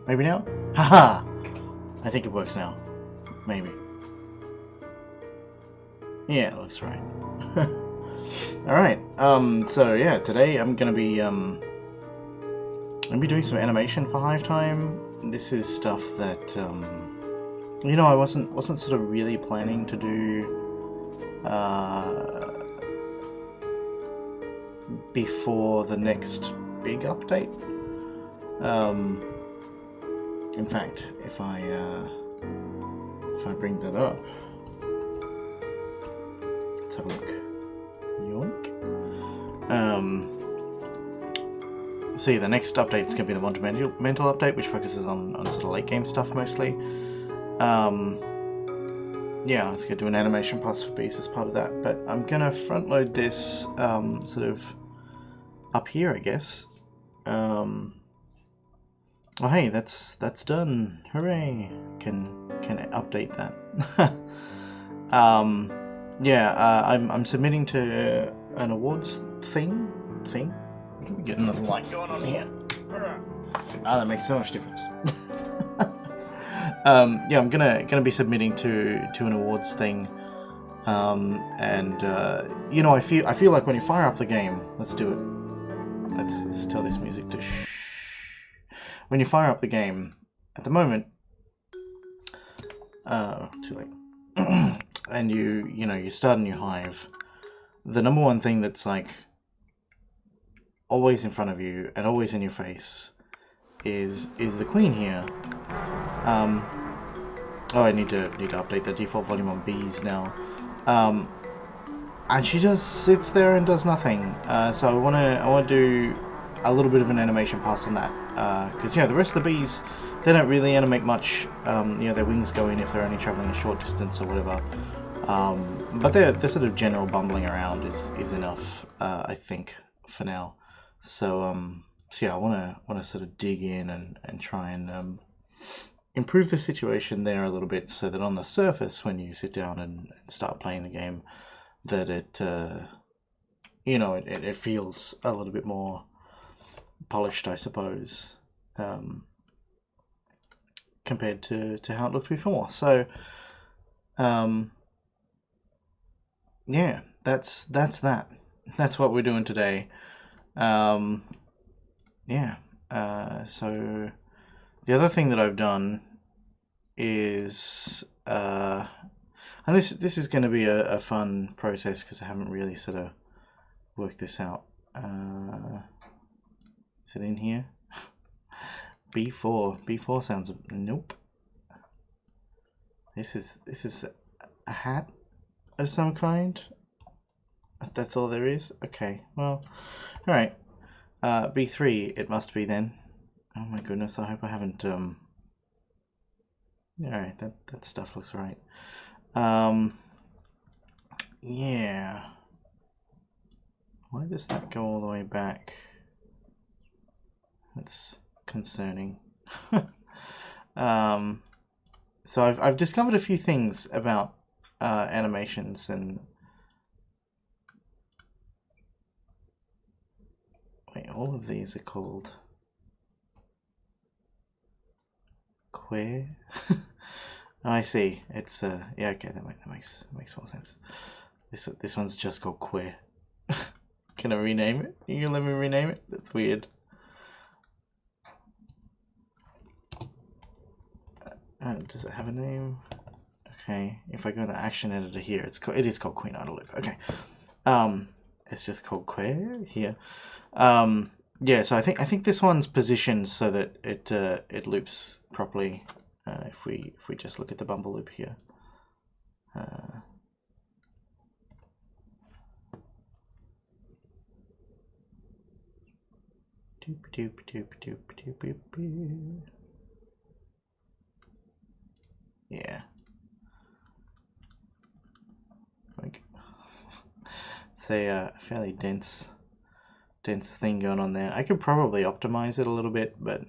Maybe now? Haha! I think it works now. Maybe. Yeah, it looks right. Alright, so yeah, today I'm gonna be doing some animation for Hive Time. This is stuff that, you know, I wasn't sort of really planning to do, before the next big update. In fact, if I bring that up, let's have a look. Yoink. See, the next update is going to be the Monumental update, which focuses on sort of late game stuff mostly. Yeah, I was going to do an animation pass for bees as part of that, but I'm going to front load this sort of up here, I guess. Oh hey, that's done! Hooray! Can update that. Yeah, I'm submitting to an awards thing. Let me get another light going on here. Ah, that makes so much difference. Yeah, I'm gonna be submitting to an awards thing, and you know, I feel like when you fire up the game, let's do it. Let's tell this music to shh. When you fire up the game, at the moment, too late, and you know you start a new hive, the number one thing that's like always in front of you and always in your face is the queen here. Oh, I need to update the default volume on bees now. And she just sits there and does nothing. So I wanna do a little bit of an animation pass on that, because you know the rest of the bees, they don't really animate much. You know, their wings go in if they're only traveling a short distance or whatever. But their sort of general bumbling around is enough, I think, for now. So so yeah, I wanna sort of dig in and try and improve the situation there a little bit, so that on the surface, when you sit down and start playing the game, that it you know, it feels a little bit more polished, I suppose, compared to how it looked before. So yeah, that's that. That's what we're doing today. Yeah. So the other thing that I've done is, and this is going to be a fun process because I haven't really sort of worked this out. Is it in here? B4 sounds, nope. This is a hat of some kind. That's all there is. Okay, well, all right. B3 it must be then. Oh my goodness, I hope I haven't alright, that stuff looks right. Yeah. Why does that go all the way back? That's concerning. So I've discovered a few things about animations, and wait, all of these are called queer. Oh, I see. It's yeah, okay, that makes more sense. This one's just called queer. Can I rename it? You can let me rename it? That's weird. Does it have a name? Okay, if I go in the action editor here, it is called Queen Idol Loop. Okay, it's just called Queer here. Yeah, so I think this one's positioned so that it loops properly. If we just look at the bumble loop here. Yeah. It's a fairly dense thing going on there. I could probably optimize it a little bit, but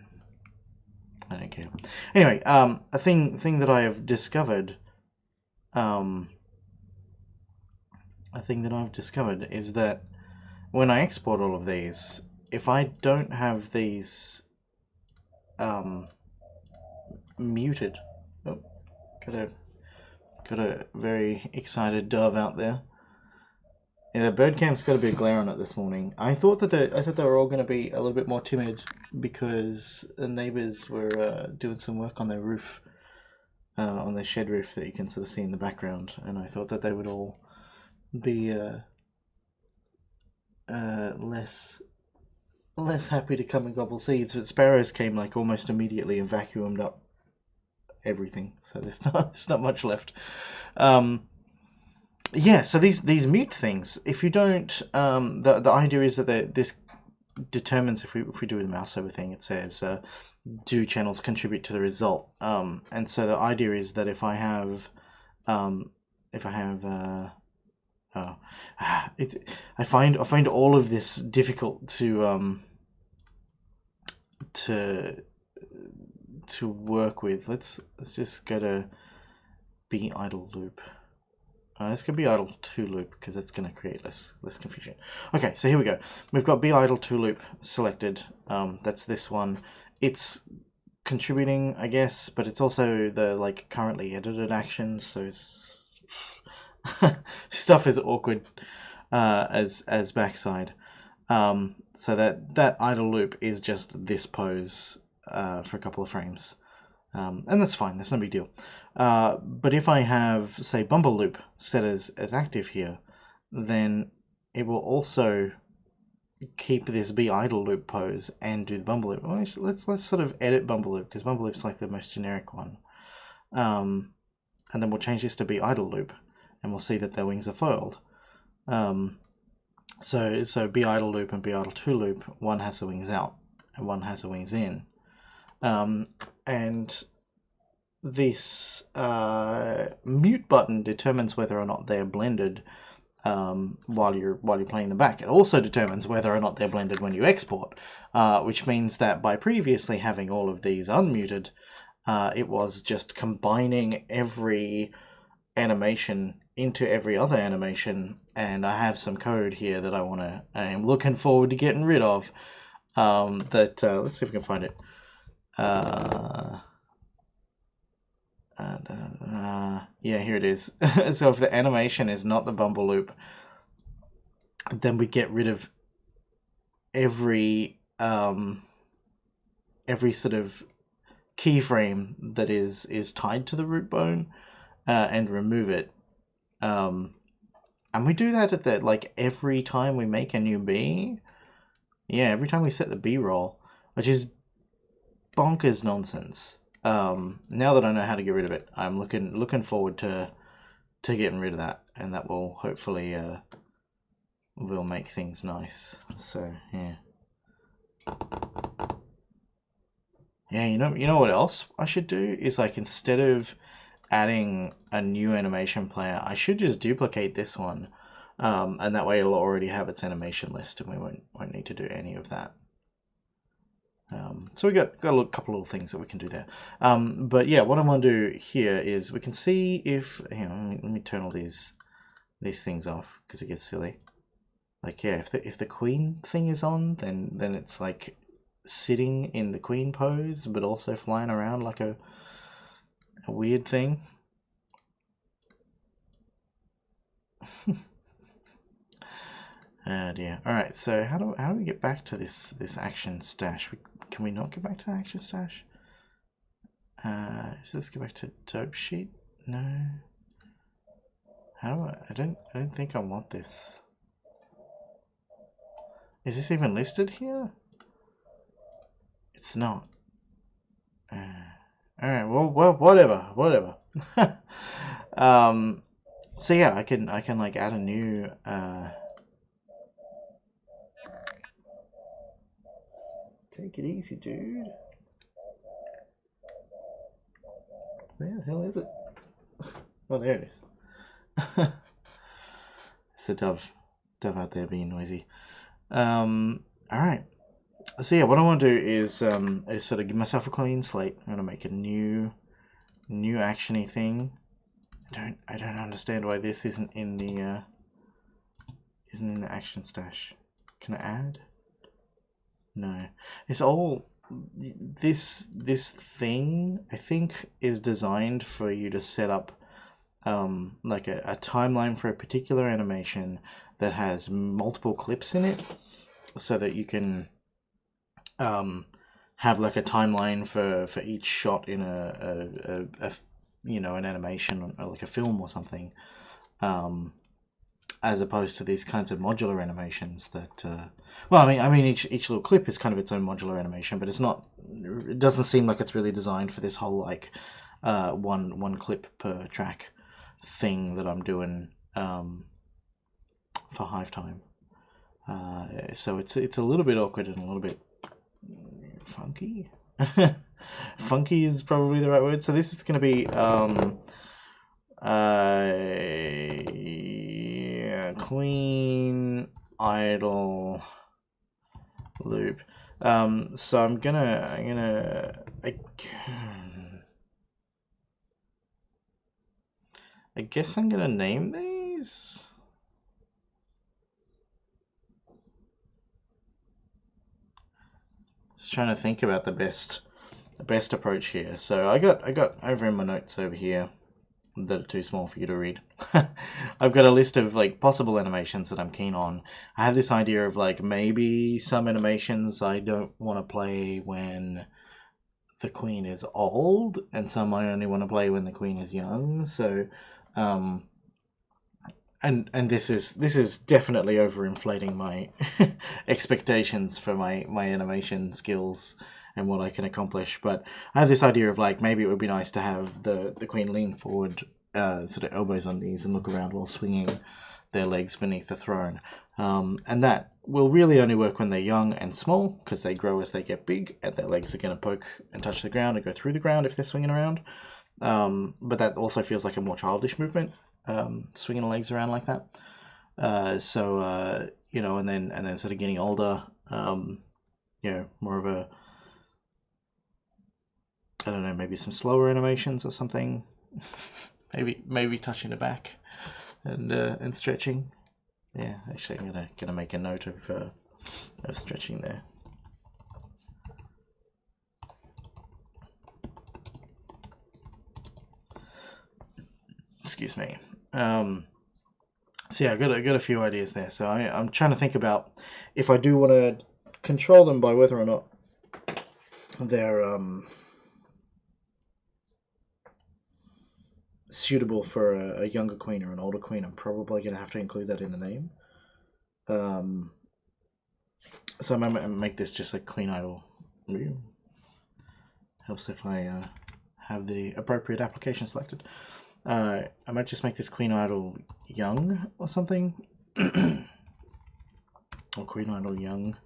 I don't care. Anyway, a thing that I have discovered, is that when I export all of these, if I don't have these muted. Oh, got a very excited dove out there. Yeah, the bird cam's got a bit of glare on it this morning. I thought they were all going to be a little bit more timid because the neighbors were doing some work on their roof, on their shed roof that you can sort of see in the background, and I thought that they would all be less happy to come and gobble seeds. But sparrows came like almost immediately and vacuumed up everything, so there's not much left. Yeah, so these mute things, if you don't, the idea is that this determines if we do the mouse over thing. It says do channels contribute to the result, and so the idea is that if I have I find all of this difficult to work with. Let's just go to be idle loop. It's going to be idle to loop because it's going to create less confusion. Okay, so here we go. We've got be idle to loop selected. That's this one. It's contributing, I guess, but it's also the like currently edited actions. So it's stuff is awkward as backside. So that idle loop is just this pose for a couple of frames. And that's fine, that's no big deal. But if I have, say, bumble loop set as active here, then it will also keep this be idle loop pose and do the bumble loop. Well, let's sort of edit bumble loop, because bumble loop's like the most generic one. And then we'll change this to be idle loop, and we'll see that their wings are foiled. So be idle loop and be idle to loop, one has the wings out and one has the wings in. And this mute button determines whether or not they're blended while you're playing them back. It also determines whether or not they're blended when you export, which means that by previously having all of these unmuted, it was just combining every animation into every other animation, and I have some code here that I am looking forward to getting rid of. Let's see if we can find it. Yeah, here it is. So if the animation is not the bumble loop, then we get rid of every sort of keyframe that is tied to the root bone, and remove it. And we do that at the like every time we make a new B. Yeah, every time we set the B roll, which is bonkers nonsense. Now that I know how to get rid of it, I'm looking forward to getting rid of that, and that will hopefully will make things nice. So yeah, you know what else I should do is, like, instead of adding a new animation player, I should just duplicate this one, and that way it'll already have its animation list, and we won't need to do any of that. So we got a couple little things that we can do there. But yeah, what I want to do here is we can see if, let me turn all these things off because it gets silly. Like, yeah, if the queen thing is on, then it's like sitting in the queen pose, but also flying around like a weird thing. Oh dear. All right. So how do we get back to this action stash? Can we not get back to the action stash? Let's go back to dope sheet. No. How do I don't think I want this. Is this even listed here? It's not. All right. Well, whatever. So yeah, I can like add a new. Take it easy, dude. Where the hell is it? Oh, there it is. It's a dove out there being noisy. Alright. So yeah, what I want to do is sort of give myself a clean slate. I'm gonna make a new action-y thing. I don't understand why this isn't in the action stash. Can I add? No. It's all this thing I think is designed for you to set up like a timeline for a particular animation that has multiple clips in it, so that you can have like a timeline for each shot in a you know, an animation or like a film or something, as opposed to these kinds of modular animations that well, I mean each little clip is kind of its own modular animation, but it's not, it doesn't seem like it's really designed for this whole like one clip per track thing that I'm doing for Hive Time. So it's a little bit awkward and a little bit funky. Funky is probably the right word. So this is going to be Queen Idol loop. So I guess I'm gonna name these. Just trying to think about the best approach here. So I got over in my notes over here that are too small for you to read. I've got a list of like possible animations that I'm keen on. I have this idea of like maybe some animations I don't want to play when the queen is old, and some I only want to play when the queen is young. So and this is definitely overinflating my expectations for my animation skills and what I can accomplish. But I have this idea of like maybe it would be nice to have the queen lean forward, sort of elbows on knees, and look around while swinging their legs beneath the throne. And that will really only work when they're young and small, because they grow as they get big, and their legs are going to poke and touch the ground and go through the ground if they're swinging around. But that also feels like a more childish movement, swinging the legs around like that. You know, and then sort of getting older, you know, more of a, I don't know, maybe some slower animations or something. maybe touching the back and stretching. Yeah, actually, I'm gonna make a note of stretching there. Excuse me. So yeah, I got a few ideas there. So I'm trying to think about if I do want to control them by whether or not they're suitable for a younger queen or an older queen. I'm probably going to have to include that in the name. So I might make this just like Queen Idol. Helps if I have the appropriate application selected. I might just make this Queen Idol young or something. Or Queen Idol young.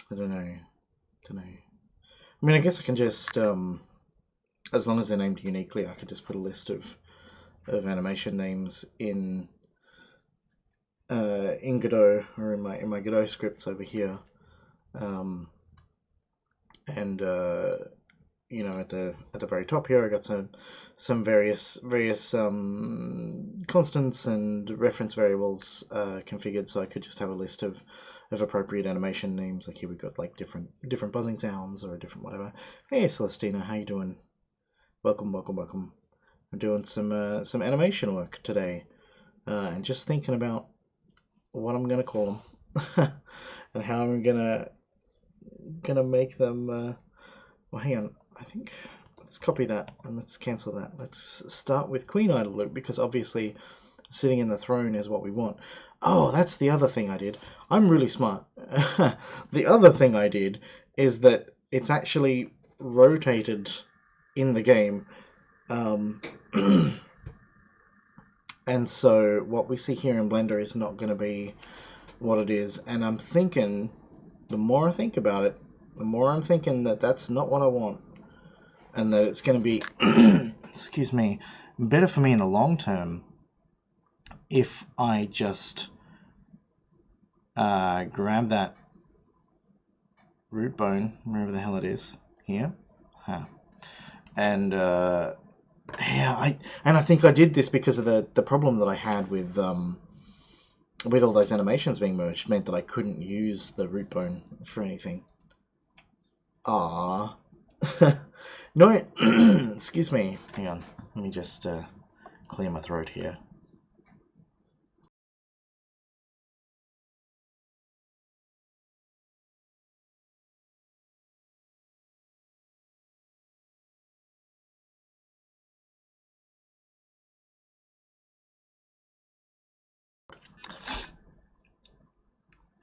I don't know. I mean, I guess I can just, as long as they're named uniquely, I could just put a list of animation names in Godot, or in my Godot scripts over here, and you know, at the very top here, I got some various constants and reference variables configured, so I could just have a list of appropriate animation names. Like here we got like different buzzing sounds or a different whatever. Hey Celestina, how you doing? Welcome. I'm doing some animation work today, and just thinking about what I'm gonna call them and how I'm gonna make them. Well, hang on. I think let's copy that and let's cancel that. Let's start with Queen Idol loop, because obviously sitting in the throne is what we want. Oh, that's the other thing I did. I'm really smart. The other thing I did is that it's actually rotated in the game. And so what we see here in Blender is not going to be what it is. And I'm thinking, the more I think about it, the more I'm thinking that that's not what I want. And that it's going to be, excuse me, better for me in the long term if I just grab that root bone, wherever the hell it is, here. And yeah, I think I did this because of the problem that I had with all those animations being merged meant that I couldn't use the root bone for anything. Ah, no, excuse me. Hang on, let me just clear my throat here.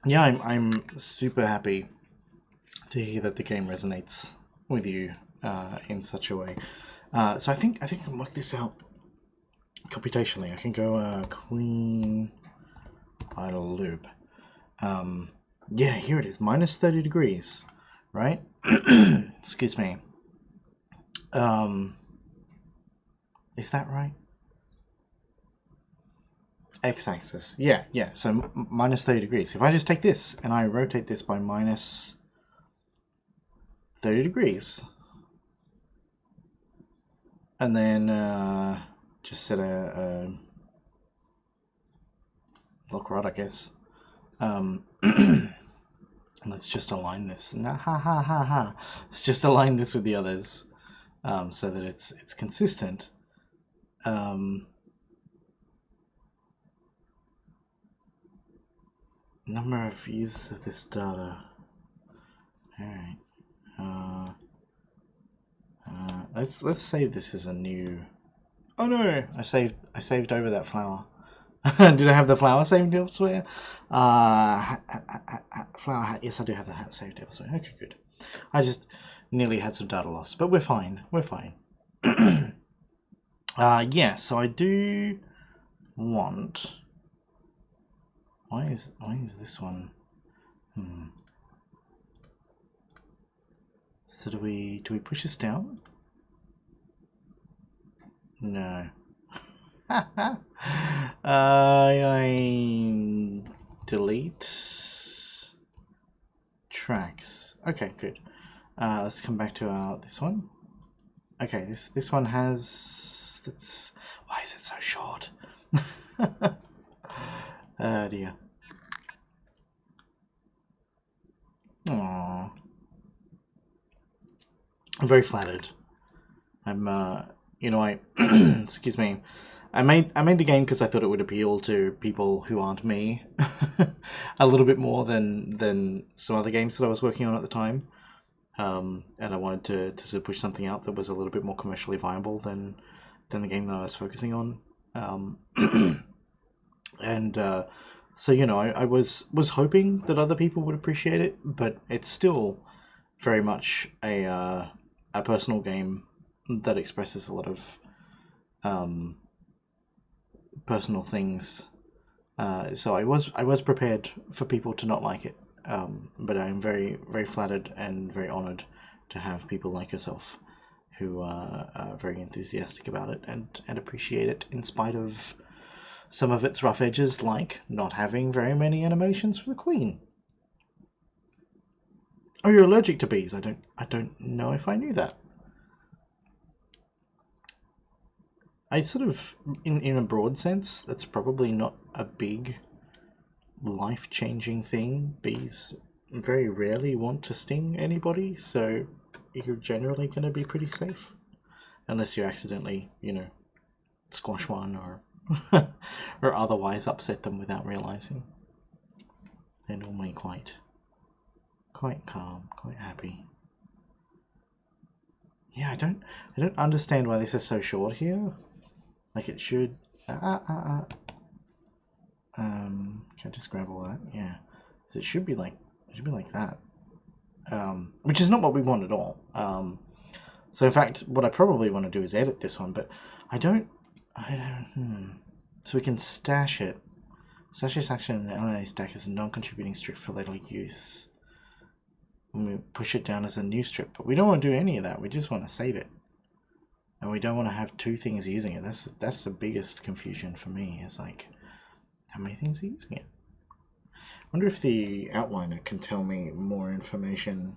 Yeah, I'm super happy to hear that the game resonates with you in such a way. So I think I can work this out computationally. I can go queen idle loop. Yeah, here it is, minus 30 degrees, right? Excuse me. Is that right? X-axis. Yeah. So minus 30 degrees. If I just take this and I rotate this by minus 30 degrees, and then just set a lock rod, I guess. Let's just align this. Nah, ha ha ha ha. Let's just align this with the others, so that it's consistent. Number of uses of this data. All right. Let's save this as a new. Oh no! I saved over that flower. Did I have the flower saved elsewhere? Flower hat. Yes, I do have the hat saved elsewhere. Okay, good. I just nearly had some data loss, but we're fine. We're fine. Yeah. So I do want. Why is this one? So do we push this down? No. I delete tracks. Okay, good. Let's come back to this one. Okay, this one has. Why is it so short? Oh dear. Aww. I'm very flattered. I'm you know, I excuse me. I made the game because I thought it would appeal to people who aren't me a little bit more than some other games that I was working on at the time. And I wanted to sort of push something out that was a little bit more commercially viable than the game that I was focusing on. And so I was hoping that other people would appreciate it, but it's still very much a personal game that expresses a lot of personal things. So I was prepared for people to not like it, but I'm very very flattered and very honoured to have people like yourself who are very enthusiastic about it and appreciate it in spite of some of its rough edges, like not having very many animations for the queen. Oh, you're allergic to bees? I don't know if I knew that. I sort of, in a broad sense, that's probably not a big life-changing thing. Bees very rarely want to sting anybody, so you're generally going to be pretty safe. Unless you accidentally, squash one or or otherwise upset them without realizing. They're normally quite calm, quite happy. Yeah, I don't understand why this is so short here. Like it should. Can I just grab all that? Yeah, it should be like that. Which is not what we want at all. So in fact, what I probably want to do is edit this one, but I don't. So we can stash it. Stash this action in the LA stack as a non-contributing strip for later use. And we push it down as a new strip, but we don't want to do any of that. We just want to save it. And we don't want to have two things using it. That's the biggest confusion for me, is like, how many things are using it? I wonder if the outliner can tell me more information.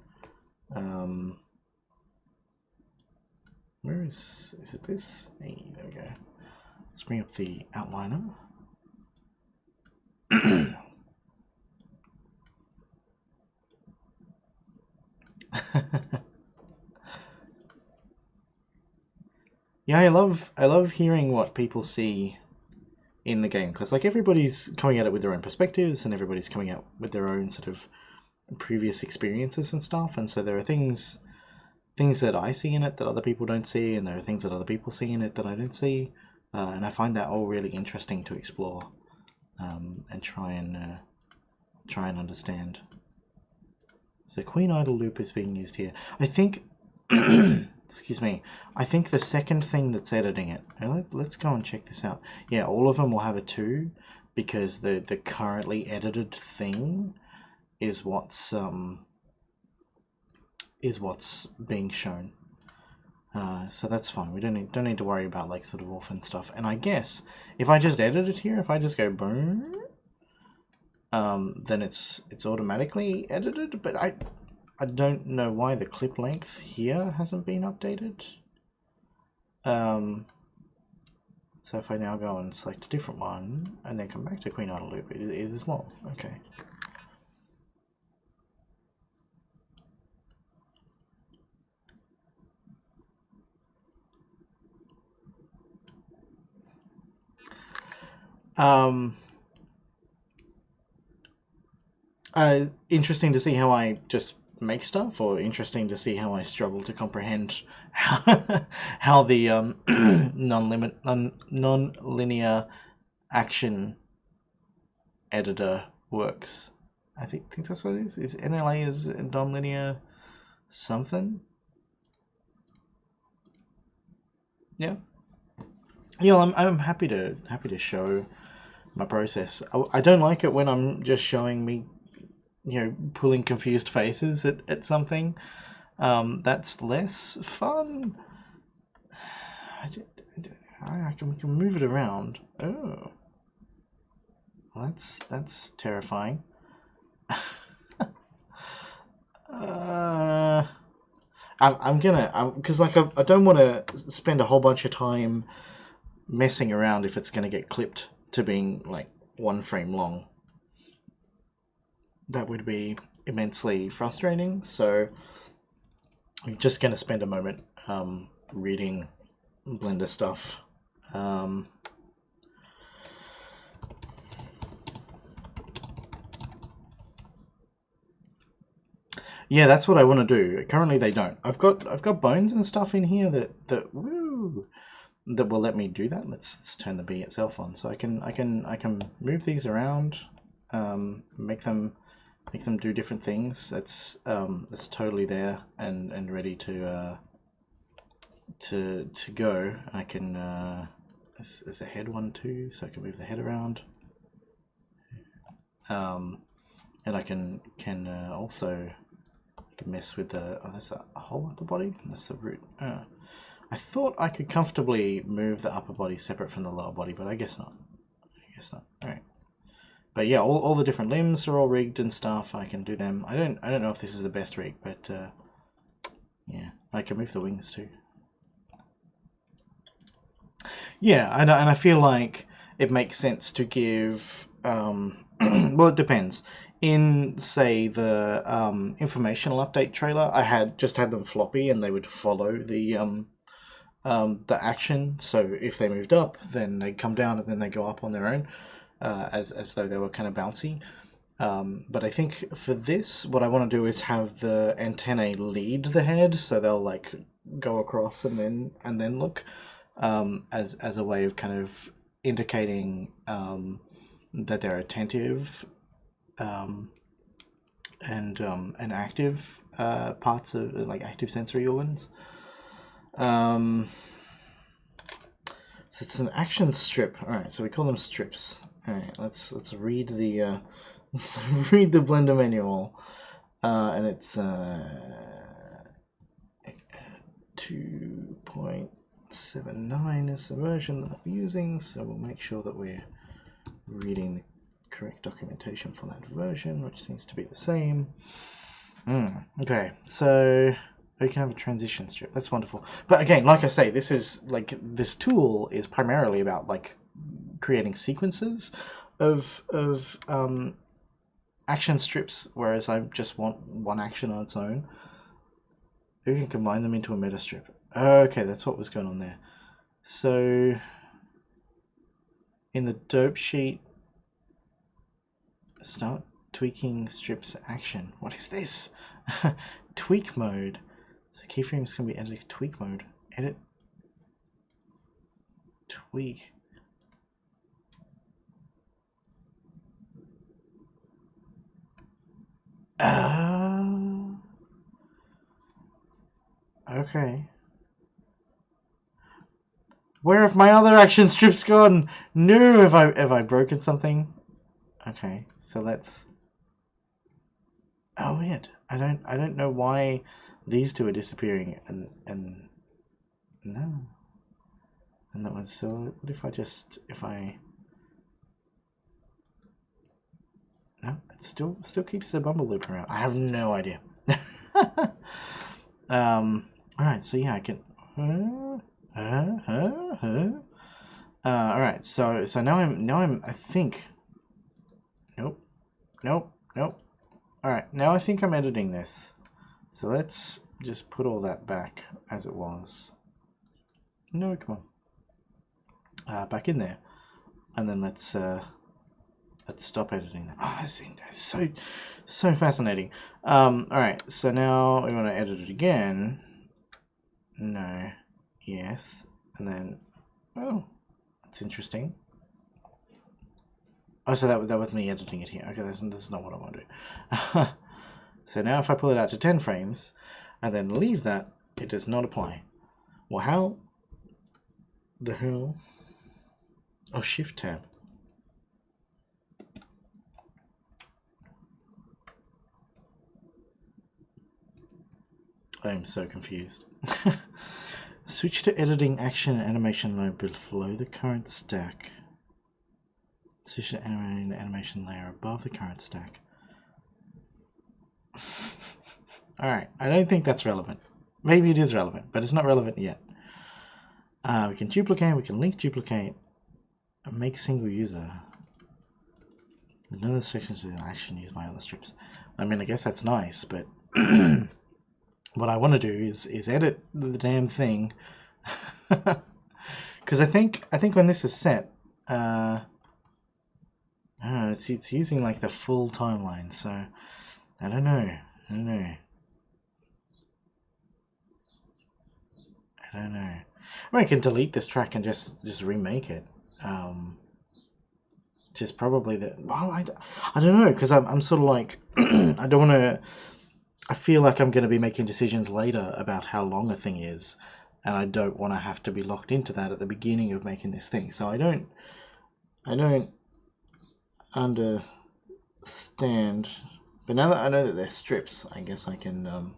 Where is it this? Hey, there we go. Let's bring up the outliner. Yeah, I love hearing what people see in the game, because like everybody's coming at it with their own perspectives and everybody's coming out with their own sort of previous experiences and stuff, and so there are things that I see in it that other people don't see, and there are things that other people see in it that I don't see, and I find that all really interesting to explore and try and understand. So Queen Idle Loop is being used here. I think, excuse me, I think the second thing that's editing it, let's go and check this out. Yeah, all of them will have a 2, because the currently edited thing is what's being shown. So that's fine. We don't need to worry about like sort of orphan stuff. And I guess if I just edit it here, if I just go boom, then it's automatically edited. But I don't know why the clip length here hasn't been updated. So if I now go and select a different one and then come back to Queen Idle Loop, it is long. Okay. Interesting to see how I just make stuff, or interesting to see how I struggle to comprehend how the non-linear action editor works. I think that's what it is. Is NLA is non-linear something? Yeah. Yeah, I'm happy to show my process. I don't like it when I'm just showing me, pulling confused faces at something. That's less fun. I can move it around. Oh, well, that's terrifying. I'm gonna, because like I don't want to spend a whole bunch of time messing around if it's gonna get clipped to being like 1 frame long. That would be immensely frustrating. So I'm just gonna spend a moment reading Blender stuff. Yeah, that's what I want to do. Currently, they don't. I've got bones and stuff in here that will let me do that. Let's turn the bee itself on, so I can move these around, make them do different things. That's totally there and ready to go. I can there's a head one too, so I can move the head around. And I can also mess with the, there's a whole upper body, that's the root. I thought I could comfortably move the upper body separate from the lower body, but I guess not. Alright. But yeah, all the different limbs are all rigged and stuff. I can do them. I don't know if this is the best rig, but yeah, I can move the wings too. Yeah, and I feel like it makes sense to give well, it depends. In, say, the informational update trailer, I had them floppy and they would follow the action. So if they moved up, then they come down and then they go up on their own, as though they were kind of bouncy. But I think for this, what I want to do is have the antennae lead the head, so they'll like go across and then look, as a way of kind of indicating that they're attentive and active parts of like active sensory organs. So it's an action strip. All right, so we call them strips. All right, let's read the read the Blender manual, and it's 2.79 is the version that I'm using. So we'll make sure that we're reading the correct documentation for that version, which seems to be the same. Okay, so Oh, you can have a transition strip. That's wonderful. But again, like I say, this tool is primarily about like creating sequences of action strips, whereas I just want one action on its own. We can combine them into a meta strip. Okay, that's what was going on there. So in the dope sheet, start tweaking strips action. What is this? Tweak mode. So keyframes can be edited. Tweak mode. Edit. Tweak. Okay. Where have my other action strips gone? No, have I broken something? Okay, so let's. Oh, weird. I don't know why these two are disappearing and no. And that one's so. What if I no, it still keeps the bumble loop around. I have no idea. Alright, so yeah, I can alright, so now I'm I think nope. Alright, now I think I'm editing this. So let's just put all that back as it was. No, come on. Back in there. And then let's stop editing that. Oh, it's so fascinating. Alright, so now we want to edit it again. No. Yes. And then, oh, that's interesting. Oh, so that was me editing it here. Okay, that's not what I want to do. So now if I pull it out to 10 frames and then leave that, it does not apply. Well, how the hell? Oh, Shift tab. I am so confused. Switch to editing action animation mode below the current stack. Switch to animation layer above the current stack. Alright, I don't think that's relevant. Maybe it is relevant, but it's not relevant yet. We can duplicate, we can link duplicate, and make single user. Another section to the action used by other strips. I mean, I guess that's nice, but what I want to do is edit the damn thing. Because I think when this is set, it's using like the full timeline, so I don't know. I can delete this track and just remake it. Just probably the well, I don't know, because I'm sort of like I don't want to. I feel like I'm going to be making decisions later about how long a thing is, and I don't want to have to be locked into that at the beginning of making this thing. So I don't understand. But now that I know that they're strips, I guess I can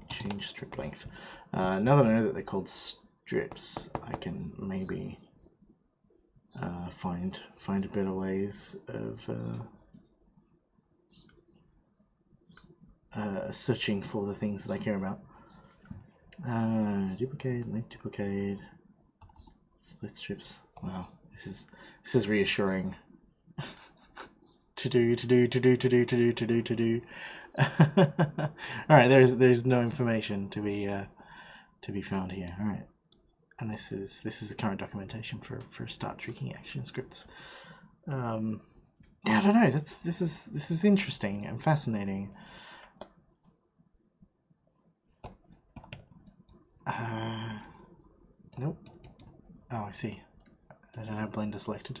change strip length. Now that I know that they're called strips, I can maybe find better ways of searching for the things that I care about. Duplicate, link duplicate, split strips. Wow, this is reassuring. to do. All right, there's no information to be found here. All right, and this is the current documentation for start tweaking action scripts. Yeah, I don't know. This is interesting and fascinating. Nope. Oh, I see. I don't have Blender selected.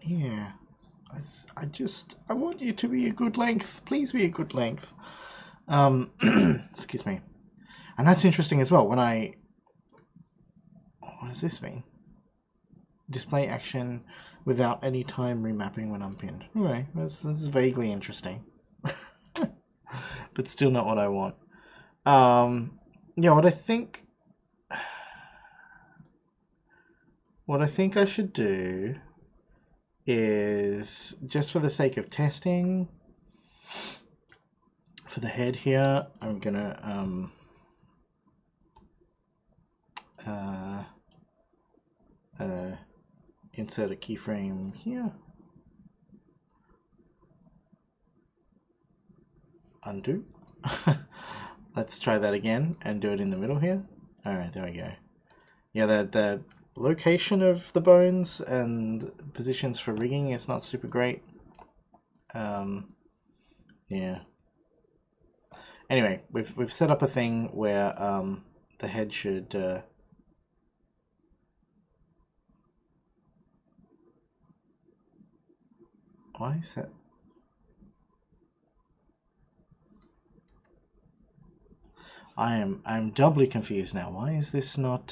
Yeah. I want you to be a good length. Please be a good length. Excuse me. And that's interesting as well. What does this mean? Display action without any time remapping when unpinned. Okay, this is vaguely interesting. But still not what I want. Yeah, what I think what I think I should do is, just for the sake of testing, for the head here, I'm gonna insert a keyframe here. Undo. Let's try that again and do it in the middle here. Alright, there we go. Yeah, the location of the bones and positions for rigging is not super great. Yeah. Anyway, we've set up a thing where the head should why is that? I'm doubly confused now. Why is this not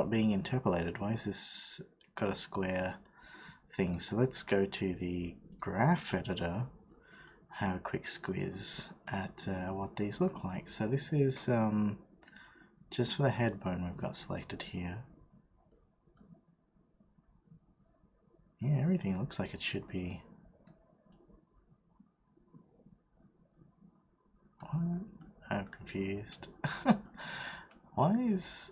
being interpolated? Why is this got a square thing? So let's go to the graph editor, have a quick squiz at what these look like. So this is just for the head bone we've got selected here. Yeah, everything looks like it should be. What? I'm confused. Why is...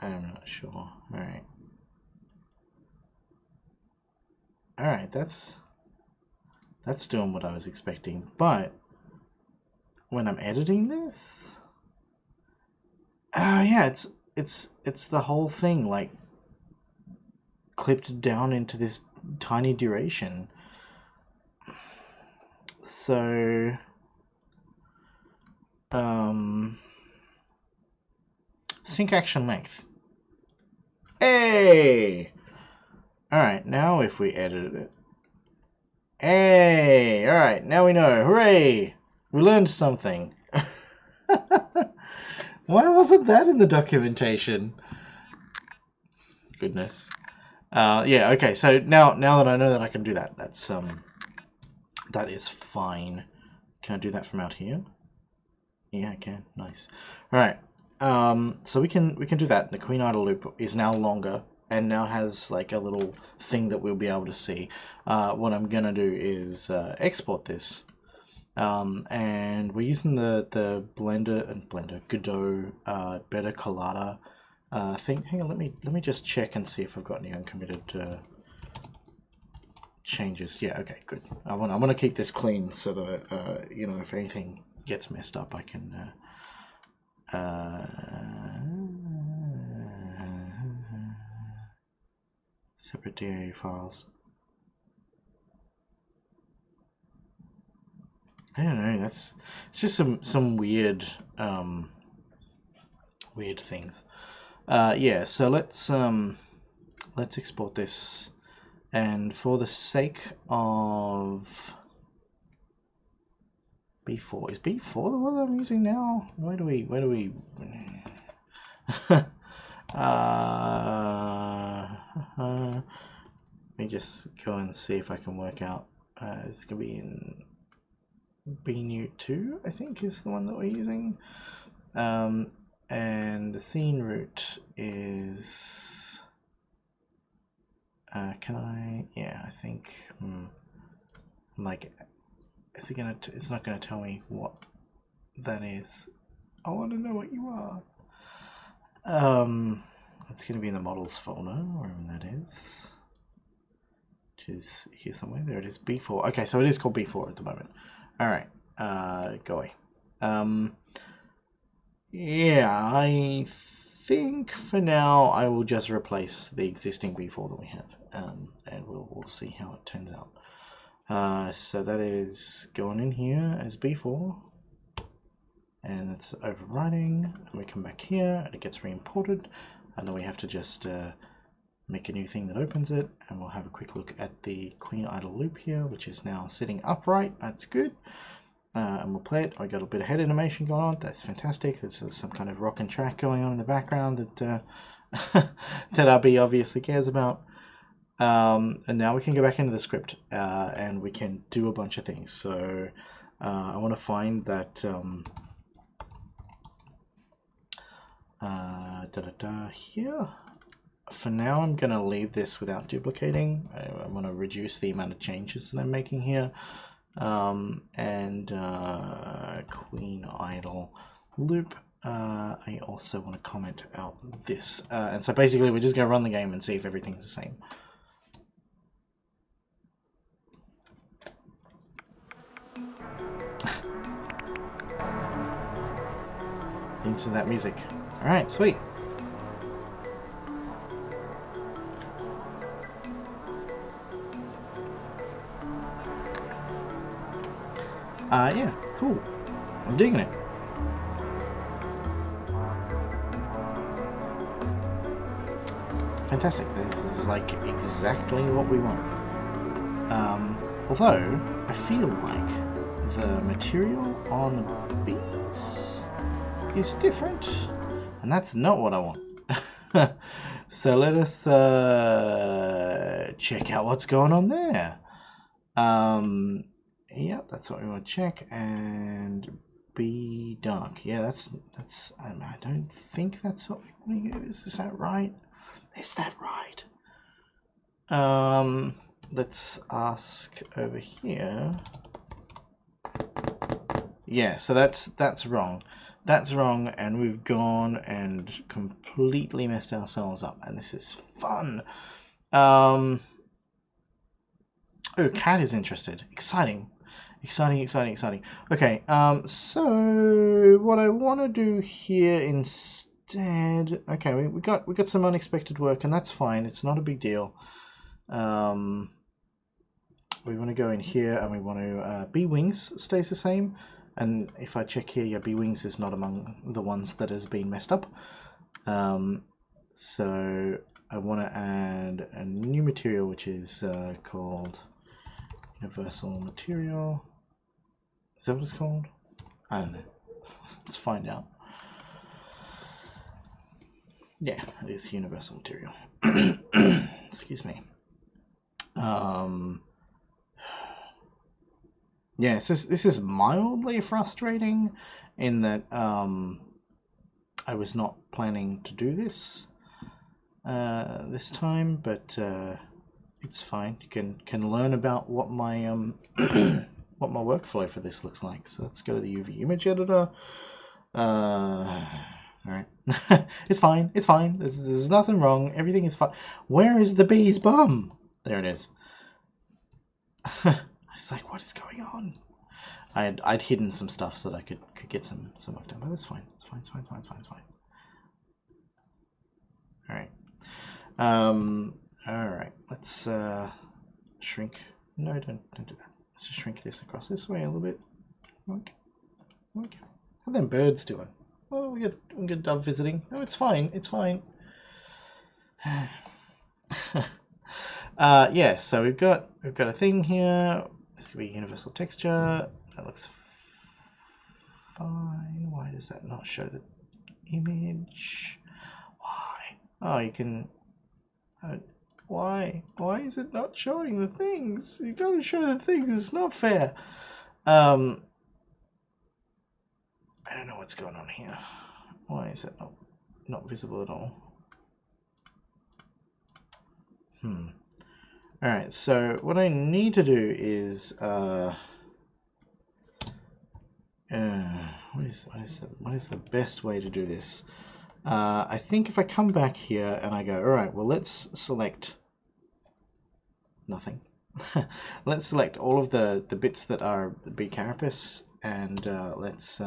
I'm not sure. Alright. Alright, that's doing what I was expecting, but when I'm editing this, yeah, it's the whole thing like clipped down into this tiny duration. So sync action length. Hey! Alright, now if we edit it. Hey! Alright, now we know. Hooray! We learned something. Why wasn't that in the documentation? Goodness. Yeah, okay, so now that I know that I can do that, that's that is fine. Can I do that from out here? Yeah, I can. Nice. Alright. So we can do that. The Queen Idle loop is now longer and now has like a little thing that we'll be able to see. What I'm gonna do is export this. And we're using the Godot Better Collada thing. Hang on, let me just check and see if I've got any uncommitted changes. Yeah, okay, good. I want to keep this clean so that you know, if anything gets messed up, I can separate DAO files. I don't know. It's just some weird weird things. Yeah. So let's export this, and for the sake of B4, is B4 the one I'm using now? Where do we? Let me just go and see if I can work out. It's gonna be in BNew2, I think, is the one that we're using. And the scene root is can I? Yeah, I think. Like, is it gonna? It's not gonna tell me what that is. I want to know what you are. It's gonna be in the models folder, wherever that is. Which is here somewhere. There it is. B4. Okay, so it is called B4 at the moment. All right. Go away. Yeah, I think for now I will just replace the existing B4 that we have, and we'll see how it turns out. So that is going in here as B4, and it's overriding, and we come back here and it gets re-imported, and then we have to just make a new thing that opens it, and we'll have a quick look at the Queen Idle loop here, which is now sitting upright. That's good. And we'll play it. I got a bit of head animation going on. That's fantastic. This is some kind of rockin' track going on in the background that that RB obviously cares about. And now we can go back into the script and we can do a bunch of things. So I want to find that here. For now, I'm going to leave this without duplicating. I'm going to reduce the amount of changes that I'm making here. Queen idle loop. I also want to comment out this. And so basically, we're just going to run the game and see if everything's the same. Into that music. All right, sweet. Yeah, cool. I'm digging it. Fantastic. This is like exactly what we want. Although I feel like the material on the bees is different, and that's not what I want. So let us check out what's going on there. Yep, that's what we want to check. And be dark. Yeah, that's. I don't think that's what we want to use. Is that right? Is that right? Let's ask over here. Yeah, so that's wrong. That's wrong, and we've gone and completely messed ourselves up, and this is fun. Oh, Cat is interested. Exciting. Okay, so what I want to do here instead... Okay, we got some unexpected work, and that's fine. It's not a big deal. We want to go in here, and we want to... B wings stays the same. And if I check here, yeah, B wings is not among the ones that has been messed up. So I want to add a new material, which is called universal material. Is that what it's called? I don't know. Let's find out. Yeah, it is universal material. Excuse me. Yeah, this is mildly frustrating in that I was not planning to do this this time, but it's fine. You can learn about what my what my workflow for this looks like. So let's go to the UV image editor. All right, it's fine. It's fine. There's nothing wrong. Everything is fine. Where is the bee's bum? There it is. It's like, what is going on? I'd hidden some stuff so that I could get some work done, but that's fine. It's fine. All right. Let's shrink. No, don't do that. Let's just shrink this across this way a little bit. Okay. How them birds doing? Oh, we got dove visiting. No, it's fine. Yeah. So we've got a thing here. This could be universal texture. That looks fine. Why does that not show the image? Why? Oh, you can. Why is it not showing the things? You gotta show the things. It's not fair. I don't know what's going on here. Why is it not visible at all? Alright, so what I need to do is what is the best way to do this? I think if I come back here and I go, alright, well, let's select nothing. Let's select all of the bits that are bee carapace, and let's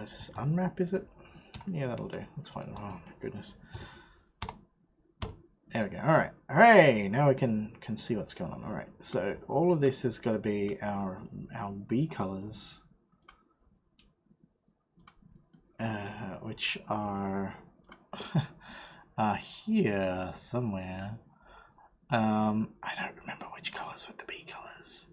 just unwrap, is it? Yeah, that'll do. That's fine. Oh my goodness. There we go. All right. Hooray! Now we can see what's going on. All right. So all of this has got to be our bee colors, which are here somewhere. I don't remember which colors were the bee colors.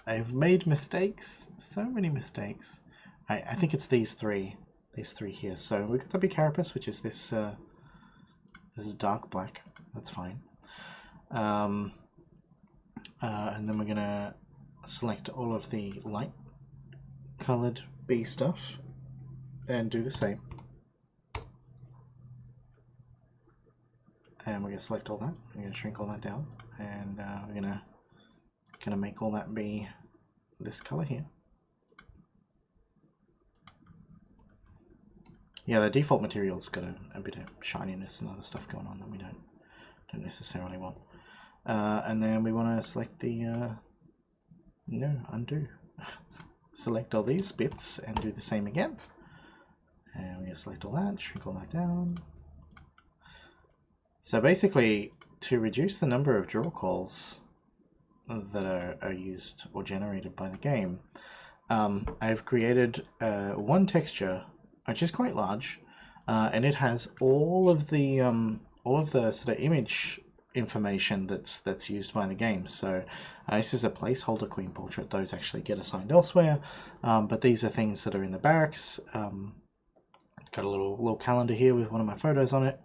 I've made mistakes. So many mistakes. I think it's these three here. So we've got the bee carapace, which is this. This is dark black. That's fine. And then we're going to select all of the light colored bee stuff and do the same. And we're going to select all that. We're going to shrink all that down, and we're going to make all that be this color here. Yeah, the default material's got a bit of shininess and other stuff going on that we don't necessarily want. And then we want to select the undo. Select all these bits and do the same again. And we're going to select all that, shrink all that down. So basically, to reduce the number of draw calls that are used or generated by the game, I've created one texture which is quite large, and it has all of the sort of image information that's used by the game. So this is a placeholder queen portrait; those actually get assigned elsewhere, but these are things that are in the barracks. Got a little calendar here with one of my photos on it.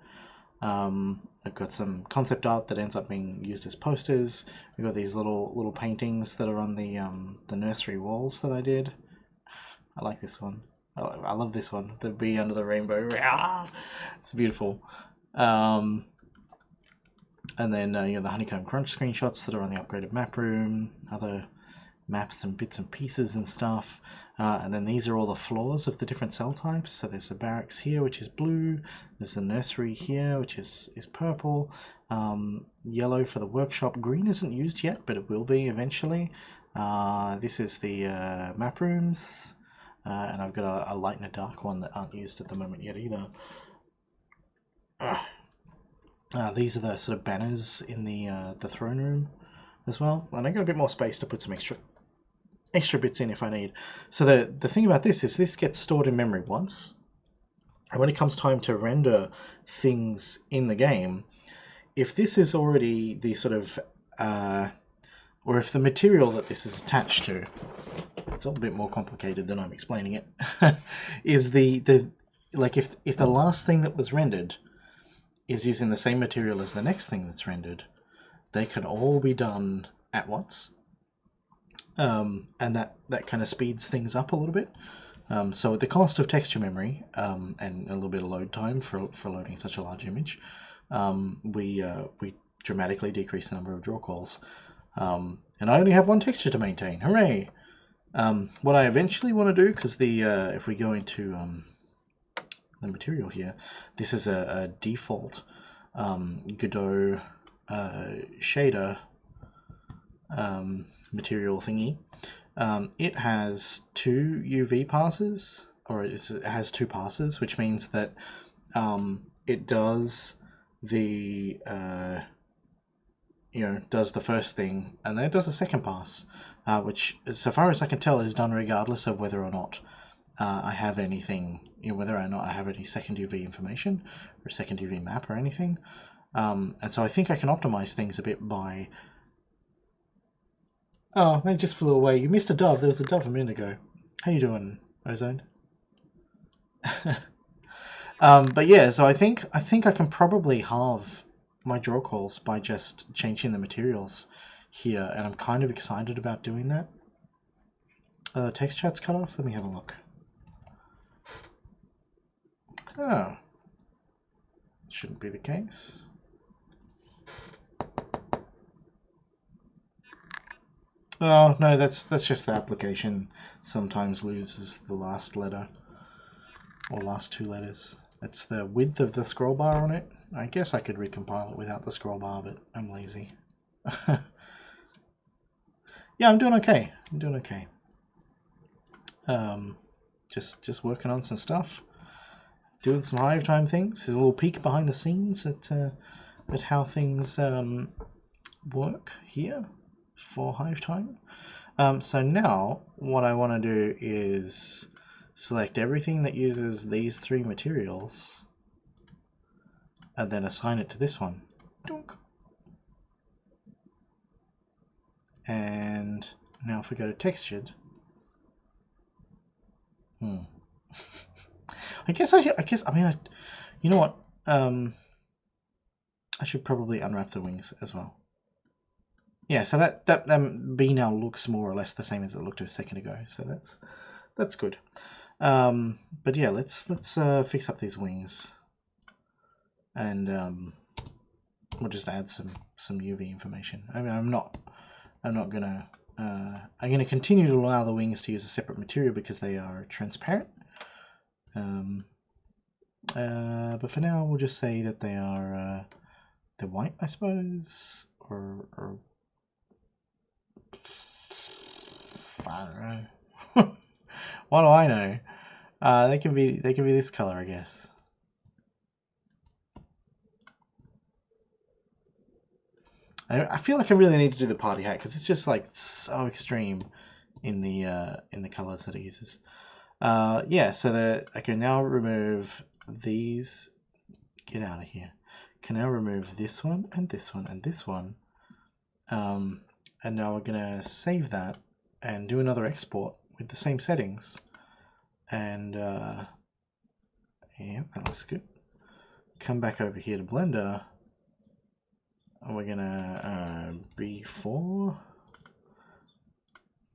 I've got some concept art that ends up being used as posters. We've got these little paintings that are on the nursery walls that I did. I like this one. I love this one. The bee under the rainbow. It's beautiful. And then the honeycomb crunch screenshots that are on the upgraded map room. Other maps and bits and pieces and stuff. And then these are all the floors of the different cell types. So there's the barracks here, which is blue. There's the nursery here, which is purple. Yellow for the workshop. Green isn't used yet, but it will be eventually. This is the map rooms. And I've got a light and a dark one that aren't used at the moment yet either. These are the sort of banners in the throne room as well. And I got a bit more space to put some extra bits in if I need. So the thing about this is this gets stored in memory once, and when it comes time to render things in the game, if this is already the sort of or if the material that this is attached to, it's a little bit more complicated than I'm explaining it, is like if the last thing that was rendered is using the same material as the next thing that's rendered, they can all be done at once. And that kind of speeds things up a little bit. So at the cost of texture memory and a little bit of load time for loading such a large image, we dramatically decrease the number of draw calls. And I only have one texture to maintain. Hooray! What I eventually want to do, because if we go into the material here, this is a default Godot shader material thingy. It has 2 UV passes, or it has 2 passes, which means that it does the does the first thing, and then it does a second pass, which, so far as I can tell, is done regardless of whether or not I have anything, whether or not I have any second UV information or second UV map or anything. And so I think I can optimize things a bit by. Oh, they just flew away. You missed a dove. There was a dove a minute ago. How you doing, Ozone? But yeah, so I think I can probably halve my draw calls by just changing the materials here, and I'm kind of excited about doing that. Text chat's cut off. Let me have a look. Oh, shouldn't be the case. Oh, no, that's just the application sometimes loses the last letter, or last 2 letters. It's the width of the scroll bar on it. I guess I could recompile it without the scroll bar, but I'm lazy. Yeah, I'm doing okay. Just working on some stuff. Doing some Hive Time things. There's a little peek behind the scenes at how things work here for Hive Time. So now what I want to do is select everything that uses these 3 materials and then assign it to this one. Dunk. And now if we go to textured, I guess I mean, you know what? I should probably unwrap the wings as well. yeah, so that bee now looks more or less the same as it looked a second ago. So that's good. But yeah, let's fix up these wings, and we'll just add some UV information. I mean, I'm not gonna. I'm gonna continue to allow the wings to use a separate material because they are transparent. But for now, we'll just say that they are they're white, I suppose, or I don't know. What do I know? They can be this color, I guess. I feel like I really need to do the party hat because it's just like so extreme in the colors that it uses. Yeah, so I can now remove these. Get out of here. Can now remove this one and this one and this one. And now we're gonna save that and do another export with the same settings. And yeah, that looks good. Come back over here to Blender. And we're gonna B4.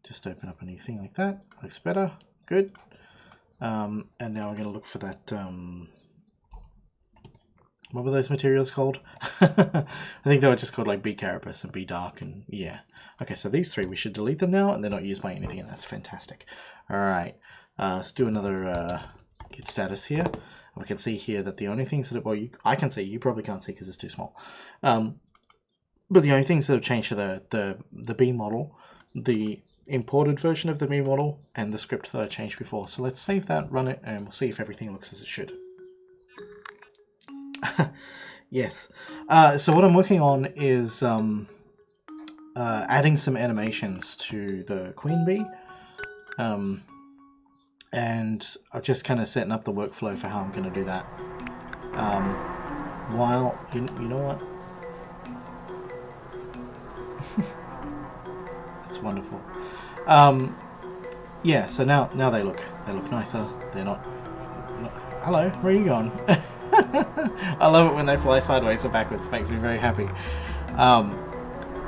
Just open up a new thing like that. Looks better. Good. And now we're gonna look for that. What were those materials called? I think they were just called like B carapace and B dark, and yeah. Okay, so these three we should delete them now, and they're not used by anything, and that's fantastic. All right, let's do another git status here. We can see here that the only things that I can see, you probably can't see because it's too small. But the only things that have changed are the B model, the imported version of the B model, and the script that I changed before. So let's save that, run it, and we'll see if everything looks as it should. Yes. So what I'm working on is adding some animations to the queen bee. And I'm just kind of setting up the workflow for how I'm going to do that. While, you know what? That's wonderful. Yeah, so now they look nicer. They're not hello, where are you going? I love it when they fly sideways or backwards. It makes me very happy.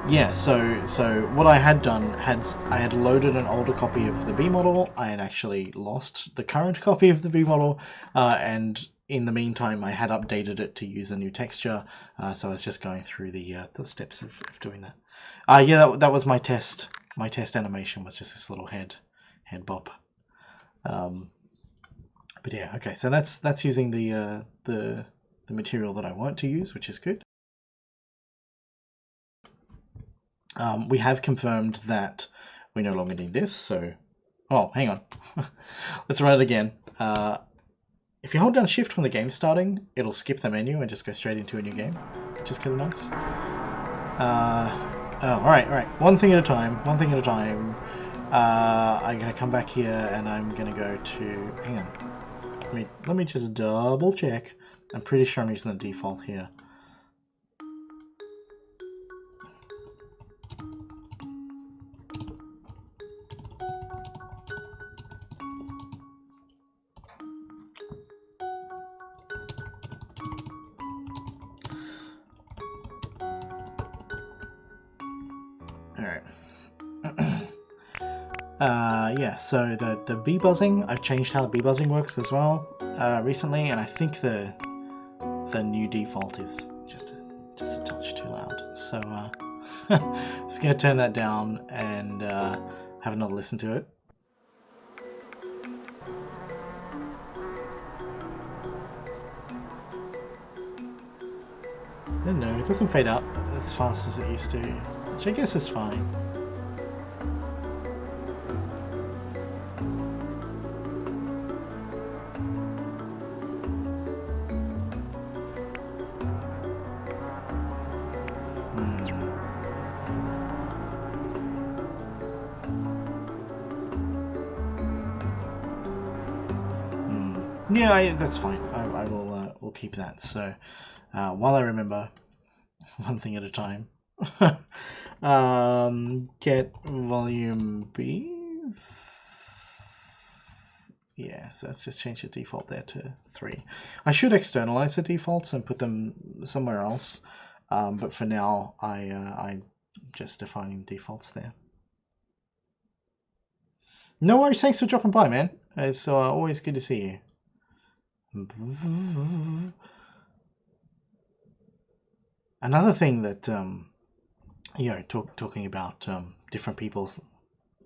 Yeah, so what I had done, I had loaded an older copy of the B model. I had actually lost the current copy of the B model, and in the meantime I had updated it to use a new texture. So I was just going through the steps of doing that. Yeah, that was my test. My test animation was just this little head bop. But yeah, okay. So that's using the material that I want to use, which is good. We have confirmed that we no longer need this, so... Oh, hang on. Let's run it again. If you hold down Shift when the game's starting, it'll skip the menu and just go straight into a new game, which is kind of nice. Alright. One thing at a time. I'm going to come back here and I'm going to go to... Hang on. Let me just double check. I'm pretty sure I'm using the default here. Yeah, so the bee buzzing, I've changed how the bee buzzing works as well recently, and I think the new default is just a touch too loud. So just gonna turn that down and have another listen to it. No, it doesn't fade out as fast as it used to, which I guess is fine. Yeah, that's fine. I will. We'll keep that. So, while I remember, one thing at a time. Get volume B's. Yeah, so let's just change the default there to 3. I should externalize the defaults and put them somewhere else, but for now, I just defining defaults there. No worries, thanks for dropping by, man. It's always good to see you. Another thing that, you know, talking about different people's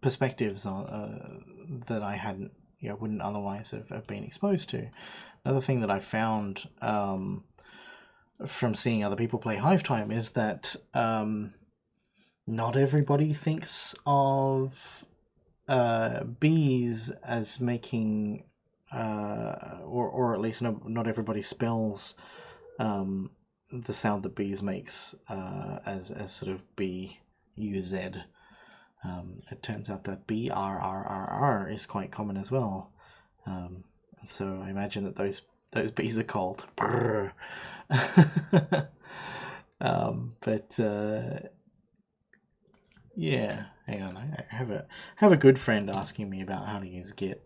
perspectives that I hadn't, you know, wouldn't otherwise have been exposed to. Another thing that I found from seeing other people play Hive Time is that not everybody thinks of bees as making, or at least not everybody spells the sound that bees makes as sort of B-U-Z. It turns out that B-R-R-R-R is quite common as well. And so I imagine that those bees are called brr. But yeah, hang on. I have a good friend asking me about how to use Git.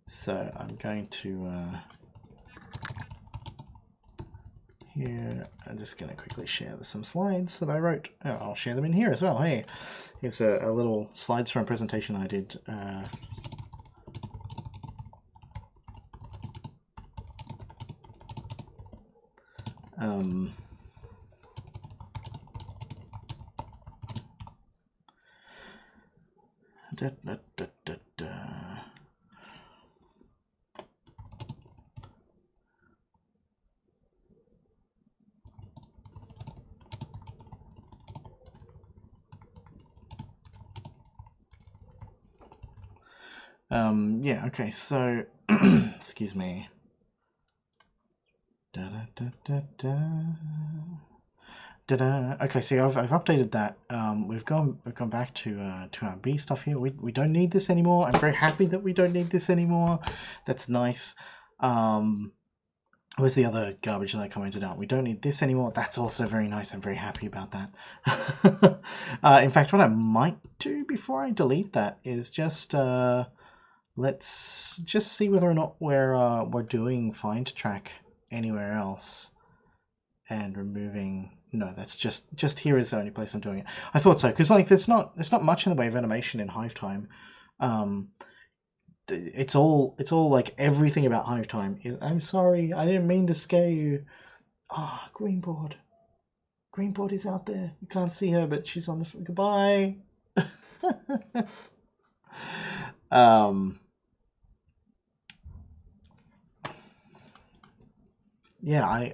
So I'm going to here. I'm just going to quickly share some slides that I wrote. Oh, I'll share them in here as well. Hey, here's a little slides from a presentation I did. Yeah, okay, so, excuse me. Okay, so I've updated that. We've gone back to our B stuff here. We don't need this anymore. I'm very happy that we don't need this anymore. That's nice. Where's the other garbage that I commented out? We don't need this anymore. That's also very nice. I'm very happy about that. In fact, what I might do before I delete that is just let's just see whether or not we're doing find track anywhere else and removing. No, that's just here is the only place I'm doing it. I thought so, because like there's not much in the way of animation in Hive Time. It's all like everything about Hive Time is. I'm sorry, I didn't mean to scare you. Ah, Greenboard. Greenboard is out there. You can't see her, but she's on the goodbye. Yeah,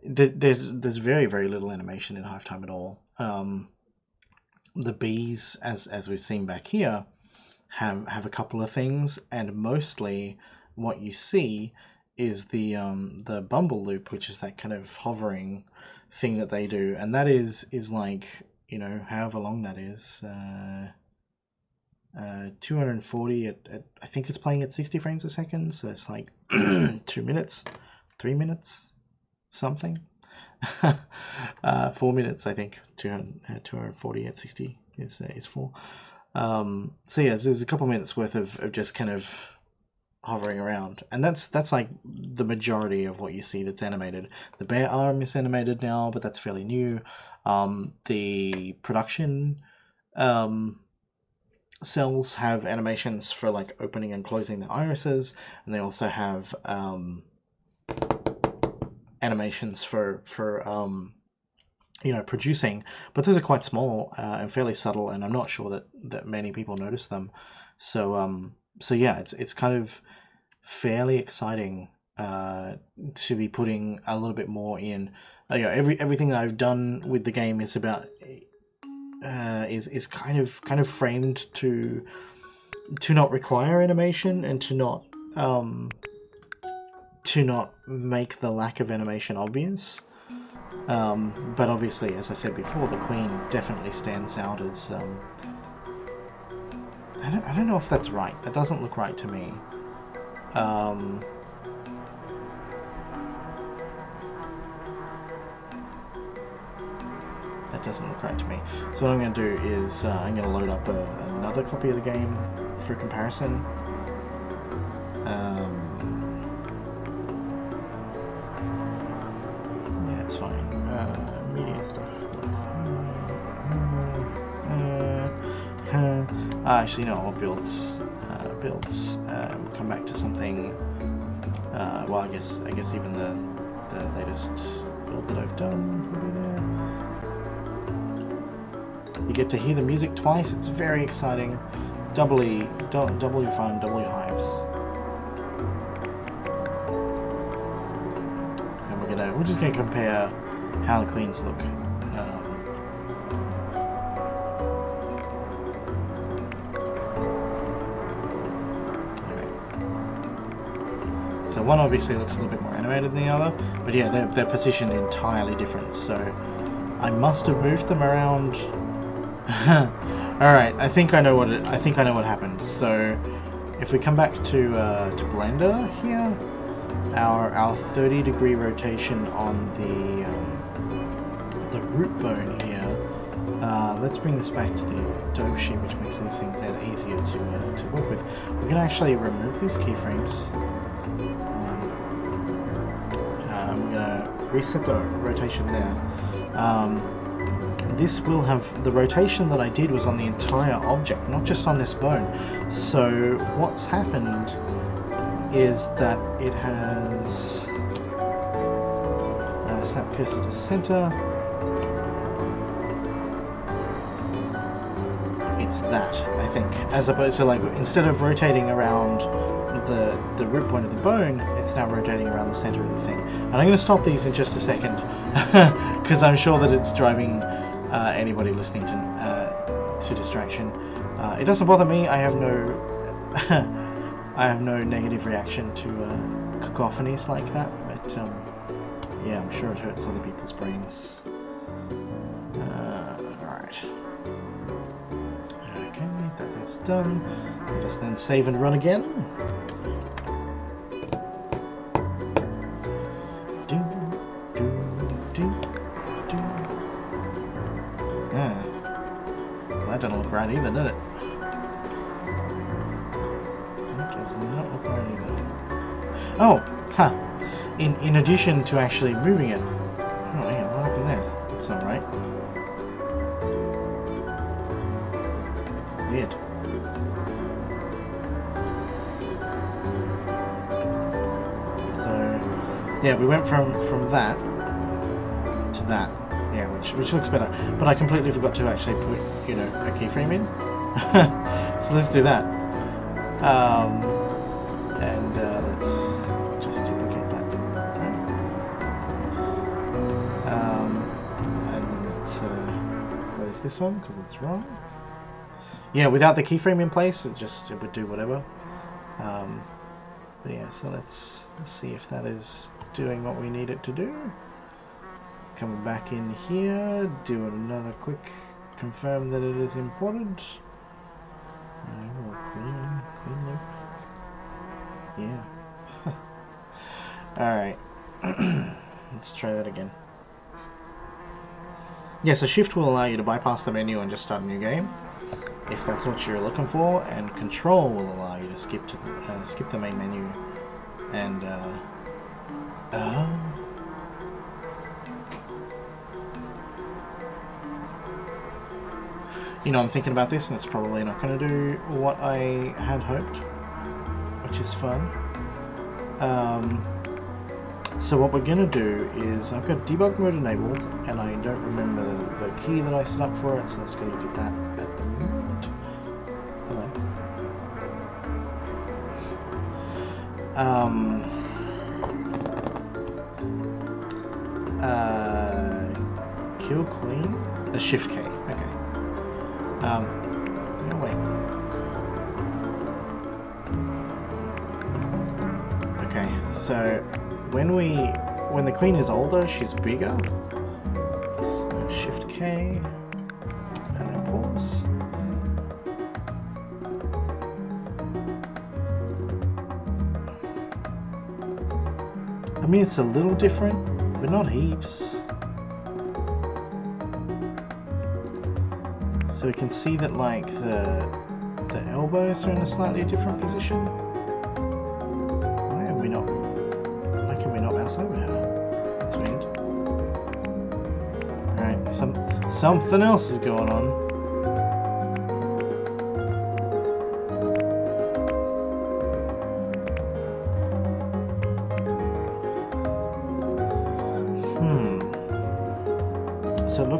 there's very, very little animation in Hive Time at all. The bees, as we've seen back here, have a couple of things, and mostly what you see is the bumble loop, which is that kind of hovering thing that they do, and that is like, you know, however long that is, 240 at I think it's playing at 60 frames a second, so it's like 2 minutes, 3 minutes, something. 4 minutes, I think. 240 at 60 is 4. So yeah, there's a couple minutes worth of just kind of hovering around, and that's like the majority of what you see that's animated. The bear arm is animated now, but that's fairly new. The production cells have animations for like opening and closing the irises, and they also have animations for you know, producing, but those are quite small and fairly subtle, and I'm not sure that many people notice them. So so yeah, it's kind of fairly exciting to be putting a little bit more in. You know, everything that I've done with the game is about is kind of framed to not require animation and to not make the lack of animation obvious. But obviously, as I said before, the Queen definitely stands out as I don't know if that's right. That doesn't look right to me. That doesn't look right to me. So what I'm going to do is I'm going to load up another copy of the game for comparison. Actually, no, what builds? Come back to something. Well, I guess even the latest build that I've done will be there. You get to hear the music twice. It's very exciting. Doubly fun, doubly hives. And we're just gonna compare how the queens look. So one obviously looks a little bit more animated than the other, but yeah, they're positioned entirely different. So I must have moved them around. All right, I think I know what happened. So if we come back to Blender here, our 30-degree rotation on the root bone here. Let's bring this back to the dope sheet, which makes these things easier to work with. We're gonna actually remove these keyframes. I'm gonna reset the rotation there. This will have the rotation that I did was on the entire object, not just on this bone. So what's happened is that it has snap cursor to center. It's that, I think, as opposed to like instead of rotating around the root point of the bone, it's now rotating around the center of the thing. And I'm going to stop these in just a second because I'm sure that it's driving anybody listening to distraction. It doesn't bother me. I have no I have no negative reaction to cacophonies like that, but yeah, I'm sure it hurts other people's brains. Alright. Okay, that is done. Let us then save and run again. Well, that doesn't look right either, did it? That does not look right either. Oh, huh. In addition to actually moving it. Oh yeah, what happened there? That's not right. Weird. So yeah, we went from that to that. Yeah, which looks better. But I completely forgot to actually put, a keyframe in. So let's do that. And let's just duplicate that. And then let's close this one because it's wrong. Yeah, without the keyframe in place, it would do whatever. But yeah, so let's see if that is doing what we need it to do. Coming back in here, do another quick confirm that it is imported. Queen loop. Yeah. Alright. Let's try that again. Yeah, so Shift will allow you to bypass the menu and just start a new game, if that's what you're looking for, and Control will allow you to skip the main menu and I'm thinking about this and it's probably not going to do what I had hoped, which is fun. So what we're going to do is, I've got debug mode enabled and I don't remember the key that I set up for it, so let's go look at that at the moment. Kill Queen? A Shift K, okay. No, wait. Okay, so when the queen is older, she's bigger. So Shift K and then pause. I mean, it's a little different, but not heaps. So we can see that like the elbows are in a slightly different position. Why can we not mouse over her? That's weird. Alright, something else is going on.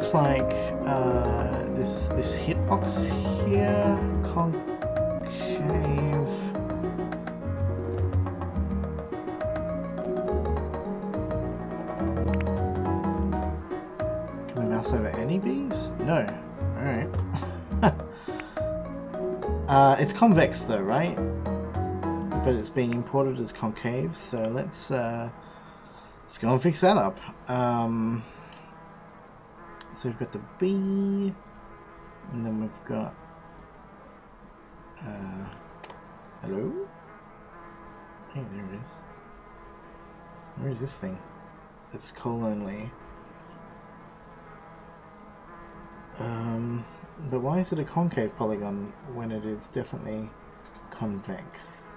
looks like this hitbox here, concave. Can we mouse over any bees? No. All right. It's convex though, right? But it's being imported as concave, so let's go and fix that up. So we've got the B, and then we've got hello? Hey, there it is. Where is this thing? It's call only. But why is it a concave polygon when it is definitely convex?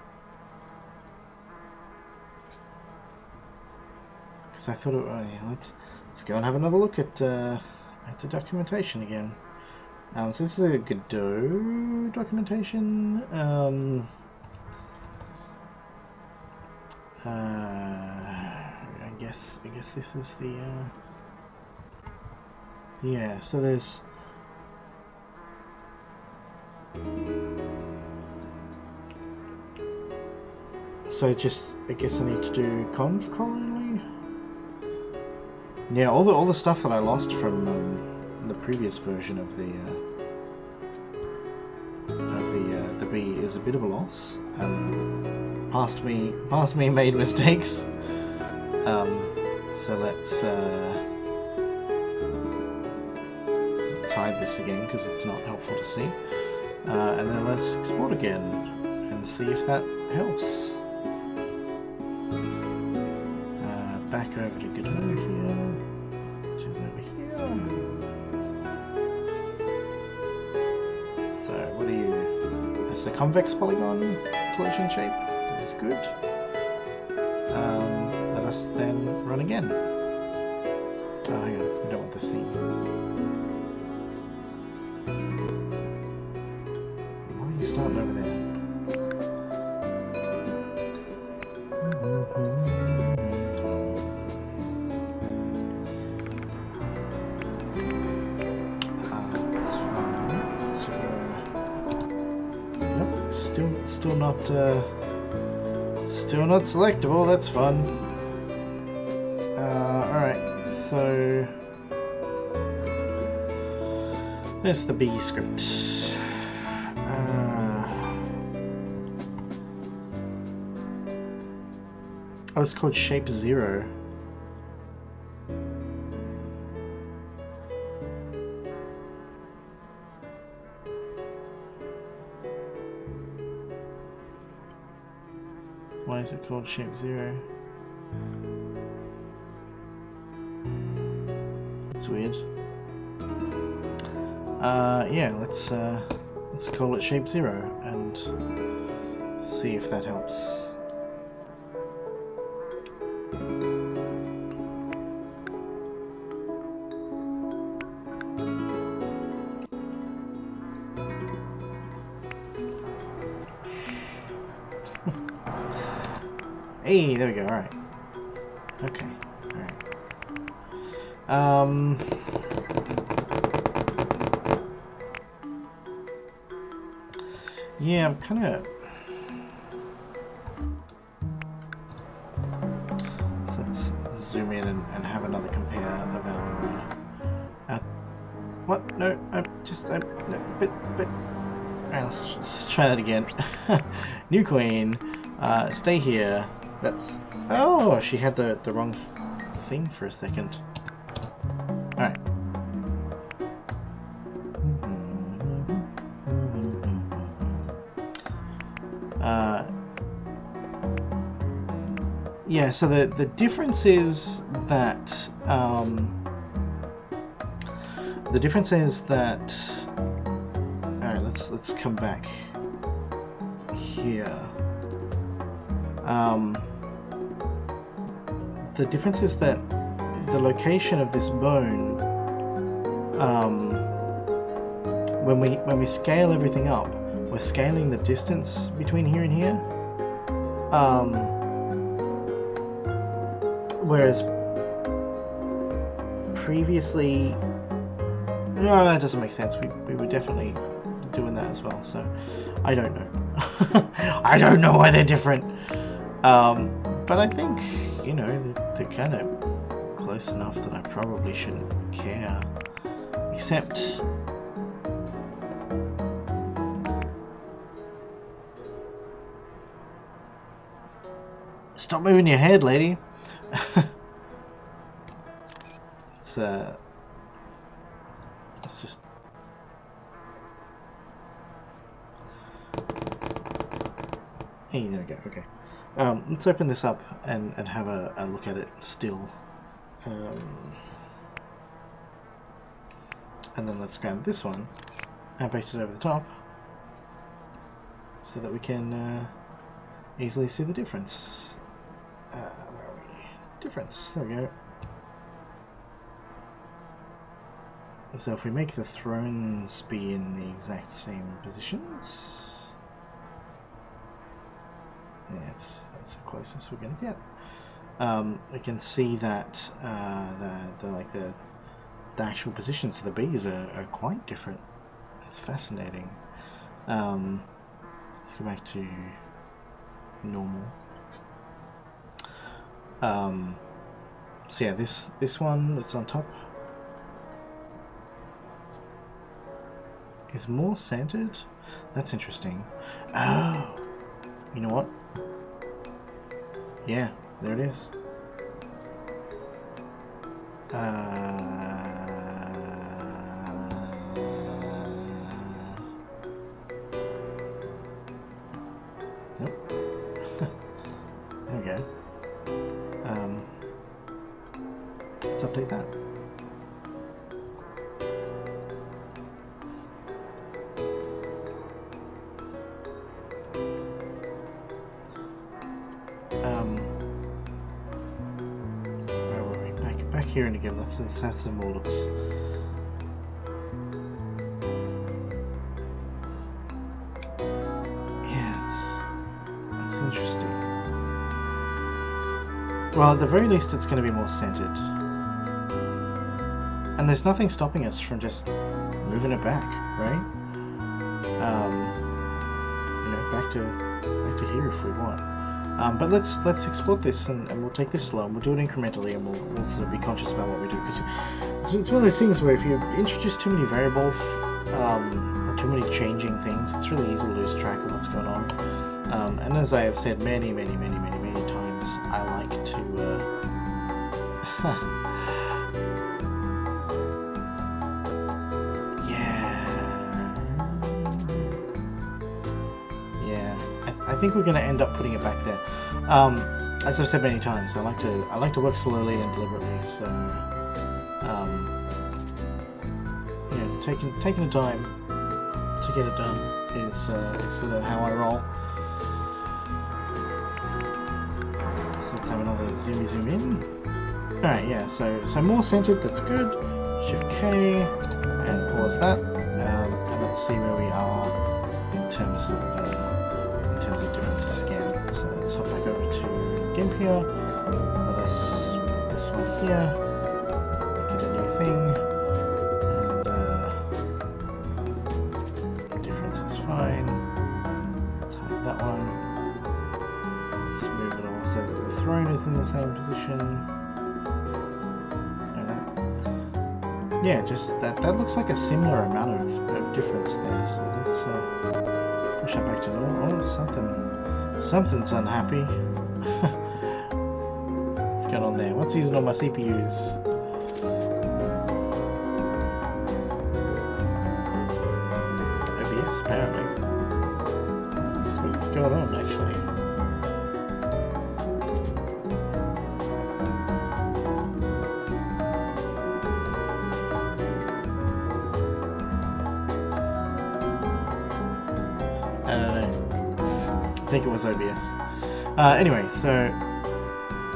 Because I thought it. Oh yeah, let's go and have another look at the documentation again. So this is a Godot documentation. I guess this is the yeah. So there's I guess I need to do conv only. Yeah, all the stuff that I lost from the previous version of the B is a bit of a loss. Past me made mistakes. So let's hide this again because it's not helpful to see. And then let's export again and see if that helps. Back over to Godot here, which is over here. So what do you... It's the convex polygon collision shape. That is good. Let us then run again. Oh, hang on. We don't want the scene. Why are you starting over there? Still not selectable. That's fun. Alright, so there's the B script. Oh, it's called Shape 0. Why is it called Shape 0? That's weird. Yeah, let's call it Shape 0 and see if that helps. Hey, there we go, alright. Okay, alright. Yeah, I'm kinda... So let's zoom in and have another compare of our... what? No, no, but... Alright, let's try that again. New queen, stay here. That's... Oh, she had the wrong thing for a second. Alright. Yeah, so the difference is that... the difference is that... Alright, let's come back here. The difference is that the location of this bone, when we scale everything up, we're scaling the distance between here and here. Whereas previously No, that doesn't make sense. We were definitely doing that as well, so I don't know. I don't know why they're different. But I think, you know, they're kind of close enough that I probably shouldn't care. Except... Stop moving your head, lady. It's just... Hey, there we go, okay. Let's open this up and have a look at it still. And then let's grab this one and paste it over the top so that we can easily see the difference. Where are we? Difference, there we go. So if we make the thrones be in the exact same positions, yeah, that's the closest we're going to get. We can see that the actual positions of the bees are quite different. It's fascinating. Let's go back to normal. So yeah, this one that's on top is more centered. That's interesting. Oh, you know what? Yeah, there it is. Nope. There we go. Let's update that. Where were we? Back here and again. Let's have some more looks. That's interesting. Well, at the very least, it's going to be more centered. And there's nothing stopping us from just moving it back, right? You know, back to here if we want. But let's export this and we'll take this slow and we'll do it incrementally and we'll sort of be conscious about what we do, because it's one of those things where if you introduce too many variables or too many changing things, it's really easy to lose track of what's going on. And as I have said many times, I like to I think we're going to end up putting it back there. As I've said many times, I like to work slowly and deliberately. So, yeah, taking the time to get it done is sort of how I roll. So let's have another zoom in. All right, yeah. So more centered. That's good. Shift K and pause that, and let's see where we are in terms of differences again. So let's hop back over to GIMP here. Let us put this one here. Get a new thing. And difference is fine. Let's hide that one. Let's move it all so that the throne is in the same position. And that. Yeah, just that looks like a similar amount of difference there. So let's push that back to normal. Oh, something's unhappy. What's going on there? What's using all my CPUs? OBS, apparently. What's going on, actually? I don't know. I think it was OBS. Anyway, so...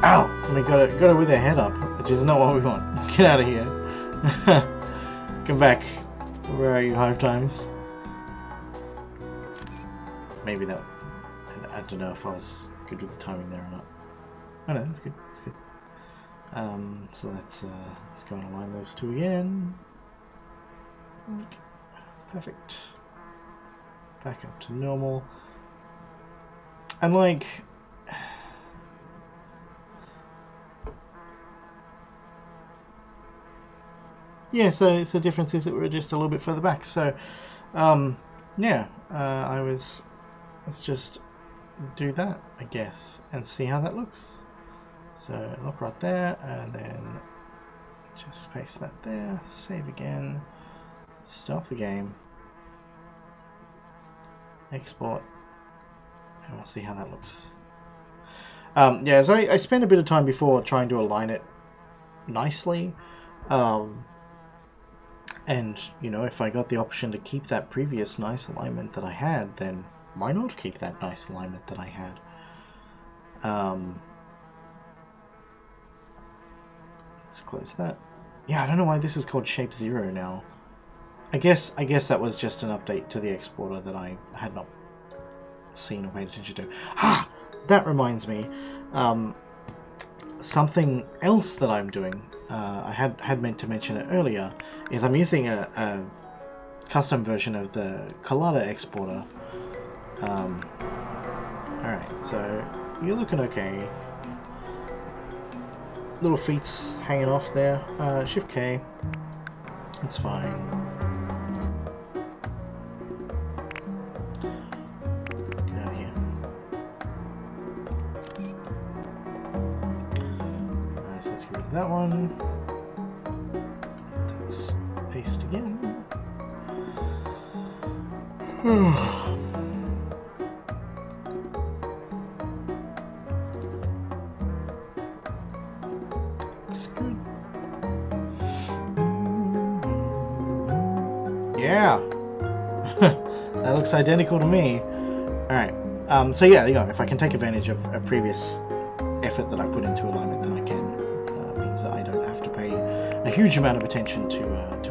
Ow! We got it with our head up, which is not what we want. Get out of here. Come back. Where are you, Hive Times? Maybe that... I don't know if I was good with the timing there or not. Oh no, that's good. That's good. So let's go and align those two again. Perfect. Back up to normal. And like... yeah, so difference is that we're just a little bit further back. So, yeah, let's just do that, I guess, and see how that looks. So look right there, and then just paste that there, save again, stop the game, export, and we'll see how that looks. Yeah, so I spent a bit of time before trying to align it nicely. And, you know, if I got the option to keep that previous nice alignment that I had, then why not keep that nice alignment that I had? Let's close that. Yeah, I don't know why this is called Shape 0 now. I guess that was just an update to the exporter that I had not seen or paid attention to. Ah! That reminds me. Something else that I'm doing, I had meant to mention it earlier, is I'm using a custom version of the Collada exporter. Alright, so you're looking okay. Little feet's hanging off there. Shift K. It's fine. Get out of here. Nice, let's get rid of that one. Let's paste again. Yeah, that looks identical to me. Alright, so yeah, you know, if I can take advantage of a previous effort that I put into alignment, then I can. Means that I don't have to pay a huge amount of attention to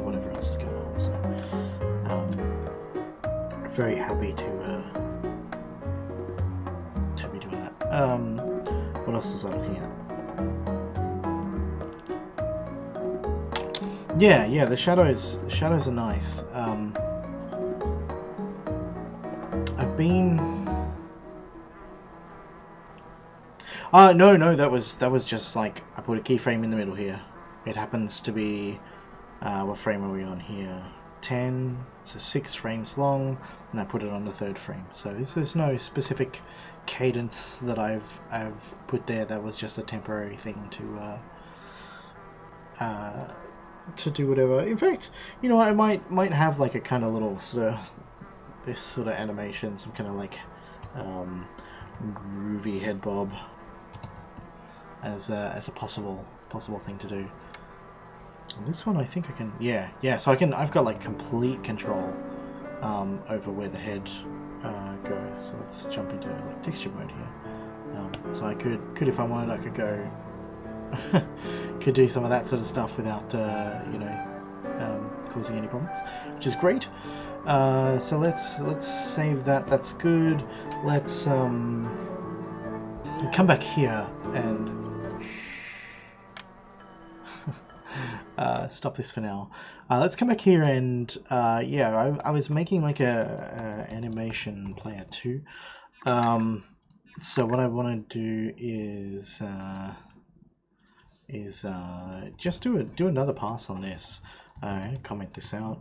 whatever else is going on. So, very happy to be doing that. What else was I looking at? Yeah, the shadows are nice. I've been... no, that was just like, I put a keyframe in the middle here. It happens to be, what frame are we on here? 10, so 6 frames long, and I put it on the 3rd frame. So there's no specific cadence that I've put there. That was just a temporary thing to do whatever. In fact, you know, I might have like a kind of little sort of this sort of animation, some kind of like groovy head bob as a possible thing to do. And this one I think I can, yeah. So I've got like complete control over where the head goes. So let's jump into like texture mode here. So I could if I wanted, I could go. Could do some of that sort of stuff without, you know, causing any problems, which is great. So let's save that. That's good. Let's come back here and stop this for now. Let's come back here and yeah, I was making like a animation player too. So what I want to do is just do another pass on this. I'm going to comment this out,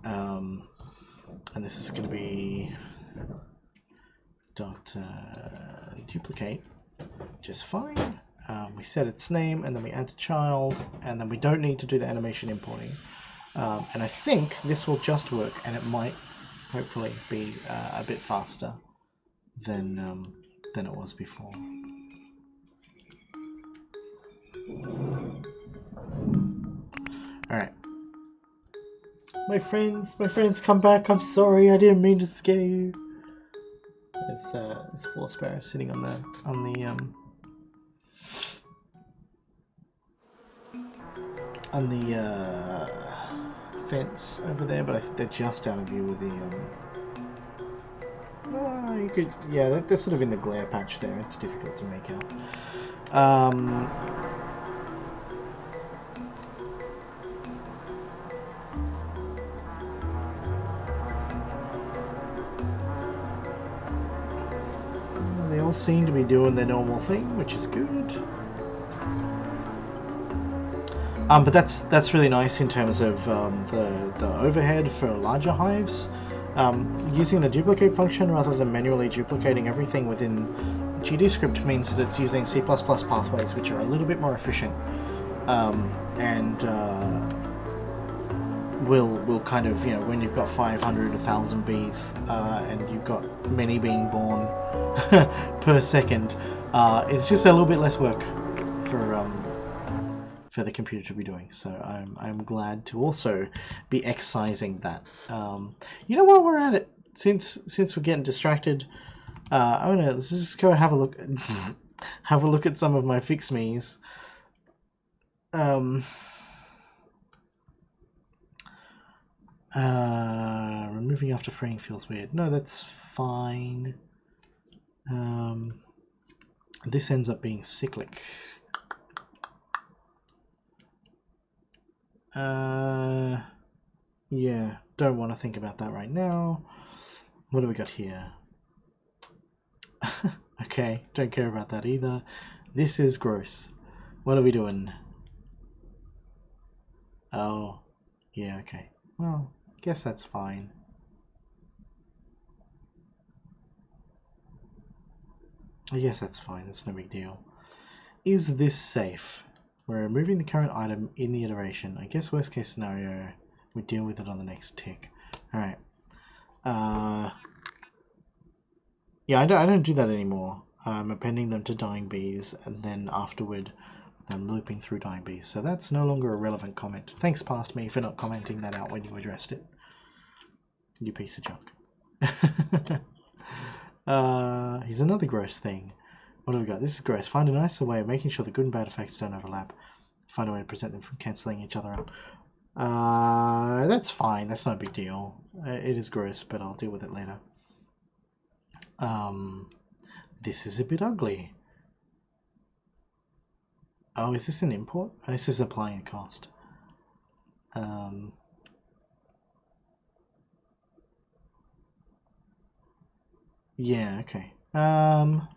and this is going to be duplicate just fine. We set its name, and then we add a child, and then we don't need to do the animation importing. And I think this will just work, and it might hopefully be a bit faster than it was before. Alright. My friends, come back. I'm sorry, I didn't mean to scare you. There's Floor Sparrow sitting on the fence over there, but I think they're just out of view with the you could, yeah, they're sort of in the glare patch there. It's difficult to make out. all seem to be doing their normal thing, which is good. But that's really nice in terms of the overhead for larger hives. Using the duplicate function rather than manually duplicating everything within GDScript means that it's using C++ pathways, which are a little bit more efficient, and will kind of, you know, when you've got 500, 1,000 bees and you've got many being born per second, it's just a little bit less work for the computer to be doing. So I'm glad to also be excising that. You know, while we're at it, since we're getting distracted, let's just go have a look at some of my fix me's. Removing after fraying feels weird. No, that's fine. This ends up being cyclic. Yeah, don't want to think about that right now. What do we got here? Okay, don't care about that either. This is gross. What are we doing? Oh, yeah, okay. Well, guess that's fine. I guess that's fine, that's no big deal. Is this safe? We're removing the current item in the iteration. I guess worst case scenario, we deal with it on the next tick. Alright. Yeah, I don't do that anymore. I'm appending them to dying bees, and then afterward I'm looping through dying bees. So that's no longer a relevant comment. Thanks, past me, for not commenting that out when you addressed it. You piece of junk. Here's another gross thing. What have we got? This is gross. Find a nicer way of making sure the good and bad effects don't overlap. Find a way to present them from cancelling each other out. That's fine. That's not a big deal. It is gross, but I'll deal with it later. This is a bit ugly. Oh, is this an import? Oh, this is applying a cost. Yeah, okay. Oh.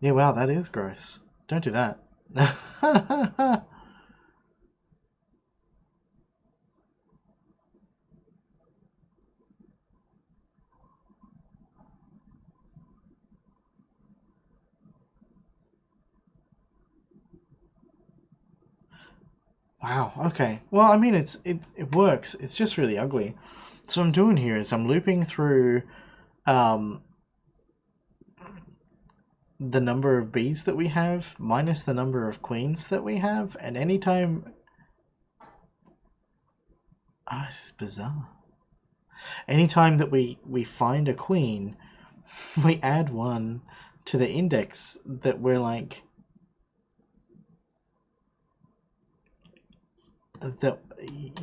Yeah, wow, that is gross. Don't do that. Wow, okay. Well, I mean, it works. It's just really ugly. So what I'm doing here is I'm looping through the number of bees that we have minus the number of queens that we have, and anytime... Ah, this is bizarre. Anytime that we find a queen, we add one to the index that we're like...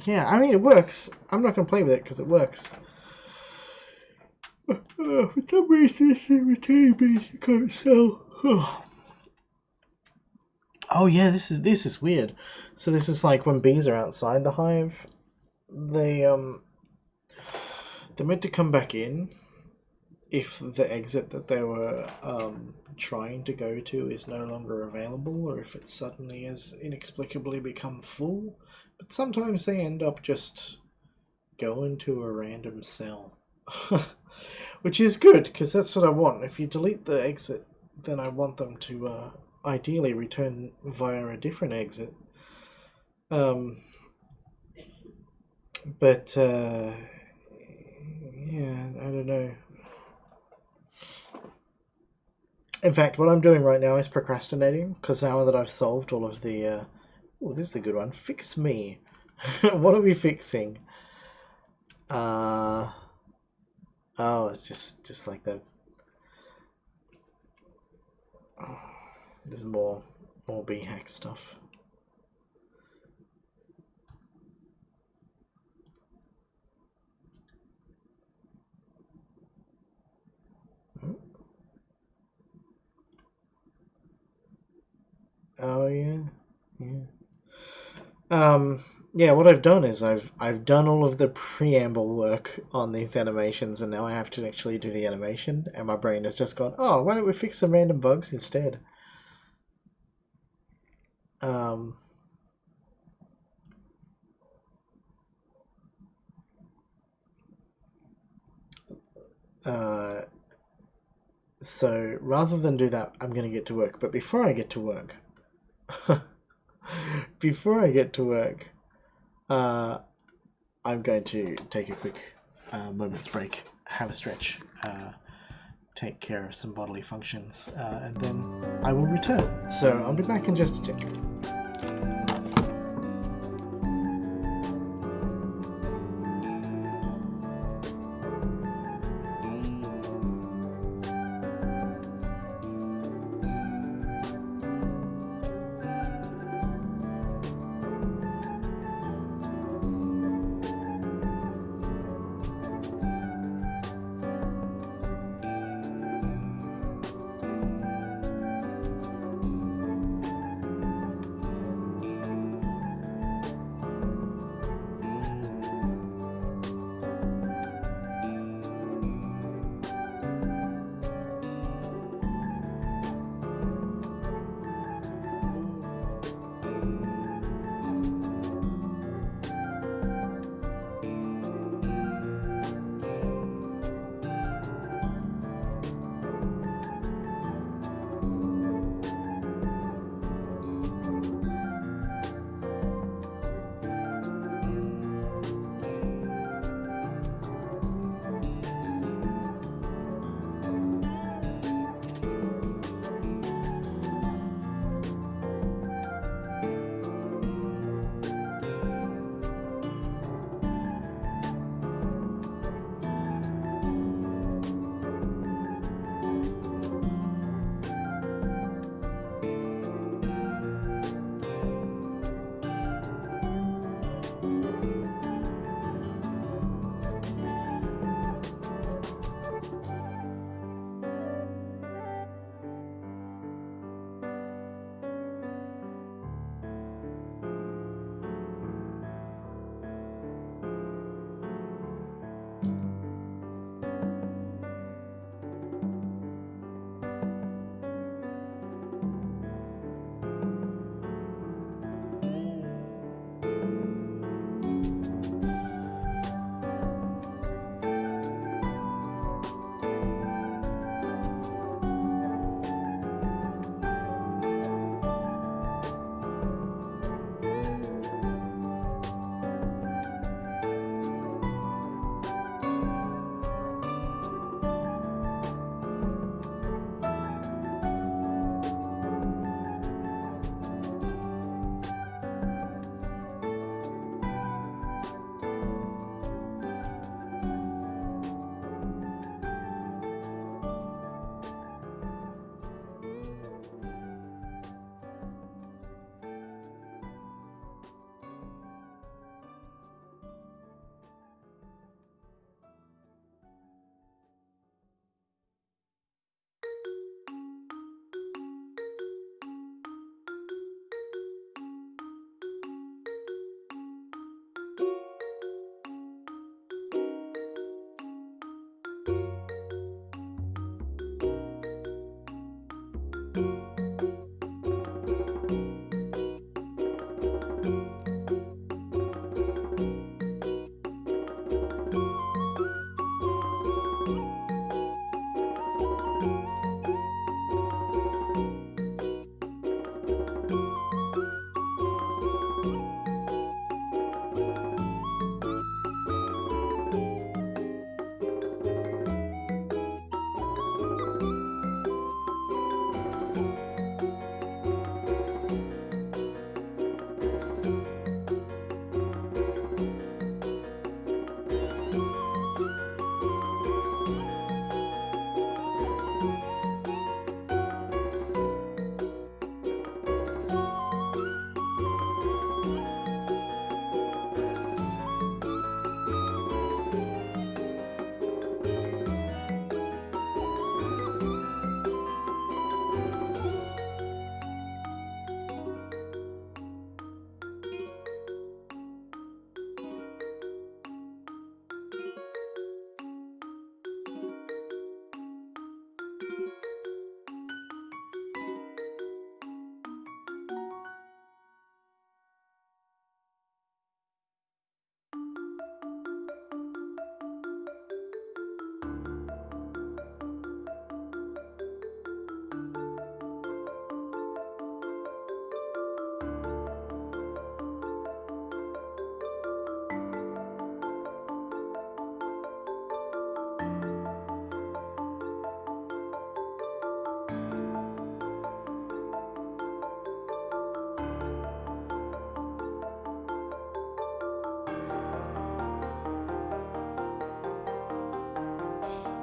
Yeah, I mean, it works. I'm not going to play with it because it works. For some reason, this thing retaining bees you can't sell. Oh yeah, this is weird. So this is like when bees are outside the hive, they're meant to come back in if the exit that they were trying to go to is no longer available, or if it suddenly has inexplicably become full. But sometimes they end up just going to a random cell. Which is good, because that's what I want. If you delete the exit, then I want them to ideally return via a different exit. But yeah, I don't know. In fact, what I'm doing right now is procrastinating, because now that I've solved all of the... oh, this is a good one. Fix me. What are we fixing? Oh, it's just like that. Oh, there's more bee hack stuff. Oh yeah, yeah. Yeah. What I've done is I've done all of the preamble work on these animations, and now I have to actually do the animation. And my brain has just gone, oh, why don't we fix some random bugs instead? Um. So rather than do that, I'm going to get to work. But before I get to work, before I get to work, uh, I'm going to take a quick moment's break, have a stretch, take care of some bodily functions, and then I will return. So I'll be back in just a tick.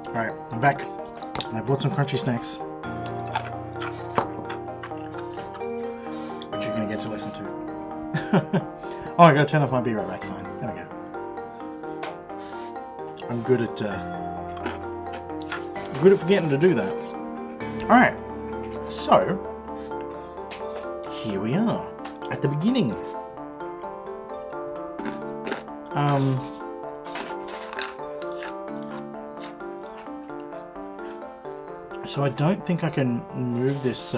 Alright, I'm back. I bought some crunchy snacks, which you're going to get to listen to. Oh, I gotta turn off my be right back sign. There we go. I'm good at forgetting to do that. Alright, so here we are at the beginning. So I don't think I can move this.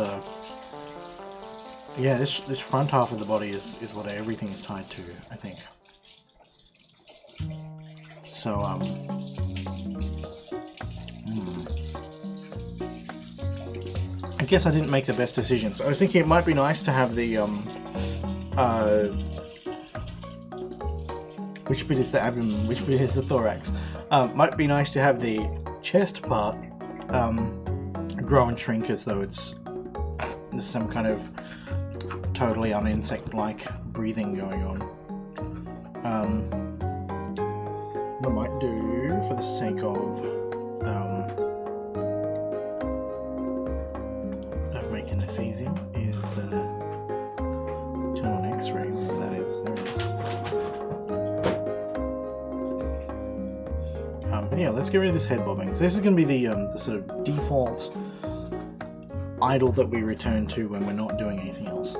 Yeah, this front half of the body is what everything is tied to, I think. So I guess I didn't make the best decisions. I was thinking it might be nice to have the which bit is the abdomen, which bit is the thorax. Might be nice to have the chest part grow and shrink as though there's some kind of totally un-insect-like breathing going on. What I might do, for the sake of making this easier, is turn on X-ray, whatever that is. There it is. Yeah, let's get rid of this head bobbing. So this is going to be the sort of default idle that we return to when we're not doing anything else.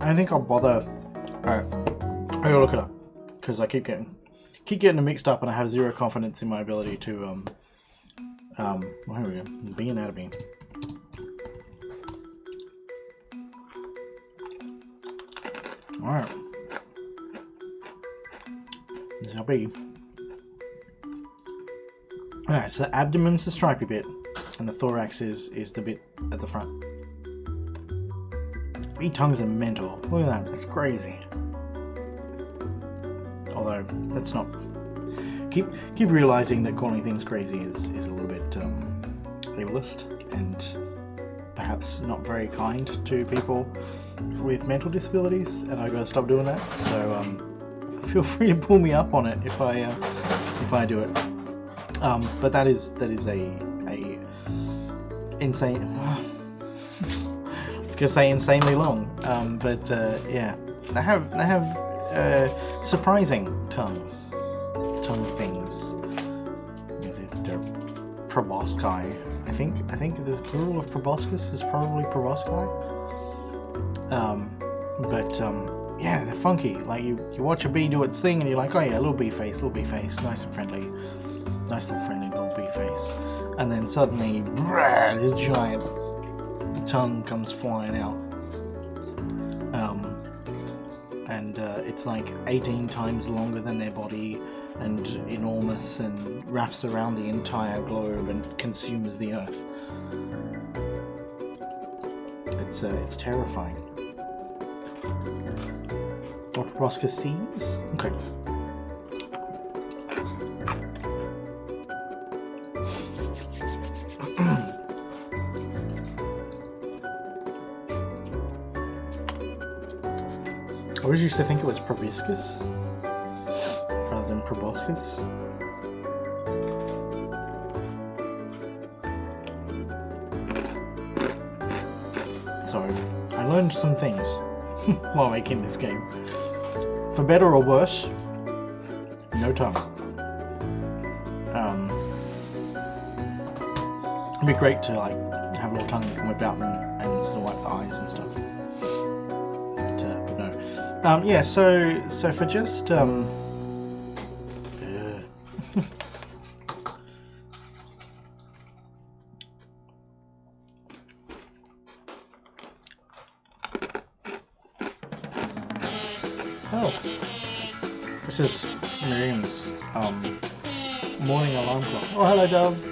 I think I'll bother. Alright, I gotta look it up because I keep getting them mixed up, and I have zero confidence in my ability to well, here we go. Be anatomy. Alright. This is how big. Alright, so the abdomen's the stripy bit, and the thorax is the bit at the front. Bee tongues are mental. Look at that, that's crazy. Although, let's not... Keep realizing that calling things crazy is a little bit ableist, and perhaps not very kind to people with mental disabilities, and I've got to stop doing that, so feel free to pull me up on it if I do it. But that is a insane. I was gonna say insanely long, but yeah, they have surprising tongue things. Yeah, they're proboscis. I think the plural of proboscis is probably proboscis. But yeah, they're funky. Like you watch a bee do its thing, and you're like, oh yeah, little bee face, nice and friendly little bee face, and then suddenly, this giant tongue comes flying out, and it's like 18 times longer than their body, and enormous, and wraps around the entire globe and consumes the earth. It's terrifying. What proboscis seeds? Okay. I always used to think it was proboscis rather than proboscis. So I learned some things while making this game. For better or worse, no tongue. It'd be great to like have a little tongue that can whip out and sort of wipe the eyes and stuff. But no. Yeah. So for just oh, this is Miriam's morning alarm clock. Oh, hello, dove.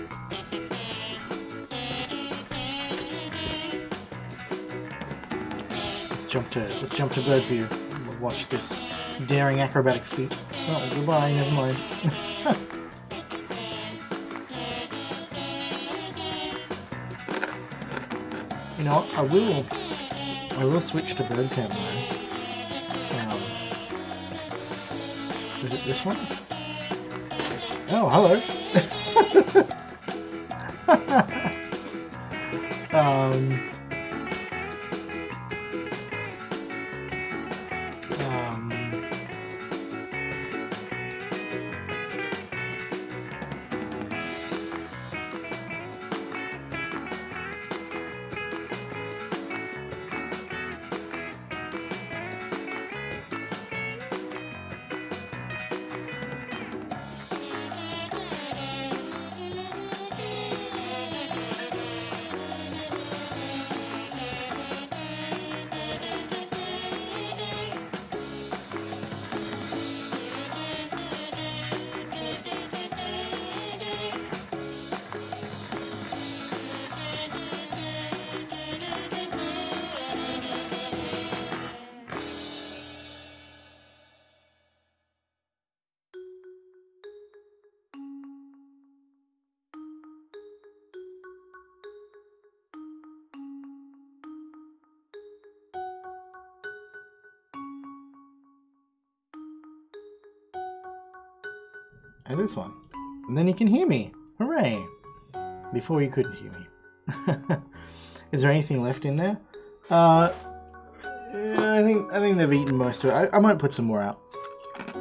Let's jump to bird view. We'll watch this daring acrobatic feat. Oh, goodbye. Never mind. You know what? I will I will switch to bird cam though. Is it this one? Oh, hello. And this one. And then you can hear me. Hooray! Before you couldn't hear me. Is there anything left in there? Yeah, I think they've eaten most of it. I might put some more out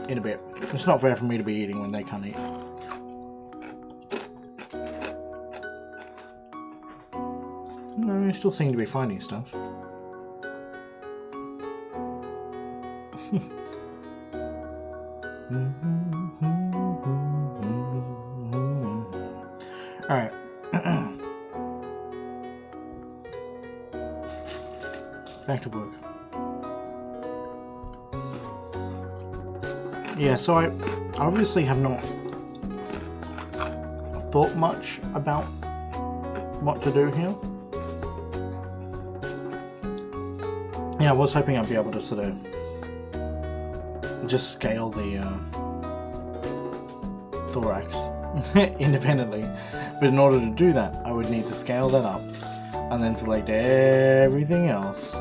in a bit. It's not fair for me to be eating when they can't eat. No, you still seem to be finding stuff. Alright. Back to work. Yeah, so I obviously have not thought much about what to do here. Yeah, I was hoping I'd be able to sort of just scale the thorax independently. But in order to do that, I would need to scale that up and then select everything else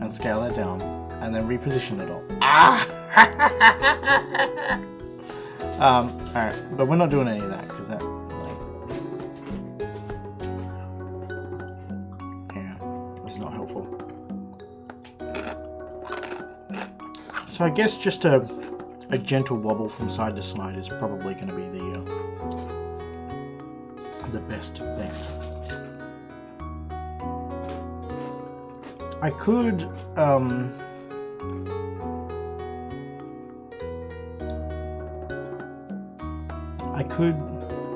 and scale that down and then reposition it all. Alright, but we're not doing any of that because that, like, yeah, it's not helpful. So I guess just a gentle wobble from side to side is probably going to be the best bet. I could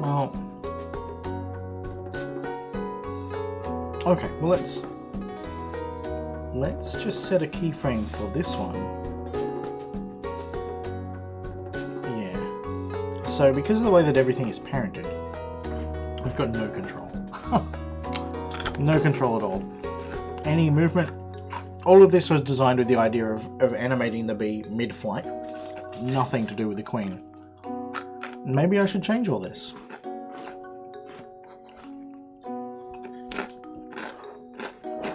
well, okay, well let's just set a keyframe for this one. Yeah. So because of the way that everything is parented, I've got no control. No control at all. Any movement, all of this was designed with the idea of animating the bee mid-flight. Nothing to do with the queen. Maybe I should change all this.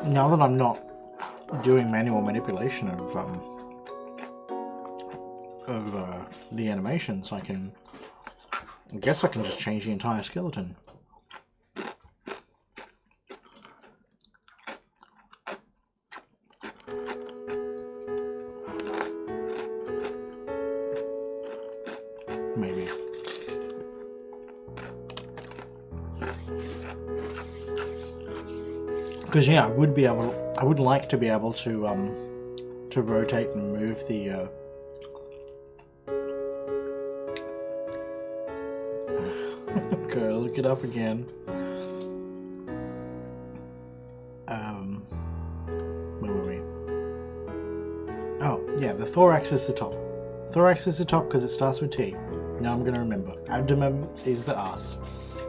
Now that I'm not doing manual manipulation of the animations, I guess I can just change the entire skeleton. Maybe. Because yeah, I would like to be able to rotate and move the okay, look it up again. Where were we? Oh, yeah, the thorax is the top. Thorax is the top because it starts with T. Now I'm going to remember. Abdomen is the ass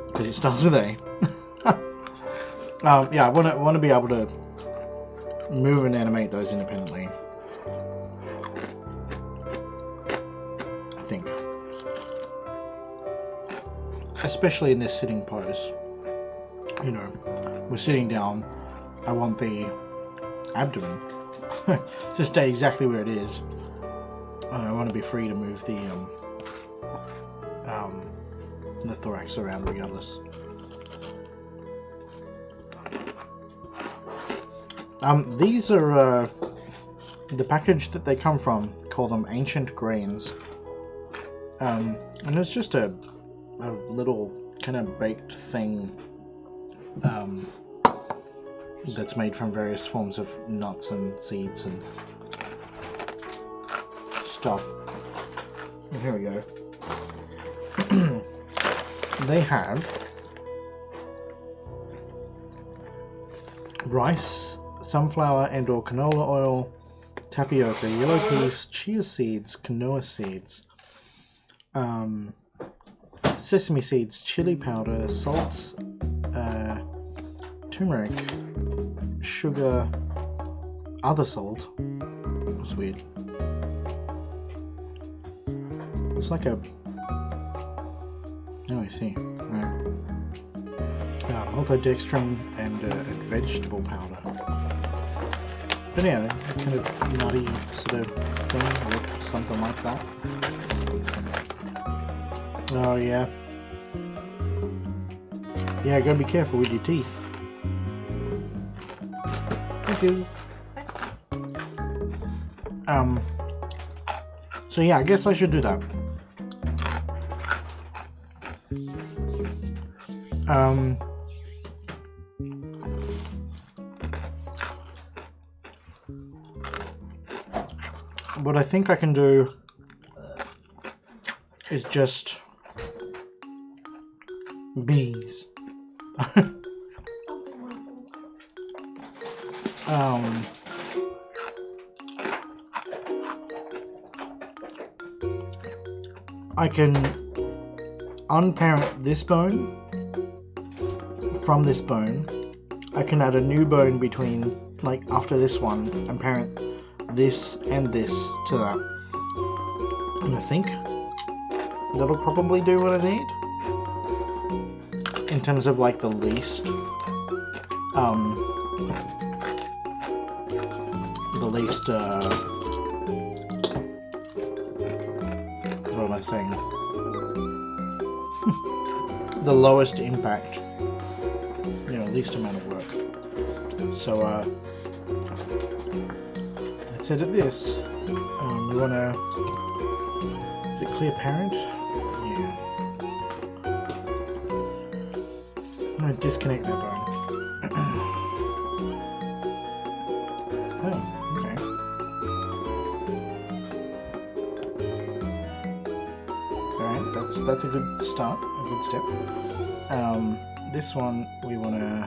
because it starts with A. Yeah, I want to be able to move and animate those independently. I think. Especially in this sitting pose. You know, we're sitting down. I want the abdomen. Just stay exactly where it is. I want to be free to move the thorax around regardless. These are the package that they come from. Call them ancient grains, and it's just a little kind of baked thing that's made from various forms of nuts and seeds and stuff. And here we go. They have rice, sunflower and or canola oil, tapioca, yellow peas, chia seeds, quinoa seeds, sesame seeds, chili powder, salt, turmeric, sugar, other salt. That's weird. It's like a... Oh, I see. Right. Maltodextrin and vegetable powder. But yeah, they're kind of nutty sort of thing, look something like that. Oh yeah. Yeah, gotta be careful with your teeth. Thank you. So yeah, I guess I should do that. What I think I can do is just bees. I can unparent this bone from this bone. I can add a new bone between, like, after this one, and parent this and this to that. And I think that'll probably do what I need. In terms of, like, the least, what am I saying? The lowest impact, least amount of work. So, let's edit this. We want to... Is it clear parent? Yeah. I'm going to disconnect that bone. Oh, okay. Alright, that's a good start, a good step. This one we want to...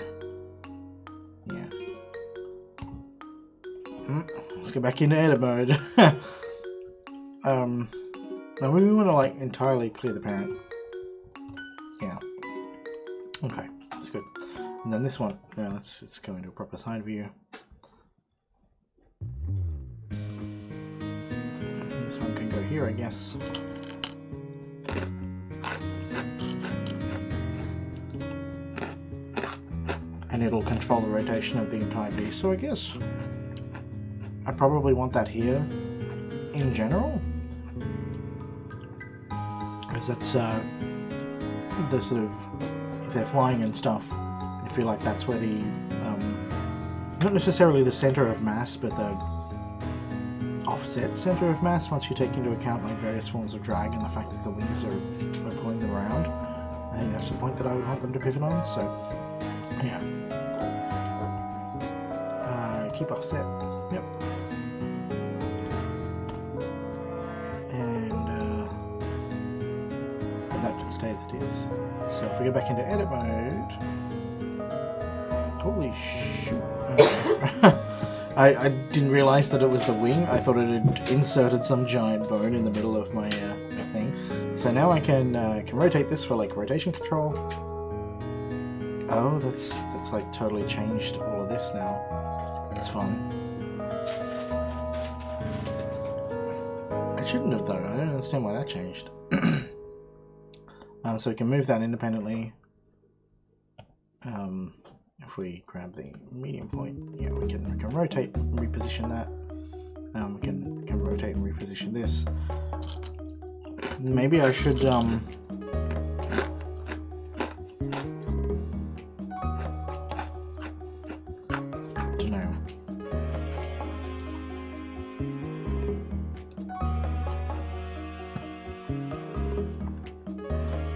Yeah. Let's go back into edit mode. Now we want to, like, entirely clear the parent. Yeah. Okay, that's good. And then this one, let's go into a proper side view. This one can go here, I guess. And it'll control the rotation of the entire bee. So I guess I probably want that here in general, because that's the sort of, if they're flying and stuff, I feel like that's where the not necessarily the center of mass, but the offset center of mass, once you take into account, like, various forms of drag and the fact that the wings are pulling them around. I think that's the point that I would want them to pivot on. So yeah, keep offset. Yep. And that can stay as it is. So if we go back into edit mode, holy shoot! Okay. I didn't realize that it was the wing. I thought it had inserted some giant bone in the middle of my thing. So now I can rotate this for, like, rotation control. Oh, that's like totally changed all of this now. That's fun. I shouldn't have, though. I don't understand why that changed. So we can move that independently. if we grab the medium point, yeah, we can rotate and reposition that. We can rotate and reposition this. Maybe I should don't know.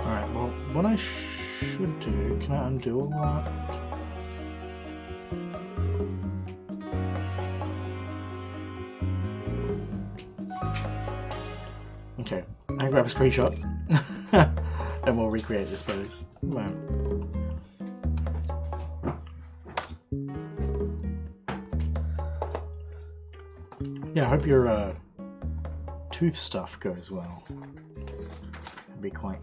Alright, well, what I should do, can I undo all that? Okay, I grab a screenshot and we'll recreate this pose. Right. Yeah, I hope your tooth stuff goes well. It'd be quite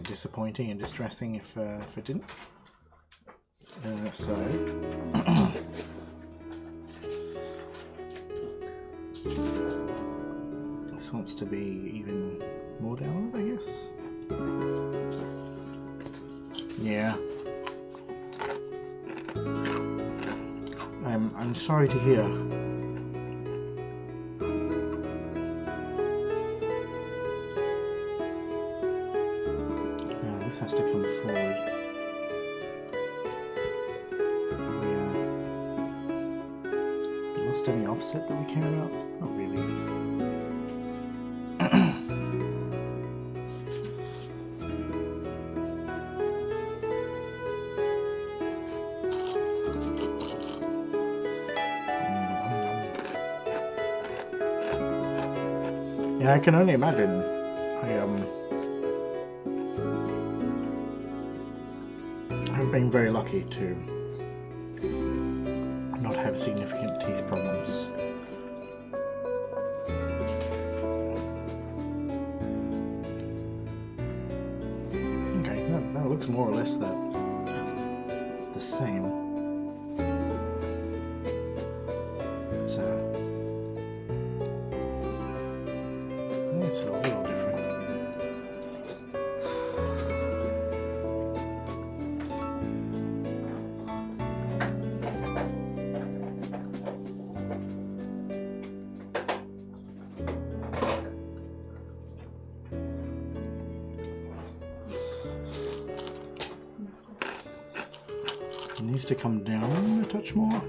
disappointing and distressing if it didn't. So this wants to be even more downward, I guess. Yeah. I'm sorry to hear. This has to come forward. Lost any offset that we care about? Not really. Yeah, I can only imagine. I've been very lucky to not have significant teeth problems. Okay, that looks more or less the same. It's a little different. It needs to come down a touch more.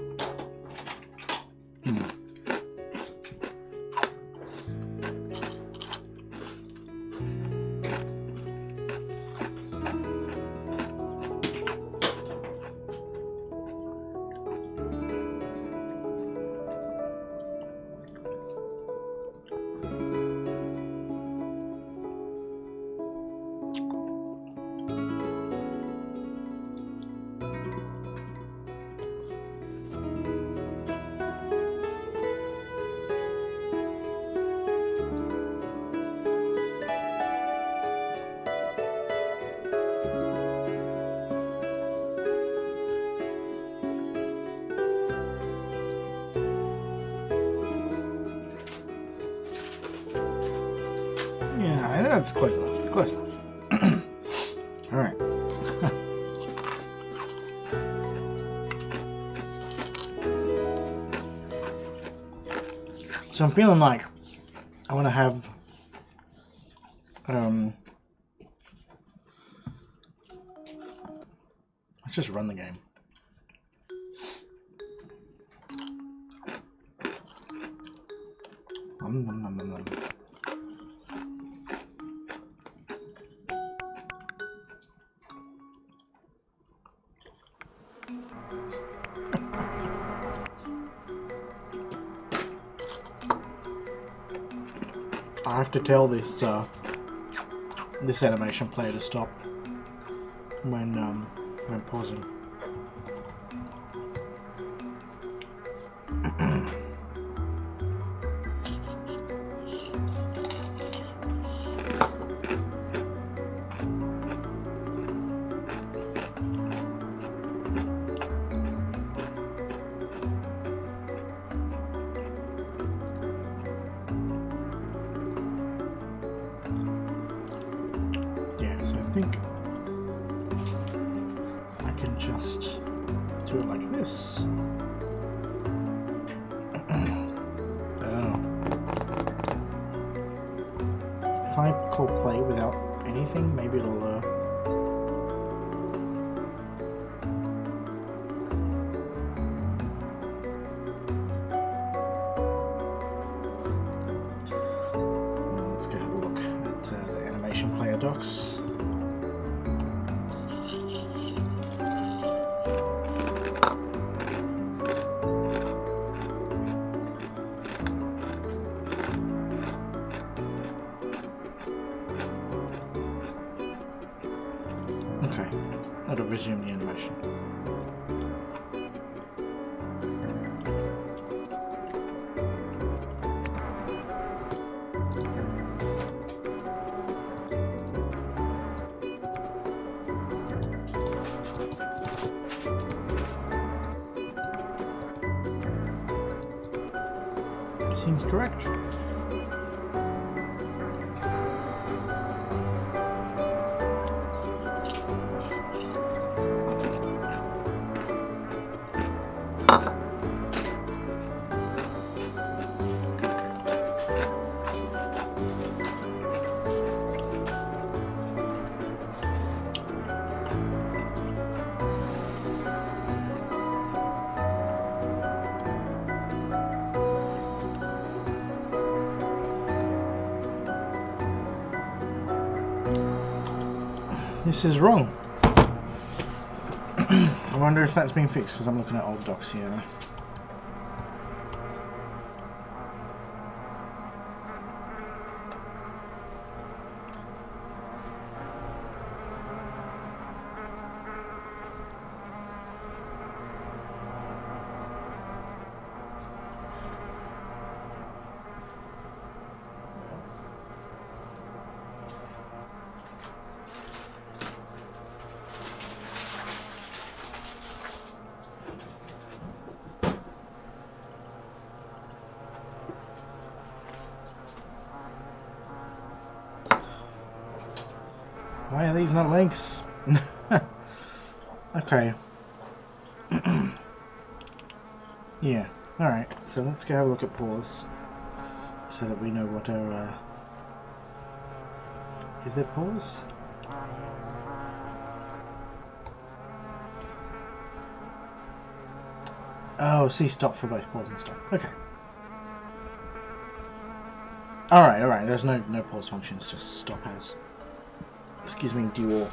Yeah, that's close enough. Close enough. All right. So I'm feeling like I want to have let's just run the game. I have to tell this this animation player to stop when pausing. Yeah, so I think I can just do it like this. If I call play without anything, maybe it'll let's go have a look at the animation player docs. Okay, that'll resume the animation. Seems correct. This is wrong. I wonder if that's been fixed because I'm looking at old docs here. Why are these not links? Okay. Yeah, alright, so let's go have a look at pause so that we know what our is there pause? Oh, see stop for both pause and stop. Okay. Alright, there's no pause functions, just stop as. Excuse me, dual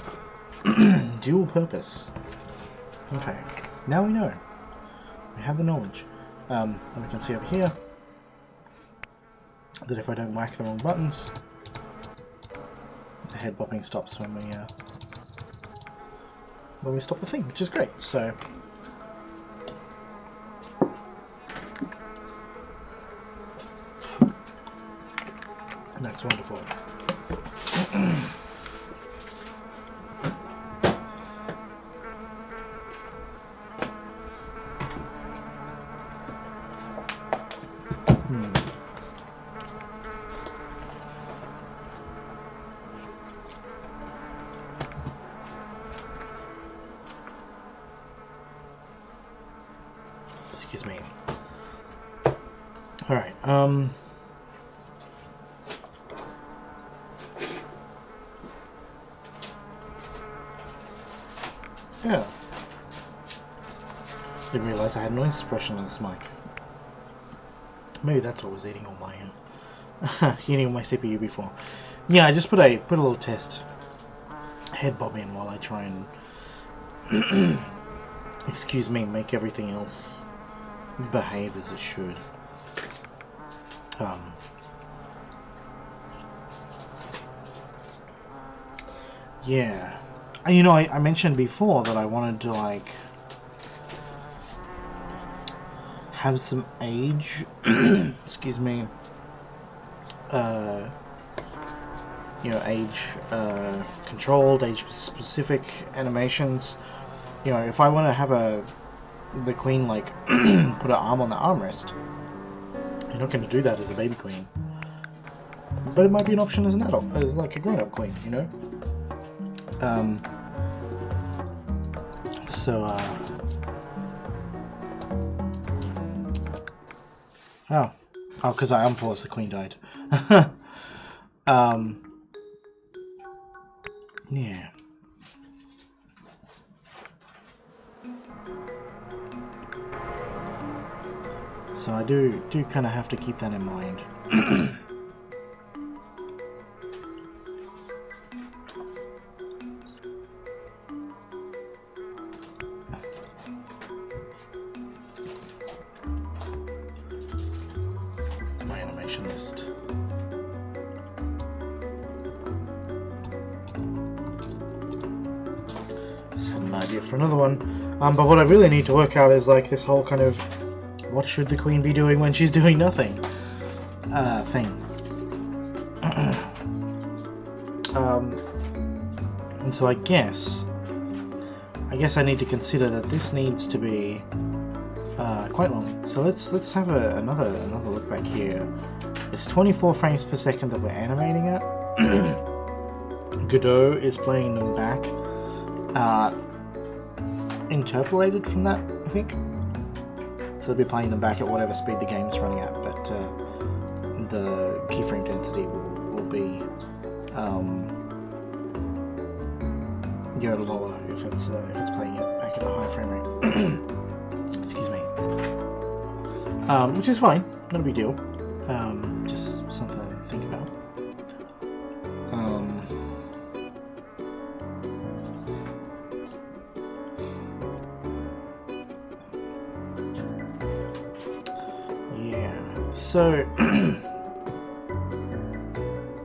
dual purpose. Okay, now we know. We have the knowledge. And we can see over here that if I don't whack the wrong buttons, the head bopping stops when we stop the thing, which is great. So that's wonderful. Excuse me. Alright, yeah. Didn't realise I had noise suppression on this mic. Maybe that's what was eating all my eating all my CPU before. Yeah, I just put a little test head bob in while I try and excuse me, make everything else behave as it should. Yeah. And you know, I mentioned before that I wanted to like have some age excuse me, you know, age controlled, age specific animations. You know, if I want to have the queen like put her arm on the armrest, you're not going to do that as a baby queen, but it might be an option as an adult, as like a grown-up queen, you know. Oh. Oh, because I unpaused, the queen died. Yeah. So I do kind of have to keep that in mind. My animation list. Just had an idea for another one. But what I really need to work out is like this whole kind of what should the queen be doing when she's doing nothing thing. And so I guess I need to consider that this needs to be quite long. So let's have another look back here. It's 24 frames per second that we're animating at. Godot is playing them back, interpolated from that, I think. So they'll be playing them back at whatever speed the game's running at, but the keyframe density will be lower if it's playing it back at a high frame rate. Excuse me. Which is fine, not a big deal. Just something to think about. Yeah. So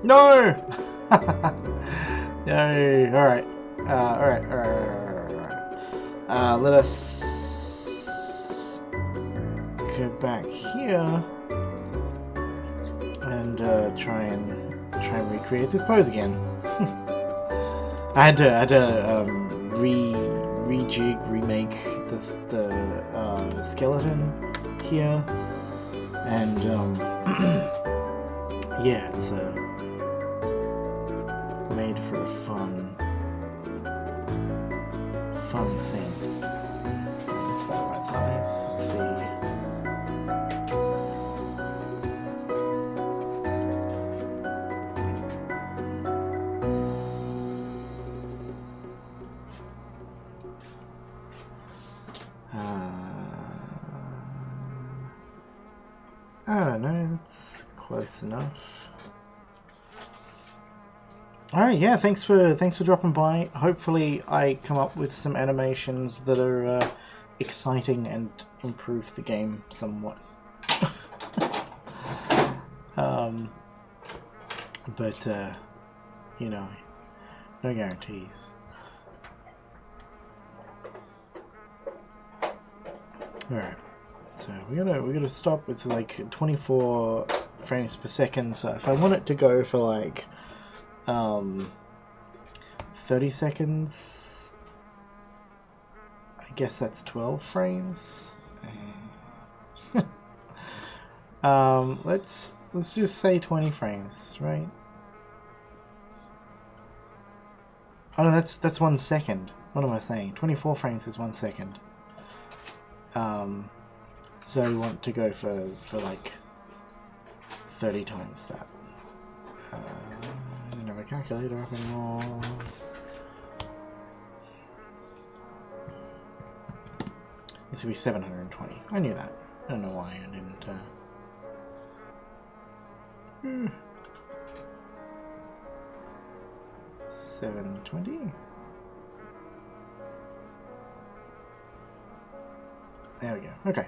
no. No. All right. All right. Let us go back here and try and recreate this pose again. I had to remake the skeleton here, and yeah, it's made for a fun thing. That's about the right size. Let's see. I don't know, that's close enough. Alright, yeah, thanks for dropping by. Hopefully I come up with some animations that are exciting and improve the game somewhat. But you know, no guarantees. Alright. So we gotta stop with like 24 frames per second. So if I want it to go for like 30 seconds, I guess that's 12 frames. Let's just say 20 frames, right? Oh no, that's 1 second. What am I saying? 24 frames is 1 second. So we want to go for like 30 times that. I don't have a calculator up anymore. This would be 720. I knew that. I don't know why I didn't. 720. There we go. Okay.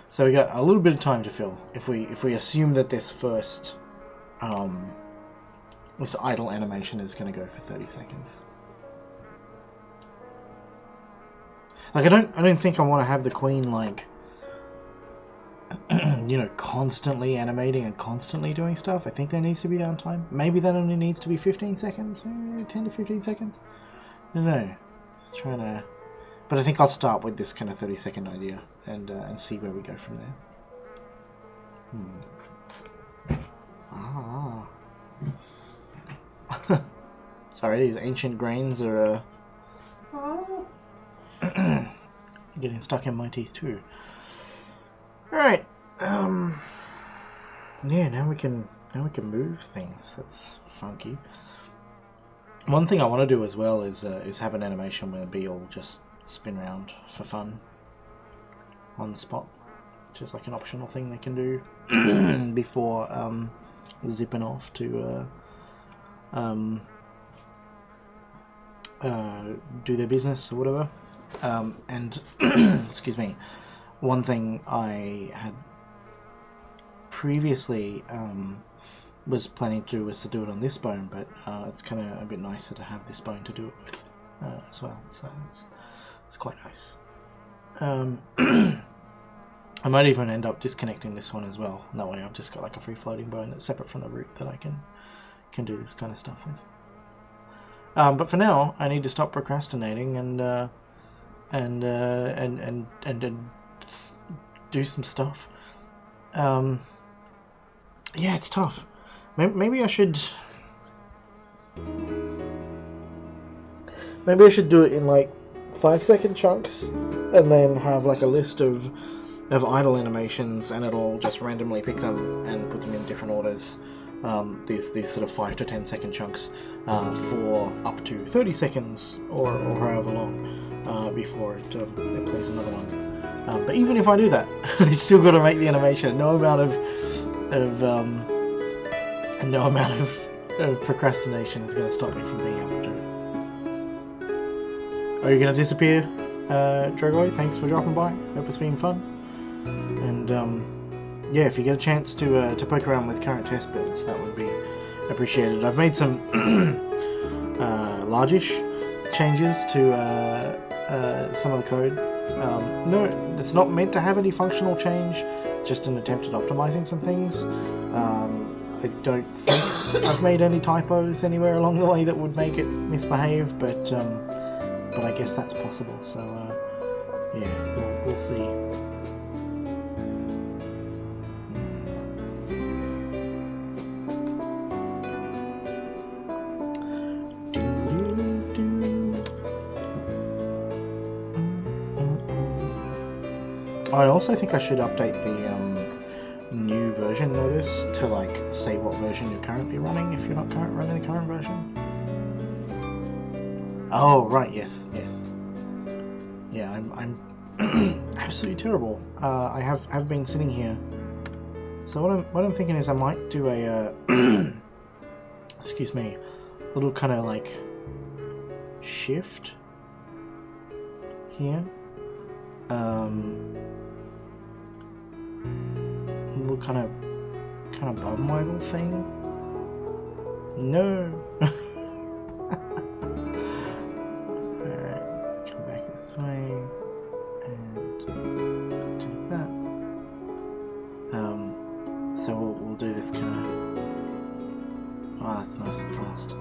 So we got a little bit of time to fill if we assume that this first this idle animation is going to go for 30 seconds. Like I don't think I want to have the queen like you know, constantly animating and constantly doing stuff. I think there needs to be downtime. Maybe that only needs to be 15 seconds, maybe 10 to 15 seconds. I don't know. Just trying to. But I think I'll start with this kind of 30-second idea and see where we go from there. Ah. Sorry, these ancient grains are getting stuck in my teeth too. Alright. Yeah, now we can move things. That's funky. One thing I want to do as well is have an animation where the bee will just spin around for fun on the spot, which is like an optional thing they can do before zipping off to do their business or whatever. And excuse me, one thing I had previously was planning to do was to do it on this bone, but it's kind of a bit nicer to have this bone to do it with as well, so it's quite nice. I might even end up disconnecting this one as well, and that way I've just got like a free floating bone that's separate from the root that I can do this kind of stuff with. But for now, I need to stop procrastinating and do some stuff. Yeah, it's tough. Maybe I should. Maybe I should do it in like 5-second chunks, and then have like a list of idle animations, and it'll just randomly pick them and put them in different orders. These sort of 5 to 10 second chunks for up to 30 seconds or however long before it plays another one. But even if I do that, I still got to make the animation. No amount of procrastination is going to stop me from being able to do it. Are you going to disappear, Drogoy? Thanks for dropping by. Hope it's been fun. And yeah, if you get a chance to poke around with current test builds, that would be appreciated. I've made some largish changes to some of the code. No, it's not meant to have any functional change, just an attempt at optimizing some things. I don't think I've made any typos anywhere along the way that would make it misbehave, but I guess that's possible, so yeah, we'll see. I also think I should update the new version notice to like say what version you're currently running if you're not running the current version. Oh right, yes. Yeah, I'm absolutely terrible. I have been sitting here. So what I'm thinking is I might do a excuse me, little kind of like shift here. Little kind of bum waggle thing. No. Alright, let's come back this way and do that. So we'll do this kind of. Oh, that's nice and fast.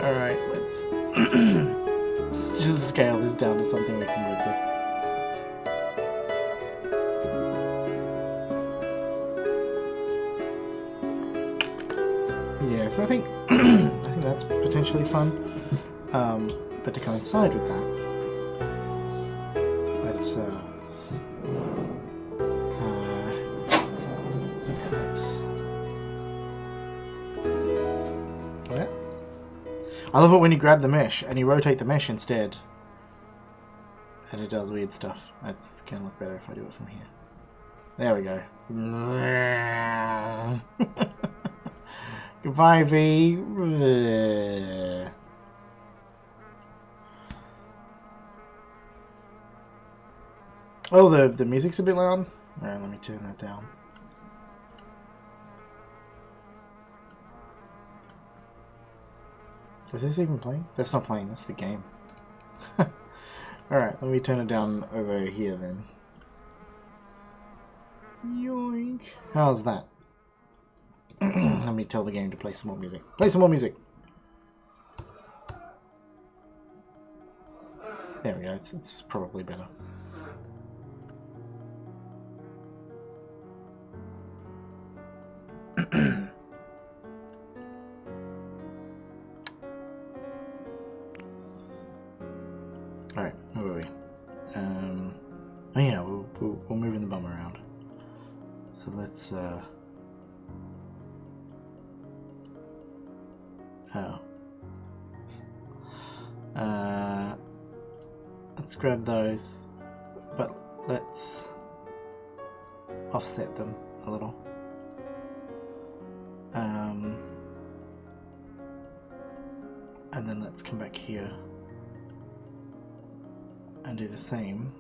Alright, let's just scale this down to something we can work with. Yeah, so I think that's potentially fun. But to coincide with that, let's what? I love it when you grab the mesh and you rotate the mesh instead, and it does weird stuff. That's gonna look better if I do it from here. There we go. Goodbye, V. Oh, the music's a bit loud. Alright, let me turn that down. Is this even playing? That's not playing, that's the game. Alright, let me turn it down over here then. Yoink. How's that? Let me tell the game to play some more music. Play some more music! There we go, it's probably better. Alright, where were we? Oh yeah, we'll So let's let's grab those, but let's offset them a little. And then let's come back here and do the same,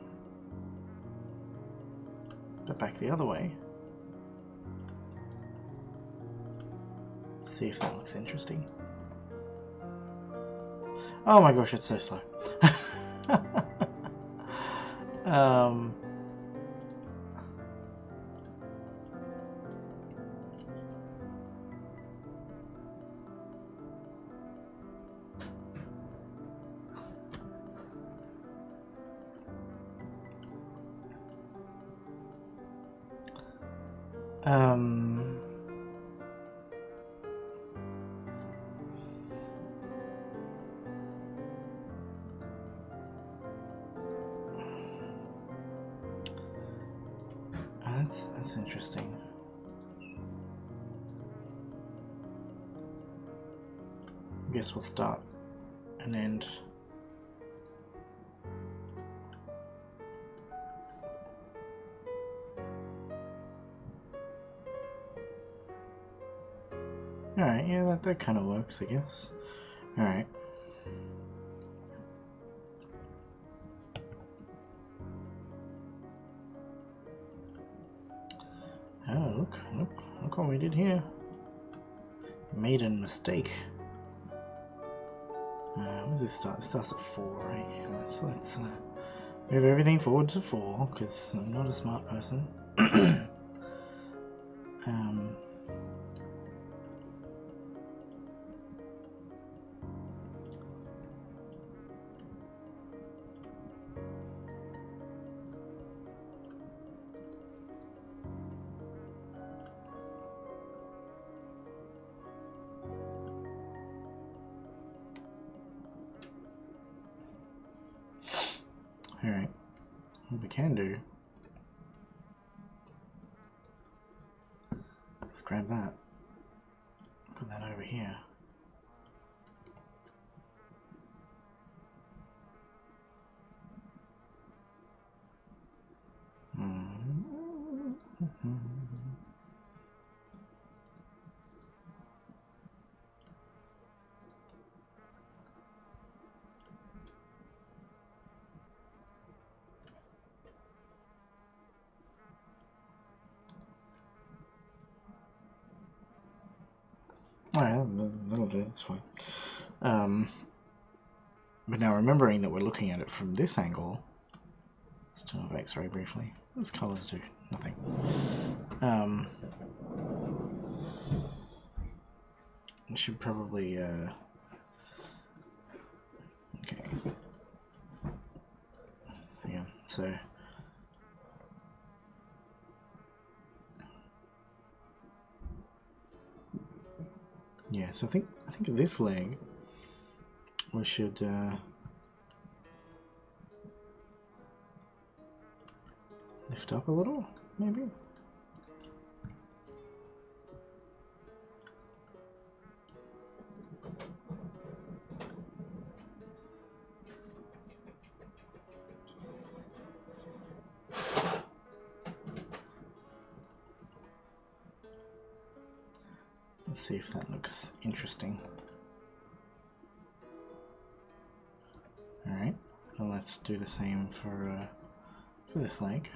but back the other way. See if that looks interesting. Oh my gosh, it's so slow. That's interesting. I guess we'll start and end. Alright, yeah, that kind of works, I guess. Alright. Oh, look what we did here. Maiden mistake. When does this start? It starts at 4, right? Yeah, let's move everything forward to 4, because I'm not a smart person. Alright, what we can do, let's grab that, put that over here. Alright, that'll do, that's fine. But now remembering that we're looking at it from this angle, let's turn off X-ray briefly. What does colours do? Nothing. I should probably, okay. Yeah, so... yeah, so I think this leg we should lift up a little, maybe. Let's see if that looks interesting. Alright, well, let's do the same for this leg.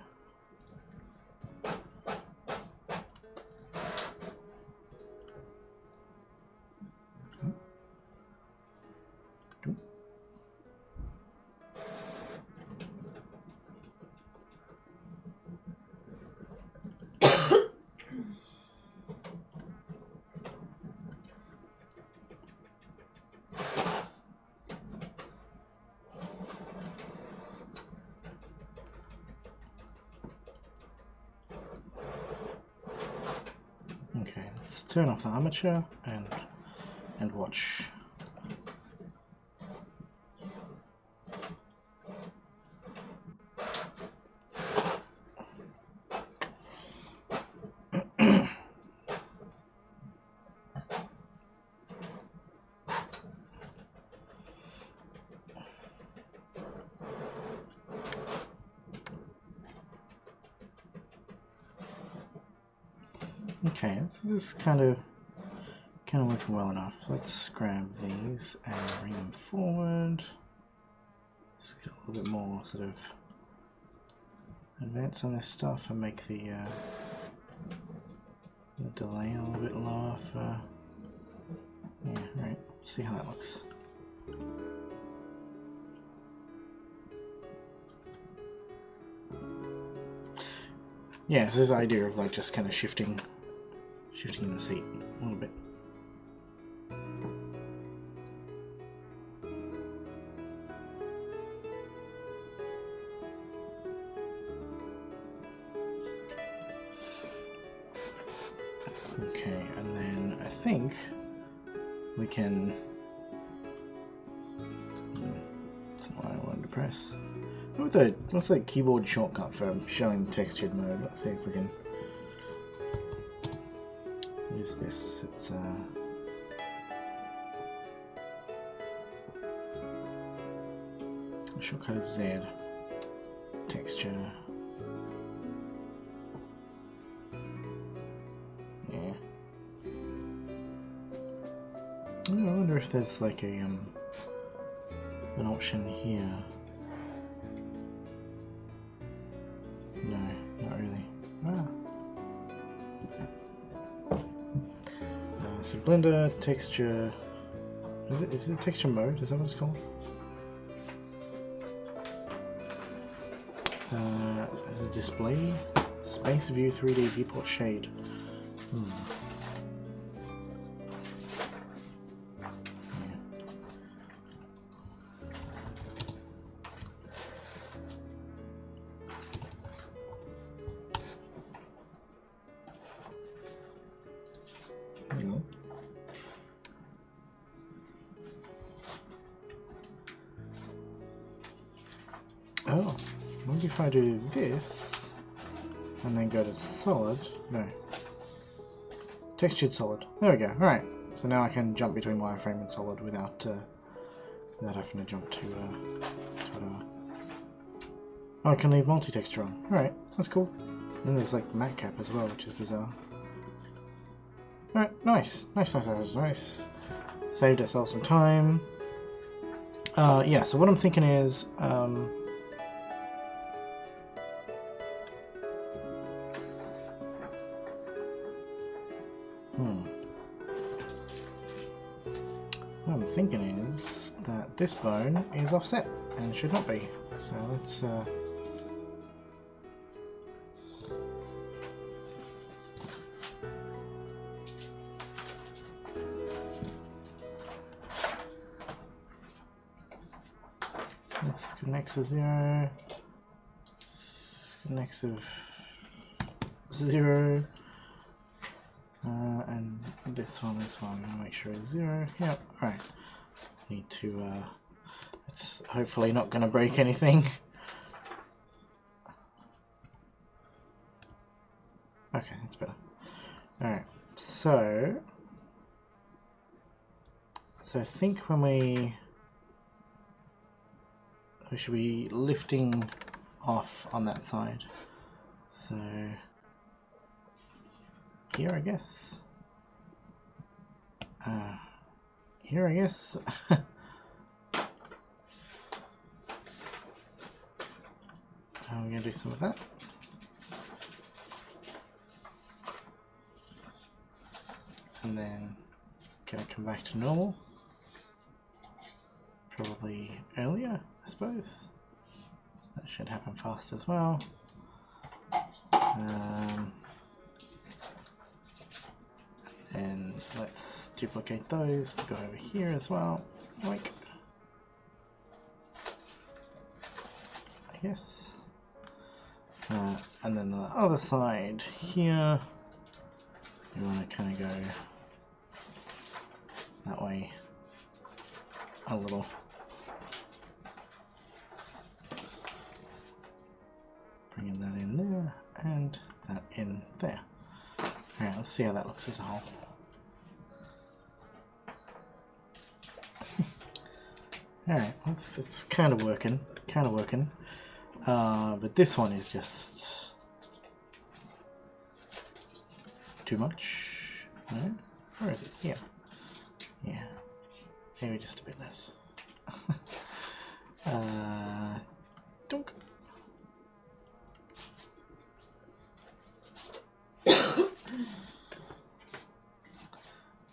Okay, let's turn off the armature and watch. Okay, this is kind of working well enough. Let's grab these and bring them forward. Let's get a little bit more sort of advance on this stuff and make the delay a little bit lower for... Yeah, right. See how that looks. Yeah, it's this idea of like just kind of shifting in the seat a little bit. Okay, and then I think we can... That's not what I wanted to press. What's the keyboard shortcut for showing textured mode? Let's see if we can use this. It's shortcut is Z. Texture. Yeah. I wonder if there's like a an option here. No, not really. So Blender texture. Is it texture mode? Is that what it's called? Is it display? Space view 3D viewport shade. Oh, maybe if I do this and then go to solid. No. Textured solid. There we go. Alright. So now I can jump between wireframe and solid without having to jump to whatever. Oh, I can leave multi-texture on. Alright, that's cool. Then there's like matte cap as well, which is bizarre. Alright, nice. Nice. Saved ourselves some time. Yeah, so what I'm thinking is what I'm thinking is that this bone is offset and should not be. So let's connect to 0. Connect to 0. And this one, I'm gonna make sure it's 0. Yep, right. Need to, it's hopefully not gonna break anything. Okay, that's better. Alright, so I think when we should be lifting off on that side. So here, I guess. Here, I guess. We're going to do some of that. And then going to come back to normal. Probably earlier, I suppose. That should happen fast as well. And let's duplicate those to go over here as well. Like, I guess. And then the other side here, you want to kind of go that way a little. Bringing that in there and that in there. Alright, let's see how that looks as a whole. Alright, it's kind of working, but this one is just too much. No? Where is it? Here. Yeah. Maybe just a bit less. Dunk.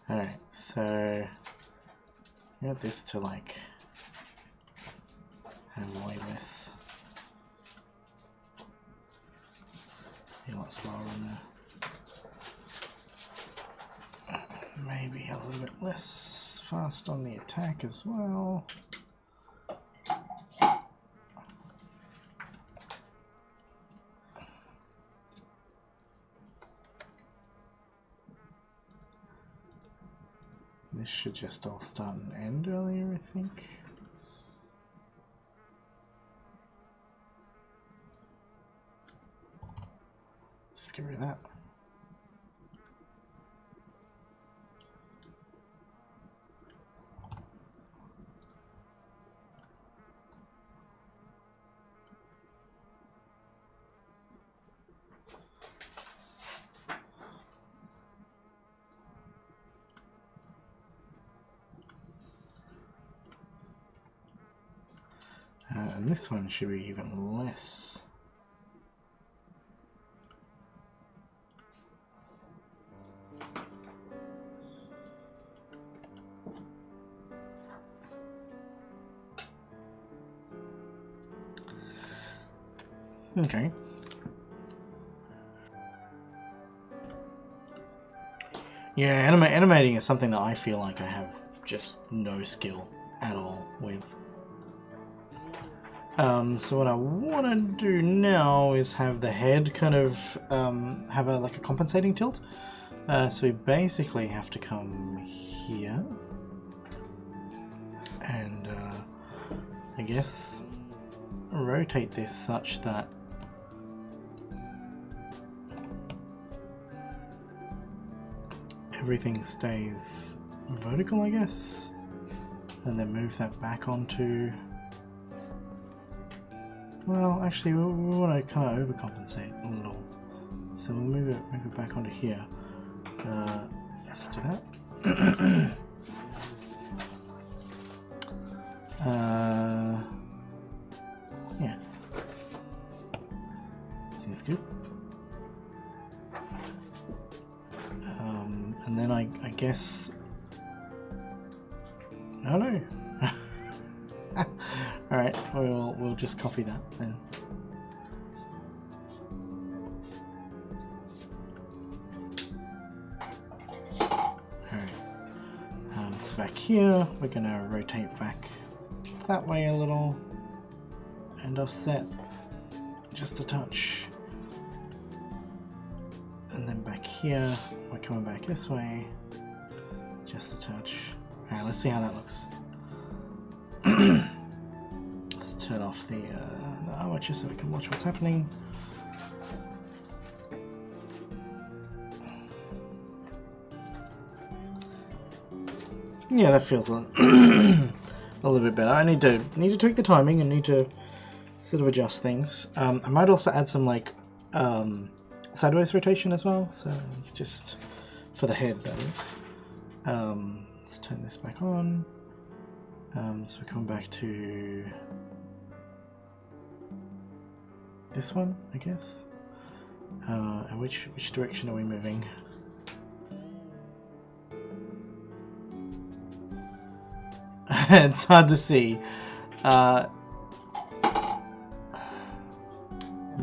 Alright, so I want this to like have way less. Be a lot slower on there. Maybe a little bit less fast on the attack as well. This should just all start and end earlier, I think. Let's just get rid of that. And this one should be even less. Okay. Yeah, animating is something that I feel like I have just no skill at all with. So what I want to do now is have the head kind of have like a compensating tilt. So we basically have to come here and I guess rotate this such that everything stays vertical, I guess, and then move that back onto. Well, actually, we want to kind of overcompensate a little, so we'll move it back onto here. Let's do that. Yeah, seems good. And then I guess. No. Alright, we'll just copy that then. Alright. So back here, we're gonna rotate back that way a little and offset just a touch. And then back here, we're coming back this way, just a touch. Alright, let's see how that looks. Let's turn off the armature so we can watch what's happening. Yeah, that feels a little bit better. I need to tweak the timing and need to sort of adjust things. I might also add some like sideways rotation as well, so just for the head, that is. Let's turn this back on. So we're coming back to this one, I guess. And which direction are we moving? It's hard to see. Yeah,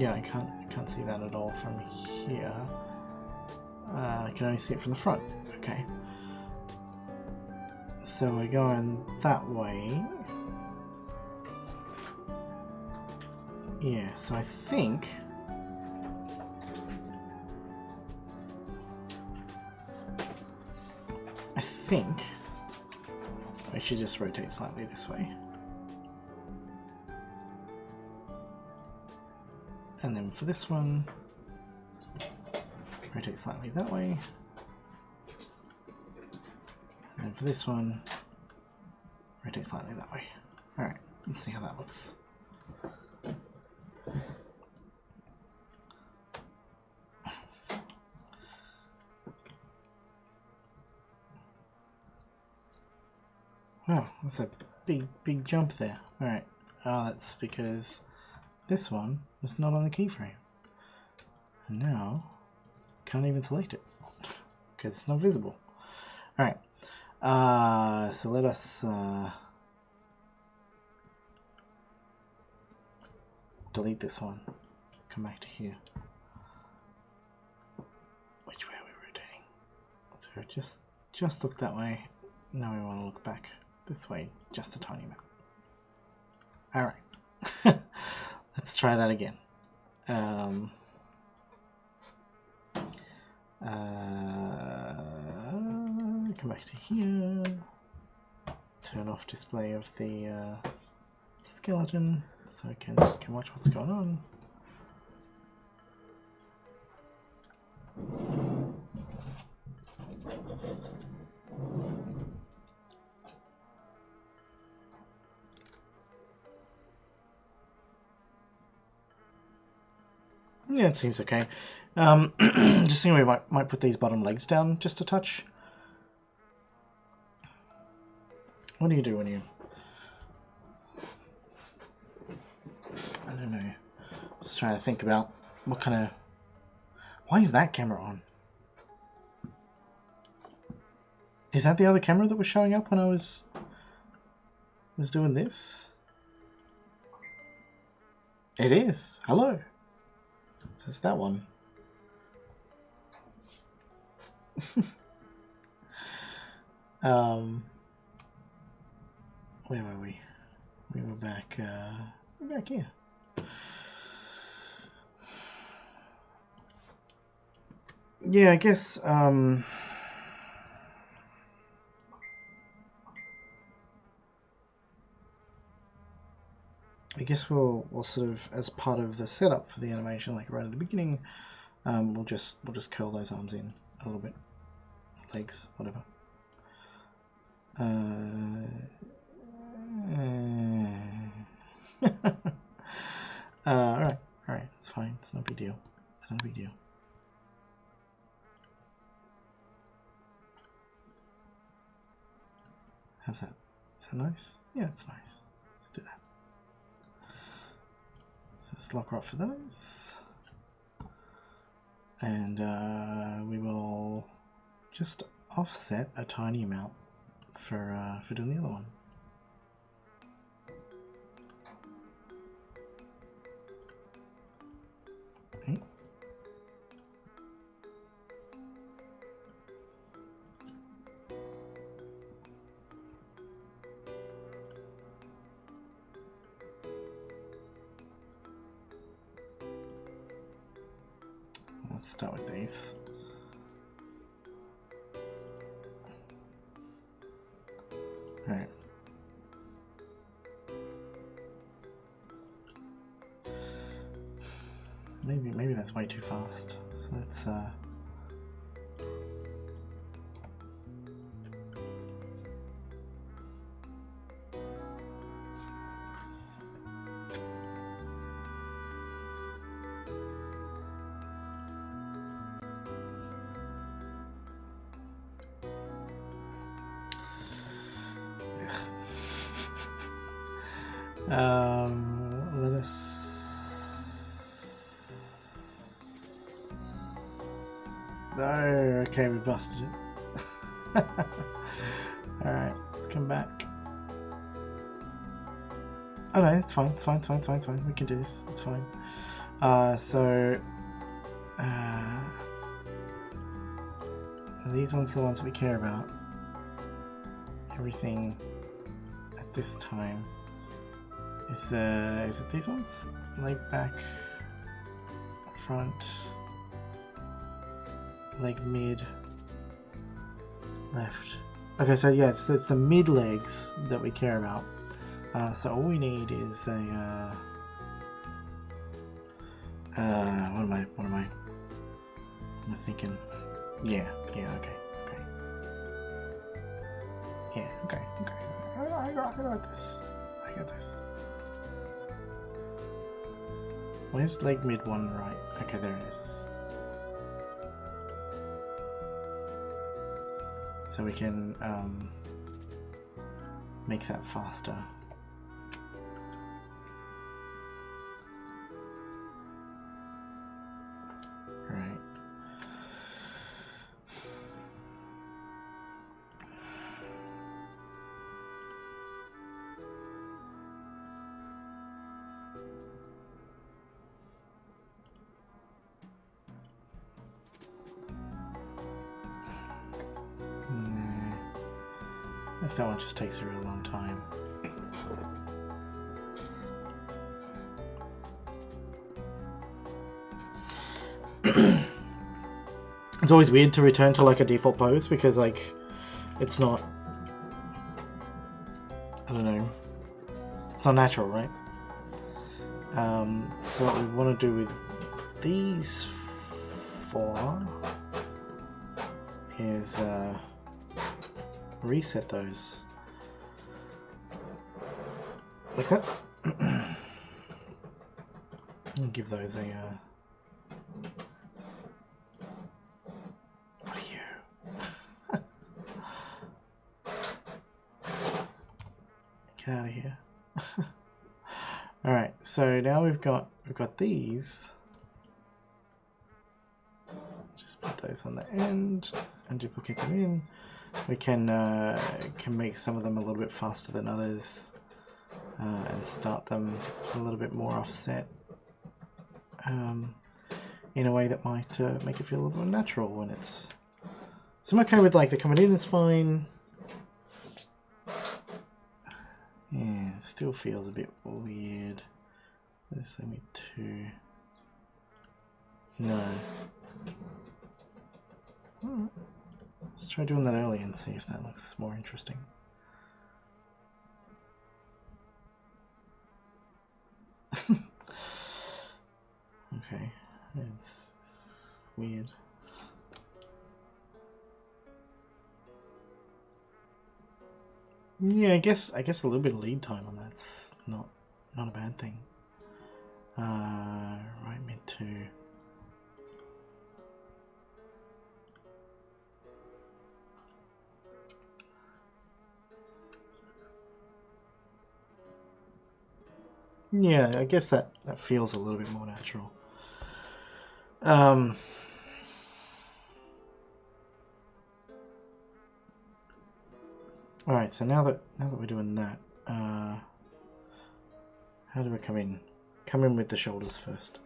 I can't see that at all from here. I can only see it from the front. Okay. So we're going that way. Yeah, so I think I should just rotate slightly this way. And then for this one, rotate slightly that way. And for this one, rotate slightly that way. Alright, let's see how that looks. Oh, that's a big jump there. Alright. Oh, that's because this one was not on the keyframe. And now, can't even select it. Because it's not visible. Alright. So let us delete this one. Come back to here. Which way are we rotating? So just look that way. Now we want to look back this way, just a tiny amount. Alright. Let's try that again. Come back to here. Turn off display of the skeleton so I can watch what's going on. Yeah, it seems okay. Just thinking we might put these bottom legs down just a touch. What do you do when you... I don't know. Just trying to think about what kind of... Why is that camera on? Is that the other camera that was showing up when I was doing this? It is. Hello. So it's that one. Where were we? We were back here. Yeah, I guess we'll sort of, as part of the setup for the animation, like right at the beginning, we'll just curl those arms in a little bit, legs, whatever. Alright, it's fine. It's no big deal. It's not a big deal. How's that? Is that nice? Yeah, it's nice. Let's do that. So let's lock right for those. And we will just offset a tiny amount for doing the other one. Okay. Let's start with these. Alright. Maybe that's way too fast. So let's let us... No, okay, we busted it. Alright, let's come back. Oh no, it's fine, it's fine. We can do this, it's fine. These ones are the ones we care about. Everything at this time is it these ones? Leg back, front, leg mid, left. Okay, so yeah, it's the mid legs that we care about. So all we need is a what am I thinking? Yeah, okay. Yeah, okay. I got this. Where's leg mid one right? Okay, there it is. So we can make that faster. Right. If that one just takes a real long time. It's always weird to return to like a default pose because like it's not, I don't know, it's not natural, right? So what we want to do with these four is reset those like that. And give those a what are you? Get out of here. Alright, so now we've got these. Just put those on the end and duplicate them in. We can make some of them a little bit faster than others and start them a little bit more offset in a way that might make it feel a little more natural when it's... So I'm okay with like the coming in is fine. Yeah, it still feels a bit weird. Let's let me two. No. Alright. Let's try doing that early and see if that looks more interesting. Okay, it's weird. Yeah, I guess a little bit of lead time on that's not a bad thing. Right mid two. Yeah, I guess that feels a little bit more natural. All right, so now that we're doing that, how do we come in? Come in with the shoulders first.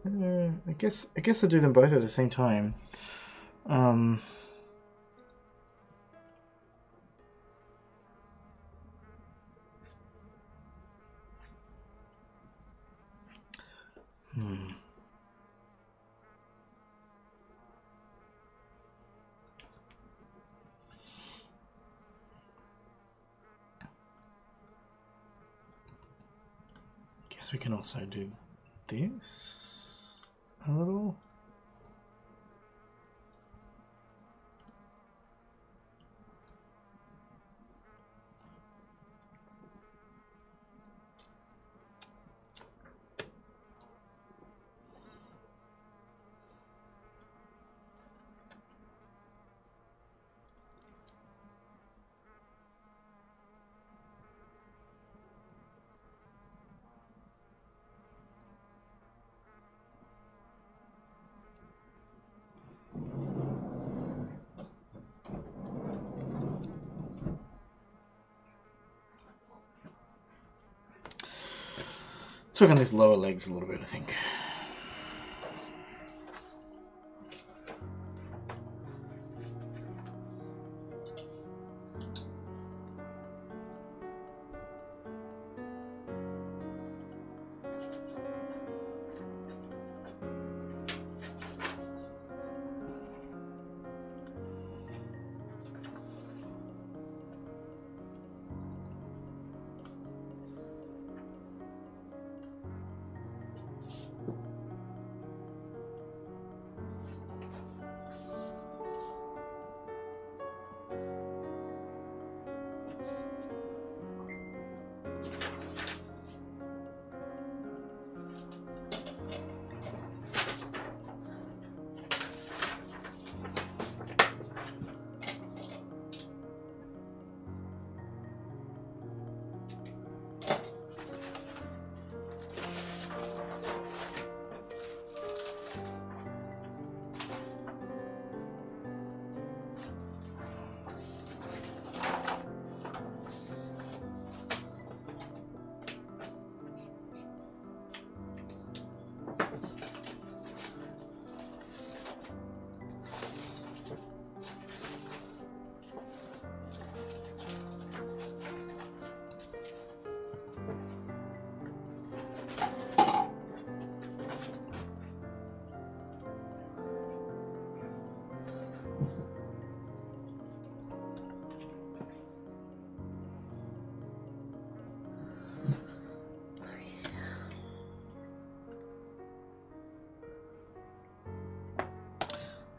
I guess I'll do them both at the same time. Guess we can also do this a little. Let's work on these lower legs a little bit, I think.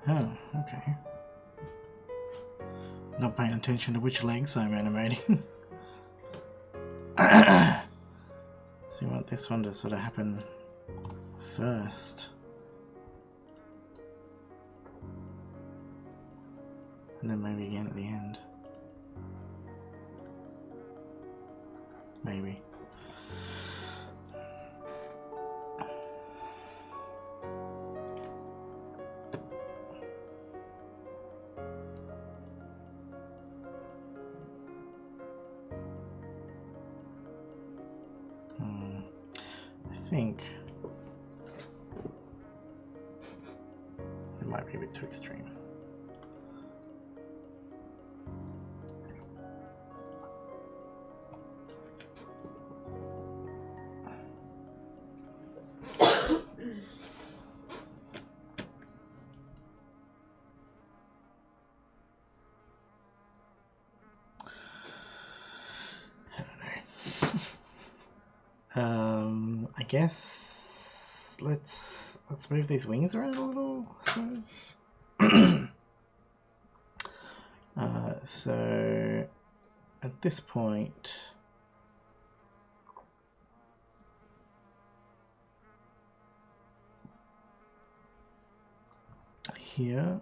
Oh, okay. Not paying attention to which legs I'm animating. So you want this one to sort of happen first. And then maybe again at the end. Maybe. I think it might be a bit too extreme. I guess let's move these wings around a little, I suppose. So at this point, here,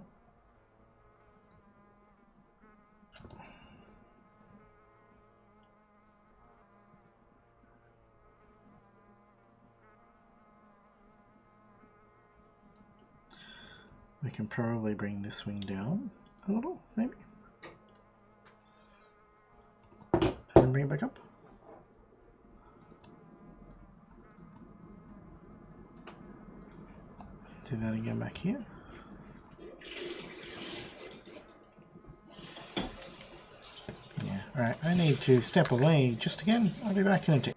we can probably bring this wing down a little, maybe, and then bring it back up. Do that again back here. Yeah, alright, I need to step away just again. I'll be back in a tick.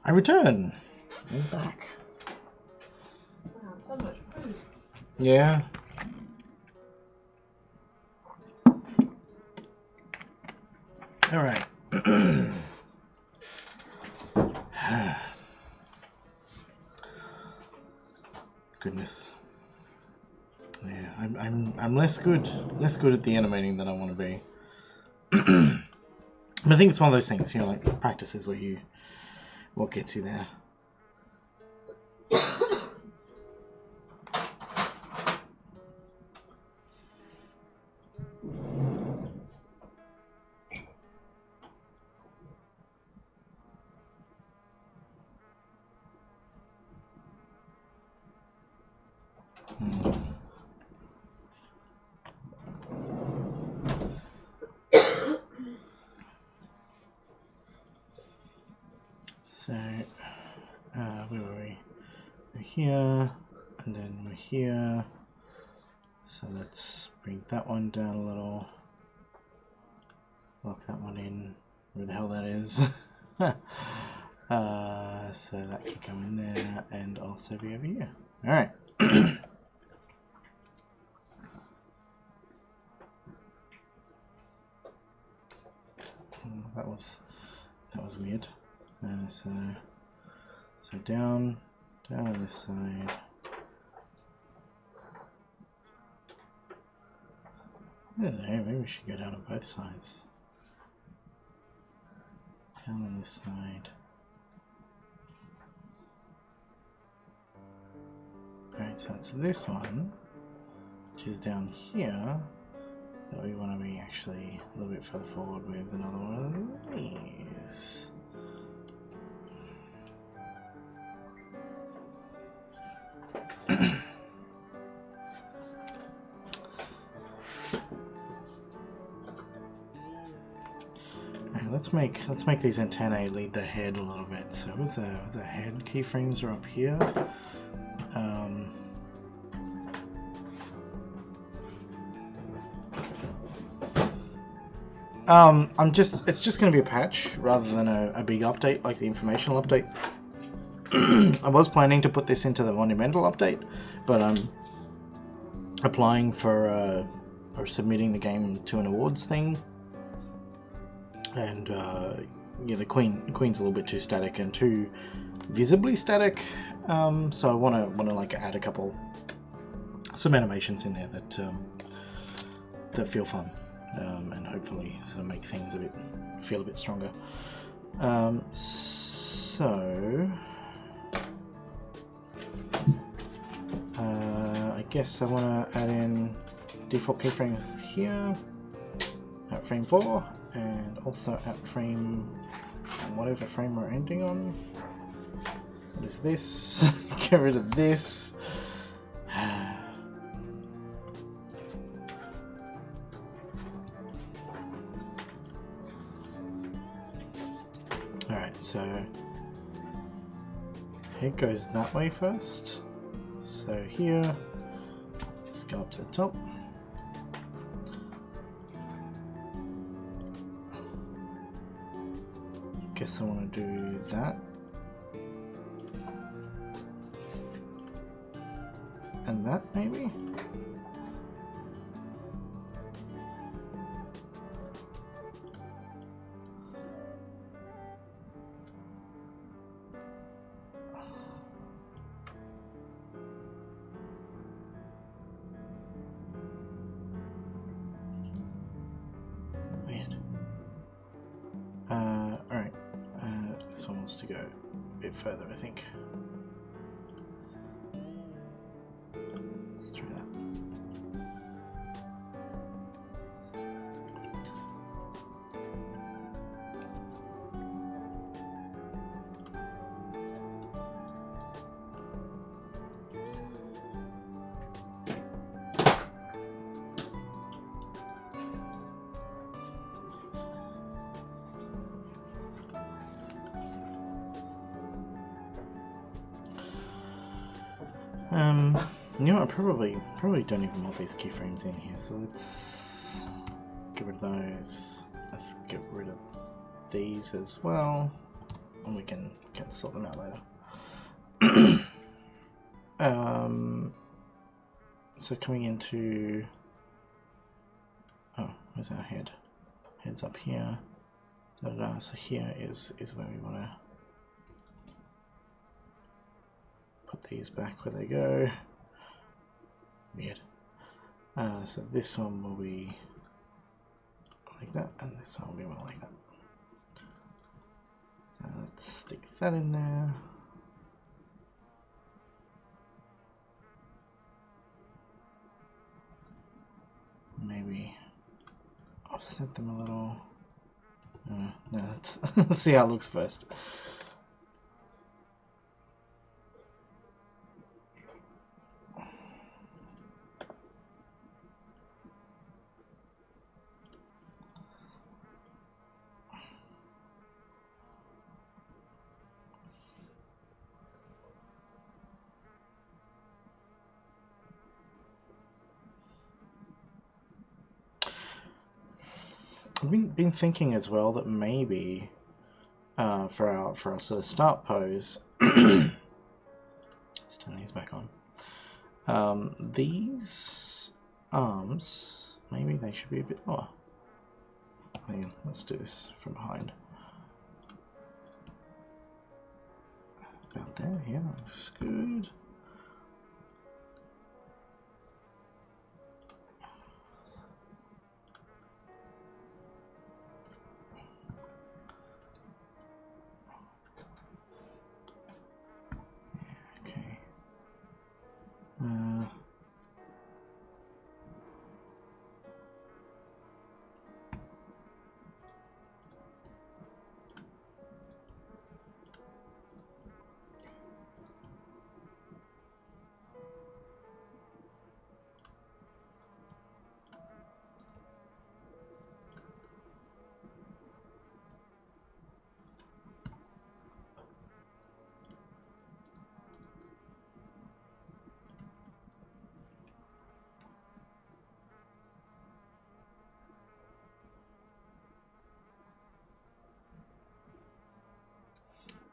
I return. I'm back. Wow, so much food. Yeah. All right. Goodness. Yeah, I'm less good at the animating than I want to be. I think it's one of those things, you know, like practice is what gets you there. So, where were we? We're here, and then we're here. So let's bring that one down a little. Lock that one in. Where the hell that is. So that can come in there and also be over here. Alright. That was weird. So down on this side. I don't know, maybe we should go down on both sides. Down on this side. Alright, so it's this one, which is down here, that we want to be actually a little bit further forward with another one of these. Let's make these antennae lead the head a little bit. So what's the head keyframes are up here. It's just going to be a patch rather than a big update like the informational update. I was planning to put this into the monumental update, but I'm applying for or submitting the game to an awards thing. And yeah, the queen's a little bit too static and too visibly static. So I want to like add some animations in there that feel fun, and hopefully sort of make things feel a bit stronger. So I guess I want to add in default keyframes here at frame 4. And also at frame, whatever frame we're ending on. What is this? Get rid of this. Alright, so head goes that way first. So here, let's go up to the top. Guess I want to do that. And that, maybe? Weird. Alright. This one wants to go a bit further, I think. Let's try that. You know what, I probably don't even want these keyframes in here, so let's get rid of those. Let's get rid of these as well. and we can sort them out later. So coming into, oh, where's our head? Head's up here. So here is where we want to put these back where they go. Weird. So this one will be like that, and this one will be more like that. So let's stick that in there. Maybe offset them a little. No, let's see how it looks first. I've been thinking as well that maybe for our sort of start pose, let's turn these back on. These arms, maybe they should be a bit lower. Hang on, let's do this from behind. About there, yeah, looks good.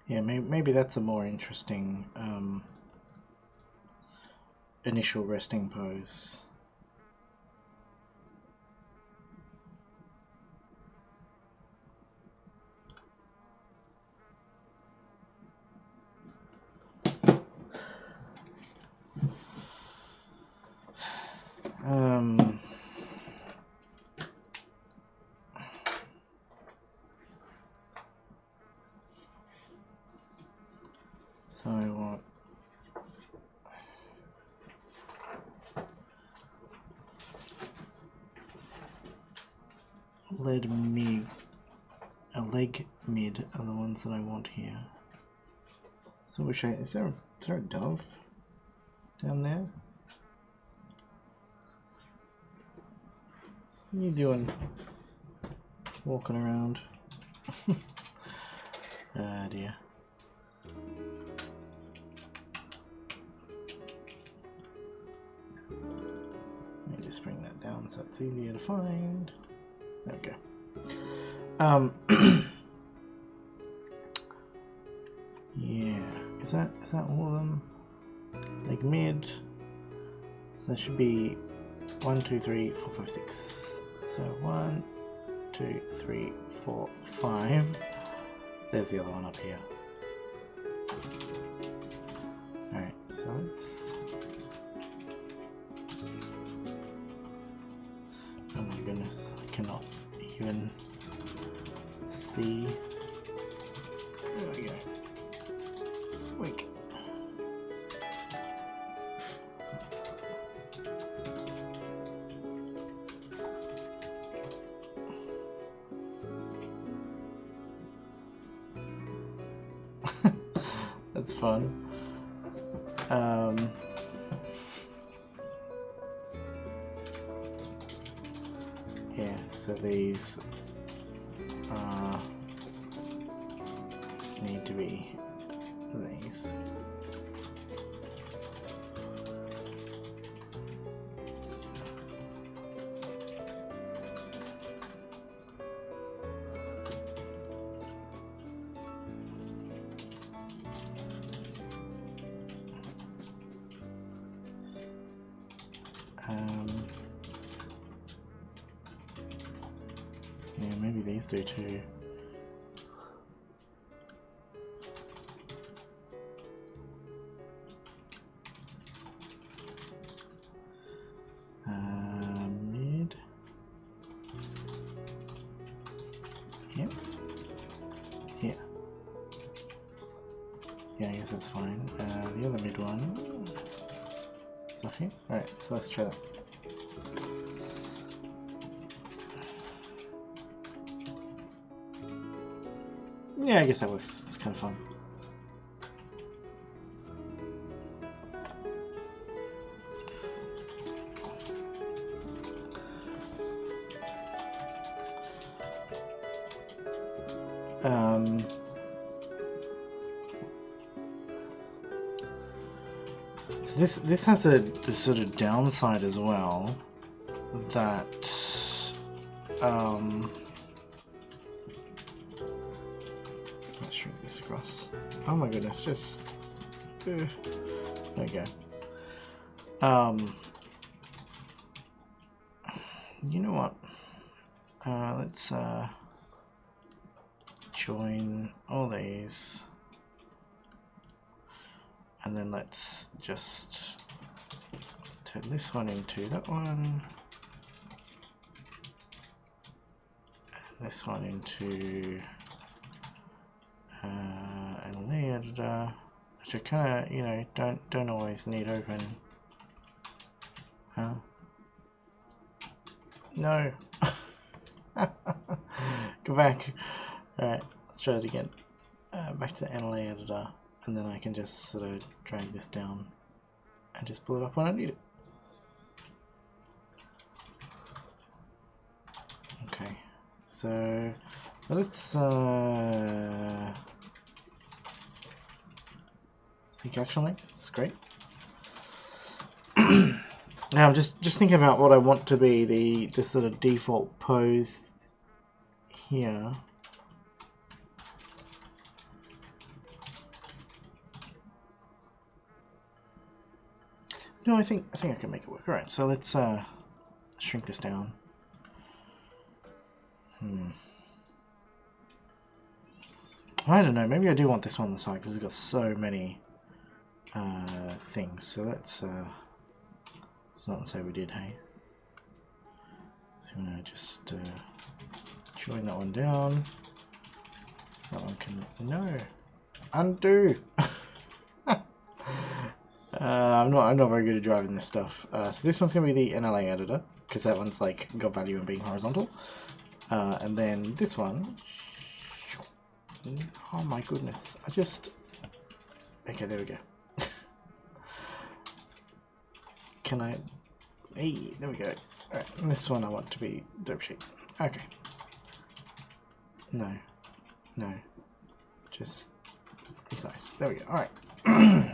Yeah, maybe that's a more interesting initial resting pose. So I want leg mid are the ones that I want here. So which is there a dove down there? What are you doing? Walking around. Ah dear. Let me just bring that down so it's easier to find. There we go. Yeah, is that all of them? Like mid. So that should be 1, 2, 3, 4, 5, 6. So 1, 2, 3, 4, 5. There's the other one up here. Alright, so let's... Oh my goodness, I cannot even see. There we go. Wake. That's fun. Yeah, so these need to be these. Yeah, maybe these do too. Mid. Yep. Yeah. Yeah, I guess that's fine. The other mid one. Is that here? Alright, so let's try that. Yeah, I guess that works. It's kind of fun. This has a sort of downside as well, that let's shrink this across. Oh my goodness, just there we go. You know what? Let's join all these. And then let's just turn this one into that one, and this one into an layer editor, which I kind of, you know, don't always need open. Huh? No. Go back. All right, let's try it again. Back to the NLA editor. And then I can just sort of drag this down and just pull it up when I need it. Okay, so let's sync action length. That's great. Now I'm just thinking about what I want to be the sort of default pose here. No, I think I can make it work. All right, so let's shrink this down. I don't know. Maybe I do want this one on the side because it's got so many things. So let's not say we did. Hey, so I'm gonna just join that one down. So that one can undo. I'm not very good at driving this stuff. So this one's gonna be the NLA editor because that one's like got value in being horizontal. And then this one. Oh my goodness! Okay, there we go. Can I? Hey, there we go. Alright, and this one I want to be dope shape. Okay. No. Just precise. There we go. Alright.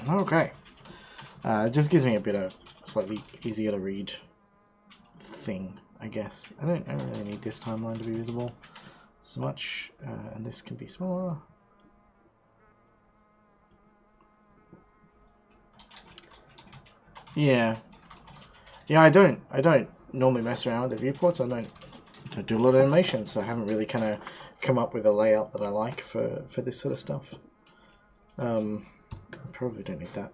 Okay. It just gives me a bit of slightly easier to read thing, I guess. I don't really need this timeline to be visible so much, and this can be smaller. Yeah, I don't normally mess around with the viewports. I don't do a lot of animation, so I haven't really kind of come up with a layout that I like for this sort of stuff. I probably don't need that.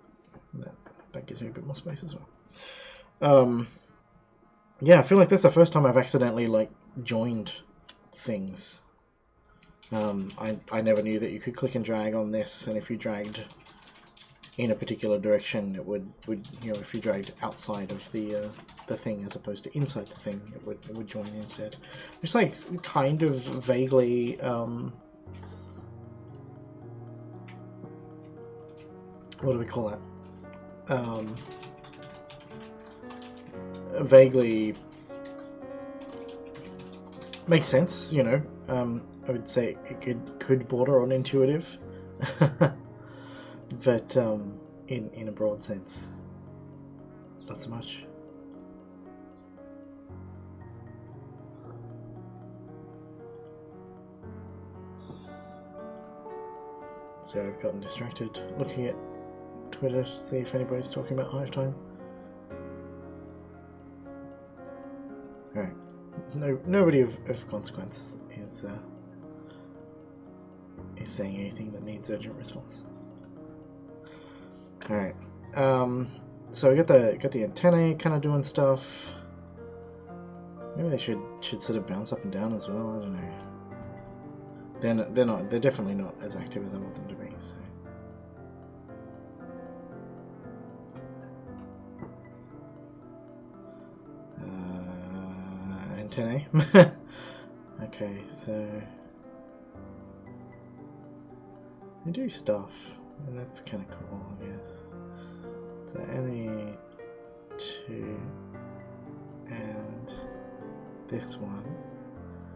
That gives me a bit more space as well. Yeah, I feel like that's the first time I've accidentally like joined things. I never knew that you could click and drag on this, and if you dragged in a particular direction, it would you know, if you dragged outside of the thing as opposed to inside the thing, it would join instead. It's like kind of vaguely what do we call that? Vaguely makes sense, you know. I would say it could border on intuitive, but in a broad sense, not so much. So I've gotten distracted looking at Twitter to see if anybody's talking about Hive Time. nobody of consequence is saying anything that needs urgent response. All right. So we got the antennae kind of doing stuff. Maybe they should sort of bounce up and down as well. I don't know. They're definitely not as active as I want them to be. So. Antennae. Okay, so they do stuff, and that's kind of cool, I guess. So NA2 and this one,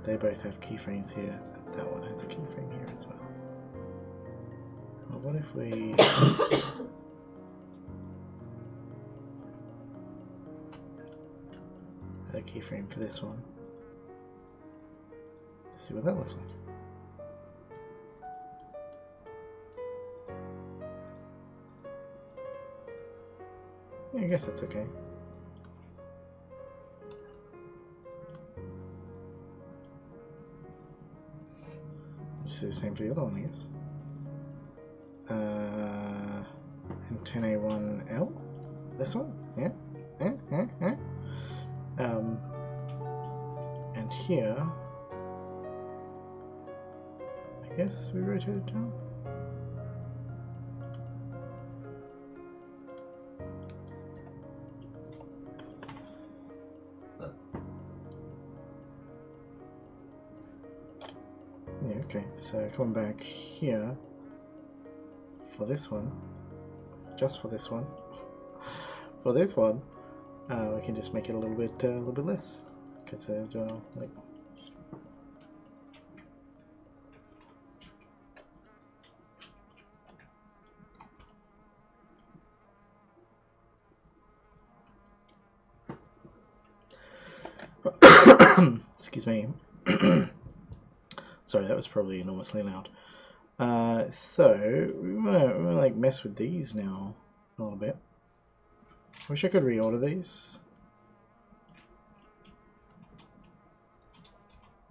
they both have keyframes here, and that one has a keyframe here as well. Well, what if we add a keyframe for this one? Let's see what that looks like. Yeah, I guess that's okay. Just do the same for the other one, I guess. Antennae 1L? This one? Yeah. And here, I guess we rotate it down. Yeah, okay, so coming back here for this one, just for this one, for this one, we can just make it a little bit less, because like. Excuse me. Sorry, that was probably enormously loud. So we wanna like mess with these now a little bit. Wish I could reorder these.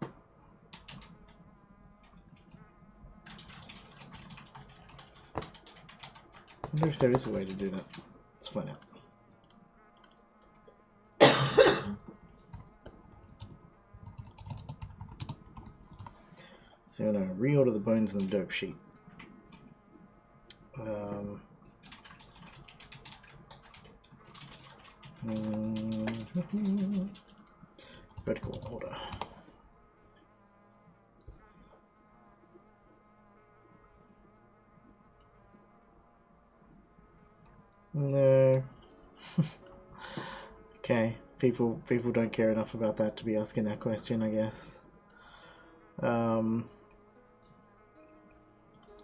I wonder if there is a way to do that. Let's find out. So I'm going to reorder the bones and the dope sheet. Vertical order. No. Okay, people don't care enough about that to be asking that question, I guess.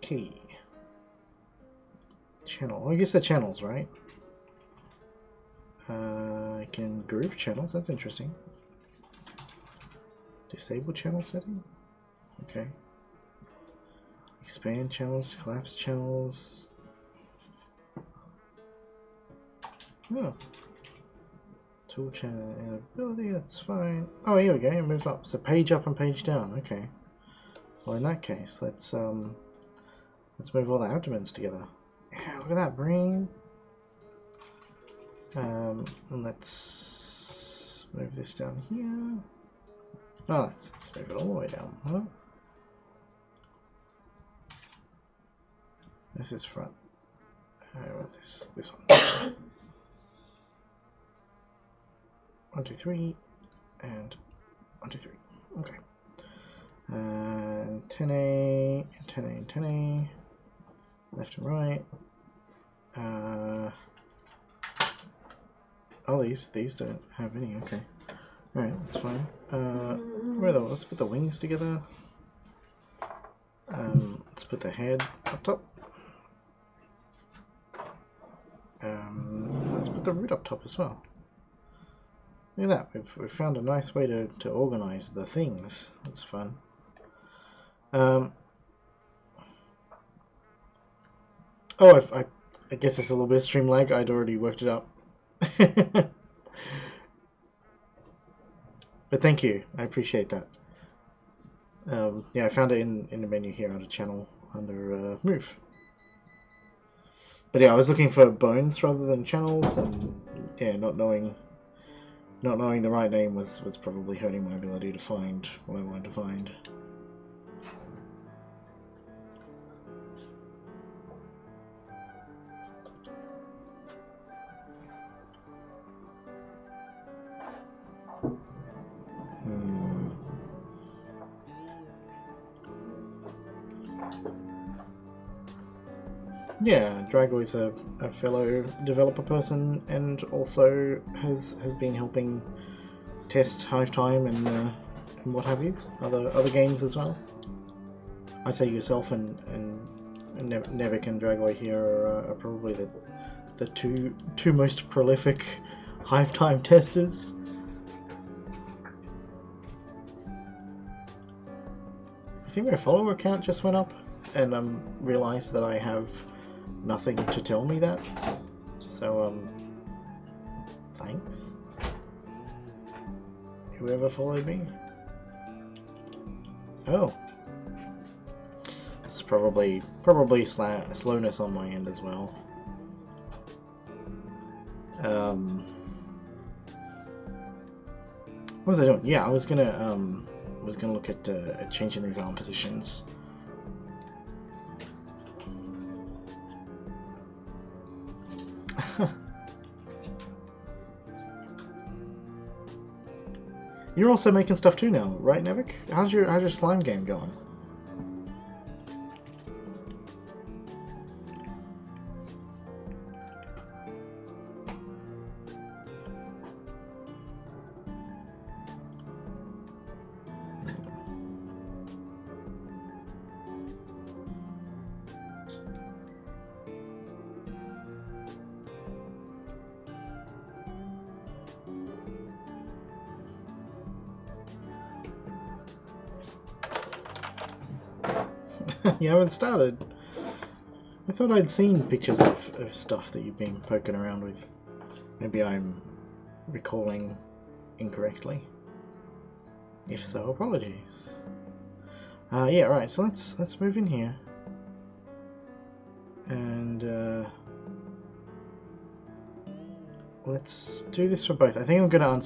Key. Channel. I guess the channels, right? I can group channels. That's interesting. Disable channel setting. Okay. Expand channels. Collapse channels. Oh. Tool channel ability. That's fine. Oh, here we go. Move up. So page up and page down. Okay. Well, in that case, let's move all the abdomens together. Yeah, look at that brain. And let's move this down here. Oh, let's move it all the way down. Huh? This is front. This one. 1, 2, 3, and 1, 2, 3. Okay. Antennae, left and right. Oh, these don't have any. Okay. All right, that's fine. Let's put the wings together. Let's put the head up top. Let's put the root up top as well. Look at that. We've found a nice way to organize the things. That's fun. Oh, I guess it's a little bit of stream lag. I'd already worked it up. But thank you, I appreciate that. Yeah, I found it in the menu here under channel, under move. But yeah, I was looking for bones rather than channels, and yeah, not knowing the right name was probably hurting my ability to find what I wanted to find. Yeah, Drago's a fellow developer person, and also has been helping test Hive Time and what have you, other games as well. I'd say yourself and Nevik and Drago here are probably the two most prolific Hive Time testers. I think my follower count just went up, and realised that I have nothing to tell me that. So thanks, whoever followed me. Oh, it's probably slowness on my end as well. What was I doing? Yeah, I was gonna look at changing these arm positions. You're also making stuff too now, right, Nevik? How's your slime game going? You haven't started. I thought I'd seen pictures of stuff that you've been poking around with. Maybe I'm recalling incorrectly. If so, apologies. Yeah, right. So let's move in here, and let's do this for both. I think I'm gonna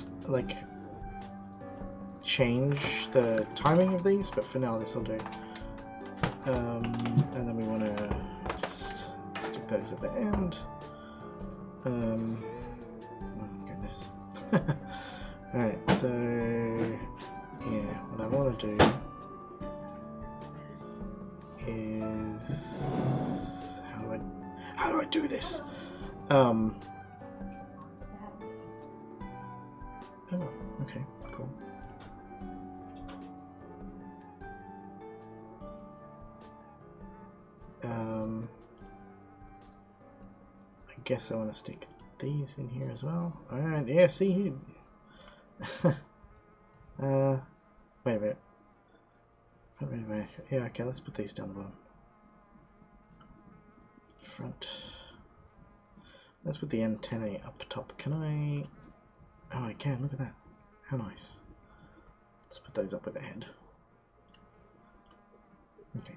change the timing of these, but for now this will do. And then we want to just stick those at the end. Oh goodness. Alright, so yeah, what I want to do is how do I do this? Oh, okay, cool. I guess I want to stick these in here as well. Alright, yeah, see here. Wait a minute. Yeah, okay, let's put these down the bottom. Front. Let's put the antennae up top. Can I? Oh, I can. Look at that. How nice. Let's put those up with the head. Okay.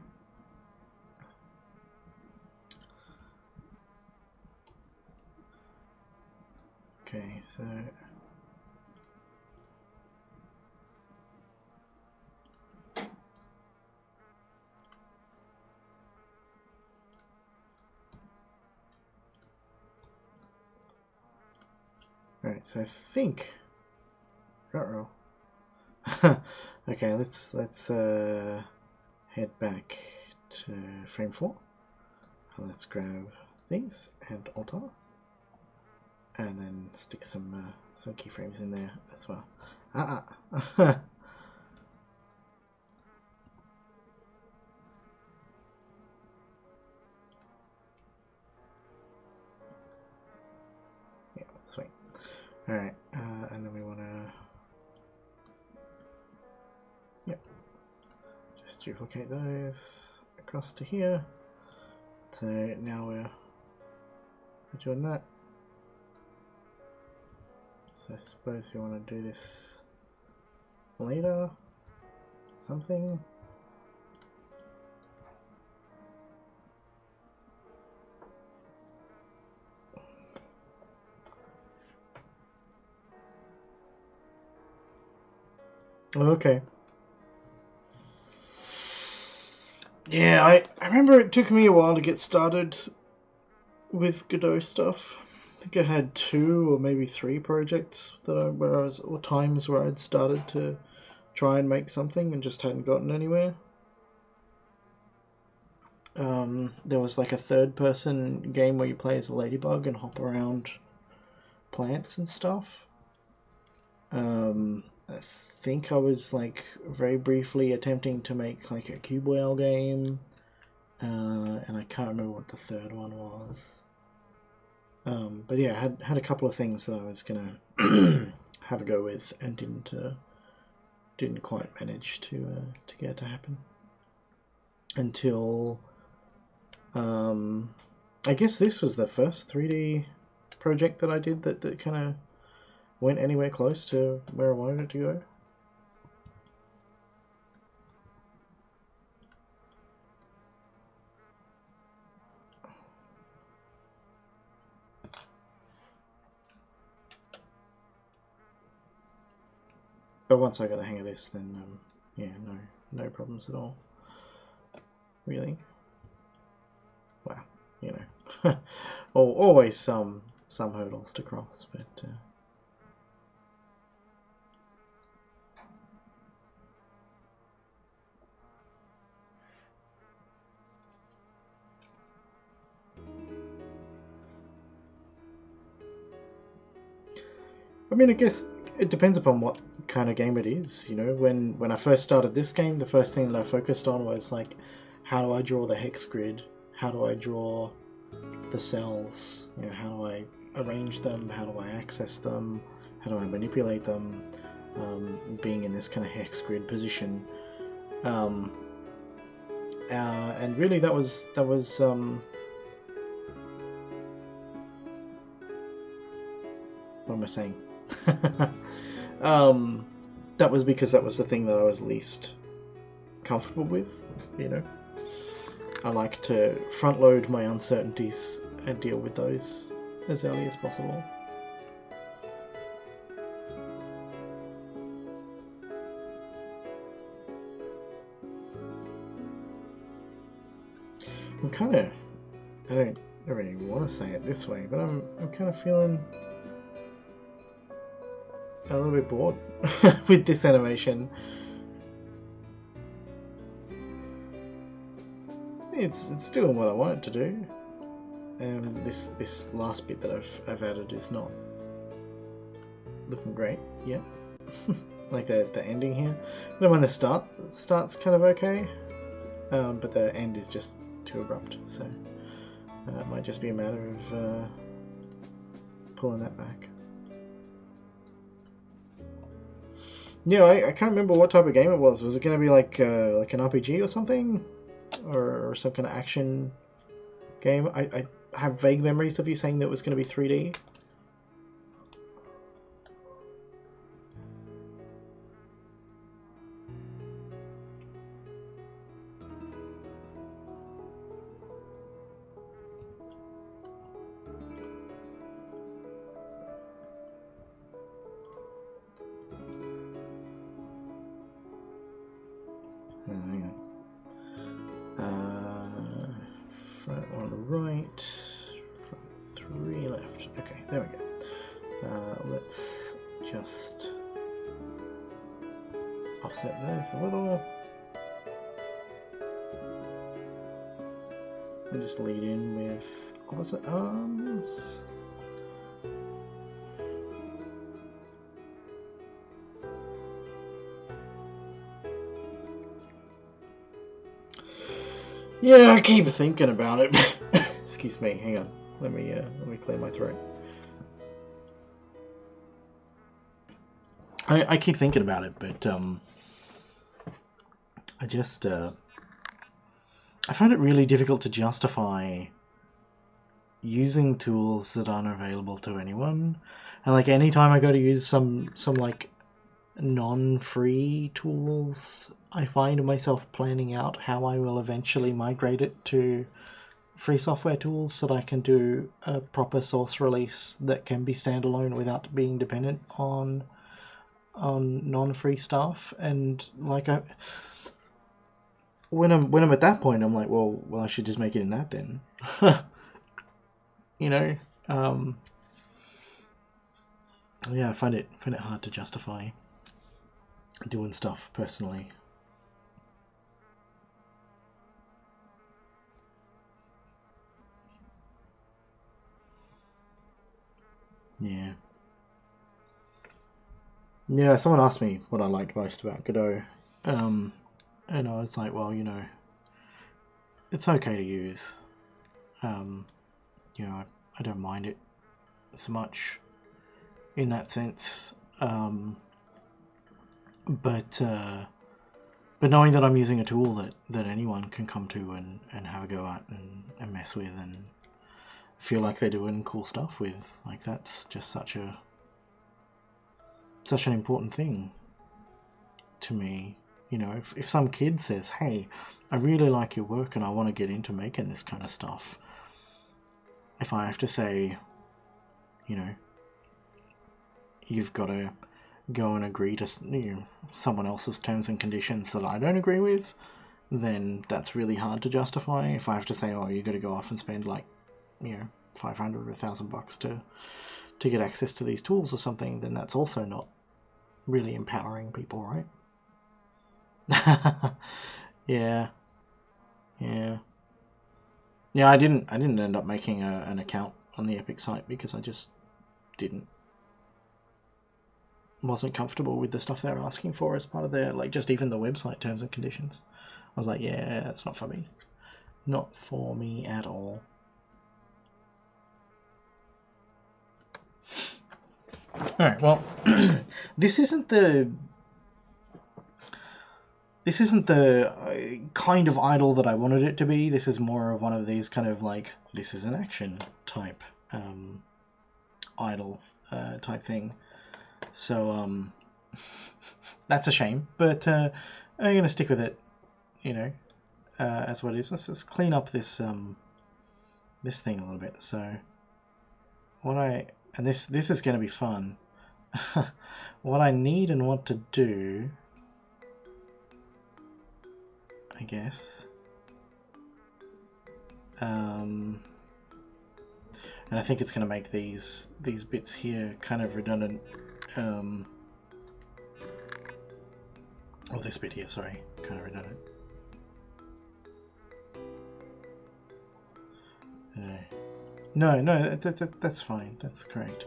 Okay, so alright, so I think okay, let's head back to frame 4. Let's grab these and alter, and then stick some keyframes in there as well. Yeah, sweet. Alright, and then we want to just duplicate those across to here. So now we're doing that. So I suppose we want to do this later. Something. Okay. Yeah, I remember it took me a while to get started with Godot stuff. I think I had 2 or maybe 3 projects or times where I'd started to try and make something and just hadn't gotten anywhere. There was like a third-person game where you play as a ladybug and hop around plants and stuff. I think I was like very briefly attempting to make like a cube whale game, and I can't remember what the third one was. But yeah, I had a couple of things that I was gonna have a go with and didn't quite manage to get it to happen until I guess this was the first 3D project that I did that kind of went anywhere close to where I wanted it to go. But once I got the hang of this, then yeah, no problems at all. Really. Well, you know, always some hurdles to cross, but. I mean, I guess it depends upon what kind of game it is. You know, when I first started this game, the first thing that I focused on was like, how do I draw the hex grid? How do I draw the cells? You know, how do I arrange them? How do I access them? How do I manipulate them? Being in this kind of hex grid position, and really that was what am I saying? That was because that was the thing that I was least comfortable with, you know. I like to front load my uncertainties and deal with those as early as possible. I'm kind of, I don't really want to say it this way, but I'm kind of feeling a little bit bored with this animation. It's doing what I want it to do. This last bit that I've added is not looking great yet. Like the ending here. The one that starts kind of okay, but the end is just too abrupt. So it might just be a matter of pulling that back. Yeah, I can't remember what type of game it was. Was it going to be like an RPG or something? Or some kind of action game? I have vague memories of you saying that it was going to be 3D. Front on the right, front 3 left. Okay, there we go. Let's just offset those a little. And just lead in with opposite arms. Yeah, I keep thinking about it. Excuse me, hang on. Let me clear my throat. I keep thinking about it, but I just I find it really difficult to justify using tools that aren't available to anyone. And like anytime I go to use some like non-free tools, I find myself planning out how I will eventually migrate it to free software tools so that I can do a proper source release that can be standalone without being dependent on non-free stuff. And like when I'm at that point, I'm like, well, I should just make it in that then. You know, yeah, I find it hard to justify doing stuff personally. Yeah. Yeah, someone asked me what I liked most about Godot. And I was like, well, you know, it's okay to use. You know, I don't mind it so much in that sense. But knowing that I'm using a tool that anyone can come to and have a go at and mess with and feel like they're doing cool stuff with, like, that's just such an important thing to me. You know, if some kid says, hey, I really like your work and I want to get into making this kind of stuff, if I have to say, you know, you've got to go and agree to, you know, someone else's terms and conditions that I don't agree with, then that's really hard to justify. If I have to say, oh, you got to go off and spend like, you know, $500 or $1,000 to get access to these tools or something, then that's also not really empowering people, right? Yeah. I didn't end up making an account on the Epic site because I just wasn't comfortable with the stuff they were asking for as part of their, like, just even the website terms and conditions. I was like, yeah, that's not for me. Not for me at all. Alright, well, this isn't the kind of idle that I wanted it to be. This is more of one of these kind of like, this is an action type idle type thing. So that's a shame, but I'm gonna stick with it, you know, as what it is. Let's clean up this this thing a little bit. So this is gonna be fun. What I need and want to do, I guess, and I think it's going to make these bits here kind of redundant. This bit here, sorry, kind of redundant. No, that's fine. That's great.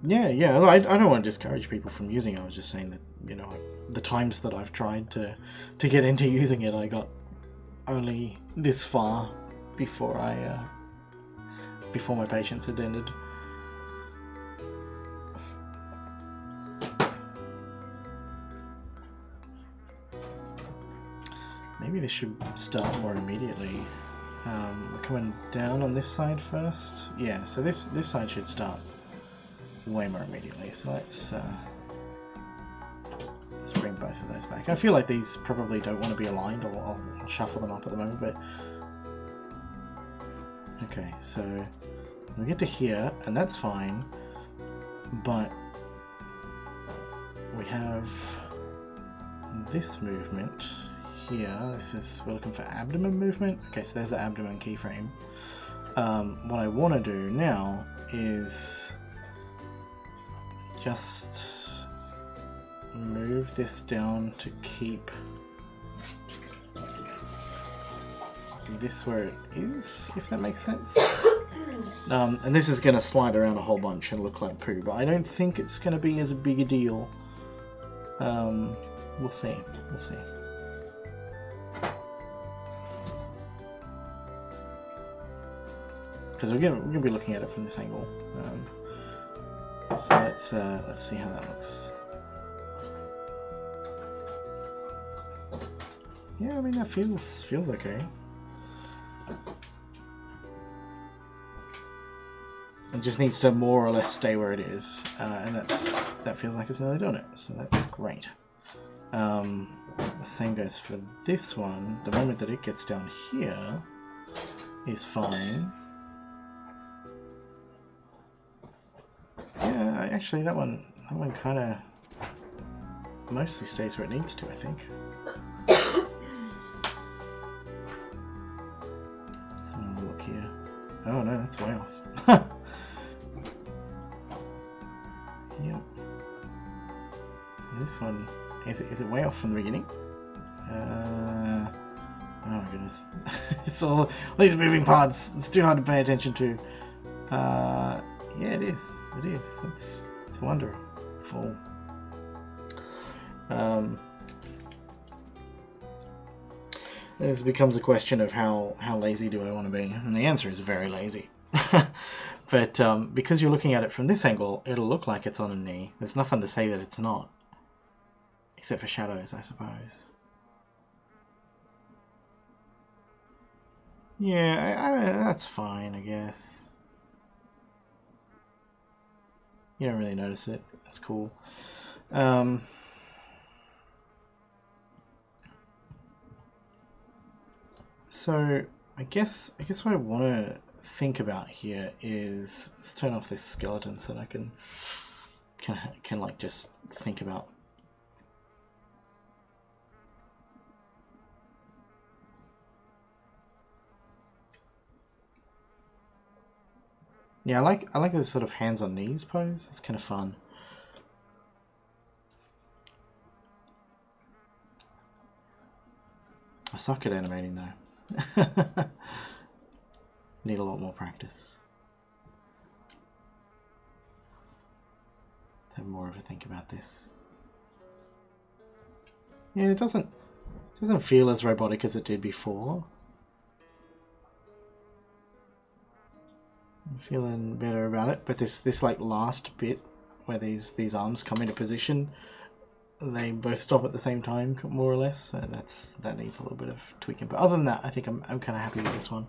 Yeah. I don't want to discourage people from using it. I was just saying that, you know, the times that I've tried to get into using it, I got only this far before my patience had ended. Maybe this should start more immediately. We're coming down on this side first. Yeah, so this side should start way more immediately. So let's bring both of those back. I feel like these probably don't want to be aligned, or I'll shuffle them up at the moment. But okay, so we get to here, and that's fine. But we have this movement here. We're looking for abdomen movement. Okay, so there's the abdomen keyframe. What I want to do now is just move this down to keep this where it is, if that makes sense. And this is going to slide around a whole bunch and look like poo, but I don't think it's going to be as big a deal. We'll see. Because we're gonna be looking at it from this angle. So let's see how that looks. Yeah, I mean that feels okay. It just needs to more or less stay where it is, and that feels like it's nearly doing it, so that's great. The same goes for this one. The moment that it gets down here is fine. Yeah, actually that one kind of mostly stays where it needs to, I think. Let's have another look here. Oh no, that's way off. Yep. So this one, is it way off from the beginning? Oh my goodness. It's all these moving parts. It's too hard to pay attention to. Yeah, it is. It is. It's wonderful. This becomes a question of how lazy do I want to be, and the answer is very lazy. But because you're looking at it from this angle, it'll look like it's on a knee. There's nothing to say that it's not, except for shadows, I suppose. Yeah, I that's fine, I guess. You don't really notice it. That's cool. So I guess what I want to think about here is let's turn off this skeleton so that I can like just think about. Yeah, I like this sort of hands on knees pose. It's kind of fun. I suck at animating though. Need a lot more practice. Let's have more of a think about this. Yeah, it doesn't feel as robotic as it did before. I'm feeling better about it, but this like last bit where these arms come into position, they both stop at the same time, more or less. So that needs a little bit of tweaking. But other than that, I think I'm kind of happy with this one.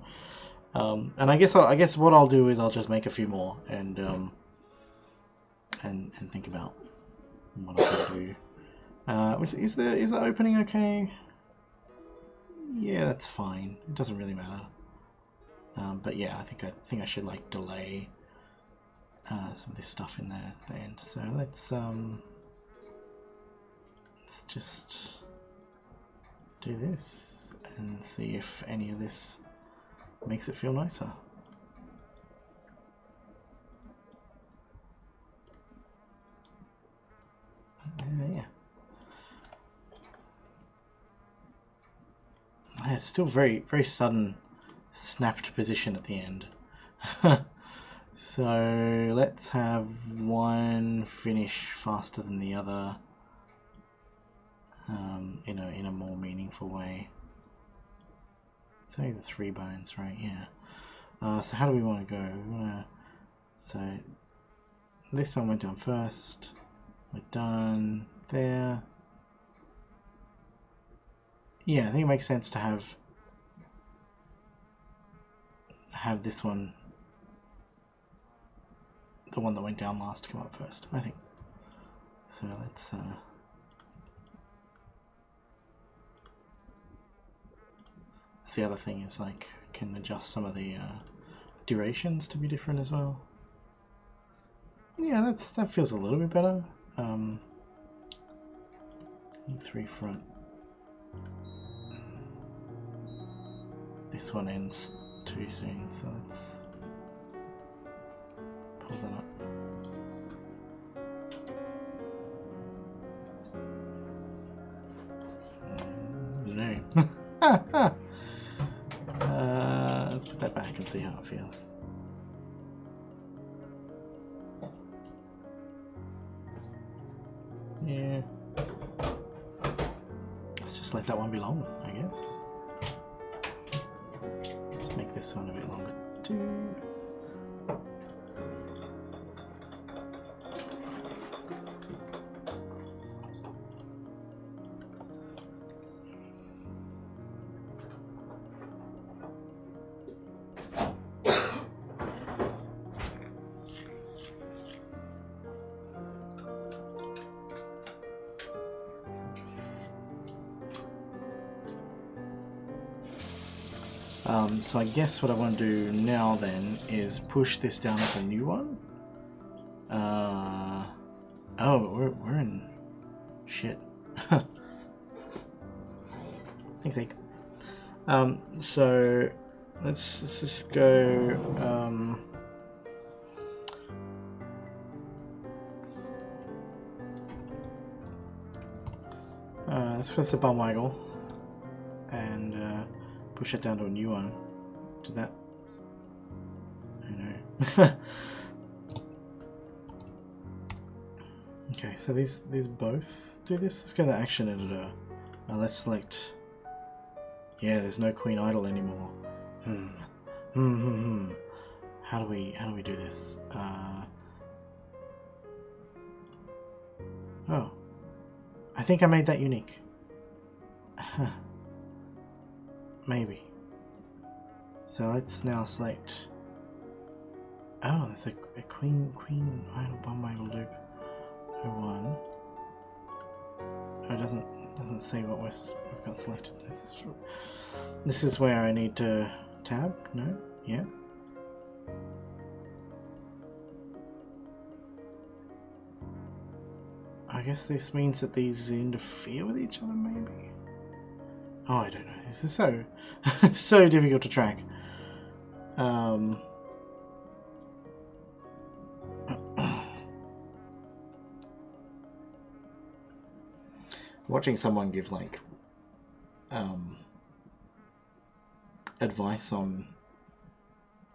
And I guess what I'll do is I'll just make a few more and think about what I can do. Is the opening okay? Yeah, that's fine. It doesn't really matter. But yeah, I think I should like delay some of this stuff in there at the end. So let's just do this and see if any of this makes it feel nicer. Yeah. It's still very sudden snapped position at the end. So let's have one finish faster than the other in a more meaningful way. It's only the 3 bones, right? Yeah. So how do we want to go? So this one went down first. We're done there. Yeah, I think it makes sense to have this one, the one that went down last, come up first, I think. So let's the other thing is like can adjust some of the durations to be different as well. Yeah, that feels a little bit better. 3 front. This one ends too soon, so let's pull that up. No. Let's put that back and see how it feels. Yeah. Let's just let that one be long, I guess. Let's make this one a bit longer too. So I guess what I want to do now then is push this down as a new one. Oh, we're in shit. Thanks, Ike. So let's just go. Let's go to bum waggle and push it down to a new one. Did that? I know. Okay, so these both do this. Let's go to the action editor. Let's select. Yeah, there's no queen idle anymore. How do we do this? Oh, I think I made that unique. Maybe. So let's now select. Oh, there's a queen idle bum waggle loop. 01. Oh, it doesn't say what we've got selected. This is where I need to tab. No, yeah. I guess this means that these interfere with each other, maybe. Oh, I don't know. This is so so difficult to track. Watching someone give like advice on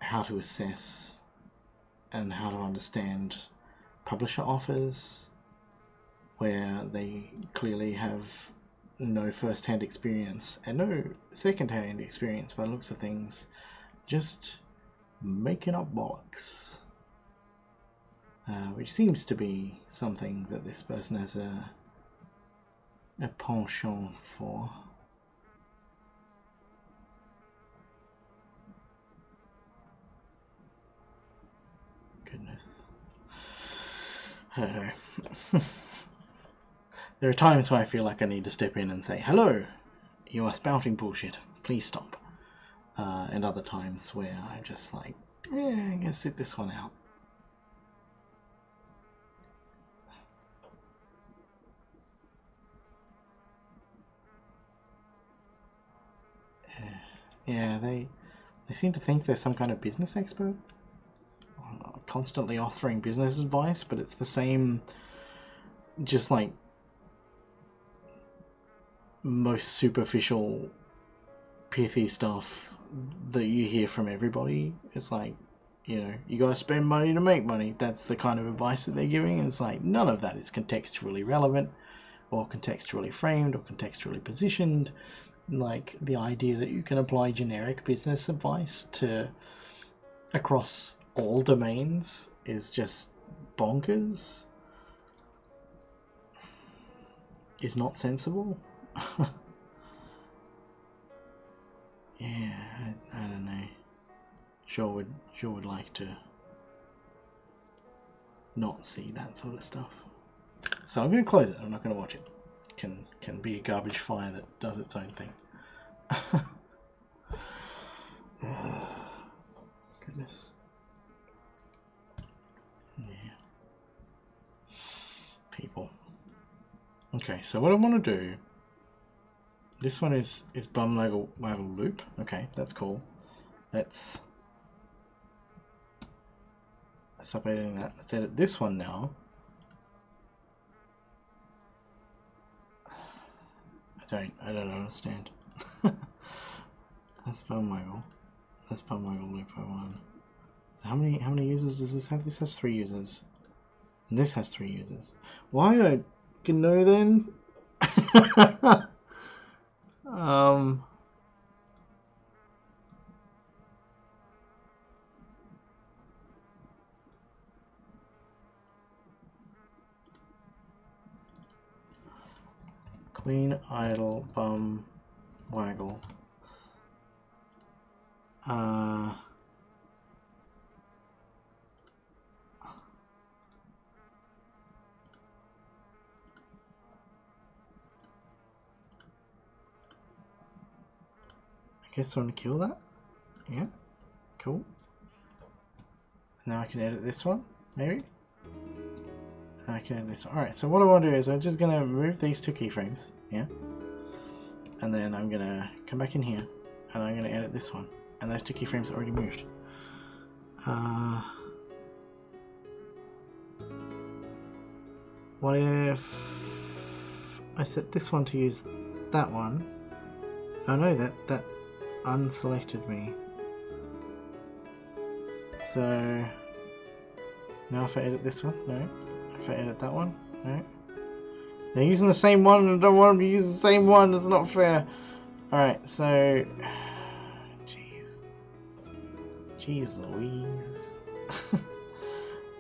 how to assess and how to understand publisher offers where they clearly have no first-hand experience and no second-hand experience by the looks of things, just making up bollocks, which seems to be something that this person has a penchant for. Goodness. I don't know. There are times where I feel like I need to step in and say, hello, you are spouting bullshit, please stop. And other times where I'm just like, yeah, I'm gonna sit this one out. Yeah, they seem to think they're some kind of business expert, constantly offering business advice, but it's the same, just like most superficial, pithy stuff that you hear from everybody. It's like, you know, you gotta spend money to make money. That's the kind of advice that they're giving. It's like none of that is contextually relevant or contextually framed or contextually positioned. Like the idea that you can apply generic business advice to across all domains is just bonkers. Is not sensible. Yeah, I don't know. Sure would like to not see that sort of stuff. So I'm going to close it. I'm not going to watch it. Can be a garbage fire that does its own thing. Goodness. Yeah. People. Okay, so what I want to do. This one is bum waggle loop. Okay, that's cool. Let's stop editing that. Let's edit this one now. I don't understand. That's bum waggle. That's bum waggle loop 01. So how many users does this have? This has 3 users. And this has 3 users. Why don't you know then? Queen idle bum waggle. I guess I want to kill that. Yeah, cool. Now I can edit this one, maybe? I can edit this one. Alright, so what I want to do is I'm just going to remove these two keyframes, yeah? And then I'm going to come back in here, and I'm going to edit this one. And those two keyframes are already moved. What if I set this one to use that one? Oh no, that unselected me. So now if I edit this one, no. If I edit that one, no. They're using the same one and I don't want them to use the same one, it's not fair. Alright, so Jeez Louise.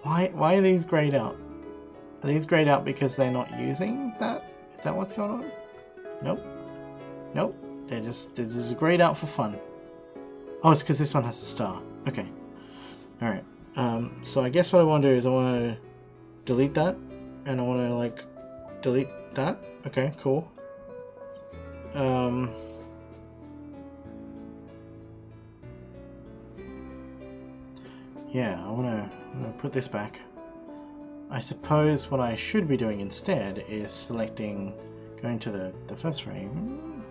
Why are these grayed out? Are these grayed out because they're not using that? Is that what's going on? Nope. Nope. They're just grayed out for fun. Oh, it's because this one has a star. Okay. Alright. So I guess what I want to do is I want to delete that. And I want to, like, delete that. Okay, cool. Yeah, I want to put this back. I suppose what I should be doing instead is selecting, going to the first frame,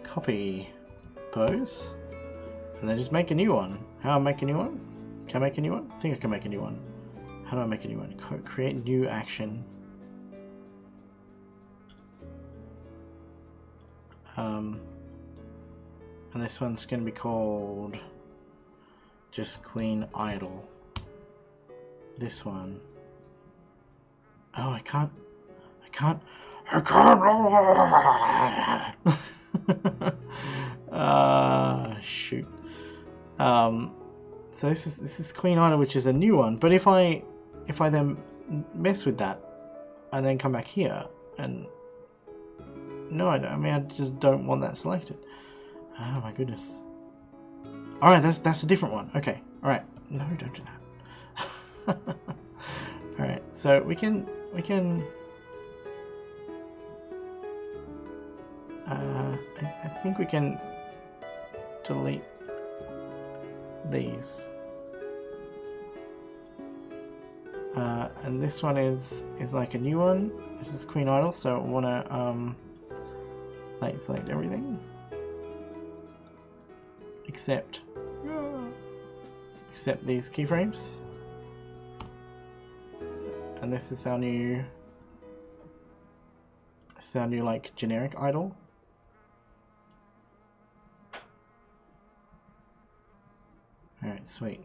copy pose, and then just make a new one. How do I make a new one? Can I make a new one? I think I can make a new one. How do I make a new one? Create new action. And this one's going to be called just Queen Idol. This one. Oh, I can't. Shoot. So this is Queen Idol, which is a new one. But if I then mess with that and then come back here and no, I mean I just don't want that selected. Oh my goodness. All right, that's a different one. Okay. All right. No, don't do that. All right. So we can. I think we can delete these. And this one is like a new one. This is Queen Idol, so I want to like select everything except these keyframes. And this is our new like generic idol. Alright, sweet.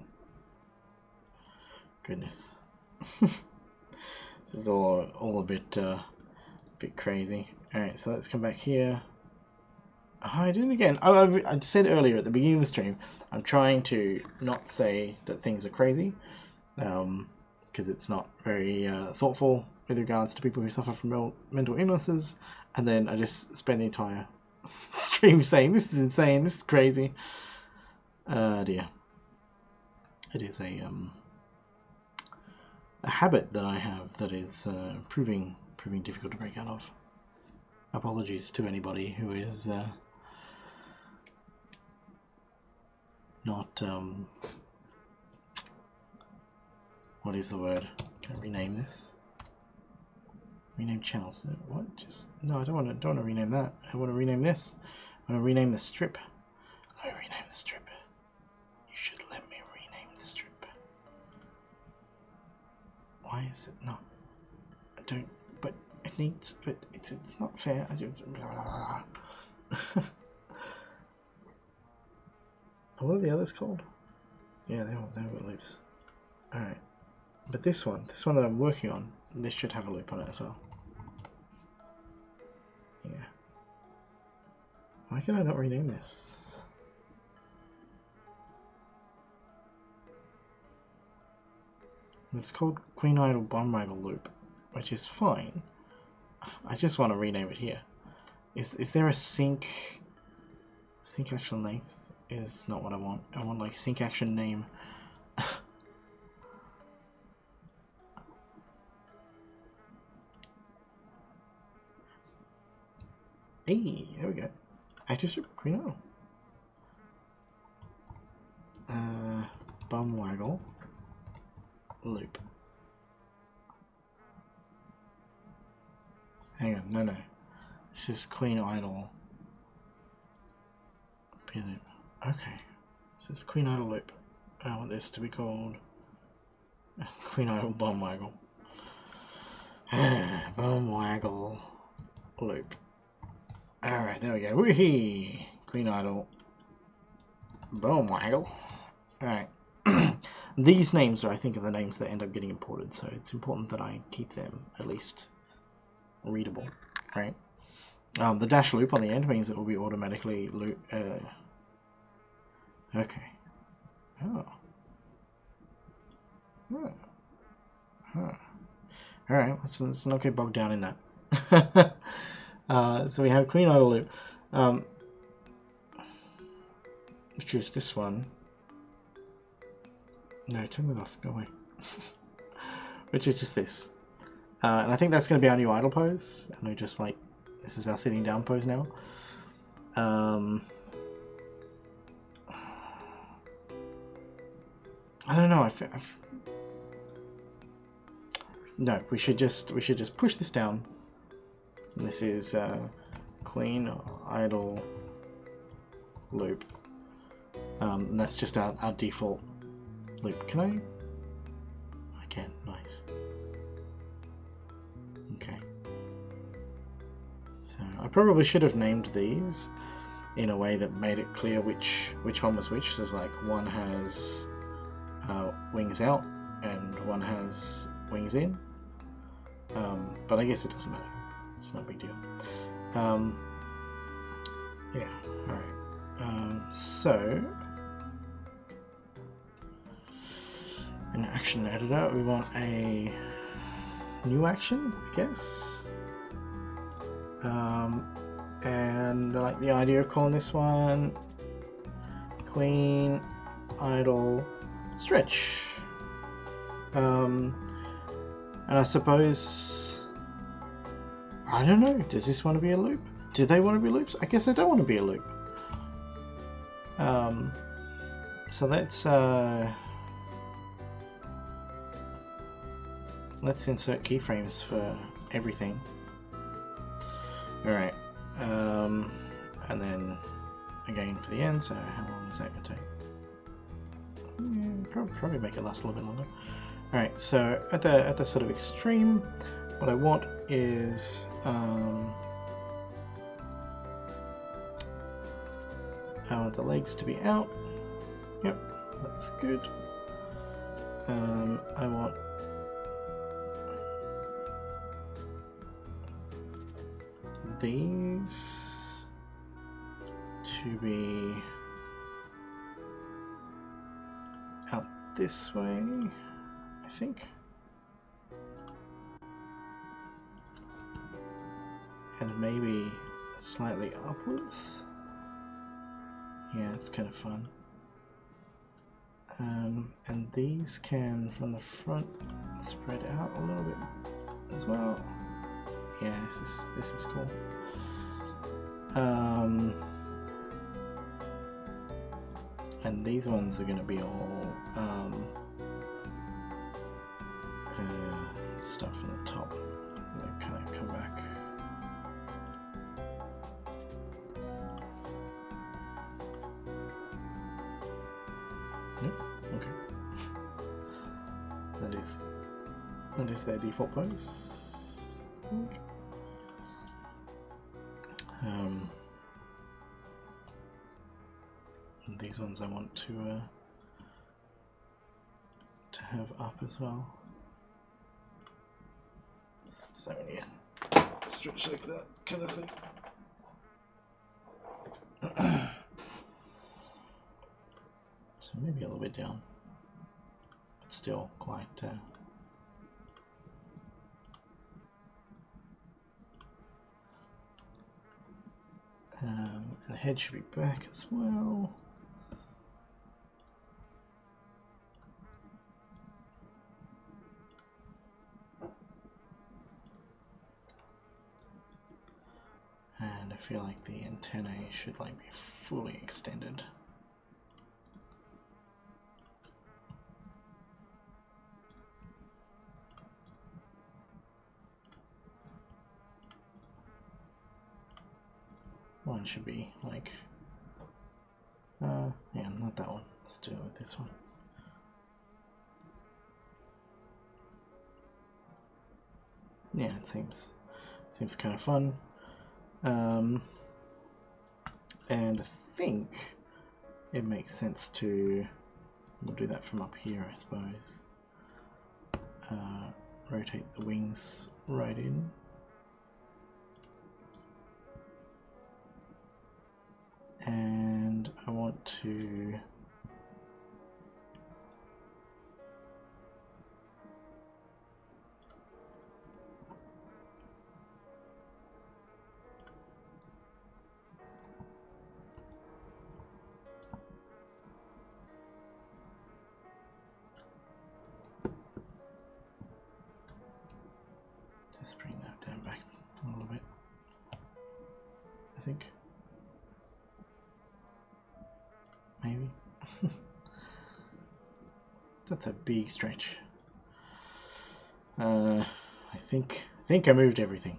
Goodness. This is all a bit crazy. Alright, so let's come back here. Oh, I did it again. I said earlier at the beginning of the stream, I'm trying to not say that things are crazy, because it's not very thoughtful with regards to people who suffer from mental illnesses, and then I just spend the entire stream saying, this is insane, this is crazy. Dear. It is a habit that I have that is proving difficult to break out of. Apologies to anybody who is not what is the word? Can I rename this? Rename channels. What? Just no. I don't want to rename that. I want to rename this. I want to rename the strip. Let me rename the strip. You should let me rename the strip. Why is it not? I don't. But it needs. But it's not fair. I don't. What are the others called? Yeah, they all got loops. Alright. But this one that I'm working on, this should have a loop on it as well. Yeah. Why can I not rename this? It's called Queen Idol Bomb Rival Loop, which is fine. I just want to rename it here. Is there a sync actual length? Is not what I want. I want like sync action name. Hey, there we go. Active strip, Queen Idol. bum waggle loop. Hang on, no. This is queen idle p loop. Okay, so it's queen idle loop. I want this to be called queen idle bum waggle. Bum waggle loop. Alright, there we go. Woohee! Queen idle bum waggle. Alright. These names are, I think, are the names that end up getting imported, so it's important that I keep them at least readable, right? The dash loop on the end means it will be automatically loop. Okay. Oh. Oh. Huh. Alright, let's not get bogged down in that. So we have queen idle loop, which is this one. No, turn that off. Go away. Which is just this. And I think that's going to be our new idle pose. And we just like, this is our sitting down pose now. I don't know. No, we should just push this down. And this is queen idle loop. And that's just our default loop. Can I can. Nice. Okay. So I probably should have named these in a way that made it clear which one was which. So it's like one has wings out and one has wings in. But I guess it doesn't matter. It's not a big deal. Yeah. All right. So. In action editor, we want a new action, I guess. And I like the idea of calling this one queen idle stretch. And I suppose, I don't know, does this want to be a loop? Do they want to be loops? I guess they don't want to be a loop. So let's insert keyframes for everything. Alright, and then again for the end, so how long is that going to take? Probably make it last a little bit longer. Alright, so at the sort of extreme, what I want is I want the legs to be out. Yep, that's good. I want these to be out this way, I think. And maybe slightly upwards. Yeah, it's kind of fun. And these can, from the front, spread out a little bit as well. Yeah, this is cool. And these ones are going to be all stuff on the top. They kind of come back. Yep. Okay. That is their default pose. And these ones I want to have up as well. So yeah, stretch like that kind of thing. So maybe a little bit down, but still quite. And the head should be back as well. And I feel like the antennae should like be fully extended. one should be like, yeah, not that one. Let's do it with this one. Yeah, it seems kind of fun. And I think it makes sense to, we'll do that from up here, I suppose. Rotate the wings right in. And I want to just bring that down back a little bit, I think. Maybe. That's a big stretch. I think I moved everything.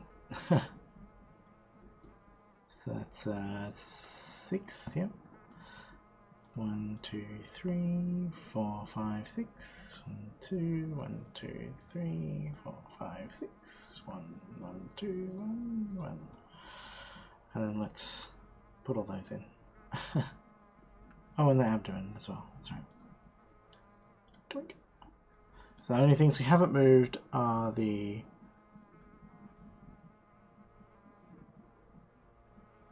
So that's 6, yep. 1, 2, 3, 4, 5, 6. 1, 2, 1, 2, 3, 4, 5, 6. 1, 1, 2, 1, 1. And then let's put all those in. Oh, and the abdomen as well, that's right. Twink. So the only things we haven't moved are the...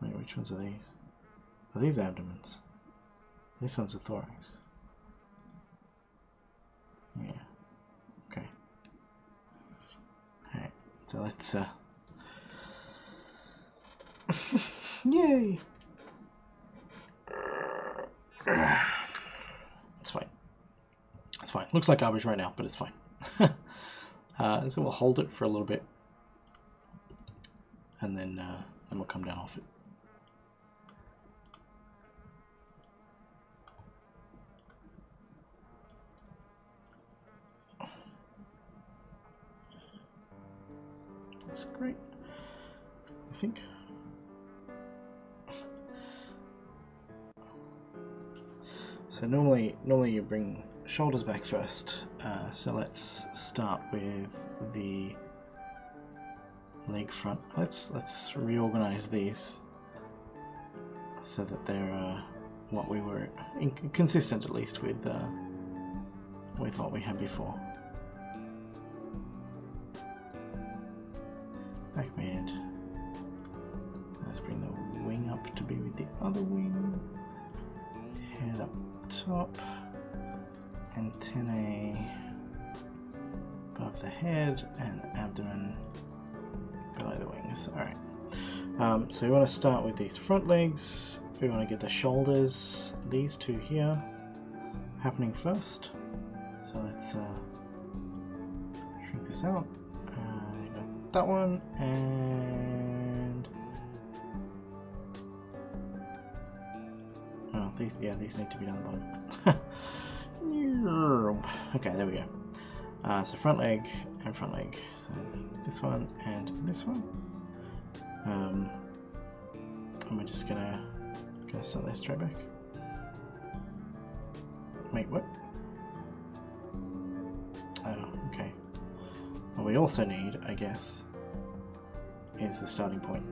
Wait, which ones are these? Are these abdomens? This one's a thorax. Yeah. Okay. Alright, so let's... Yay! It's fine. It's fine. Looks like garbage right now, but it's fine. So we'll hold it for a little bit, and then we'll come down off it. That's great. I think. So normally you bring shoulders back first. So let's start with the leg front. Let's reorganize these so that they're what we were consistent, at least with what we had before. Back mid. Let's bring the wing up to be with the other wing. Head up top. Antennae above the head and the abdomen below the wings. Alright. So we want to start with these front legs. We want to get the shoulders, these two here, happening first. So let's shrink this out. Got that one, and oh, these need to be down the bottom. Okay, there we go. So front leg and front leg. So this one and this one. And we're just gonna start this straight back. Wait, what? Oh, okay. What we also need, I guess, is the starting point.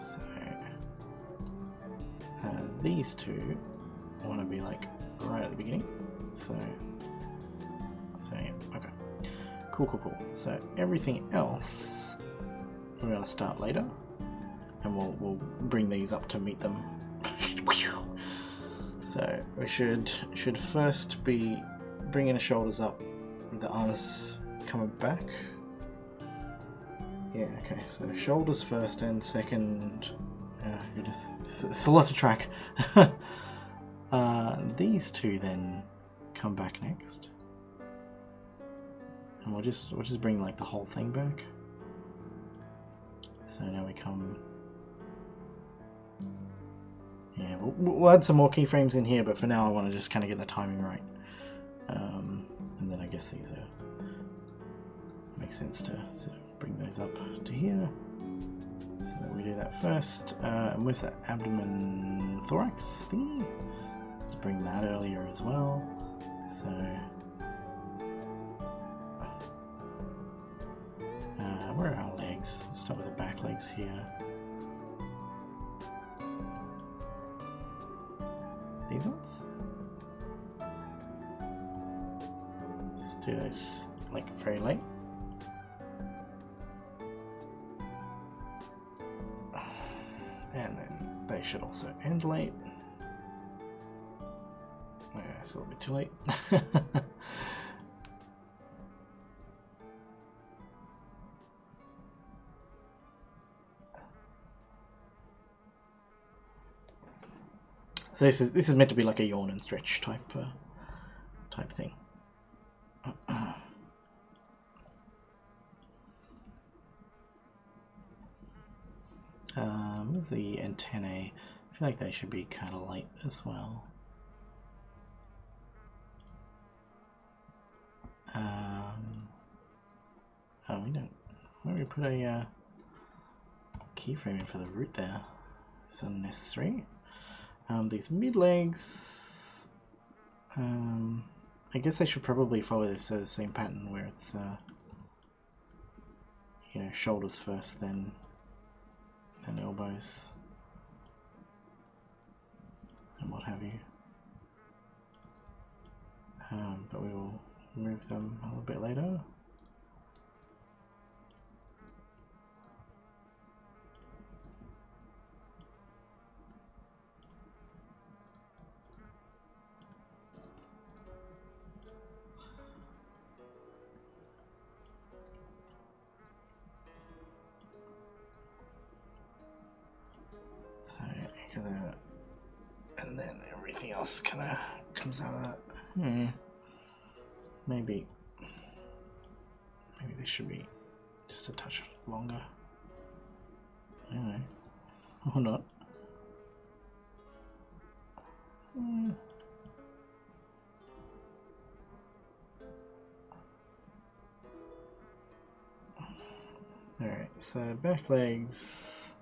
So these two want to be like right at the beginning. So yeah, okay. Cool. So everything else we're going to start later, and we'll bring these up to meet them. So we should first be bringing the shoulders up, the arms coming back. Yeah, okay. So shoulders first and second. It's a lot to track. These two then come back next, and we'll just bring like the whole thing back. So now we come. Yeah, we'll add some more keyframes in here, but for now I want to just kind of get the timing right. And then I guess these makes sense to bring those up to here. So we do that first. And where's that abdomen thorax thing? Let's bring that earlier as well. So where are our legs? Let's start with the back legs here. These ones? Let's do those like very late. And then they should also end late. Yeah, it's a little bit too late. So this is meant to be like a yawn and stretch type thing. Where's the antennae? I feel like they should be kind of light as well. Oh, we don't. Why don't we put a keyframe in for the root there? It's unnecessary. These mid legs. I guess I should probably follow this same pattern where it's you know, shoulders first, then elbows, and what have you. But we will move them a little bit later. And then everything else kind of comes out of that. Maybe this should be just a touch longer. I don't know. Or not. Alright, so back legs.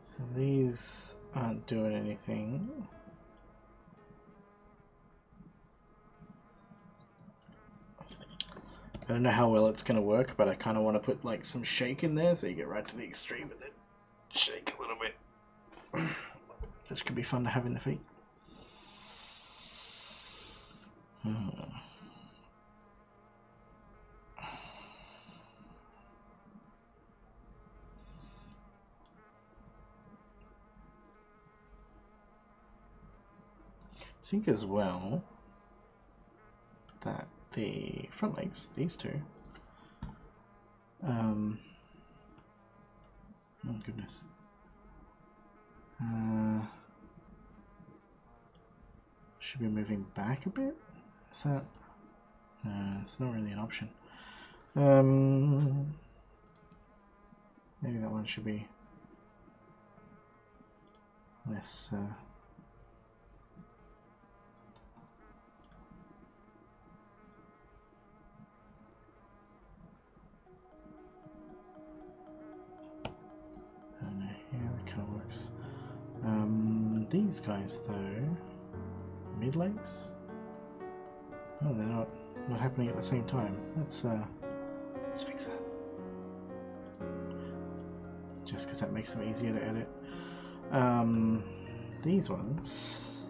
So these aren't doing anything. I don't know how well it's going to work, but I kind of want to put like some shake in there so you get right to the extreme and then shake a little bit. Which could be fun to have in the feet. I think as well that the front legs, these two, oh goodness, should be moving back a bit. Is that? No, it's not really an option. Maybe that one should be less. I don't know. Yeah, that kind of works. These guys though, mid legs. Oh, they're not happening at the same time. Let's fix that. Just because that makes them easier to edit. These ones,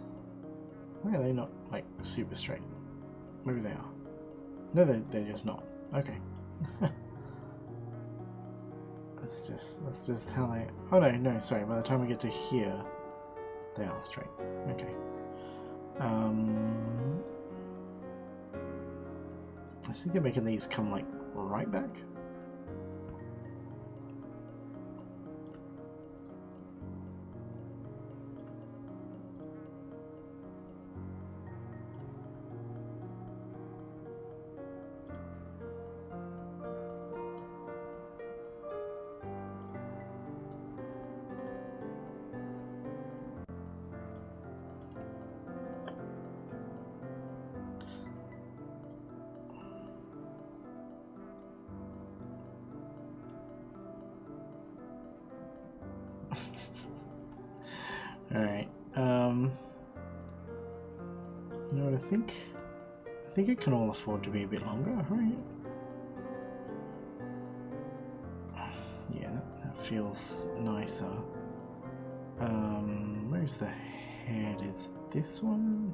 why are they not like super straight? Maybe they are. No, they're just not. Okay. That's just how they. Oh no, sorry. By the time we get to here, they are straight. Okay. I think they're making these come like right back. Alright, you know what I think? I think it can all afford to be a bit longer, right? Yeah, that feels nicer. Where's the head? Is this one?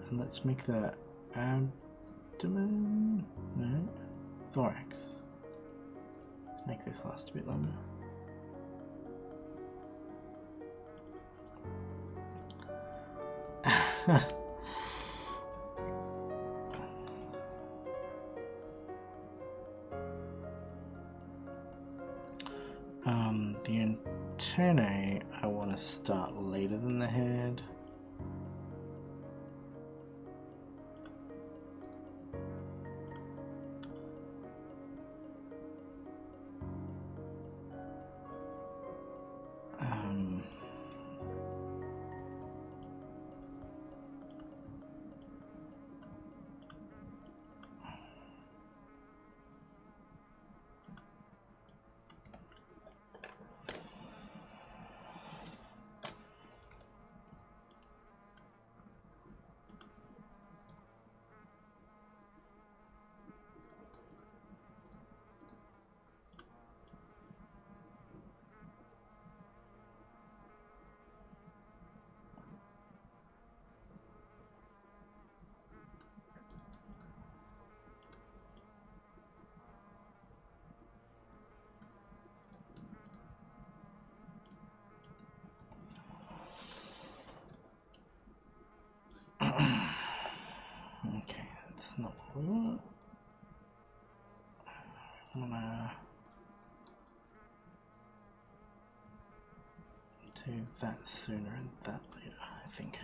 And let's make the abdomen, no, thorax. Let's make this last a bit longer. The antennae I want to start later than the head. Okay, that's not what we want. I'm gonna do that sooner and that later, I think.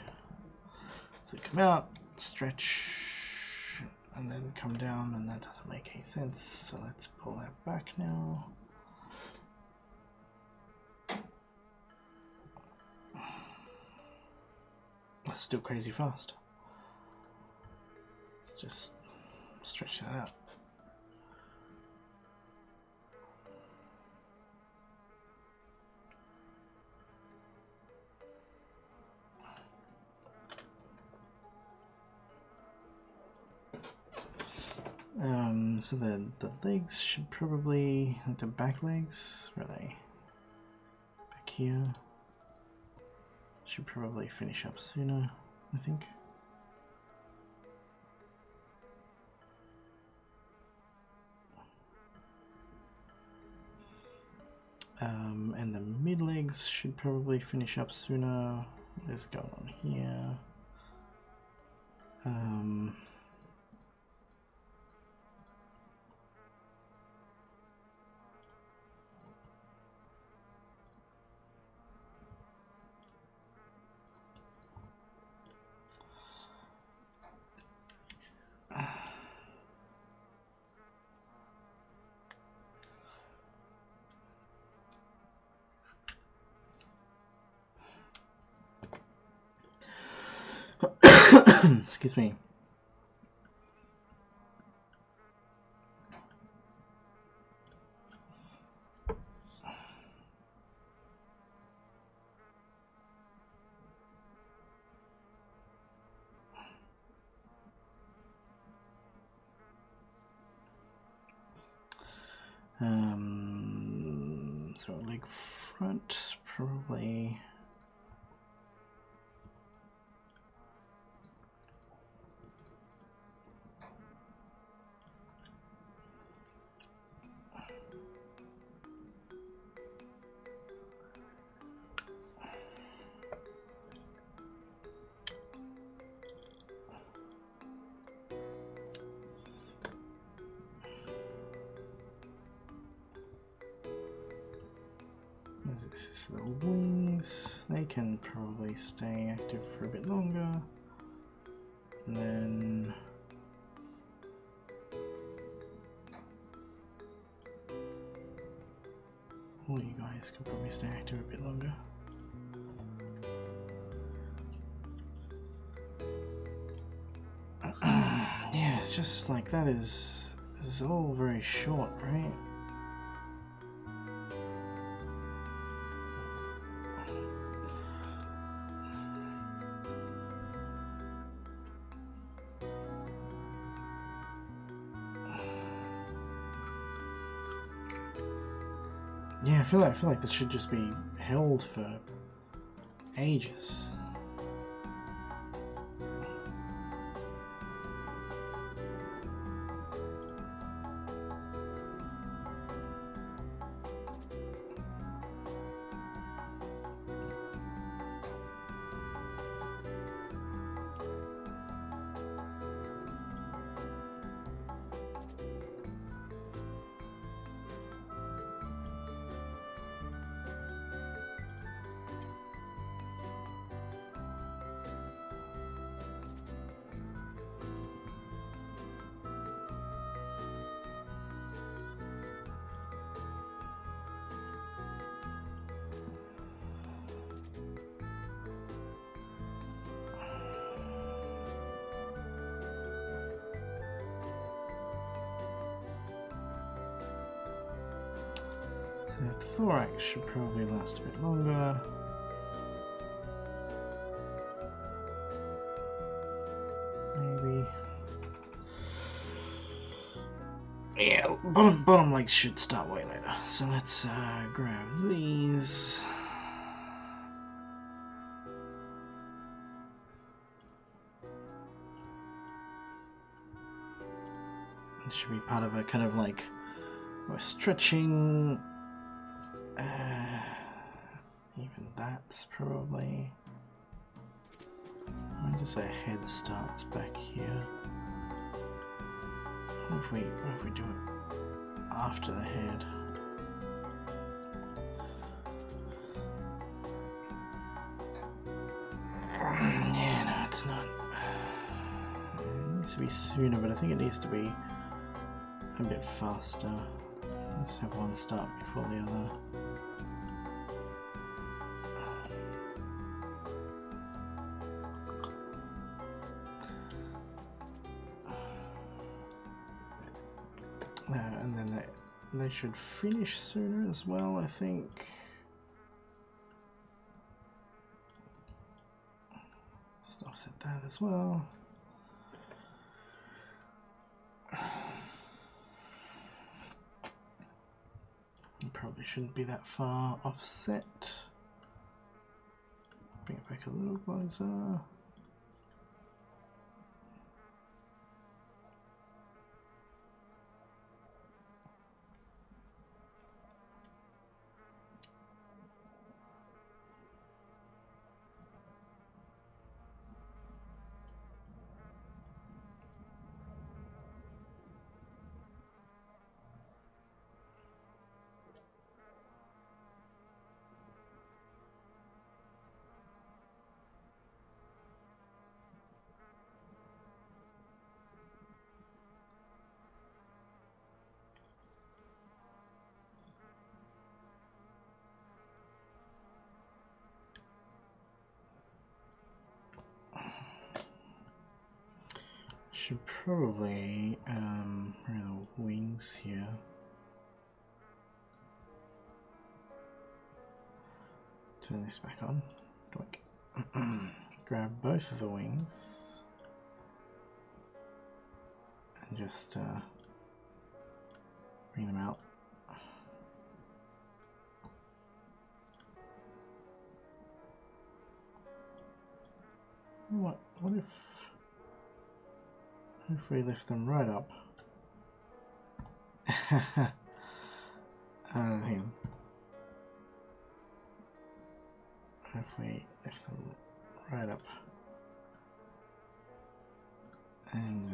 So come out, stretch, and then come down, and that doesn't make any sense, so let's pull that back now. That's still crazy fast. Let's just stretch that out. So the legs should probably, the back legs, where are they? Back here. Should probably finish up sooner, I think. And the mid legs should probably finish up sooner. What is going on here? Excuse me. So leg front, probably. This is the wings. They can probably stay active for a bit longer. And then all you guys could probably stay active a bit longer. Yeah, it's just like this is all very short, right? Yeah, I feel like this should just be held for ages. So the thorax should probably last a bit longer. Maybe. Yeah, bottom legs should start way later. So let's grab these. This should be part of a kind of like we're stretching. Even that's probably. When does their head starts back here? What if we do it after the head? Yeah, no, it's not. It needs to be sooner, but I think it needs to be a bit faster. Let's have one start before the other. And then they should finish sooner as well, I think. Just offset that as well. Probably shouldn't be that far offset. Bring it back a little closer. Should probably bring the wings here. Turn this back on. Grab both of the wings and just bring them out. What if we lift them right up? Hang on. If we lift them right up and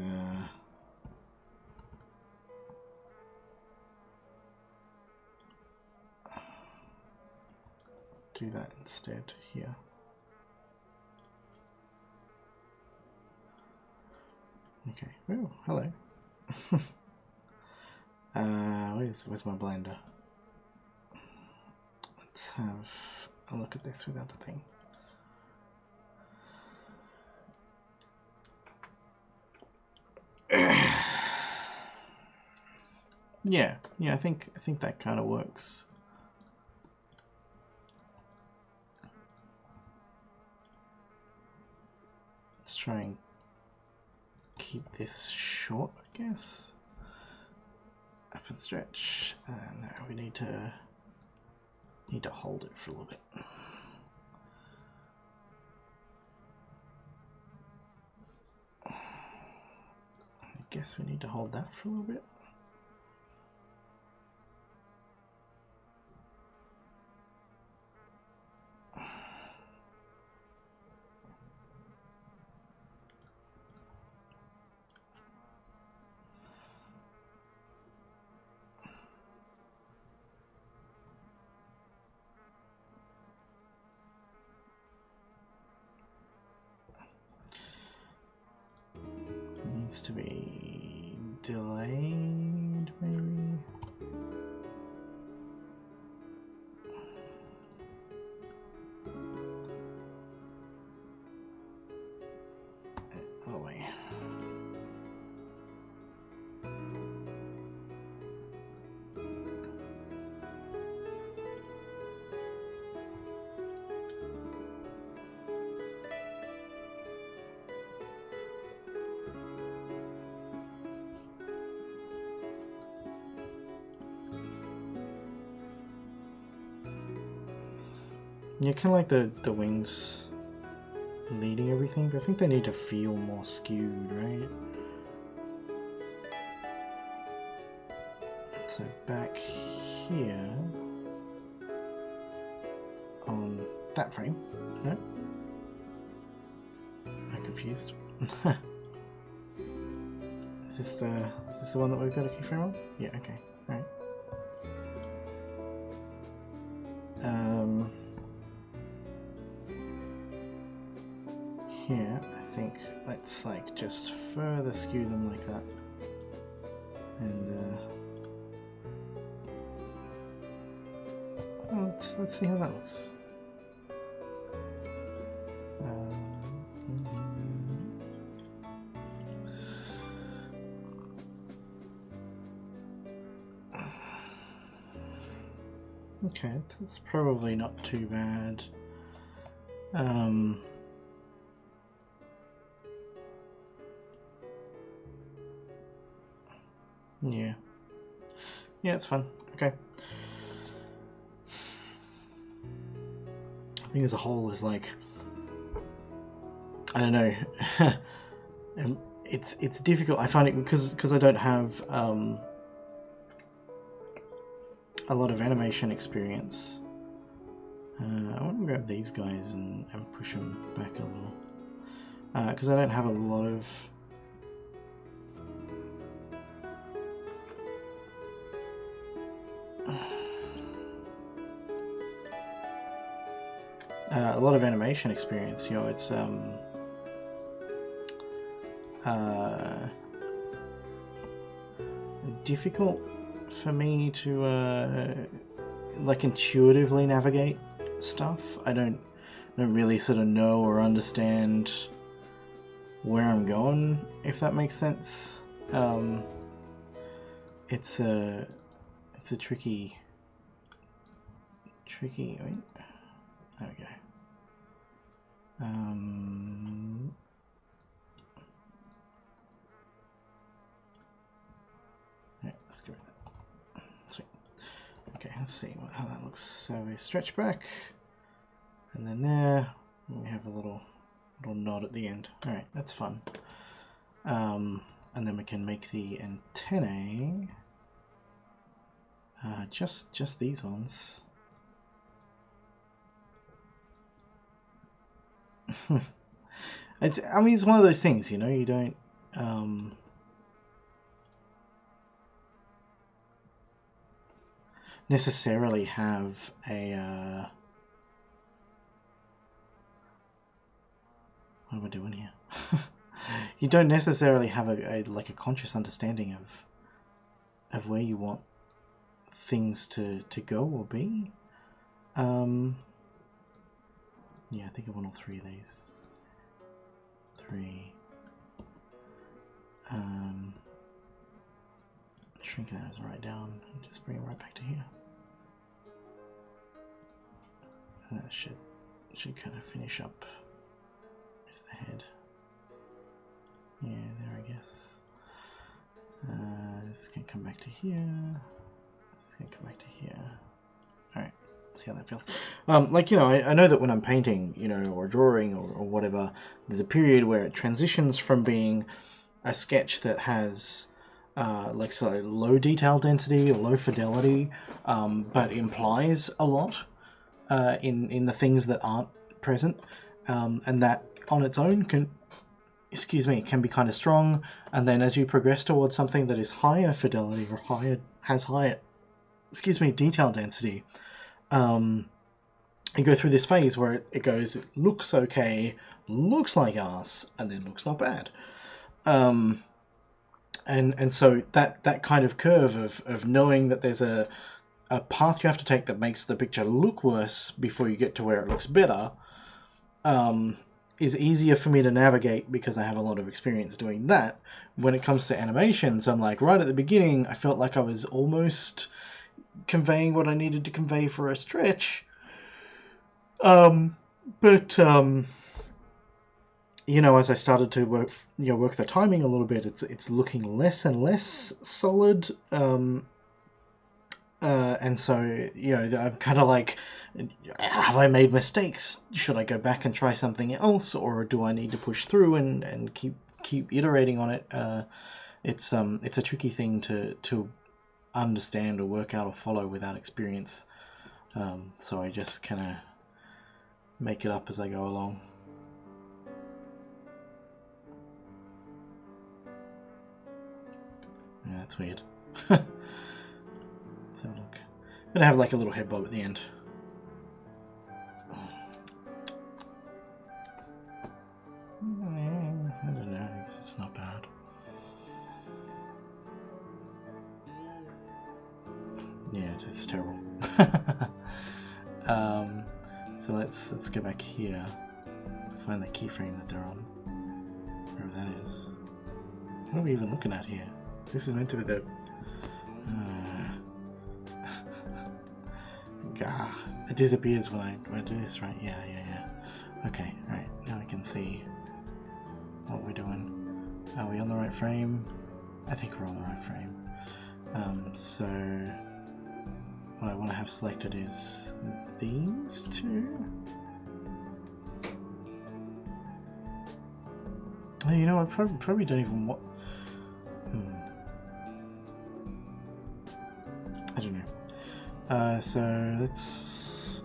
do that instead here. Okay. Oh, hello. Where's my blender? Let's have a look at this without the thing. Yeah, I think that kind of works. Let's try and keep this short, I guess. Up and stretch. Now we need to hold it for a little bit. I guess we need to hold that for a little bit. Needs to be delayed, maybe. Other way. Yeah, kind of like the wings leading everything, but I think they need to feel more skewed, right? So back here on that frame, no? I'm confused. Is this the one that we've got a keyframe on? Yeah, okay, alright. Here, I think let's like just further skew them like that, and let's see how that looks. Okay, it's probably not too bad. Yeah, it's fun. Okay. I think as a whole is like, I don't know. It's difficult. I find it because I don't have a lot of animation experience. I want to grab these guys and push them back a little, because I don't have a lot of animation experience. You know, it's difficult for me to like intuitively navigate stuff. I don't really sort of know or understand where I'm going, if that makes sense. It's a tricky. Wait, there we go. Yeah, let's get rid of that. Sweet. Okay, let's see how that looks. So we stretch back, and then there, and we have a little nod at the end. All right, that's fun. And then we can make the antennae just these ones. I mean, it's one of those things, you know, you don't necessarily have a what am I doing here? You don't necessarily have a conscious understanding of where you want things to go or be. Yeah, I think I want all 3 of these. 3. Shrink those right down and just bring it right back to here. And that should kind of finish up. Where's the head? Yeah, there I guess. This can come back to here. This can come back to here. Alright, see how that feels. Like, you know, I know that when I'm painting, you know, or drawing or whatever, there's a period where it transitions from being a sketch that has like so low detail density or low fidelity, but implies a lot in the things that aren't present, and that on its own can be kind of strong. And then as you progress towards something that is higher fidelity or has higher detail density, you go through this phase where it goes, it looks okay, looks like ass, and then looks not bad. And so that kind of curve of knowing that there's a path you have to take that makes the picture look worse before you get to where it looks better, is easier for me to navigate because I have a lot of experience doing that. When it comes to animations, I'm like, right at the beginning, I felt like I was almost conveying what I needed to convey for a stretch. You know, as I started to work the timing a little bit, it's looking less and less solid. And so, you know, I'm kind of like, have I made mistakes? Should I go back and try something else, or do I need to push through and keep iterating on it? It's a tricky thing to understand or work out or follow without experience. So I just kind of make it up as I go along. Yeah, that's weird. Let's have a look. I'm gonna have like a little head bob at the end. I don't know, I guess it's not bad. Yeah, it's terrible. So let's go back here. Find that keyframe that they're on. Wherever that is. What are we even looking at here? This is meant to be the... it disappears when I do this, right? Yeah. Okay, right. Now I can see what we're doing. Are we on the right frame? I think we're on the right frame. So what I want to have selected is these two. Oh, you know what? Probably don't even want... I don't know. So let's...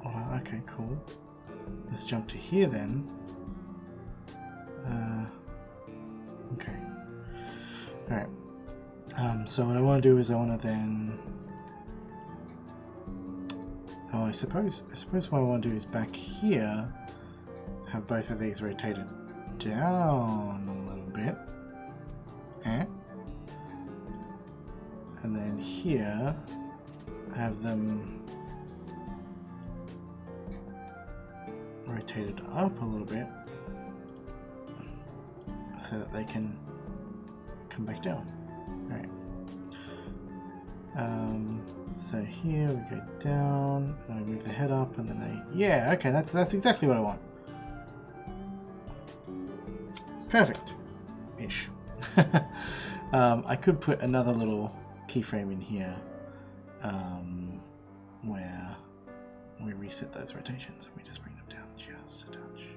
Oh, okay, cool. Let's jump to here then. Okay. Alright. So what I want to do is I want to then... Oh, I suppose what I want to do is back here, have both of these rotated down a little bit. And then here, have them rotated up a little bit so that they can come back down. Right. So here we go down, then we move the head up, and then they... Yeah, okay, that's exactly what I want. Perfect. Ish. I could put another little keyframe in here where we reset those rotations and we just bring them down just a touch.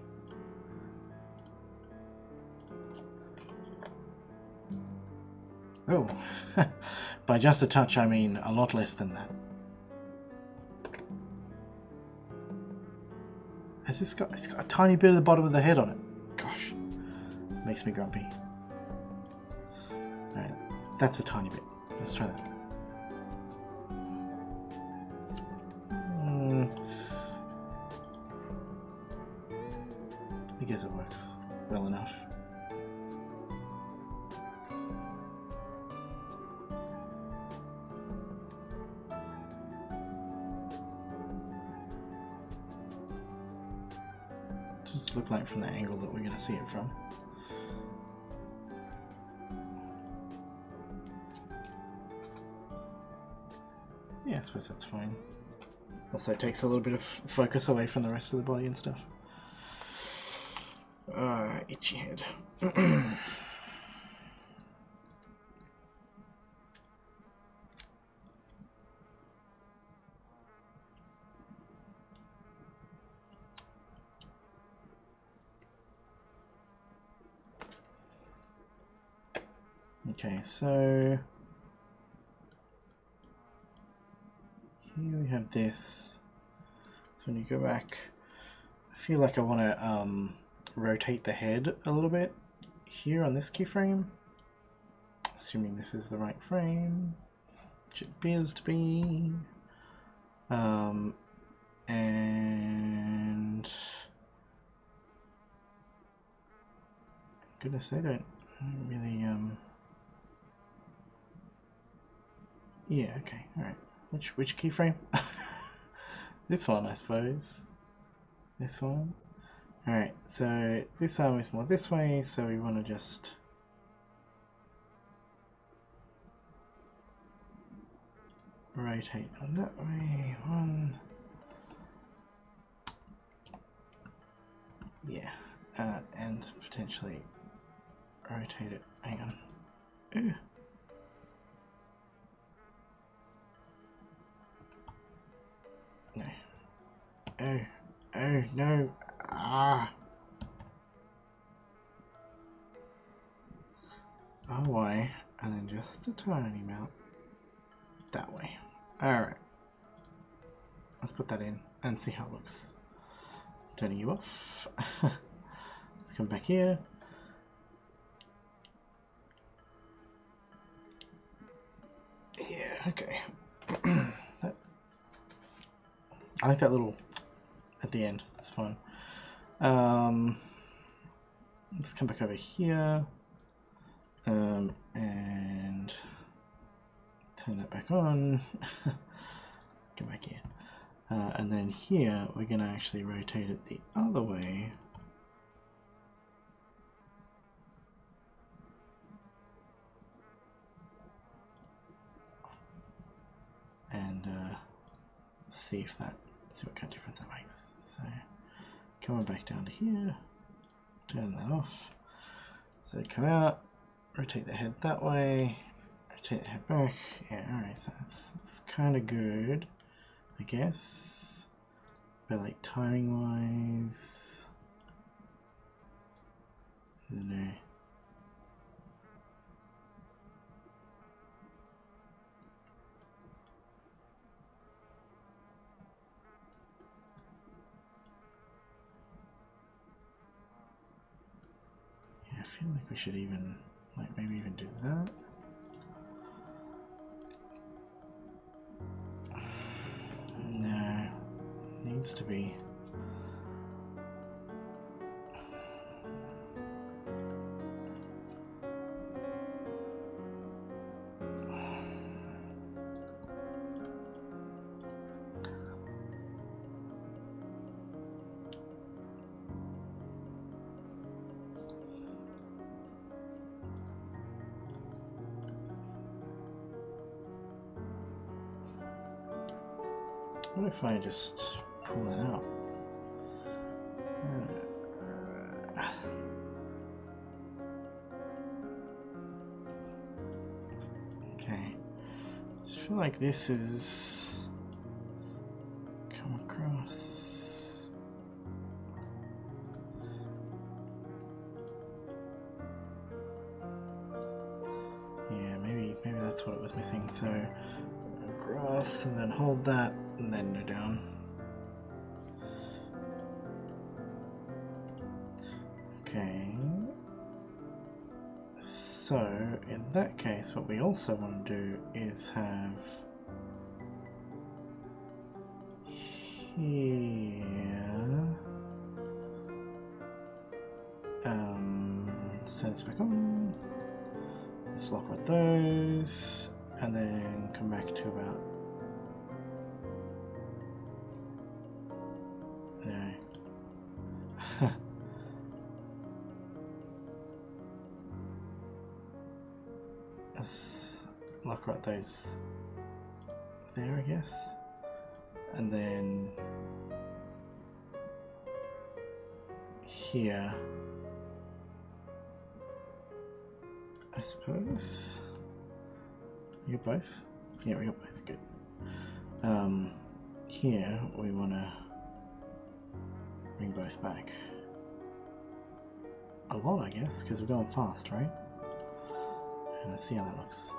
Oh, by just a touch I mean a lot less than that. Has this got... It's got a tiny bit of the bottom of the head on it. Gosh, makes me grumpy. Alright, that's a tiny bit. Let's try that. I guess it works well enough. just look like from the angle that we're going to see it from. Yeah, I suppose that's fine. Also, it takes a little bit of focus away from the rest of the body and stuff. Itchy head. Okay, so here we have this. So when you go back, I feel like I want to rotate the head a little bit here on this keyframe, assuming this is the right frame, which it appears to be. And goodness, they don't really yeah, okay, alright. Which keyframe? This one, I suppose. This one. Alright, so this arm is more this way, so we want to just rotate on that way. One. Yeah, and potentially rotate it. Hang on. Ooh. No. Oh. Oh, no. Ah. Oh, why? And then just a tiny amount that way. Alright. Let's put that in and see how it looks. Turning you off. Let's come back here. Yeah, okay. I like that little at the end. It's fun. Let's come back over here and turn that back on. Come back here. And then here we're going to actually rotate it the other way. And see what kind of difference that makes. So coming back down to here, turn that off. So come out, rotate the head that way, rotate the head back. Yeah, alright, so that's kind of good, I guess. But like timing wise, I don't know. I feel like we should even, like, maybe even do that. No, it needs to be. What if I just pull that out? Okay. I just feel like this is come across. Yeah, maybe that's what it was missing. So across and then hold that and then go down. Okay. So in that case, what we also want to do is have here. Let's turn this back on. Let's lock with those, and then come back to about. No. Let's lock right those there, I guess. And then here, I suppose. You got both? Yeah, we got both. Good. Here we want to bring both back. A lot, I guess, because we're going fast, right? Let's see how that looks.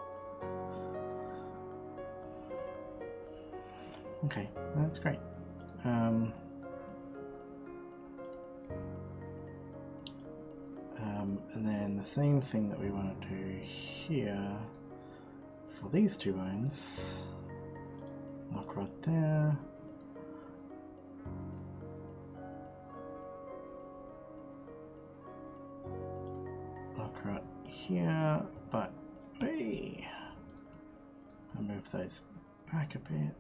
Okay, that's great. And then the same thing that we want to do here for these two bones. Lock right there. Lock right here, but hey, I'll move those back a bit.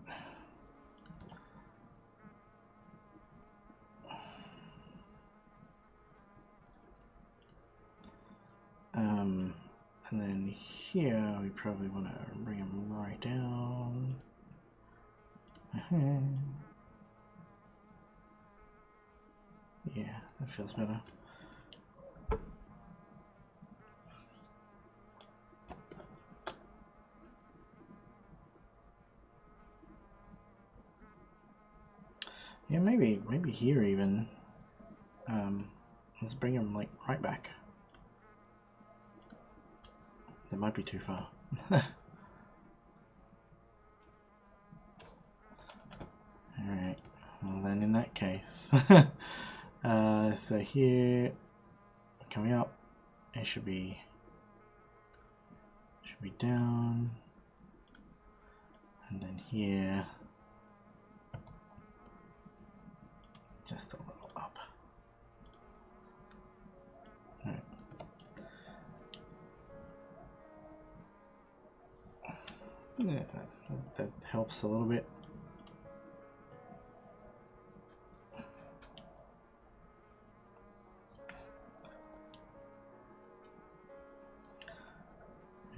And then here we probably want to bring them right down. Yeah, that feels better. Yeah, maybe here even. Let's bring them like right back. That might be too far. Alright, well then in that case, so here, coming up, it should be down, and then here, just a little up. All right. Yeah, that helps a little bit.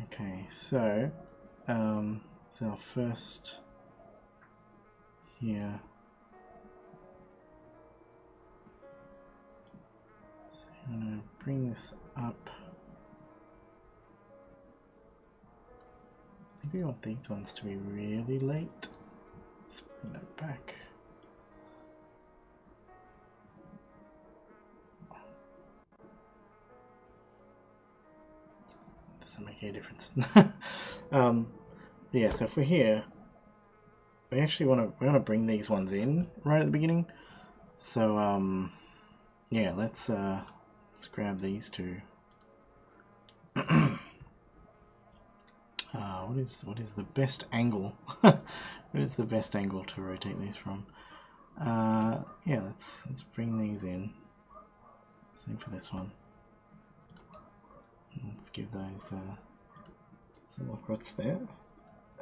Okay, so our first here. So I'm gonna bring this up. Maybe I want these ones to be really late. Let's bring that back. Doesn't make any difference. Yeah, so if we're here, we actually want to bring these ones in right at the beginning. So yeah, let's grab these two. What is the best angle? What is the best angle to rotate these from? Yeah, let's bring these in. Same for this one. Let's give those some lock rods there,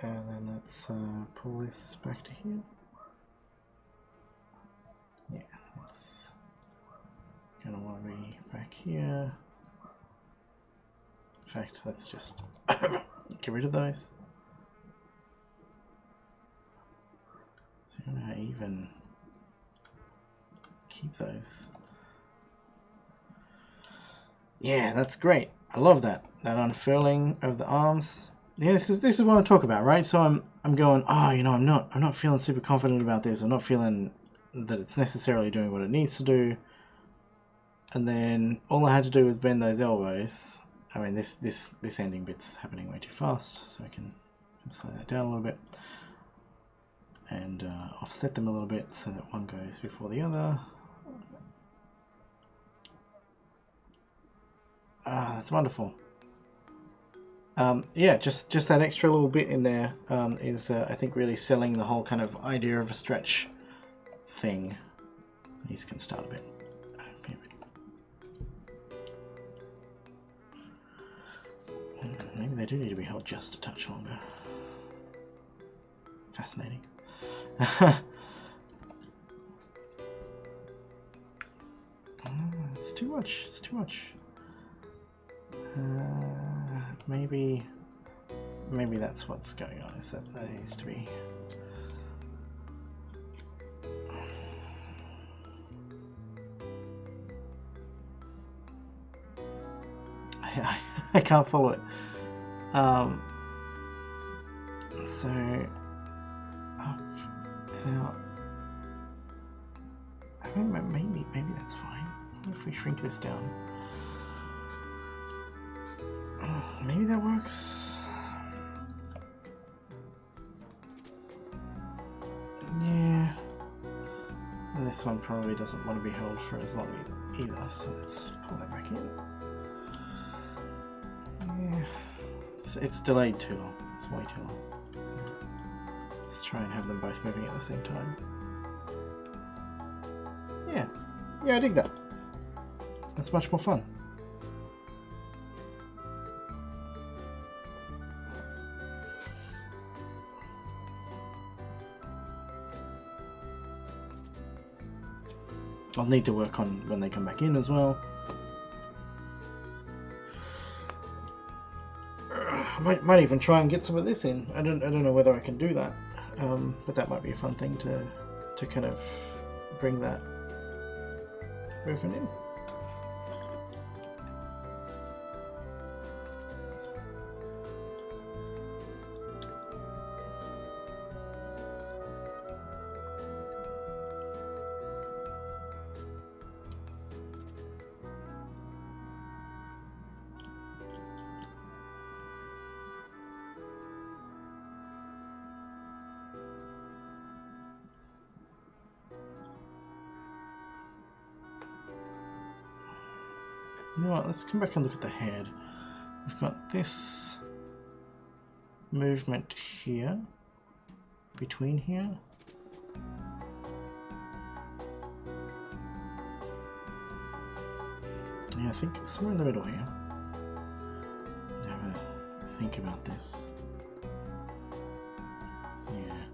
and then let's pull this back to here. Yeah, it's gonna want to be back here. In fact, let's just get rid of those. So I'm gonna even keep those. Yeah, that's great. I love that unfurling of the arms. Yeah, this is what I'm talking about, right? So I'm going, oh, you know, I'm not feeling super confident about this. I'm not feeling that it's necessarily doing what it needs to do. And then all I had to do was bend those elbows. I mean, this ending bit's happening way too fast, so I can slow that down a little bit and offset them a little bit so that one goes before the other. Ah, that's wonderful. Yeah, just that extra little bit in there is, I think, really selling the whole kind of idea of a stretch thing. These can start a bit. Maybe they do need to be held just a touch longer. Fascinating. It's too much. It's too much. Maybe maybe that's what's going on. Is that needs to be. I can't follow it. So up and out. I mean, maybe that's fine. What if we shrink this down? Maybe that works. Yeah. And this one probably doesn't want to be held for as long either, so let's pull that back in. Yeah. It's delayed too long. It's way too long. So let's try and have them both moving at the same time. Yeah. Yeah, I dig that. That's much more fun. I'll need to work on when they come back in as well. I might even try and get some of this in. I don't know whether I can do that, but that might be a fun thing to kind of bring that movement in. You know what, let's come back and look at the head. We've got this movement here, between here. Yeah, I think it's somewhere in the middle here. Have a think about this. Yeah.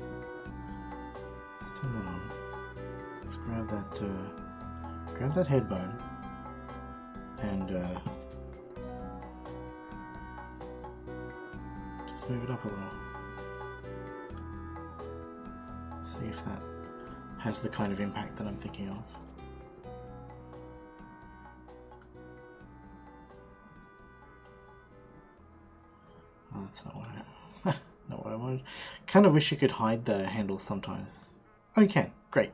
Let's turn that on. Let's grab that head bone. And just move it up a little. See if that has the kind of impact that I'm thinking of. Oh, that's not what not what I wanted. Kind of wish you could hide the handles sometimes. Oh, you can. Great.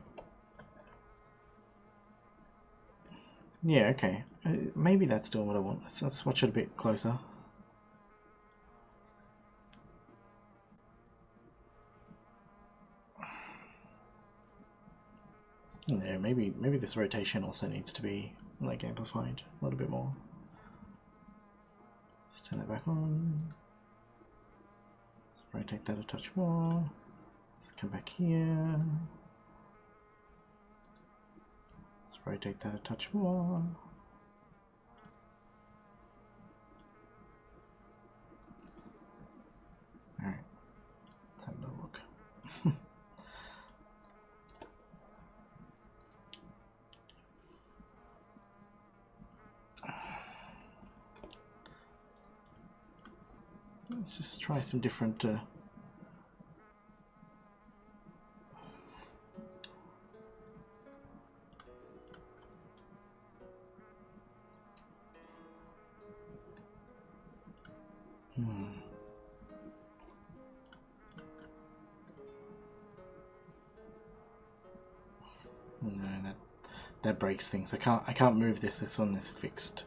Yeah, okay. Maybe that's doing what I want. Let's watch it a bit closer. Yeah, maybe this rotation also needs to be like amplified a little bit more. Let's turn that back on. Let's rotate that a touch more. Let's come back here. Let's rotate that a touch more. Alright, let's have a look. Let's just try some different No, that breaks things. I can't move this. This one is fixed.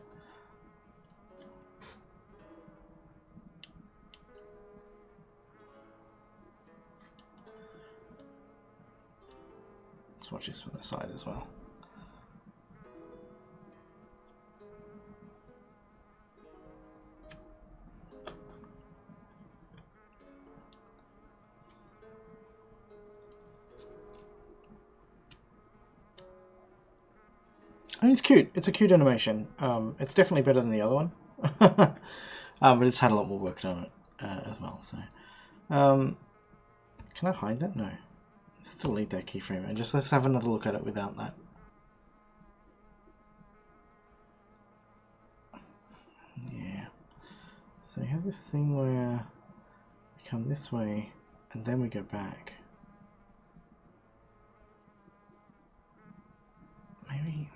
Let's watch this from the side as well. I mean, it's cute. It's a cute animation. It's definitely better than the other one, but it's had a lot more work done on it as well. So, can I hide that? No. Still need that keyframe, and just let's have another look at it without that. Yeah. So you have this thing where come this way, and then we go back. Maybe...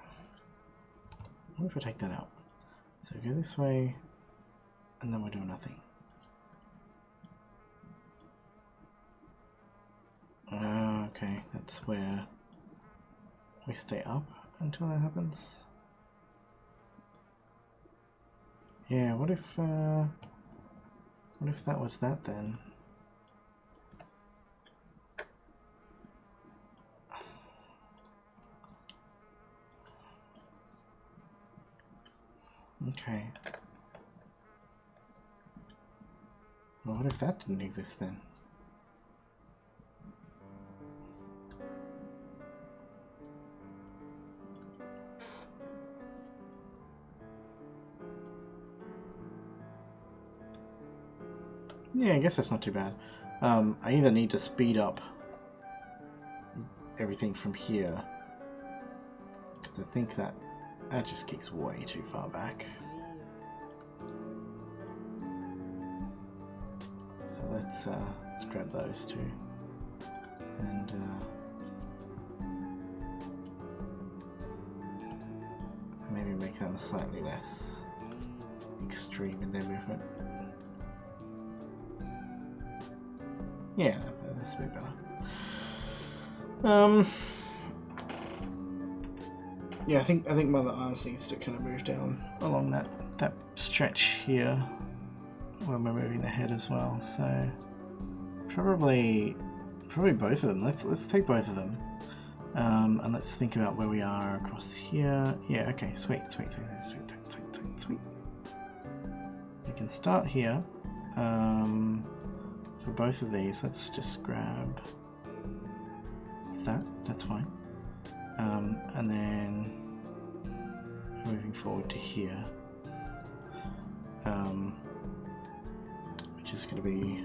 what if I take that out? So go this way, and then we do nothing. Okay, that's where we stay up until that happens. Yeah, what if that was that then? Okay. Well, what if that didn't exist then? Yeah, I guess that's not too bad. I either need to speed up everything from here, because I think that just kicks way too far back. So let's grab those two, and maybe make them slightly less extreme in their movement. Yeah, that's a bit better. Yeah, I think Mother Arms needs to kind of move down along that stretch here when we're moving the head as well. So probably both of them. Let's take both of them, and let's think about where we are across here. Yeah, okay, sweet. We can start here. For both of these, let's just grab that. That's fine. And then moving forward to here, which is going to be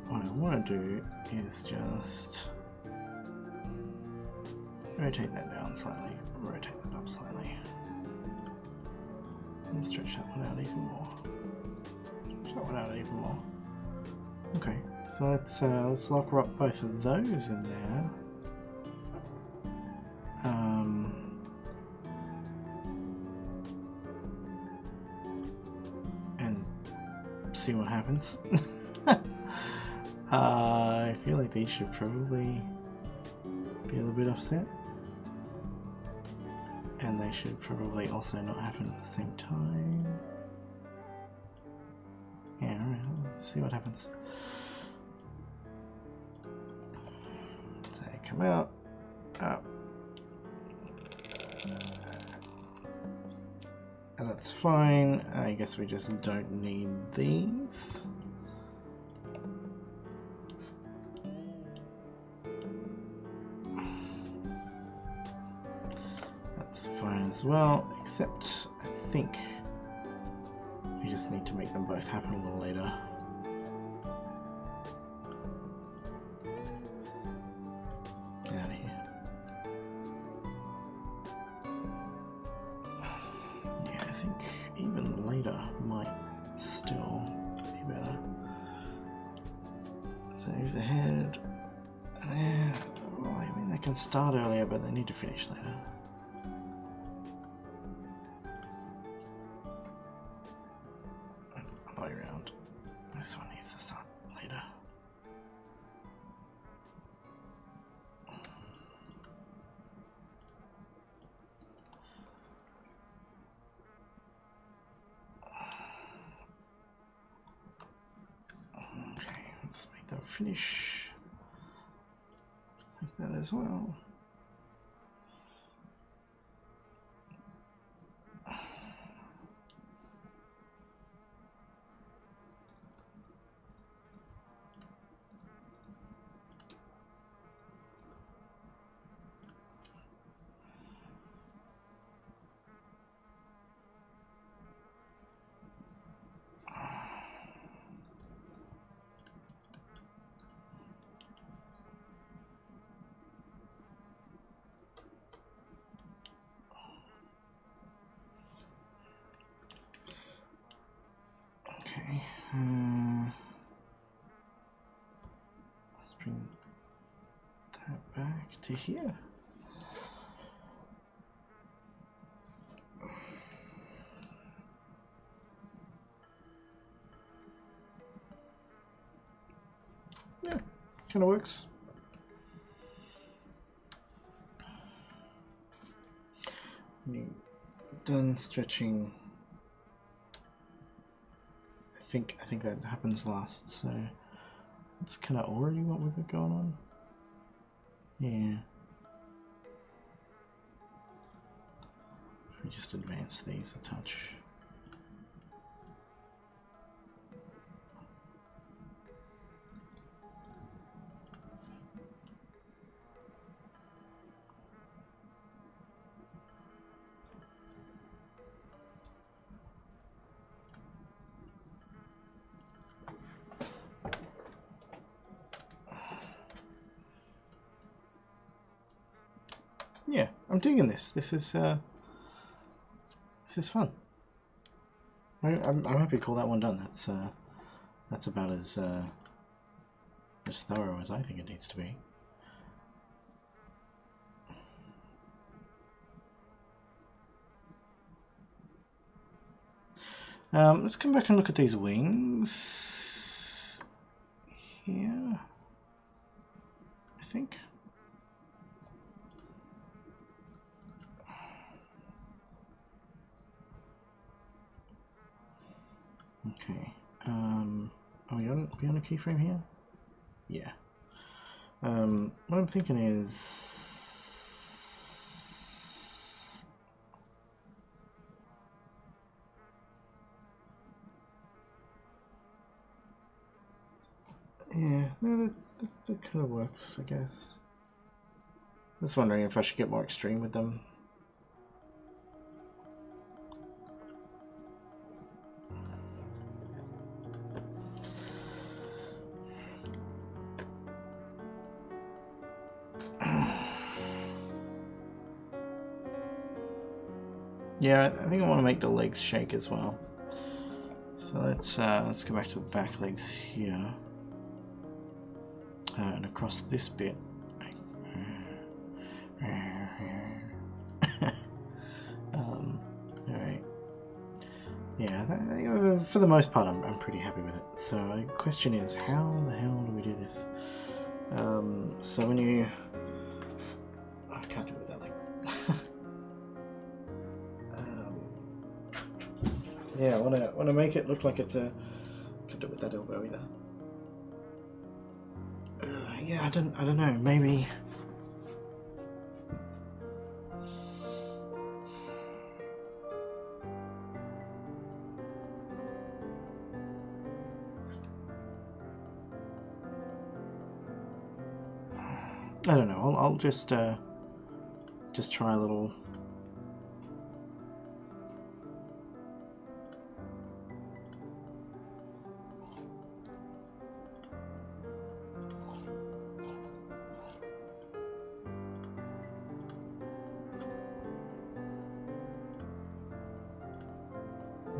what I want to do is just rotate that down slightly, rotate that up slightly, and stretch that one out even more. That one out even more. Okay, so let's lock up both of those in there. And see what happens. I feel like these should probably be a little bit offset, and they should probably also not happen at the same time. Yeah, alright, let's see what happens. So they come out, up, and that's fine. I guess we just don't need these. That's fine as well, except I think we just need to make them both happen a little later. Get out of here. Yeah, I think even later might still be better. So move the head there. Well, I mean, they can start earlier, but they need to finish later. Around. This one needs to start later. Okay, let's make that finish like that as well. Okay. bring that back to here. Yeah, kind of works. Done stretching. I think that happens last, so it's kind of already what we've got going on. Yeah. If we just advance these a touch. Yeah, I'm digging this. This is fun. I'm happy to call that one done. That's about as thorough as I think it needs to be. Let's come back and look at these wings here. I think. Okay. Are we on a keyframe here? Yeah. What I'm thinking is, yeah, no, that kind of works, I guess. Just wondering if I should get more extreme with them. Yeah, I think I want to make the legs shake as well. So let's go back to the back legs here, and across this bit. All right. Yeah, for the most part, I'm pretty happy with it. So the question is, how the hell do we do this? So when you, I can't do it with that leg. Yeah, I want to make it look like it's a. Can't do it with that elbow either. Yeah, I don't know. Maybe. I don't know. I'll just try a little.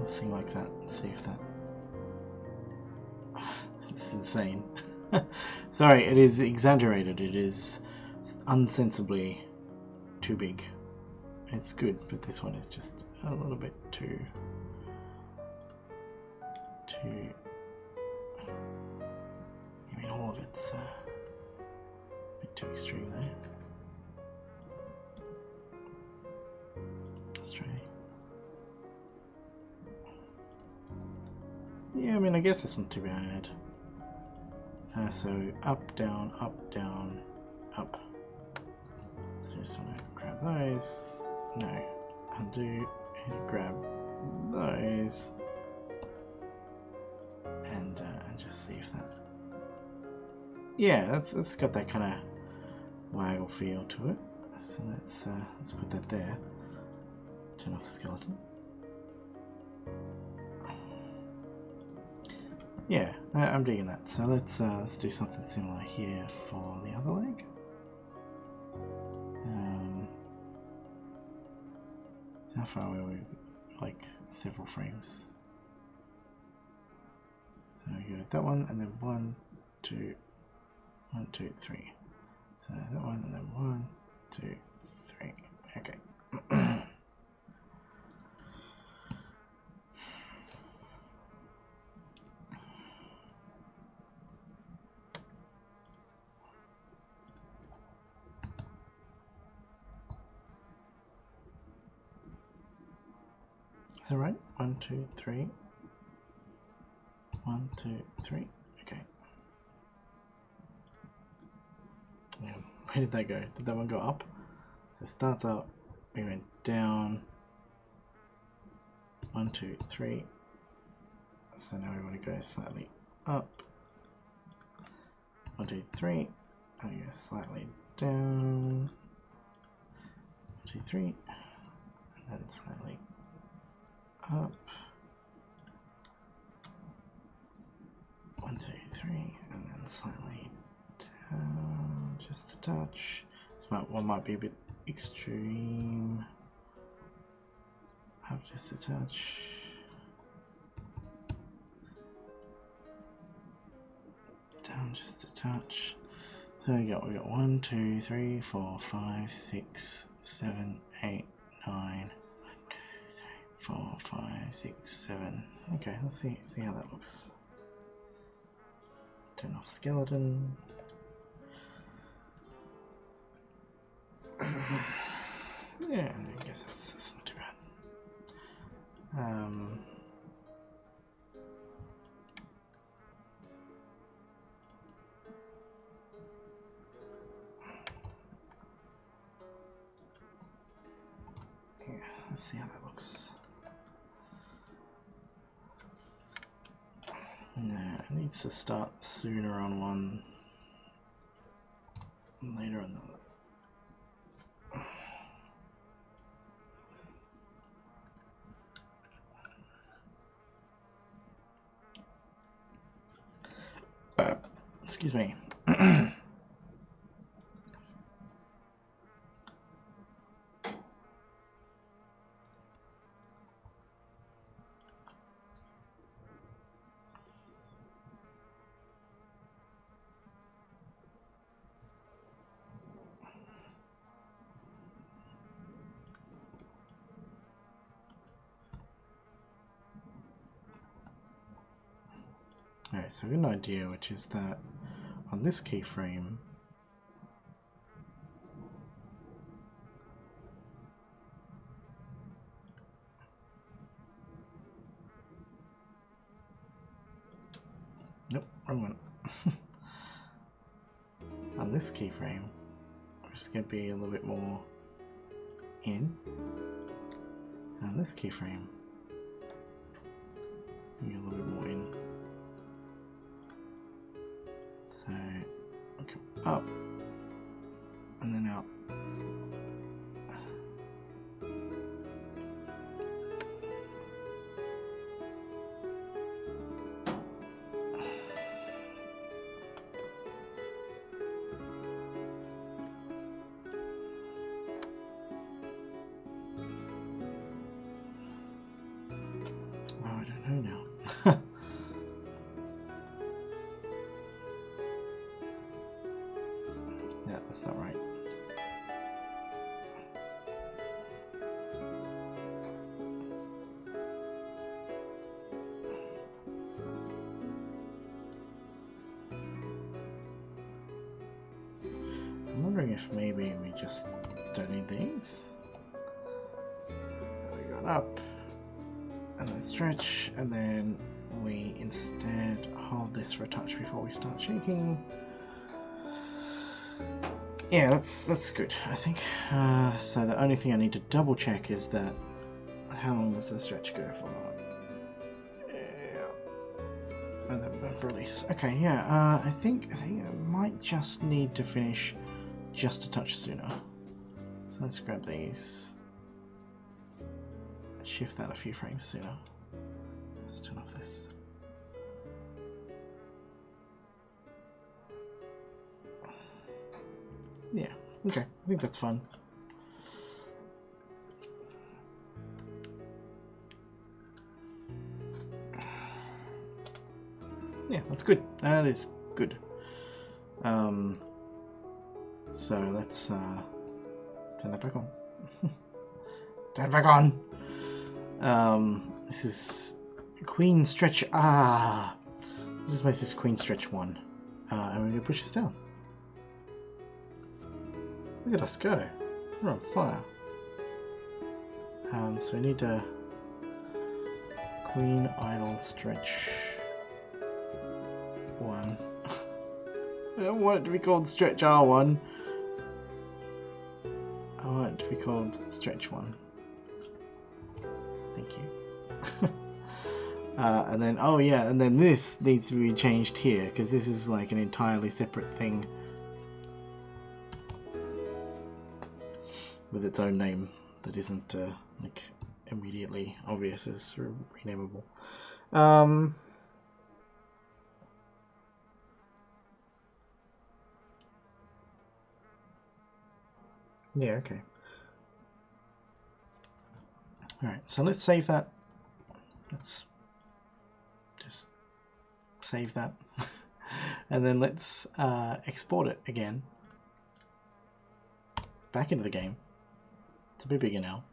Thing like that. Let's see if that. It's insane. Sorry, it is exaggerated. It is unsensibly too big. It's good, but this one is just a little bit too. I mean, all of it's a bit too extreme there. Let's try. Yeah, I mean, I guess it's not too bad. So up, down, up, down, up. So just want to grab those. No, undo and grab those, and just see if that. Yeah, it's got that kind of waggle feel to it. So let's put that there. Turn off the skeleton. Yeah, I'm digging that. So let's do something similar here for the other leg. So how far are we? Like several frames. So you got that one, and then 1, 2, 1, 2, 3. So that one, and then 1, 2, 3. Okay. Is that right? 1, 2, 3. 1, 2, 3. Okay. Yeah. Where did that go? Did that one go up? So it starts up. We went down. 1, 2, 3. So now we want to go slightly up. 1, 2, 3. And we go slightly down. 1, 2, 3. And then slightly up. 1, 2, 3, and then slightly down, just a touch. This one might be a bit extreme. Up just a touch. Down just a touch. So we got 1, 2, 3, 4, 5, 6, 7, 8, 9. 4, 5, 6, 7. Okay, let's see how that looks. Turn off skeleton. Yeah, I guess that's not too bad. Yeah, let's see how that looks. No, it needs to start sooner on one, later on the other. Excuse me. Alright, so I've got an idea, which is that on this keyframe, nope, wrong one. On this keyframe, we're just going to be a little bit more in. And on this keyframe, be a little bit more in. So, okay, up, and then out. Yeah, that's not right. I'm wondering if maybe we just don't need these. So we go up, and then stretch, and then we instead hold this for a touch before we start shaking. Yeah, that's good, I think. So the only thing I need to double check is that how long does the stretch go for? Yeah. And then release. Okay, yeah. I think I might just need to finish just a touch sooner. So let's grab these. Shift that a few frames sooner. Let's turn off this. Yeah, okay, I think that's fine. Yeah, that's good. That is good. So let's turn that back on. Turn it back on. This is Queen Stretch. This is this Queen Stretch 1. And we're going to push this down. Look at us go. We're on fire. So we need to Queen Idle Stretch 1. I don't want it to be called Stretch R1. I want it to be called Stretch 1. Thank you. And then, oh yeah, and then this needs to be changed here, because this is like an entirely separate thing with its own name that isn't like immediately obvious as renamable. Yeah, okay. Alright, so let's save that. Let's just save that. And then let's export it again. Back into the game. It's a bit bigger now.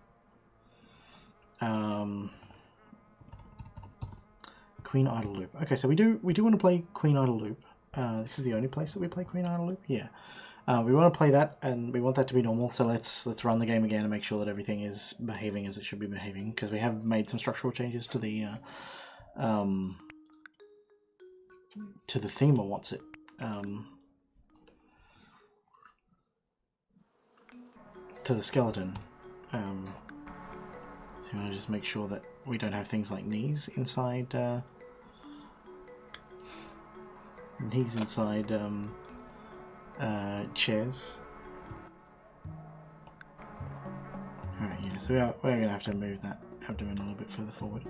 Queen Idle Loop. Okay, so we do want to play Queen Idle Loop. This is the only place that we play Queen Idle Loop? Yeah. We want to play that, and we want that to be normal, so let's run the game again and make sure that everything is behaving as it should be behaving, because we have made some structural changes to the theme of what's it. To the skeleton. So you want to just make sure that we don't have things like knees inside chairs. Alright, yeah, so we're going to have to move that abdomen a little bit further forward.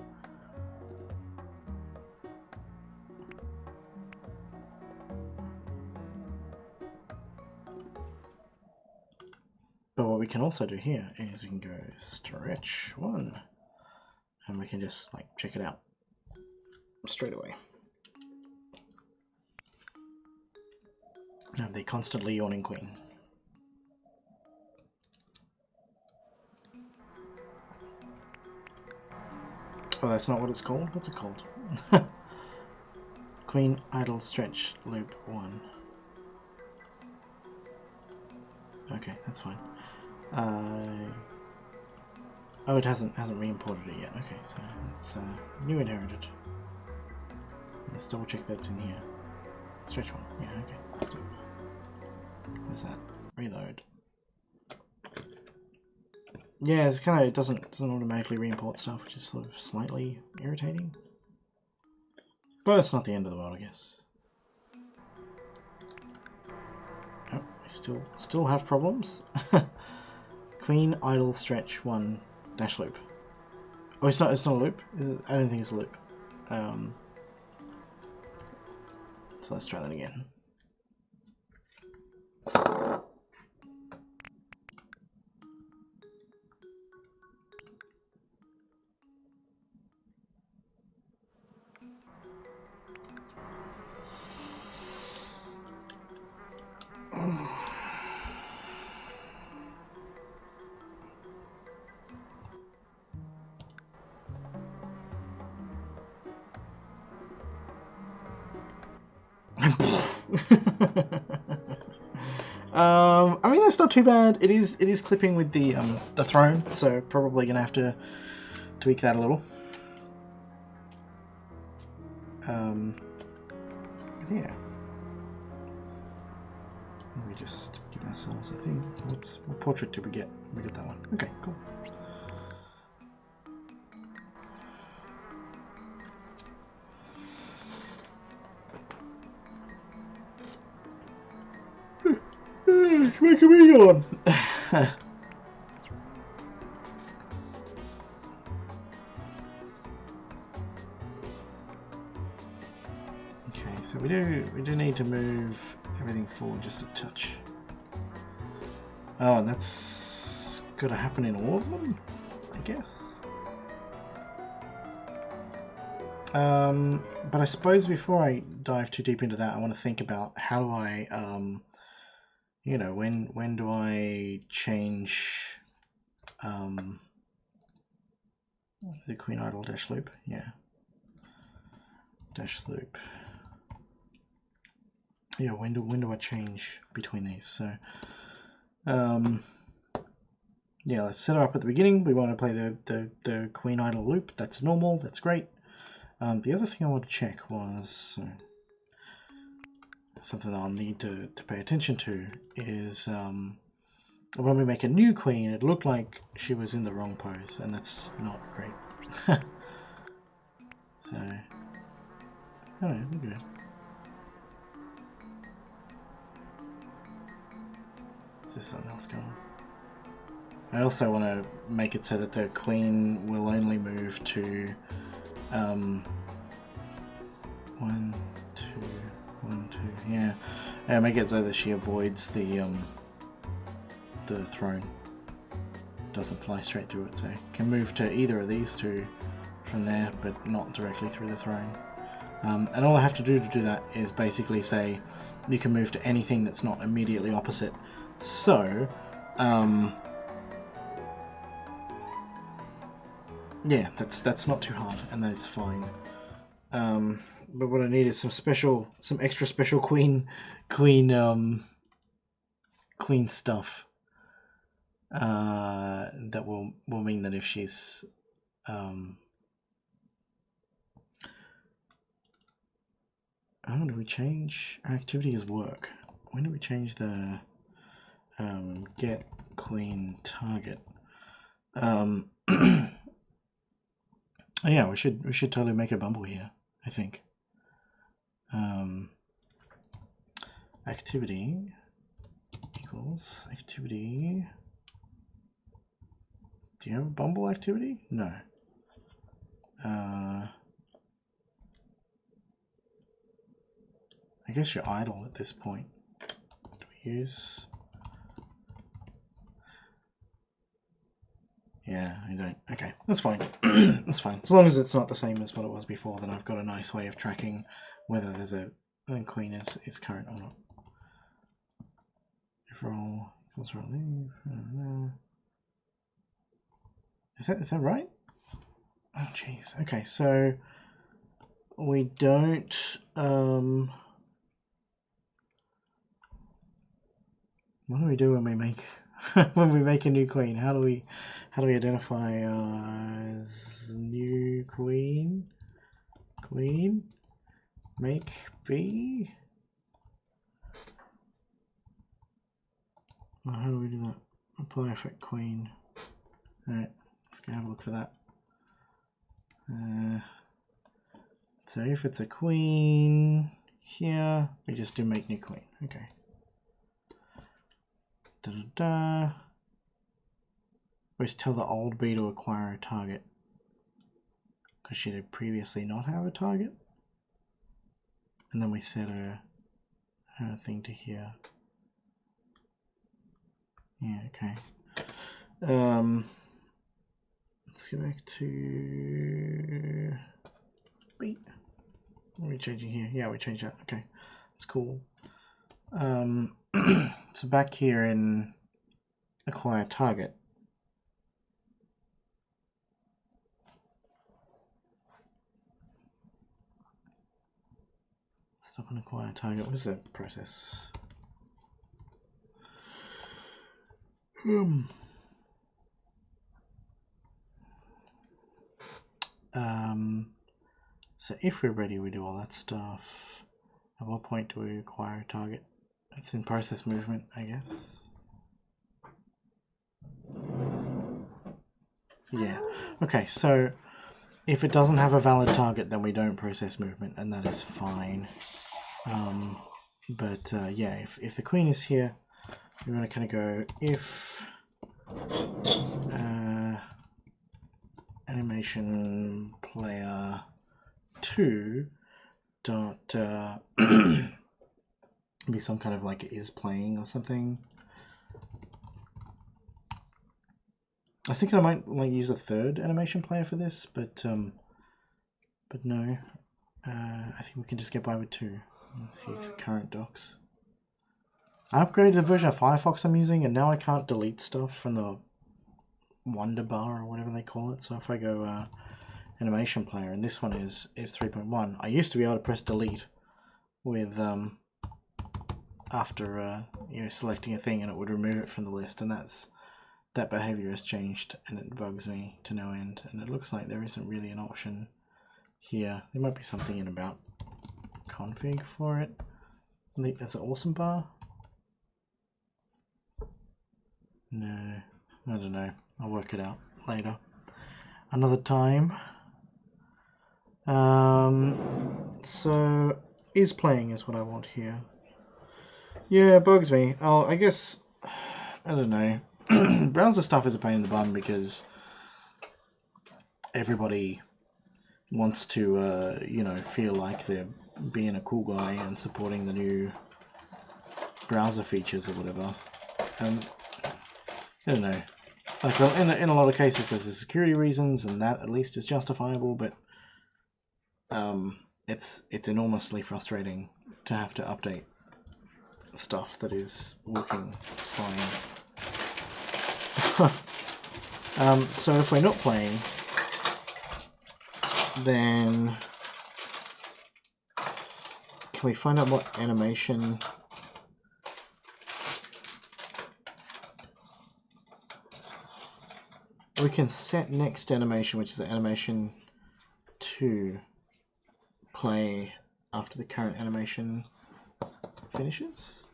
But what we can also do here is we can go stretch 1, and we can just like check it out straight away. Now the constantly yawning queen. Oh, that's not what it's called? What's it called? Queen Idle Stretch Loop 1. Okay, that's fine. Oh, it hasn't re-imported it yet. Okay, so it's new inherited. Let's double check that's in here. Stretch 1. Yeah, okay. Let's do it. What's that? Reload. Yeah, it's kind of, it doesn't automatically re-import stuff, which is sort of slightly irritating. But it's not the end of the world, I guess. Oh, we still have problems. Queen Idle Stretch 1 dash loop. Oh, it's not a loop. Is it? I don't think it's a loop. So let's try that again. I mean, that's not too bad. It is clipping with the throne, so probably gonna have to tweak that a little. Yeah. Let me just give ourselves a thing. What portrait did we get? We got that one. Okay, cool. Where can we go on? Okay, so we do need to move everything forward just a touch. Oh, and that's gotta happen in all of them, I guess. But I suppose before I dive too deep into that, I want to think about how do I, you know, when do I change the queen idle dash loop? Yeah, dash loop. Yeah, when do I change between these? So, yeah, let's set her up at the beginning. We want to play the queen idle loop. That's normal. That's great. The other thing I want to check was something I'll need to pay attention to is when we make a new queen, it looked like she was in the wrong pose, and that's not great. So, alright, we're good. Is there something else going on? I also want to make it so that the queen will only move to 1, 2, 1, 2, yeah. And make it so that she avoids the throne. Doesn't fly straight through it, so can move to either of these two from there, but not directly through the throne. And all I have to do that is basically say you can move to anything that's not immediately opposite. So, yeah, that's not too hard, and that's fine. But what I need is some extra special queen stuff. That will mean that if she's how do we change activity as work? When do we change the get queen target? Oh yeah, we should totally make a bumble here, I think. Activity equals activity. Do you have a bumble activity? No. I guess you're idle at this point. Do we use? Yeah, I don't. Okay, that's fine. That's fine. As long as it's not the same as what it was before, then I've got a nice way of tracking whether there's a queen is current or not. If roll equals roll leave. Is that right? Oh jeez. Okay, so we don't what do we do when we make when we make a new queen? How do we identify as new queen? Queen make B. Oh, how do we do that? Apply effect queen. Alright, let's go have a look for that. So if it's a queen here, we just do make new queen. Okay. We just tell the old bee to acquire a target because she did previously not have a target, and then we set her thing to here. Yeah, okay. Let's go back to B. What are we changing here? Yeah, we changed that. Okay, that's cool. So back here in acquire target. Stop and acquire target. What is that process? So if we're ready, we do all that stuff. At what point do we acquire a target? It's in process movement, I guess. Yeah. Okay, so if it doesn't have a valid target, then we don't process movement, and that is fine. But yeah, if the queen is here, we're going to kind of go if animation player 2 dot be some kind of like is playing or something. I was thinking I might like use a third animation player for this, but But no, I think we can just get by with 2. Let's use the current docs. I upgraded the version of Firefox I'm using, and now I can't delete stuff from the Wonder Bar or whatever they call it. So if I go Animation Player, and this one is 3.1, I used to be able to press delete with after you know, selecting a thing, and it would remove it from the list, and that behavior has changed, and it bugs me to no end. And it looks like there isn't really an option here. There might be something in about config for it. Is it awesome bar? No, I don't know. I'll work it out later. Another time. So is playing is what I want here. Yeah, it bugs me. Oh, I guess I don't know. Browser stuff is a pain in the bum because everybody wants to, you know, feel like they're being a cool guy and supporting the new browser features or whatever. And I don't know. Like in a lot of cases, there's the security reasons, and that at least is justifiable. But it's enormously frustrating to have to update stuff that is working fine. So if we're not playing, then can we find out what animation? We can set next animation, which is the animation to play after the current animation finishes.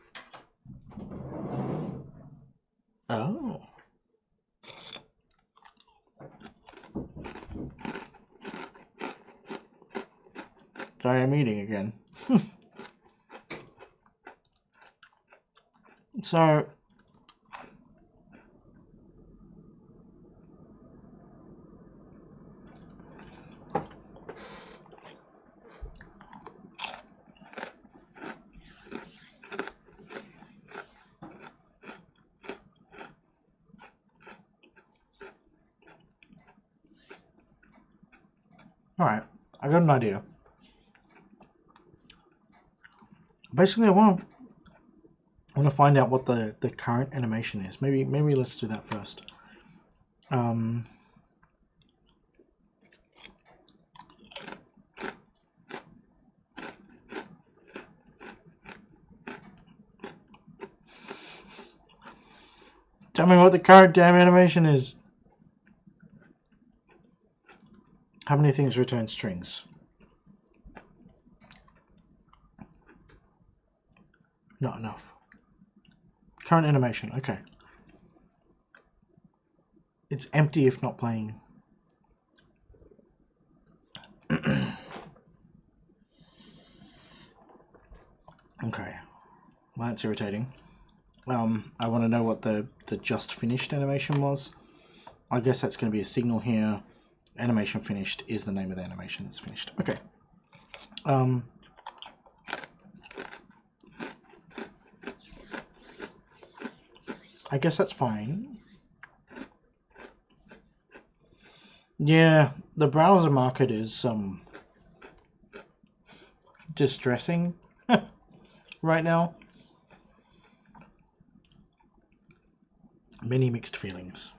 Oh. Sorry, I'm eating again. So alright, I got an idea. Basically, I want to find out what the current animation is. Maybe let's do that first. Tell me what the current damn animation is. How many things return strings? Not enough. Current animation, okay. It's empty if not playing. Okay. Well, that's irritating. I want to know what the just finished animation was. I guess that's going to be a signal here. Animation finished is the name of the animation that's finished. Okay. I guess that's fine. Yeah, the browser market is distressing right now. Many mixed feelings.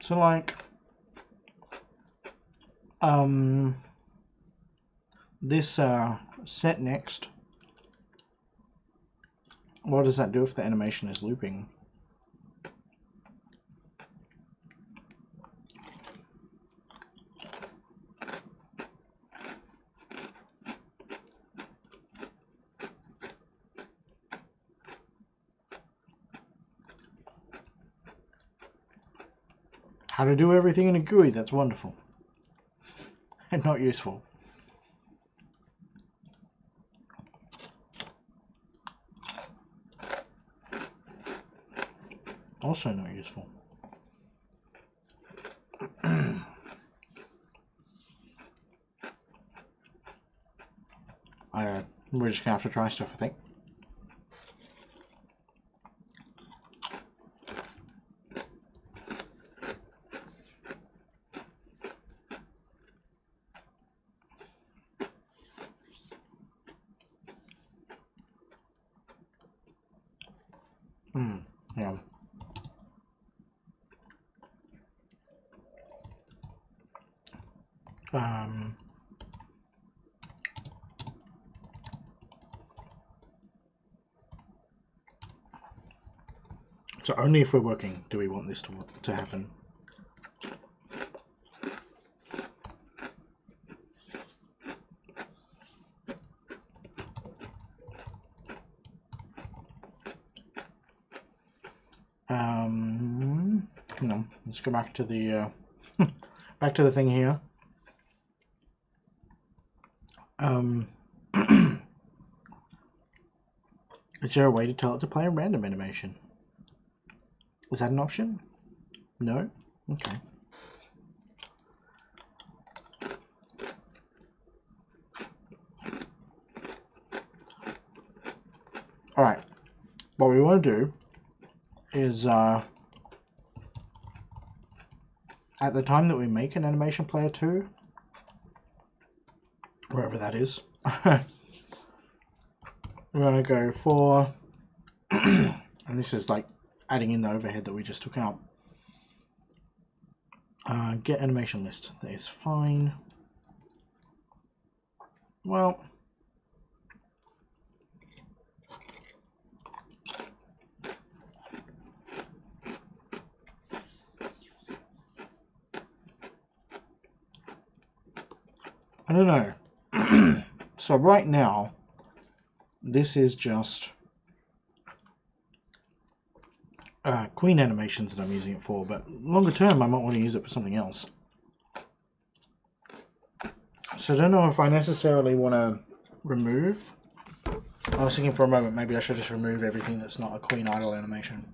So like this set next, what does that do if the animation is looping? How to do everything in a GUI, that's wonderful. And not useful. Also not useful. We're just gonna have to try stuff, I think. So only if we're working do we want this to happen. Hang on, let's go back to the back to the thing here. Is there a way to tell it to play a random animation? Is that an option? No? Okay. Alright. What we want to do is at the time that we make an animation player 2, wherever that is, we're going to go for, and this is like adding in the overhead that we just took out, get animation list. That is fine. Well, I don't know. So right now, this is just Queen animations that I'm using it for, but longer term I might want to use it for something else. So I don't know if I necessarily want to remove. I was thinking for a moment maybe I should just remove everything that's not a Queen Idol animation.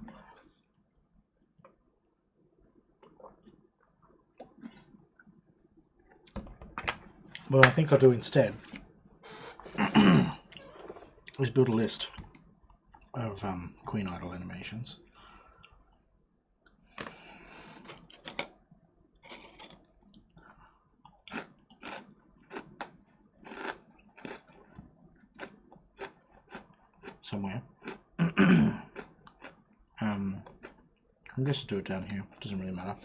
What I think I'll do instead is build a list of Queen Idol animations. Somewhere. I'll just do it down here. Doesn't really matter.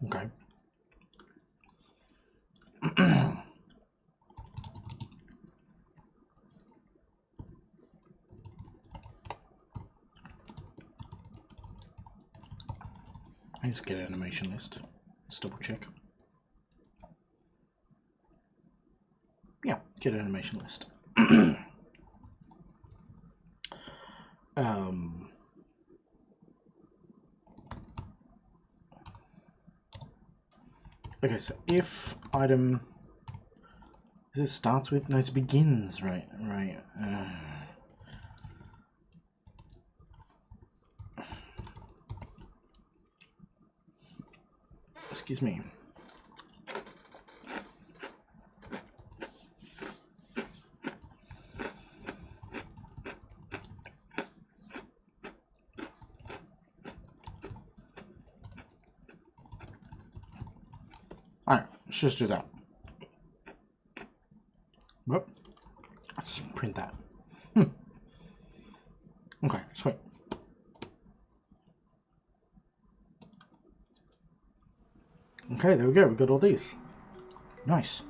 Okay. I just get an animation list. Let's double check. Yeah, get an animation list. Okay, so if item, this starts with, no, it begins, right, right. Excuse me. Alright, let's just do that. Whoop. Let's print that. Okay, sweet. Okay, there we go. We got all these. Nice.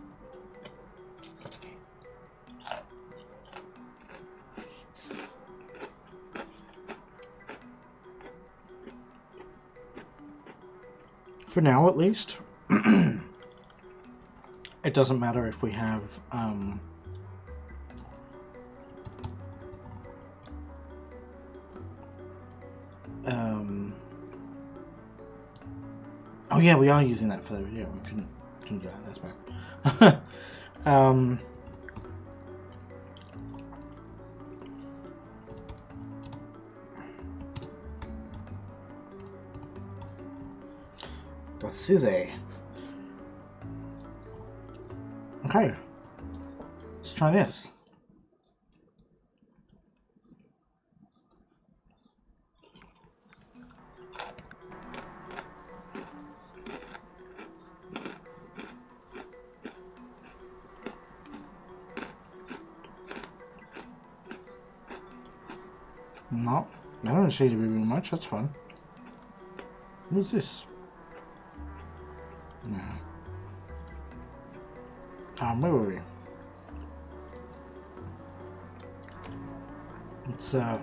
For now, at least. It doesn't matter if we have oh yeah, we are using that for the video. We couldn't do that. That's bad. Das ist a. Okay, let's try this. No. I don't see to be very much, that's fun. What's this? No. Where were we? It's I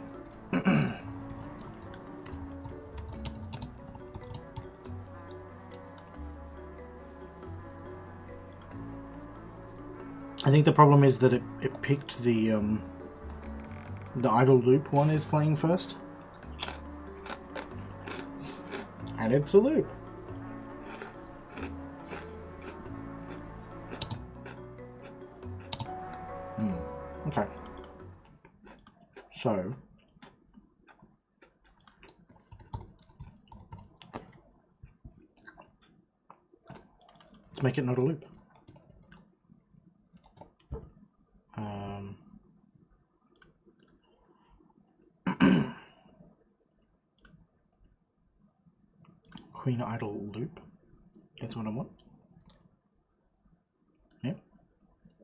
think the problem is that it picked the idle loop one is playing first. And it's a loop. Okay. So let's make it not a loop. Queen idle loop. That's what I want. Yep.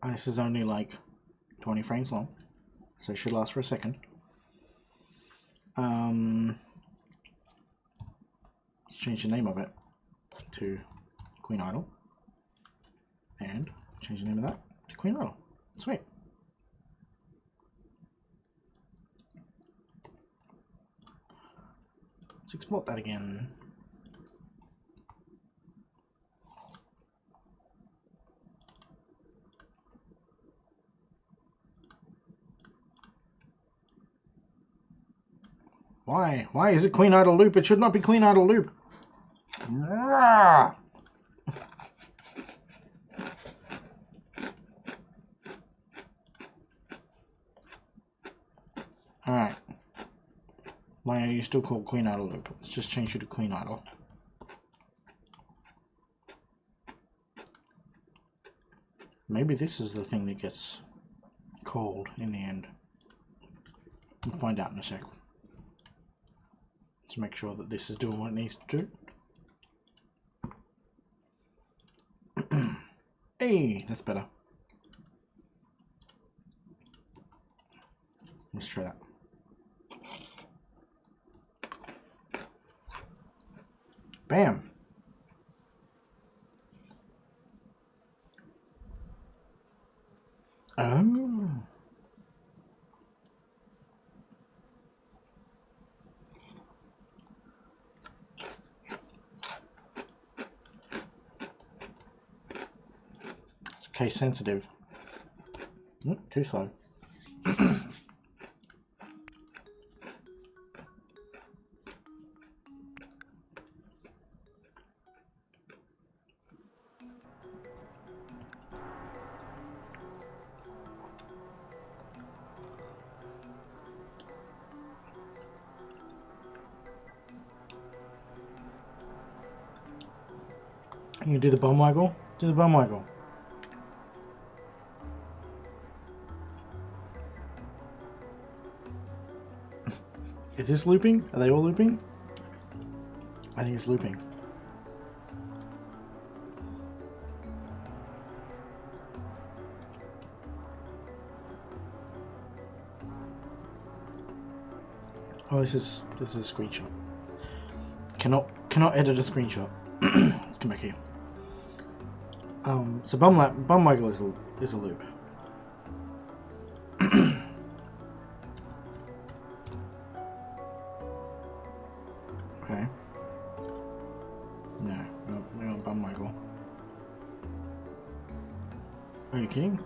And this is only like 20 frames long, so it should last for a second. Let's change the name of it to Queen Idle, and change the name of that to Queen Idle. Sweet. Let's export that again. Why? Why is it Queen Idle Loop? It should not be Queen Idle Loop. Alright. Why are you still called Queen Idle Loop? Let's just change you to Queen Idle. Maybe this is the thing that gets called in the end. We'll find out in a sec. Let's make sure that this is doing what it needs to do. Hey, that's better. Let's try that. Bam. Oh. It's case sensitive. Too slow. You do the bum waggle? Do the bum waggle. Is this looping? Are they all looping? I think it's looping. Oh, this is a screenshot. Cannot edit a screenshot. Let's come back here. So bum waggle is a loop. Okay. No, we want bum waggle. Are you kidding?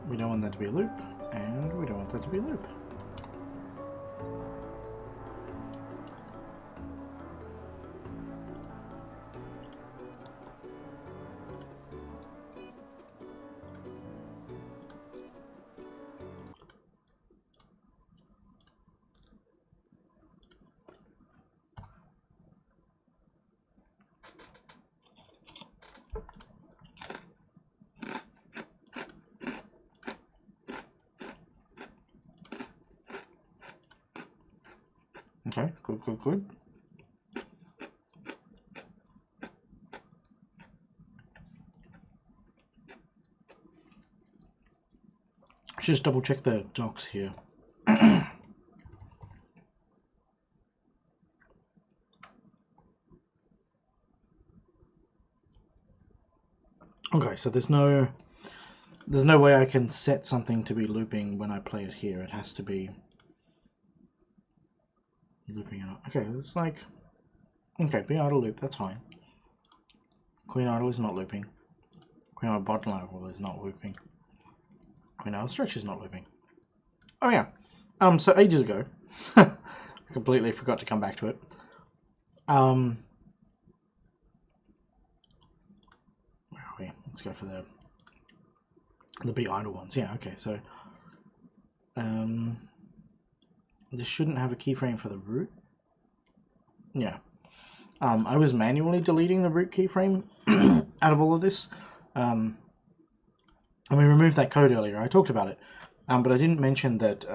We don't want that to be a loop, and we don't want that to be a loop. Okay, good. Just double check the docs here. Okay, so there's no way I can set something to be looping when I play it here. It has to be looping it up. Okay, it's like, okay, be idle loop, that's fine. Queen idle is not looping. Queen idle bottom level is not looping. Queen idle stretch is not looping. Oh yeah, so ages ago, I completely forgot to come back to it. Where are we? Let's go for the be idle ones. Yeah, okay, so this shouldn't have a keyframe for the root. Yeah. I was manually deleting the root keyframe out of all of this. And we removed that code earlier. I talked about it. But I didn't mention that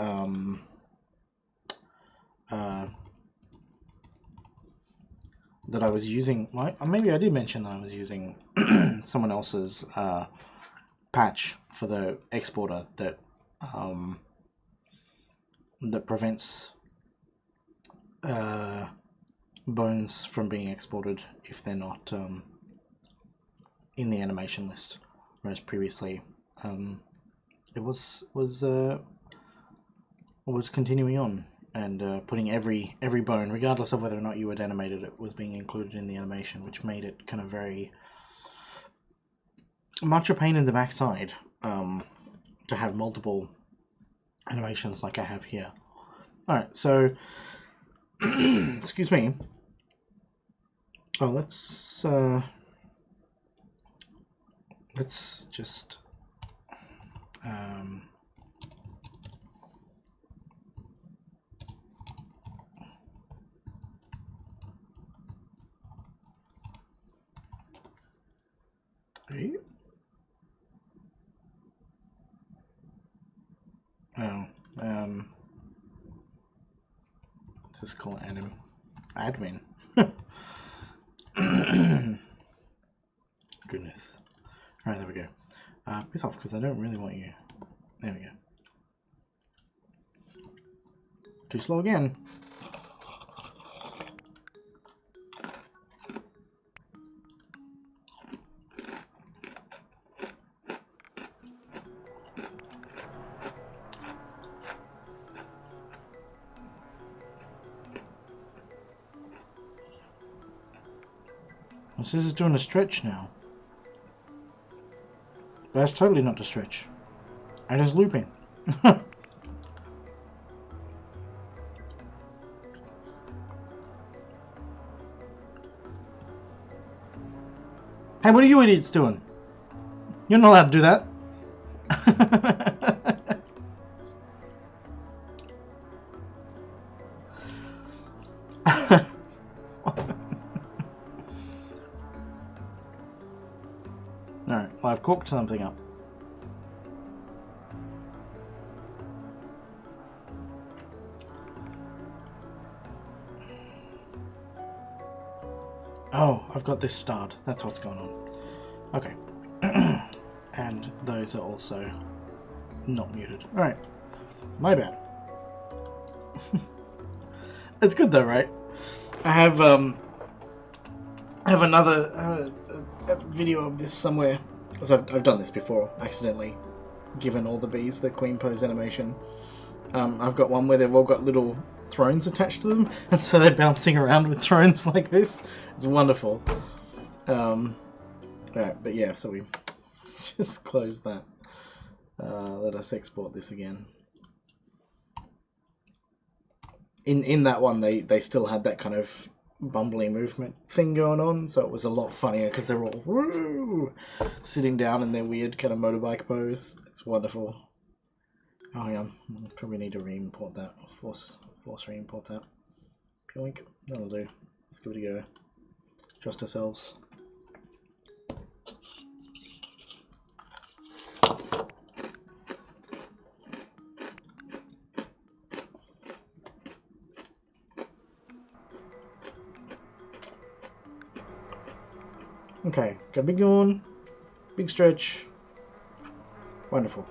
that I was using, well, maybe I did mention that I was using someone else's patch for the exporter that that prevents bones from being exported if they're not in the animation list, whereas previously it was continuing on and putting every bone, regardless of whether or not you had animated it, was being included in the animation, which made it kind of very much a pain in the backside to have multiple animations like I have here. Alright, so excuse me. Oh, let's just just call it admin. Goodness. Alright, there we go. Piss off, because I don't really want you. There we go. Too slow again. This is doing a stretch now. But that's totally not a stretch. I'm just looping. Hey, what are you idiots doing? You're not allowed to do that. Alright, well, I've cooked something up. Oh, I've got this starred. That's what's going on. Okay. And those are also not muted. Alright. My bad. It's good though, right? I have another a video of this somewhere, because I've done this before, accidentally given all the bees the queen pose animation. I've got one where they've all got little thrones attached to them, and so they're bouncing around with thrones like this. It's wonderful. Right, but yeah, so we just close that. Let us export this again. In that one, they still had that kind of bumbling movement thing going on, so it was a lot funnier because they're all woo, sitting down in their weird kind of motorbike pose. It's wonderful. Oh, hang on. Probably need to re-import that. Or force re-import that. Yoink. That'll do. Let's give it a go. Trust ourselves. Okay, got a big yawn, big stretch. Wonderful.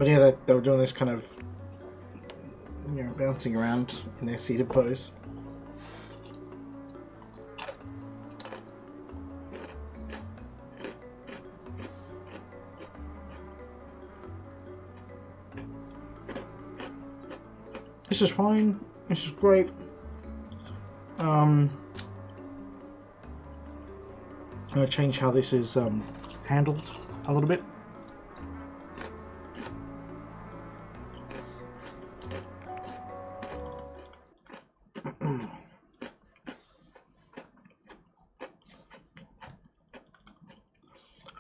But yeah, they were doing this kind of, you know, bouncing around in their seated pose. This is fine. This is great. I'm going to change how this is handled a little bit.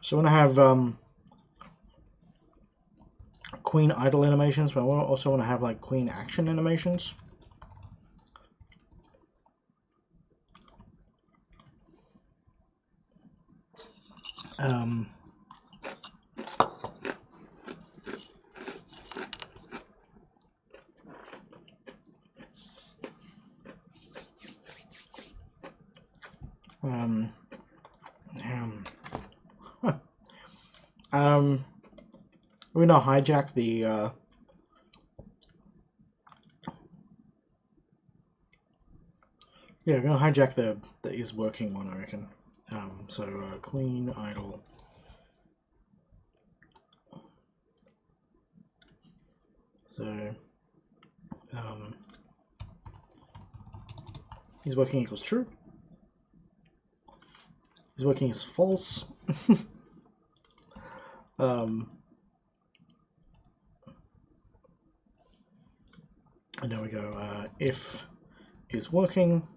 So I want to have queen idle animations, but I also want to have like queen action animations. We're gonna hijack the yeah, we're gonna hijack the is working one, I reckon. So queen idle. So is working equals true. Is working is false. And there we go. If is working,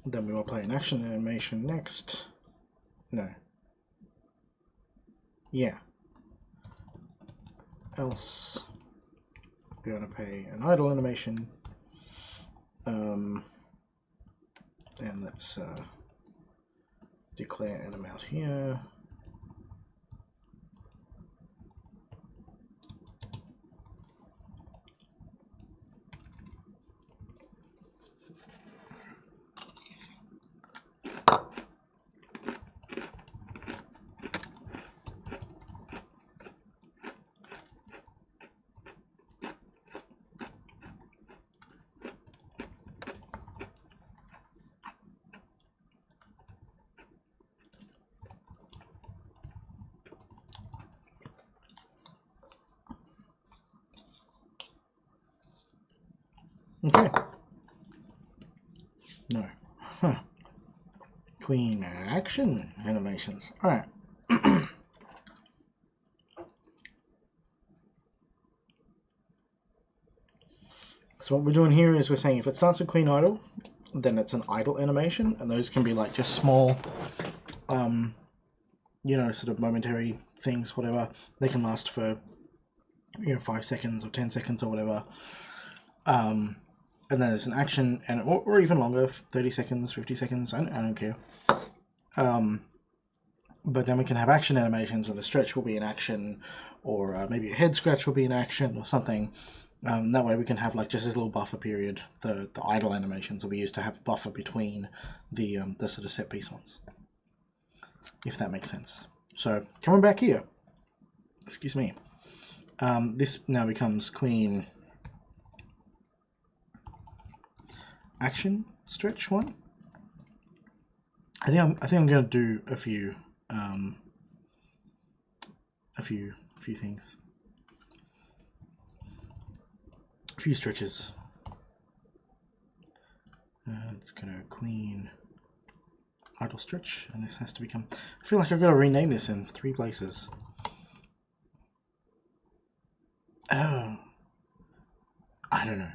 then we will play an action animation next. No. Yeah. Else, we're going to pay an idle animation. And let's declare anim out here. Okay. No. Huh. Queen action animations. Alright. So what we're doing here is we're saying if it starts with queen idle, then it's an idle animation, and those can be like just small, you know, sort of momentary things, whatever. They can last for, you know, 5 seconds or 10 seconds or whatever. And then it's an action, and or even longer, 30 seconds, 50 seconds, I don't care. But then we can have action animations, where the stretch will be an action, or maybe a head scratch will be an action, or something. That way we can have like just this little buffer period. The idle animations will be used to have a buffer between the sort of set piece ones, if that makes sense. So coming back here, excuse me, this now becomes queen action stretch one. I think I'm going to do a few things, a few stretches. It's going to queen idle stretch, and this has to become. I feel like I've got to rename this in 3 places. Oh, I don't know.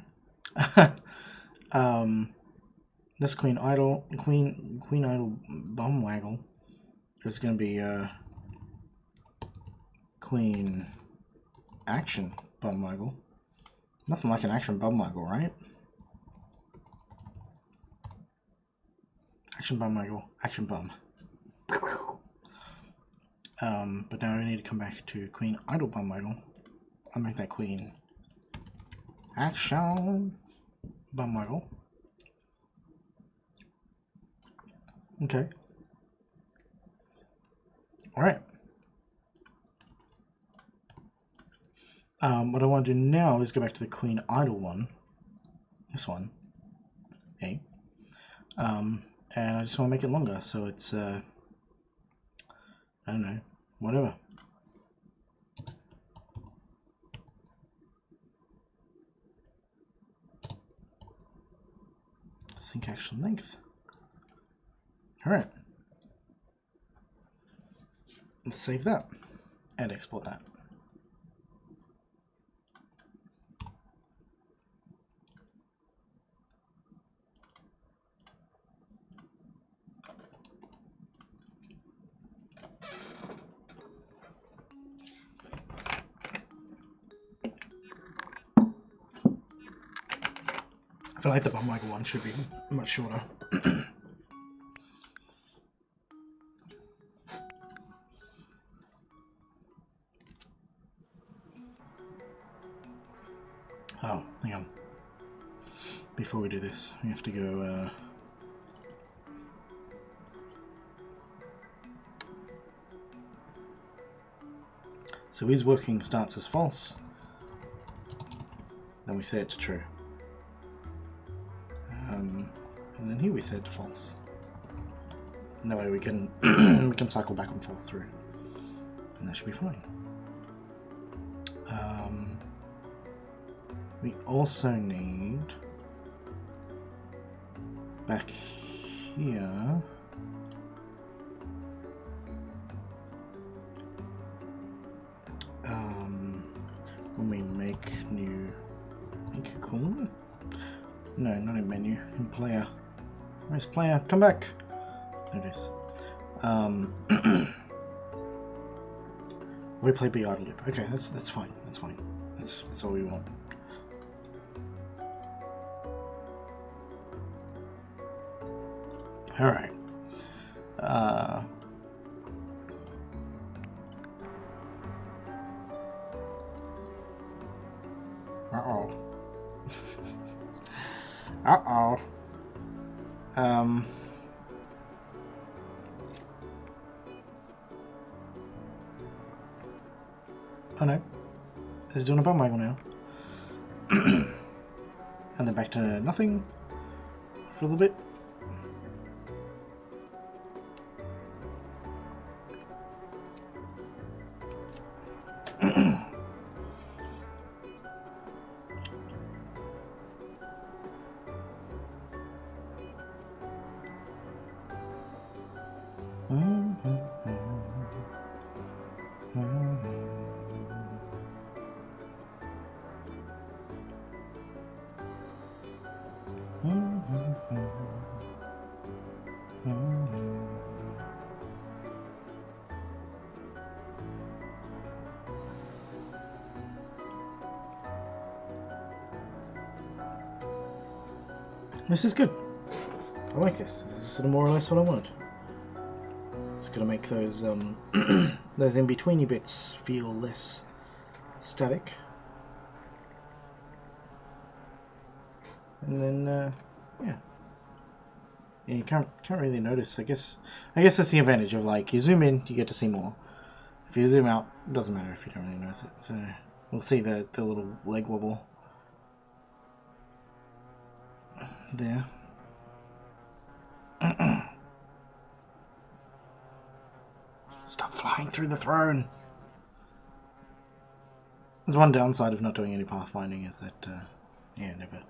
This queen idle bum waggle. There's going to be queen action bum waggle. Nothing like an action bum waggle, right? Action bum waggle, action bum. But now we need to come back to queen idle bum waggle. I'll make that queen action bum waggle. Okay. All right. What I want to do now is go back to the Queen Idol one. This one. Okay. And I just want to make it longer, so it's, I don't know, whatever. Sync action length. Alright. Let's save that and export that. I feel like the Bum Michael one should be much shorter. Oh, hang on. Before we do this, we have to go, so his working starts as false, then we set it to true. And then here we set it to false. And that way we can we can cycle back and forth through. And that should be fine. We also need back here when we make new cool. No, not in menu, in player. Where's player? Come back! There it is. Replay B idle loop. Okay, that's fine. That's fine. That's all we want. Alright. Uh-oh. Uh-oh. Oh no. It's doing a bum waggle now. And then back to nothing for a little bit. This is good. I like this. This is sort of more or less what I wanted. It's gonna make those those in-betweeny bits feel less static. And then yeah, you can't really notice. I guess that's the advantage of, like, you zoom in, you get to see more. If you zoom out, it doesn't matter if you don't really notice it. So we'll see the little leg wobble there. Stop flying through the throne. There's one downside of not doing any pathfinding, is that yeah, never.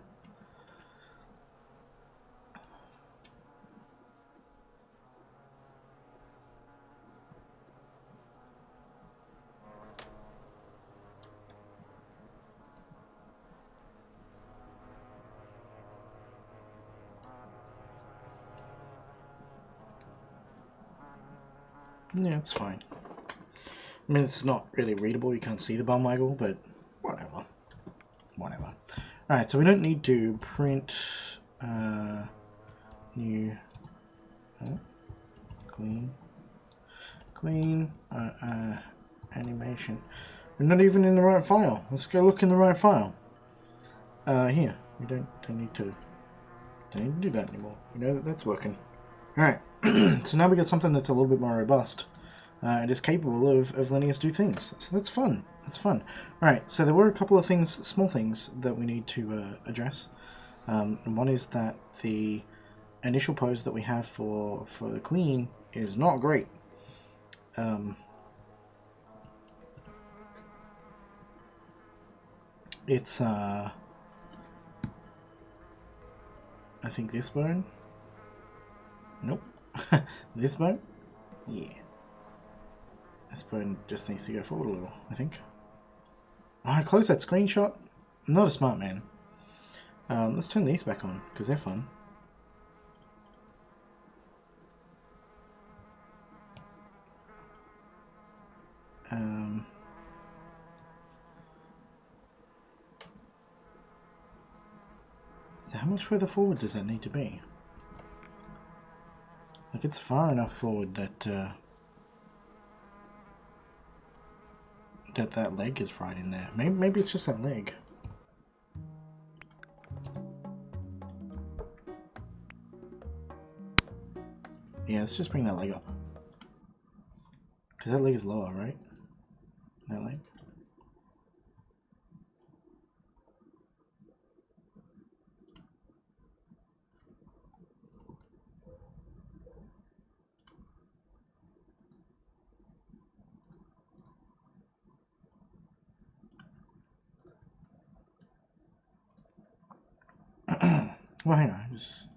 Yeah, it's fine. I mean, it's not really readable, you can't see the bum waggle, but whatever. Whatever. Alright, so we don't need to print new clean animation. We're not even in the right file. Let's go look in the right file. Here. We don't need to do that anymore. We know that that's working. Alright. So now we got something that's a little bit more robust. and is capable of letting us do things. So that's fun. That's fun. Alright, so there were a couple of things, small things, that we need to address. And one is that the initial pose that we have for the queen is not great. It's I think this bone. Nope. This bone? Yeah. This bone just needs to go forward a little, I think. Oh, I closed that screenshot. I'm not a smart man. Let's turn these back on, because they're fun. How much further forward does that need to be? Like, it's far enough forward that that leg is right in there. Maybe it's just that leg. Yeah, let's just bring that leg up. Because that leg is lower, right? That leg. Well, hang on, just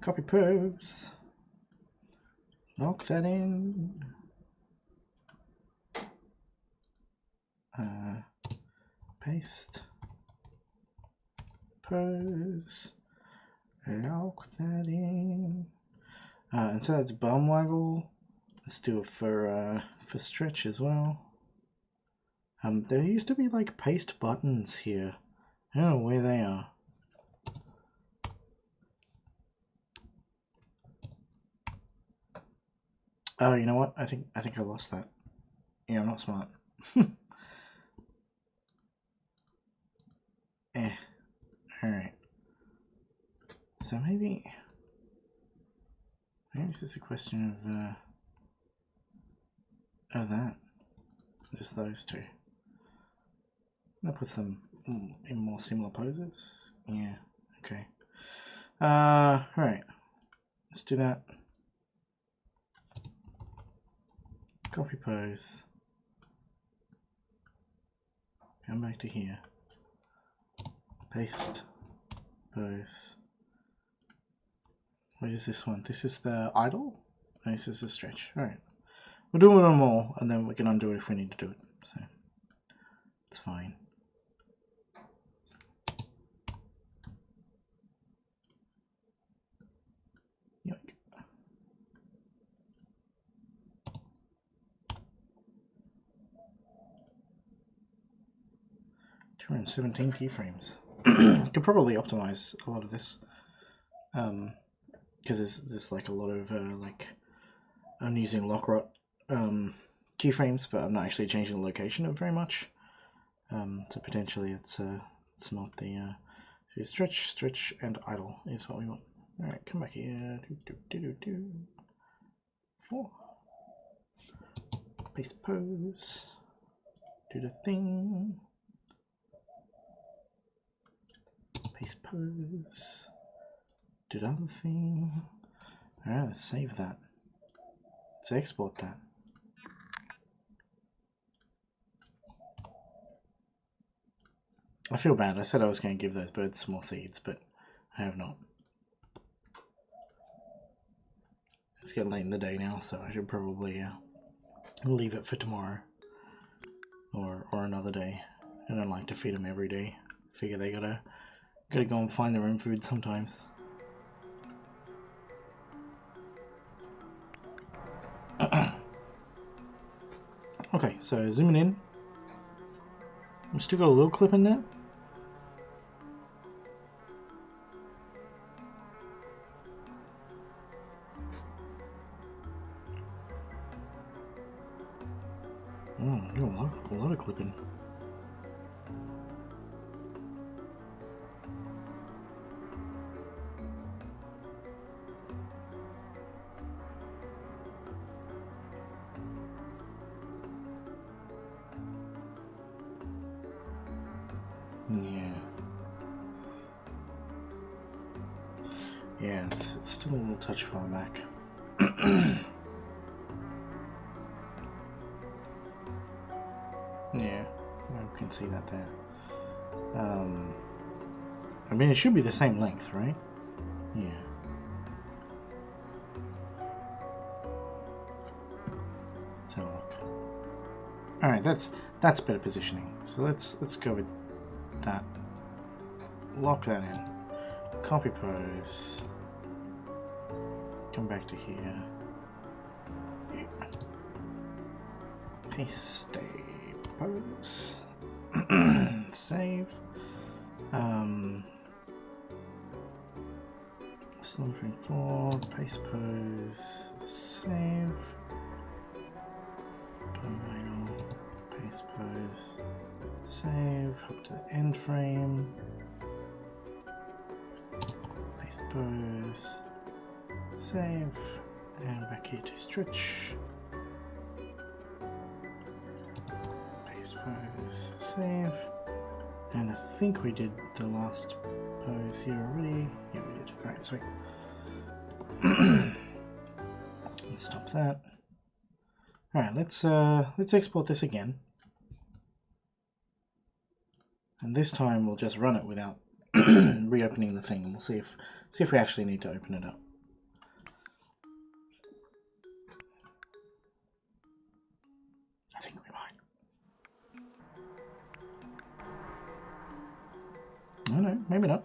copy pose. Knock that in. Paste. Pose. Lock that in. And so that's bum waggle. Let's do it for stretch as well. There used to be like paste buttons here. I don't know where they are. Oh, you know what? I think I lost that. Yeah, I'm not smart. Alright. So maybe it's just a question of that. Just those two. That puts them in more similar poses. Yeah, okay. Right. Let's do that. Copy pose. Come back to here. Paste. Pose. What is this one? This is the idle? No, this is the stretch. Alright. We'll do them all, and then we can undo it if we need to do it. So, it's fine. Yoink. 217 keyframes. Could probably optimize a lot of this, because there's like a lot of like I'm using Lockrot keyframes, but I'm not actually changing the location of very much. So potentially it's not the stretch and idle is what we want. All right, come back here. 4. Paste pose. Do the thing. Paste pose. Do the other thing. Alright, let's save that. Let's export that. I feel bad. I said I was going to give those birds small seeds, but I have not. It's getting late in the day now, so I should probably leave it for tomorrow. Or another day. I don't like to feed them every day. Figure they gotta go and find their own food sometimes. Okay, so zooming in. We still got a little clip in there. Oh, a lot of clipping. Yeah. Yeah, it's still a little touch far back. Yeah, I can see that there. I mean, it should be the same length, right? Yeah. Let's have a look. All right, that's better positioning. So let's go with that. Lock that in. Copy pose. Come back to here. Paste a pose. Save. Slumbering 4. Paste pose. Save. Paste pose. Save. Up to the end frame. Paste pose. Save. And back here to stretch. Paste pose. Save. And I think we did the last pose here already. Yeah, we did. Alright, sweet. Let's stop that. Alright, let's export this again. And this time we'll just run it without reopening the thing, and we'll see if we actually need to open it up. I think we might. Oh no, maybe not.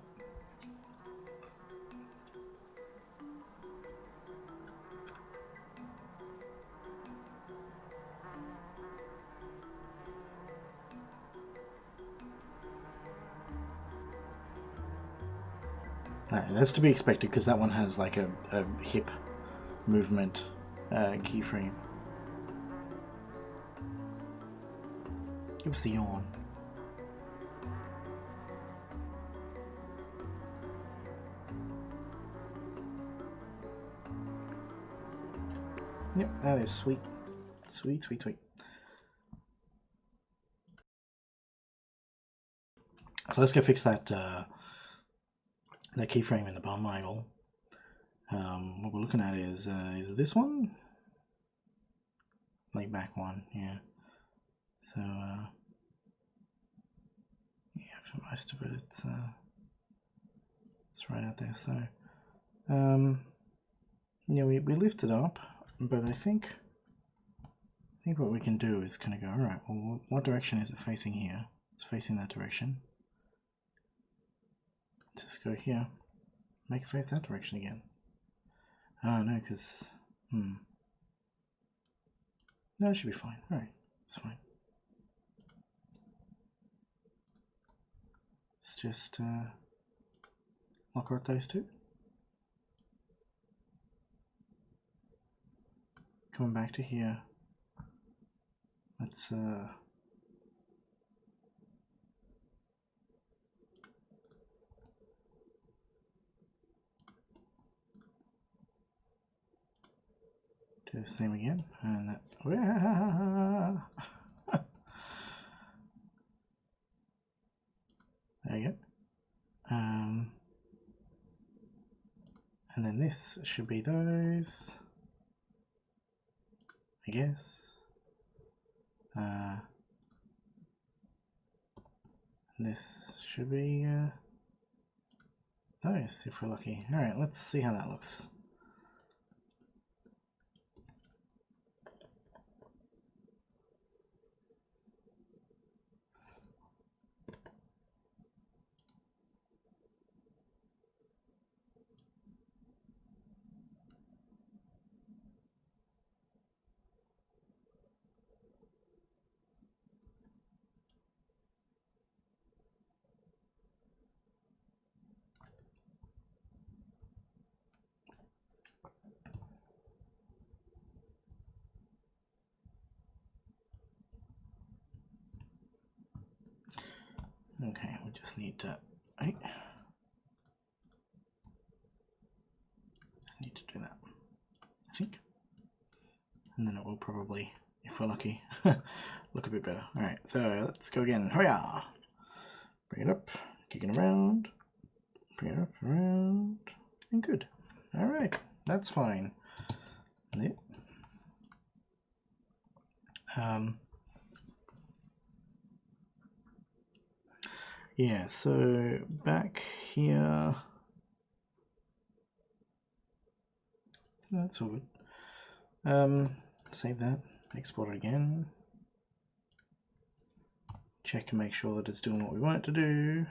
Alright, that's to be expected because that one has like a hip movement keyframe. Give us the yawn. Yep, that is sweet. Sweet, sweet, sweet. So let's go fix that that keyframe in the bottom angle. What we're looking at is this one? Lay back one, yeah. So yeah, for most of it it's right out there. So yeah, we lift it up, but I think what we can do is kind of go, all right, well, what direction is it facing here? It's facing that direction. Let's just go here, make it face that direction again. Oh no, because no, it should be fine. All right, it's fine. Let's just lock out those two. Coming back to here. Let's do the same again, and that. There you go. And then this should be those, I guess. This should be those, if we're lucky. Alright, let's see how that looks. Okay, we just need to do that, I think, and then it will probably, if we're lucky, look a bit better. All right, so let's go again. Hurrah! Bring it up, kick it around, bring it up, around, and good. Alright, that's fine. Yep. Yeah, so back here, that's all good. Save that, export it again, check and make sure that it's doing what we want it to do.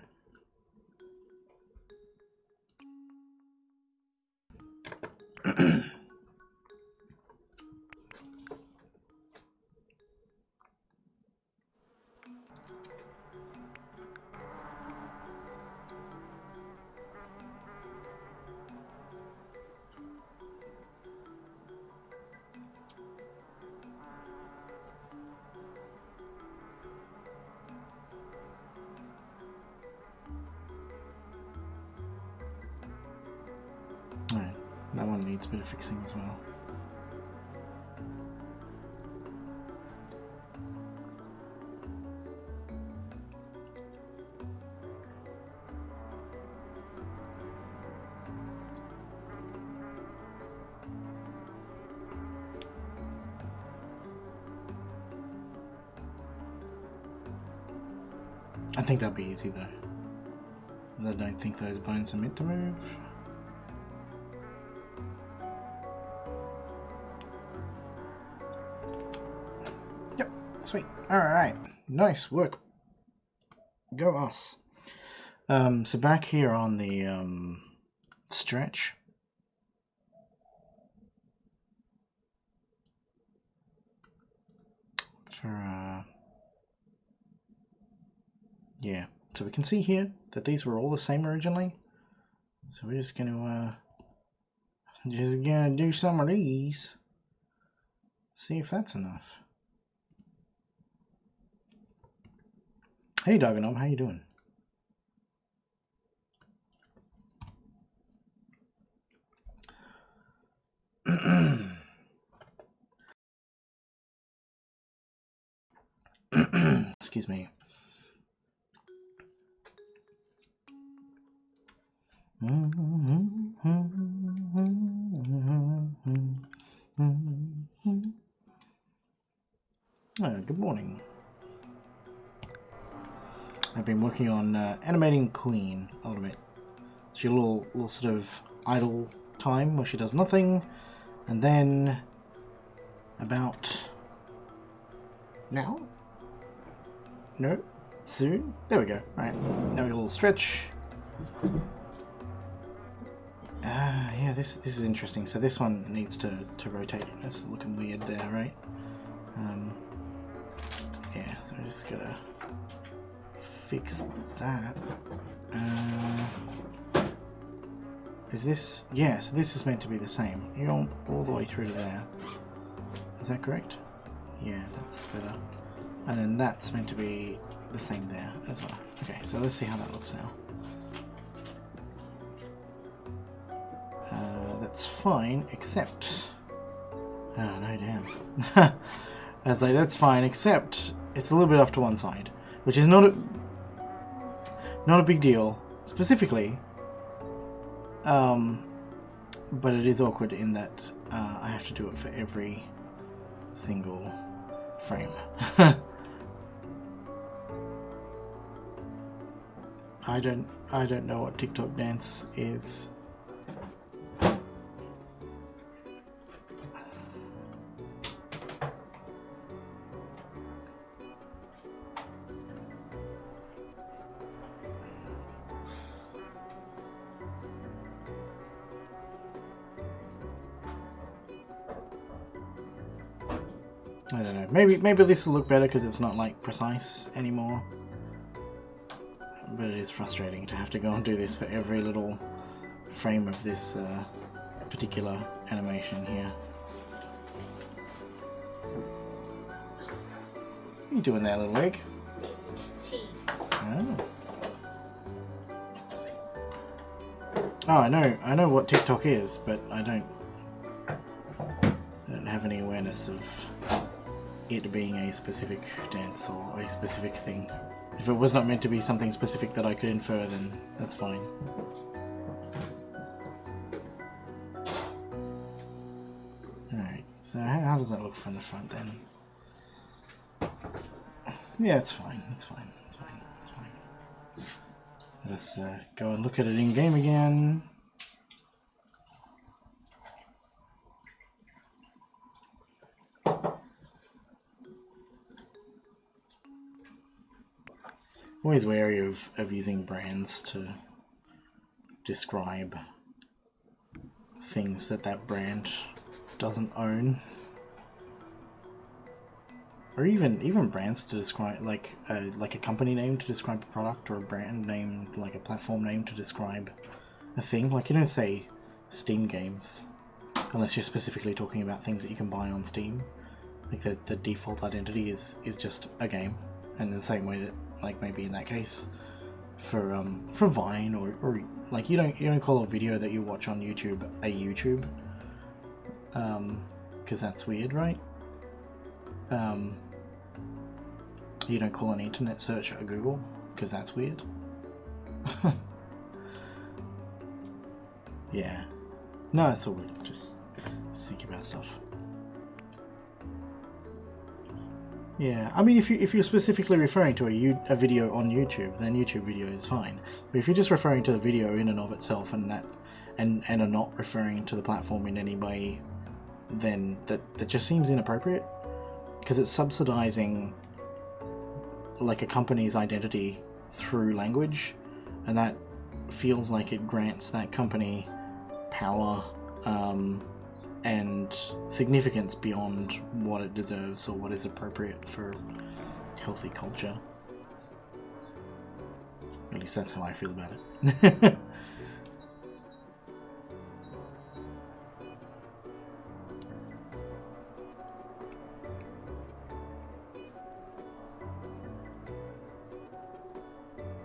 Alright, that one needs a bit of fixing as well. I think that'll be easy though, because I don't think those bones are meant to move. Yep, sweet. Alright, nice work. Go us. So back here on the stretch, for yeah, so we can see here that these were all the same originally. So we're just gonna do some of these. See if that's enough. Hey Dogonom, how you doing? Excuse me. Good morning. I've been working on animating Queen a little bit. She a little sort of idle time where she does nothing, and then about now? No? Soon? There we go. Right. Now we got a little stretch. Yeah, this is interesting. So this one needs to rotate. It's looking weird there, right? Yeah, so I just gotta fix that. Is this... yeah, so this is meant to be the same. You're all the way through to there. Is that correct? Yeah, that's better. And then that's meant to be the same there as well. Okay, so let's see how that looks now. That's fine, except... oh, no, damn. I was like, that's fine, except it's a little bit off to one side, which is not a big deal, specifically. But it is awkward in that I have to do it for every single frame. I don't know what TikTok dance is. I don't know. Maybe this will look better because it's not like precise anymore. But it is frustrating to have to go and do this for every little frame of this particular animation here. What are you doing there, little egg? Oh. Oh, I know what TikTok is, but I don't have any awareness of it being a specific dance or a specific thing If it was not meant to be something specific that I could infer, then that's fine. Alright, so how does that look from the front then? Yeah, it's fine, it's fine, it's fine, it's fine. Let's go and look at it in game again. Always wary of using brands to describe things that brand doesn't own. Or even brands to describe, like a company name to describe a product, or a brand name, like a platform name to describe a thing. Like, you don't say Steam games unless you're specifically talking about things that you can buy on Steam. Like, the default identity is just a game, and in the same way that, like, maybe in that case for Vine, or like, you don't call a video that you watch on YouTube a YouTube, because that's weird, right? You don't call an internet search a Google, because that's weird. Yeah. No, it's all good. Just think about stuff. Yeah, I mean, if you're specifically referring to a video on YouTube, then YouTube video is fine. But if you're just referring to the video in and of itself, and are not referring to the platform in any way, then that just seems inappropriate, because it's subsidizing like a company's identity through language, and that feels like it grants that company power and significance beyond what it deserves or what is appropriate for healthy culture. At least that's how I feel about it.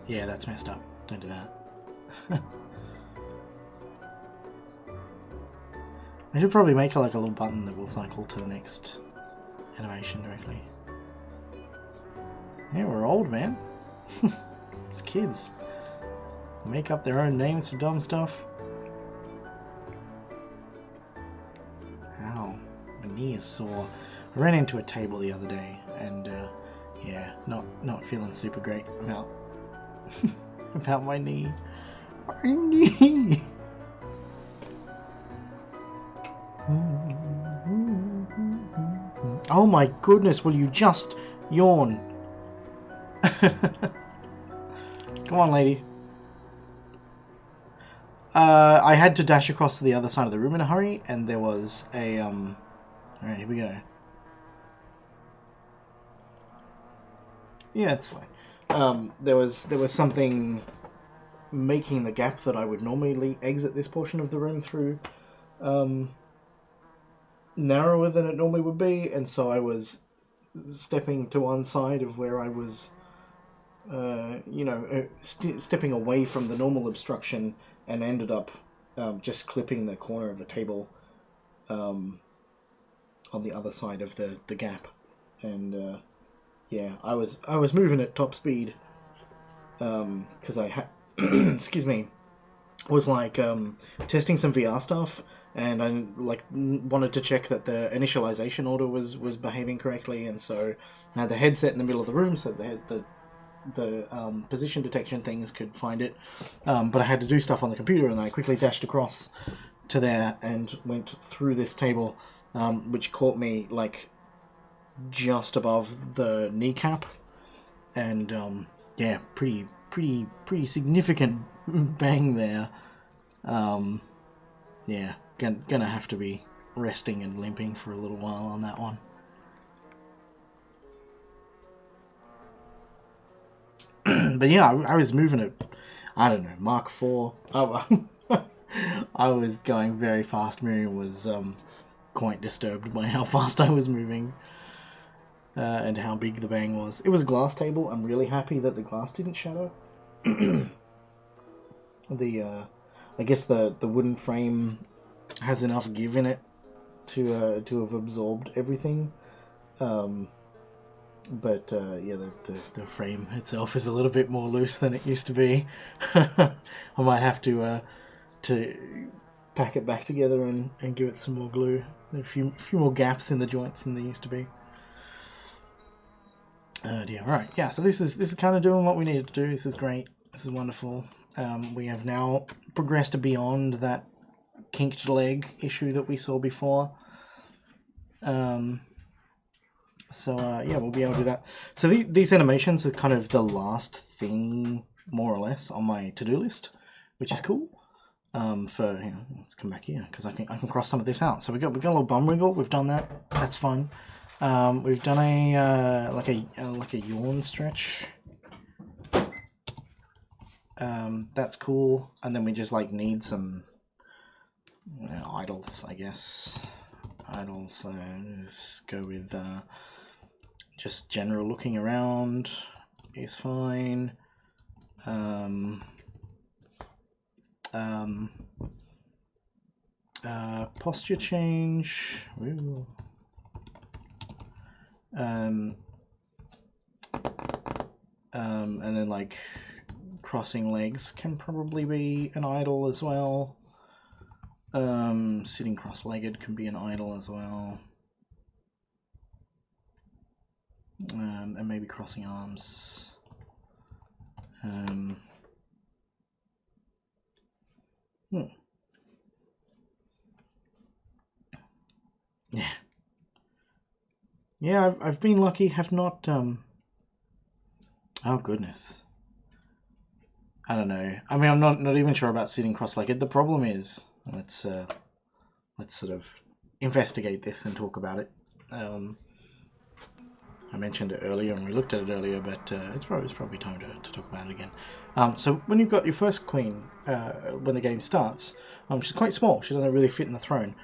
Yeah, that's messed up. Don't do that. I should probably make like a little button that will cycle to the next animation directly. Yeah, we're old, man. It's kids. Make up their own names for dumb stuff. Ow, my knee is sore. I ran into a table the other day, and yeah, not feeling super great about about my knee. My knee. Oh my goodness, will you just yawn? Come on, lady. I had to dash across to the other side of the room in a hurry, and there was a alright, here we go. Yeah, it's fine. There was something making the gap that I would normally exit this portion of the room through narrower than it normally would be, and so I was stepping to one side of where I was, stepping away from the normal obstruction, and ended up just clipping the corner of the table on the other side of the gap, and yeah, I was moving at top speed because I had excuse me, was like testing some VR stuff, and I wanted to check that the initialization order was behaving correctly, and so I had the headset in the middle of the room so the position detection things could find it, but I had to do stuff on the computer, and I quickly dashed across to there and went through this table, which caught me like just above the kneecap, and yeah, pretty significant bang there. Yeah, gonna have to be resting and limping for a little while on that one. But yeah, I was moving at, I don't know, Mark 4. I was going very fast. Miriam was quite disturbed by how fast I was moving and how big the bang was. It was a glass table. I'm really happy that the glass didn't shatter. I guess the wooden frame has enough give in it to have absorbed everything. But yeah, the frame itself is a little bit more loose than it used to be. I might have to pack it back together and give it some more glue. A few more gaps in the joints than there used to be. Dear. Right, yeah. So this is kind of doing what we needed to do. This is great. This is wonderful. We have now progressed beyond that kinked leg issue that we saw before. So yeah, we'll be able to do that. So these animations are kind of the last thing, more or less, on my to-do list, which is cool. For let's come back here because I can cross some of this out. So we got a little bum wiggle. We've done that. That's fun. We've done a like a yawn stretch. That's cool. And then we just like need some idles, I guess. Idles. Just go with just general looking around is fine. Posture change. Ooh. And then like crossing legs can probably be an idle as well. Sitting cross-legged can be an idle as well. And maybe crossing arms. Yeah. Yeah, I've been lucky, have not, oh goodness. I don't know. I mean, I'm not even sure about sitting cross-legged. The problem is, let's sort of investigate this and talk about it. I mentioned it earlier and we looked at it earlier, but it's probably time to talk about it again. So when you've got your first queen, when the game starts, she's quite small. She doesn't really fit in the throne.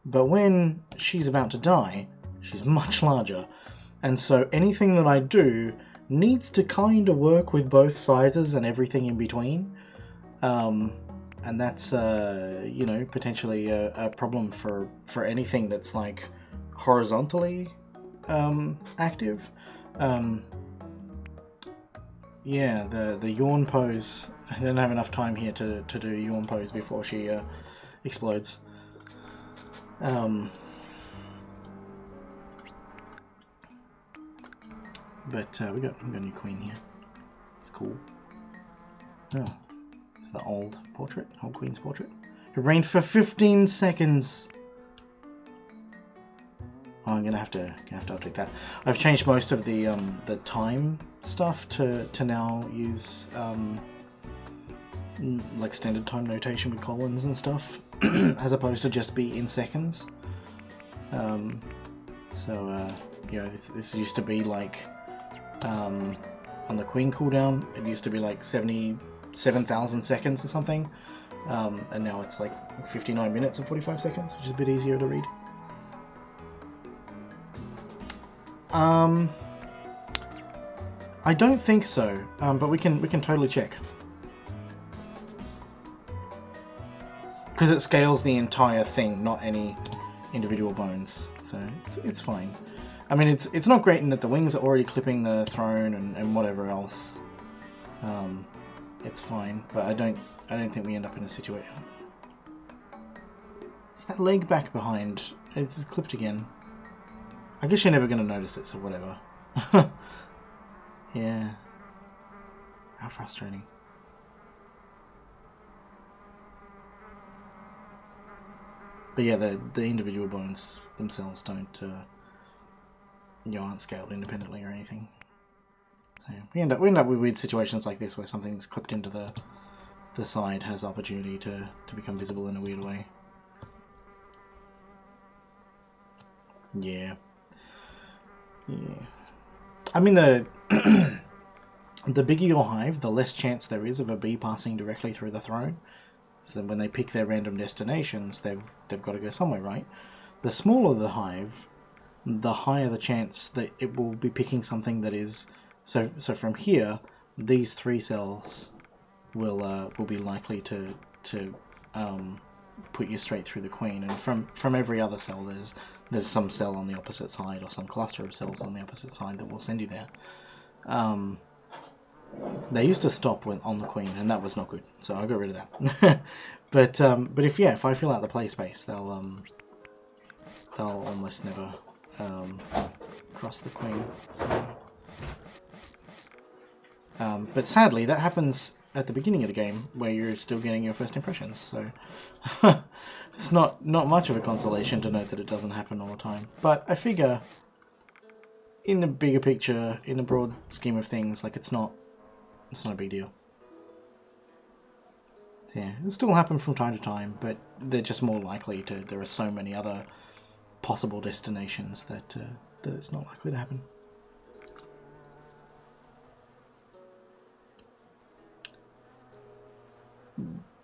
But when she's about to die, she's much larger. And so anything that I do needs to kind of work with both sizes and everything in between. And that's, you know, potentially a problem for anything that's like horizontally active. Yeah, the yawn pose. I didn't have enough time here to do a yawn pose before she explodes. But we got a new queen here. It's cool. Oh, it's the old portrait, old queen's portrait. It reigned for 15 seconds. Oh, I'm gonna have to update that. I've changed most of the time stuff to now use like standard time notation with colons and stuff, as opposed to just be in seconds. So you know, this used to be like on the queen cooldown, it used to be like 77,000 seconds or something, and now it's like 59 minutes and 45 seconds, which is a bit easier to read. I don't think so, but we can totally check. Because it scales the entire thing, not any individual bones, so it's fine. I mean, it's not great in that the wings are already clipping the throne and whatever else. It's fine, but I don't think we end up in a situation. Is that leg back behind? It's clipped again. I guess you're never going to notice it, so whatever. Yeah. How frustrating. But yeah, the individual bones themselves don't, you know, aren't scaled independently or anything. So we end up with weird situations like this where something's clipped into the side has opportunity to become visible in a weird way. Yeah. Yeah. I mean, the bigger your hive, the less chance there is of a bee passing directly through the throne. So when they pick their random destinations, they've got to go somewhere, right? The smaller the hive, the higher the chance that it will be picking something that is... So from here, these 3 cells will be likely to put you straight through the queen, and from every other cell there's some cell on the opposite side or some cluster of cells on the opposite side that will send you there. They used to stop on the queen, and that was not good, so I got rid of that. but if I fill out the play space, they'll almost never cross the queen. So. But sadly, that happens at the beginning of the game, where you're still getting your first impressions, so it's not much of a consolation to note that it doesn't happen all the time. But I figure, in the bigger picture, in the broad scheme of things, like it's not a big deal. So yeah, it still happen from time to time, but they're just more likely to. There are so many other possible destinations that it's not likely to happen.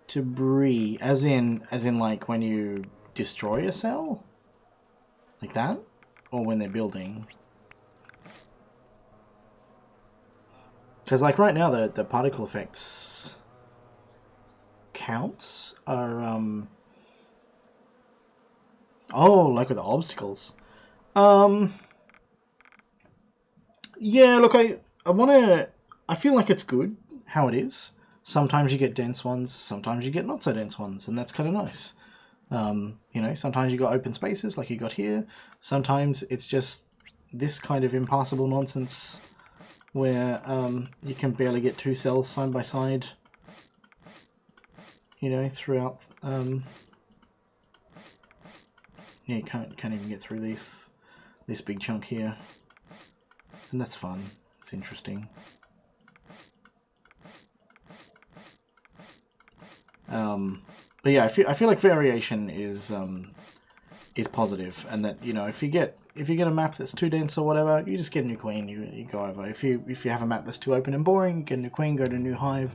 Debris, as in like when you destroy a cell, like that, or when they're building. Because like right now, the particle effects counts are oh, like with the obstacles. Yeah, look, I feel like it's good how it is. Sometimes you get dense ones, sometimes you get not so dense ones, and that's kind of nice. You know, sometimes you got open spaces like you got here. Sometimes it's just this kind of impassable nonsense where you can barely get two cells side by side. You know, throughout. Yeah, you can't even get through this big chunk here, and that's fun. It's interesting. But yeah, I feel like variation is positive, and that, you know, if you get a map that's too dense or whatever, you just get a new queen. You go over. If you have a map that's too open and boring, you get a new queen, go to a new hive,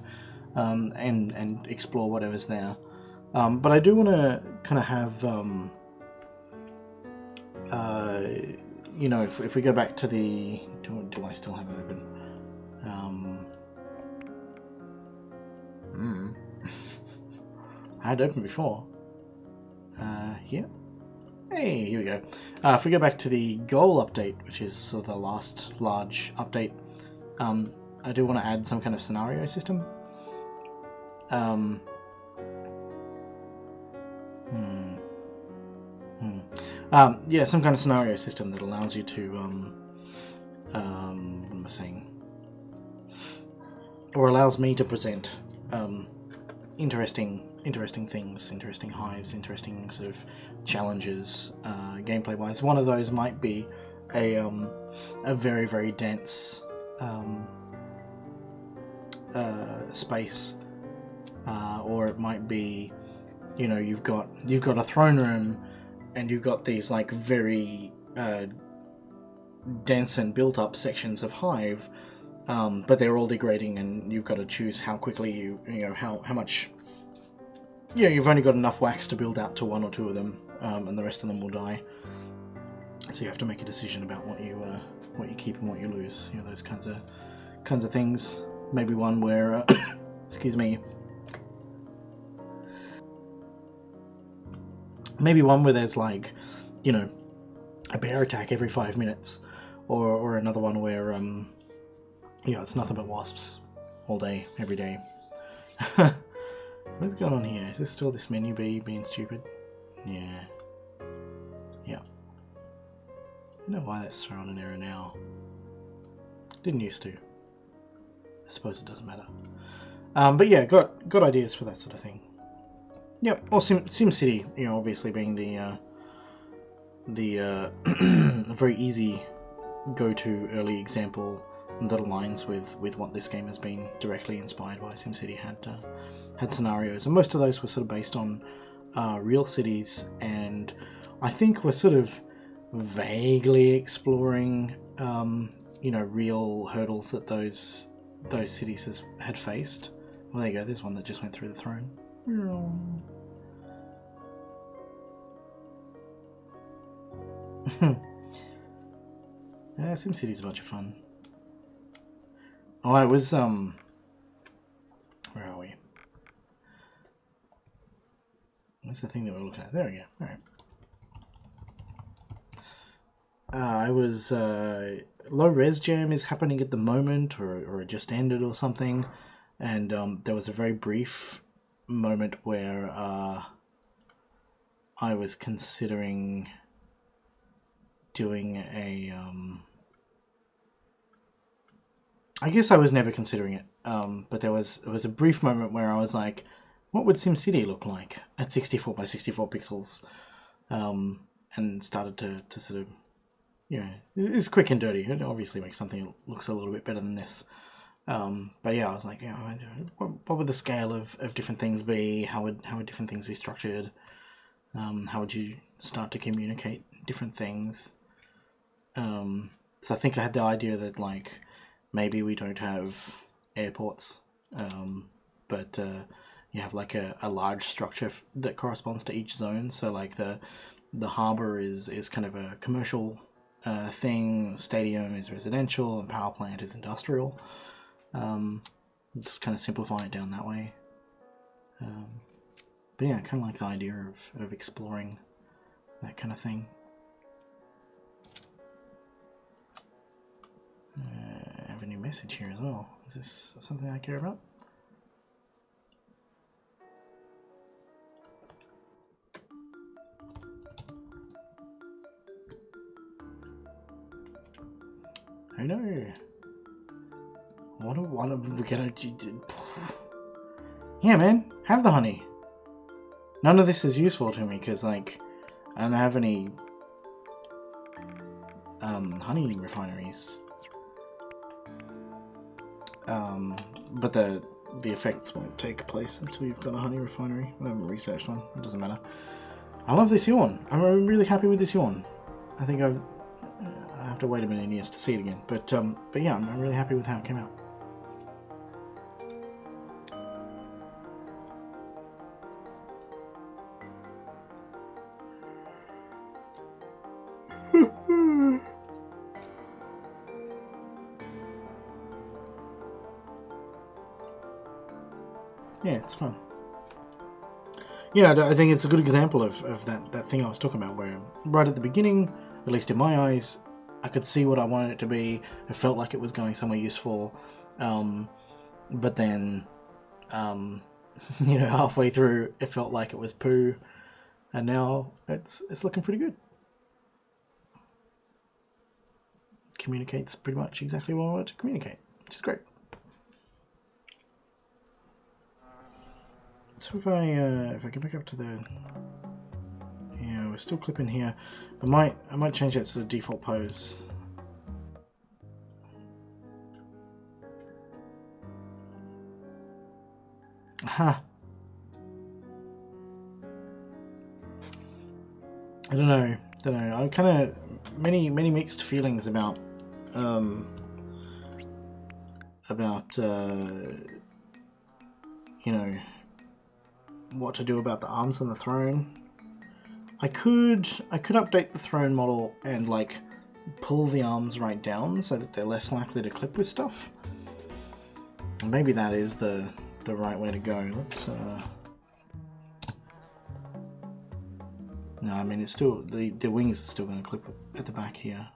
and explore whatever's there. But I do want to kind of have you know, if we go back to the do I still have it open? I had it open before. Here. Hey, here we go. If we go back to the goal update, which is sort of the last large update, I do want to add some kind of scenario system. Yeah, some kind of scenario system that allows you to, what am I saying? Or allows me to present interesting things, interesting hives, interesting sort of challenges, gameplay-wise. One of those might be a very, very dense space, or it might be, you know, you've got a throne room, and you've got these like very dense and built-up sections of hive, but they're all degrading, and you've got to choose how quickly you know how much. Yeah, you've only got enough wax to build out to one or two of them, and the rest of them will die. So you have to make a decision about what you keep and what you lose. You know, those kinds of things. Maybe one where, excuse me. Maybe one where there's like, you know, a bear attack every 5 minutes, or another one where you know, it's nothing but wasps all day, every day. What's going on here? Is this still this menu being stupid? Yeah. Yeah. I don't know why that's throwing an error now. Didn't used to. I suppose it doesn't matter. But yeah, got ideas for that sort of thing. Yep. Or SimCity, you know, obviously being the very easy go-to early example that aligns with what this game has been directly inspired by. SimCity had scenarios, and most of those were sort of based on real cities, and I think we're sort of vaguely exploring you know, real hurdles that those cities had faced. Well, there you go, there's one that just went through the throne. SimCity's a bunch of fun. Oh, I was where are we? What's the thing that we're looking at? There we go. All right. I was low res jam is happening at the moment, or it just ended or something, and there was a very brief moment where I was considering doing a. I guess I was never considering it, but there was a brief moment where I was like, "What would SimCity look like at 64 by 64 pixels?" And started to sort of. Yeah, it's quick and dirty. It obviously makes something that looks a little bit better than this. But yeah, I was like, what would the scale of different things be? How would different things be structured? How would you start to communicate different things? So I think I had the idea that like maybe we don't have airports, but you have like a large structure that corresponds to each zone. So like the harbor is kind of a commercial thing, stadium is residential, and power plant is industrial. Just kind of simplify it down that way. But yeah, I kind of like the idea of exploring that kind of thing. I have a new message here as well. Is this something I care about? I know. What are we gonna do? Yeah, man, have the honey. None of this is useful to me because, like, I don't have any honey refineries. But the effects won't take place until you've got a honey refinery. I haven't researched one. It doesn't matter. I love this yawn. I'm really happy with this yawn. I think I have to wait a million years to see it again. But yeah, I'm really happy with how it came out. Yeah, it's fun. Yeah, I think it's a good example of that thing I was talking about, where right at the beginning, at least in my eyes, I could see what I wanted it to be. It felt like it was going somewhere useful. But then, halfway through, it felt like it was poo. And now it's looking pretty good. Communicates pretty much exactly what I want it to communicate, which is great. So if I get back up to the, yeah, we're still clipping here. I might change that to the default pose. Aha. I don't know. I kind of many mixed feelings about what to do about the arms on the throne. I could update the throne model and like pull the arms right down so that they're less likely to clip with stuff. Maybe that is the right way to go. Let's no, I mean it's still the wings are still going to clip at the back here.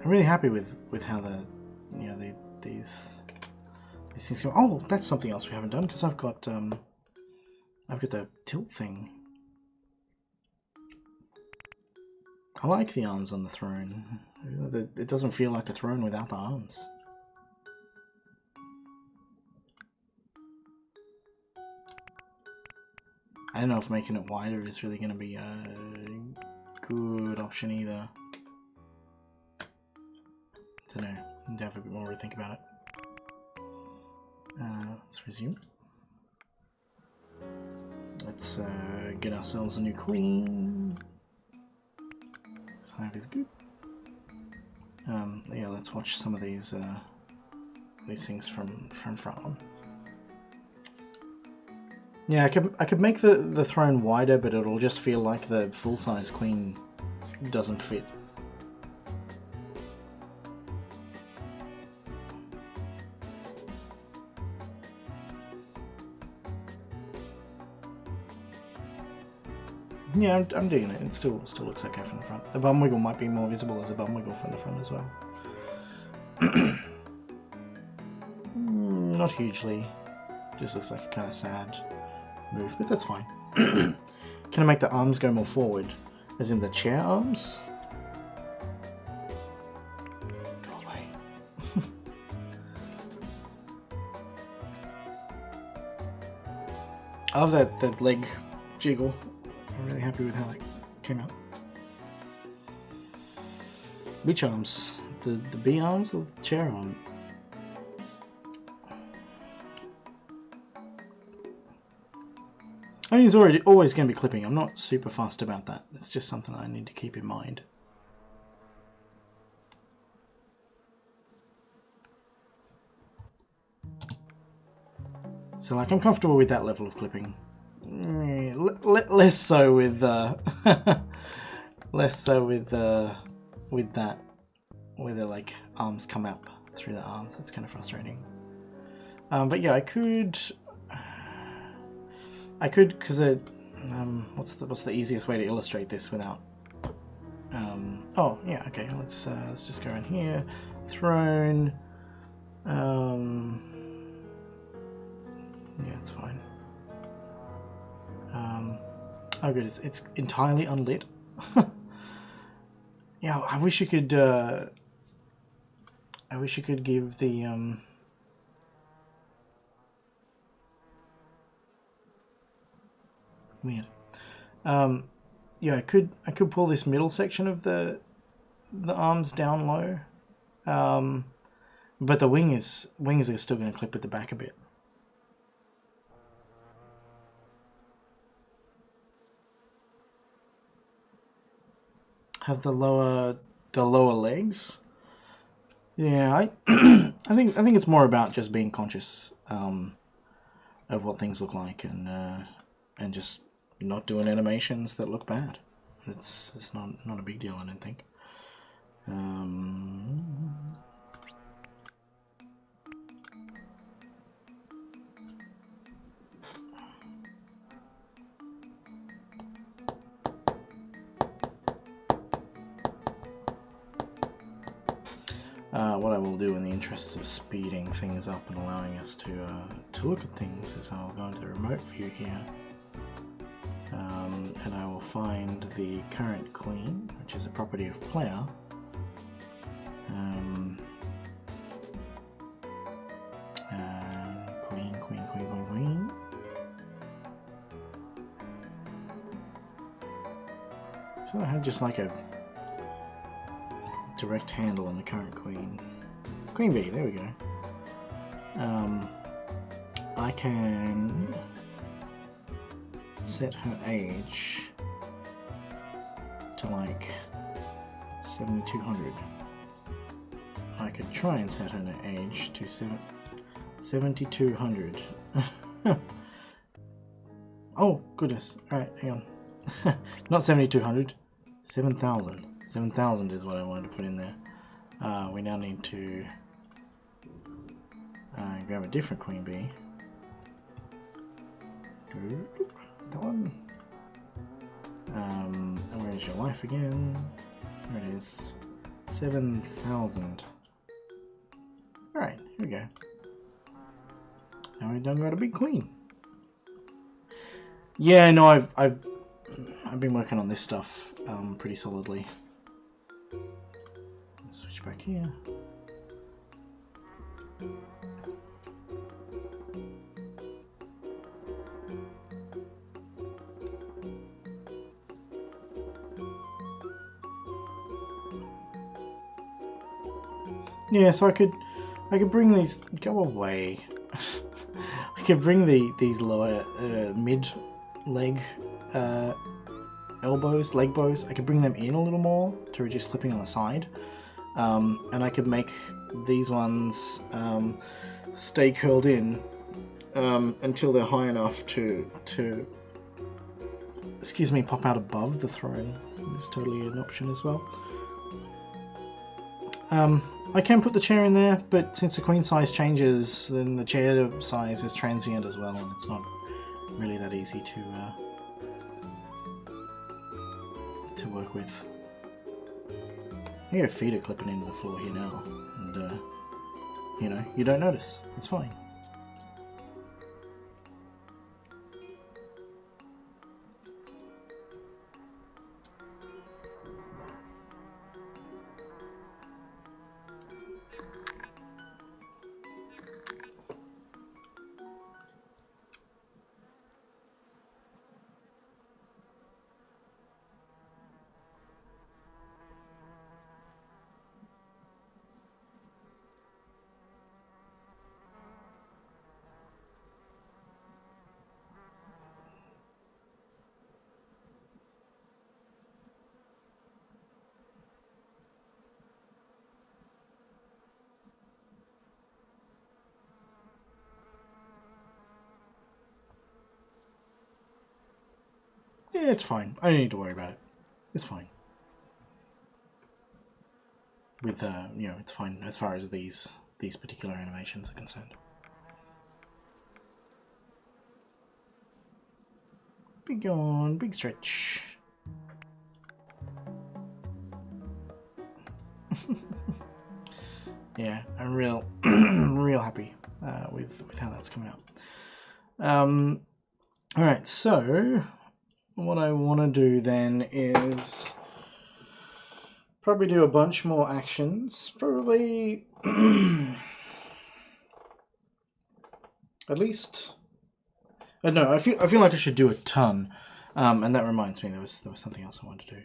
I'm really happy with how these things go. Oh, that's something else we haven't done because I've got the tilt thing. I like the arms on the throne. It doesn't feel like a throne without the arms. I don't know if making it wider is really going to be a good option either. I don't know. Need to have a bit more to think about it. Let's resume. Let's get ourselves a new queen. This hive is good. Yeah, let's watch some of these things from front on. Yeah, I could make the throne wider, but it'll just feel like the full-size queen doesn't fit. Yeah, I'm digging it. It still looks okay from the front. The bum wiggle might be more visible as a bum wiggle from the front as well. Not hugely. Just looks like a kind of sad move, but that's fine. Can I make the arms go more forward? As in the chair arms? Go away. I love that leg jiggle. I'm really happy with how that came out. Which arms? The B arms or the chair arm? I mean, it's always going to be clipping. I'm not super fussed about that. It's just something I need to keep in mind. So, like, I'm comfortable with that level of clipping. Less so with less so with that, where the like arms come up through the arms. That's kind of frustrating. But yeah, I could because what's the easiest way to illustrate this without? Oh yeah, okay. Let's just go in here. Throne. Yeah, it's fine. Oh good, it's entirely unlit. Yeah, I wish you could give the weird. Yeah, I could pull this middle section of the arms down low. But the wings are still going to clip with the back a bit. Have the lower legs. Yeah, I I think it's more about just being conscious of what things look like and just not doing animations that look bad. It's not a big deal, I don't think. What I will do in the interest of speeding things up and allowing us to look at things is I'll go into the remote view here, and I will find the current queen, which is a property of player. Queen. So I have just like a direct handle on the current queen. Queen bee, there we go. I can set her age to like 7200. I could try and set her age to 7200. Oh goodness, alright, hang on. Not 7200, 7000. 7000 is what I wanted to put in there. We now need to grab a different queen bee. That one. And where is your life again? There it is. 7000. Alright, here we go. Now we've done got a big queen. Yeah, no, I've been working on this stuff pretty solidly. Switch back here. Yeah, so I could bring these. Go away. I could bring these lower mid leg leg bows. I could bring them in a little more to reduce clipping on the side. And I could make these ones stay curled in until they're high enough to excuse me, pop out above the throne. It's totally an option as well. I can put the chair in there, but since the queen size changes, then the chair size is transient as well, and it's not really that easy to work with. I got a feeder clipping into the floor here now, and you know, you don't notice. It's fine. Yeah, it's fine. I don't need to worry about it. It's fine. With you know, it's fine as far as these particular animations are concerned. Big yawn, big stretch. Yeah, I'm real happy with how that's coming out. All right, so what I want to do then is probably do a bunch more actions. Probably at least. No, I feel like I should do a ton. And that reminds me, there was something else I wanted to do.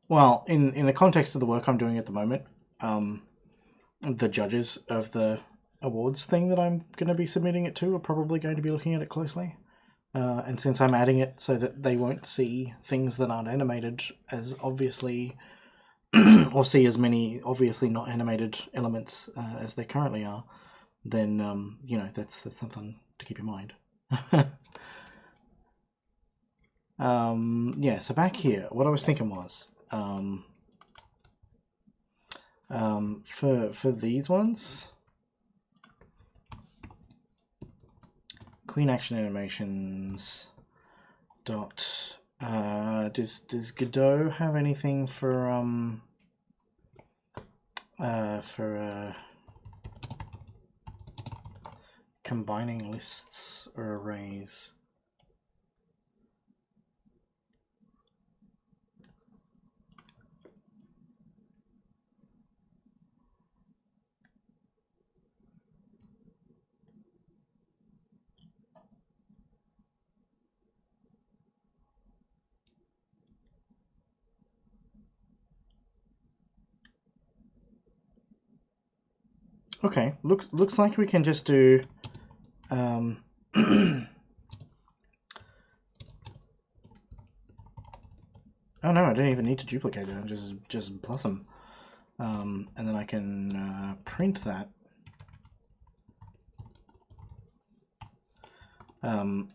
Well, in the context of the work I'm doing at the moment, the judges of the awards thing that I'm going to be submitting it to are probably going to be looking at it closely. And since I'm adding it so that they won't see things that aren't animated as obviously, or see as many obviously not animated elements as they currently are, then you know, that's something to keep in mind. Yeah, so back here, what I was thinking was for these ones, Queen Action Animations dot does Godot have anything for combining lists or arrays? Okay, looks like we can just do oh no, I don't even need to duplicate it. I just plus them, and then I can print that. And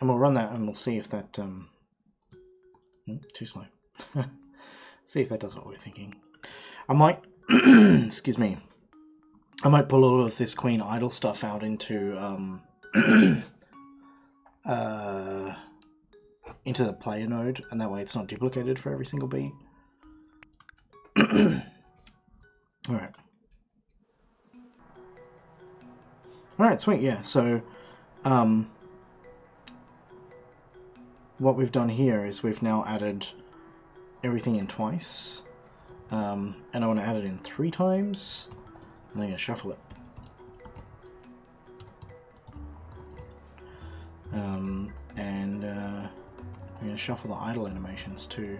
we'll run that, and we'll see if that too slow. See if that does what we're thinking. I might excuse me. I might pull all of this Queen Idle stuff out into into the player node, and that way it's not duplicated for every single bee. Alright. Alright, sweet, yeah. So what we've done here is we've now added everything in twice. And I want to add it in 3 times. And then I'm going to shuffle it. And I'm going to shuffle the idle animations too.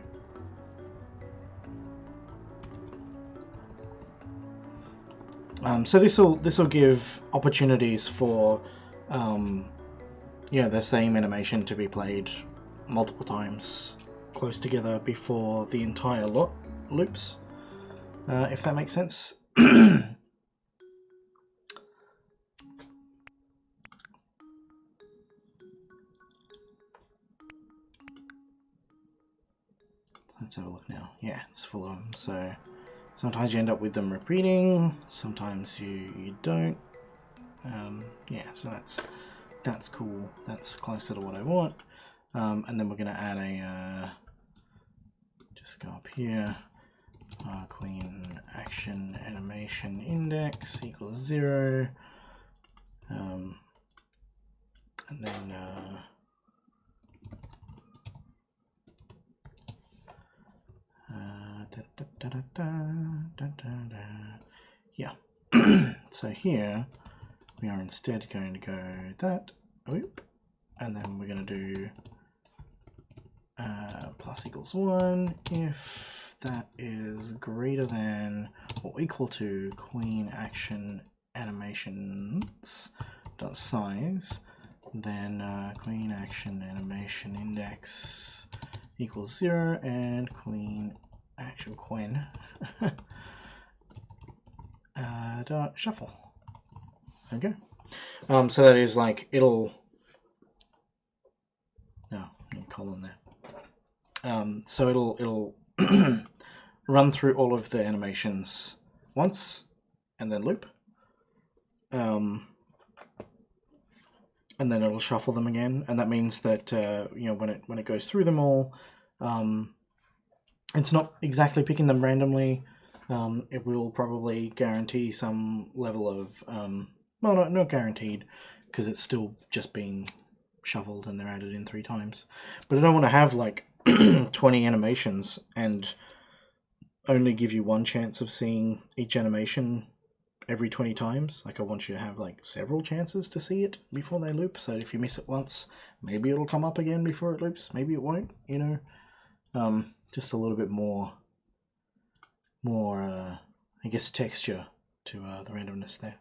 So this will give opportunities for the same animation to be played multiple times close together before the entire lot loops, if that makes sense. Let's have a look now. Yeah, it's full of them. So sometimes you end up with them repeating, sometimes you don't. Yeah, so That's cool. That's closer to what I want. And then we're going to add a, just go up here, queen action animation index equals 0. And then yeah. So here we are instead going to go that, and then we're going to do plus equals 1 if that is greater than or equal to queen action animations dot size, then queen action animation index equals 0 and queen action dot shuffle. Okay. So that is like it'll column there. So it'll run through all of the animations once and then loop. And then it'll shuffle them again, and that means that when it goes through them all, it's not exactly picking them randomly. It will probably guarantee some level of well, not guaranteed, because it's still just being shuffled and they're added in 3 times. But I don't want to have like 20 animations and only give you one chance of seeing each animation every 20 times. Like I want you to have like several chances to see it before they loop, so if you miss it once, maybe it'll come up again before it loops, maybe it won't, just a little bit more I guess texture to the randomness there.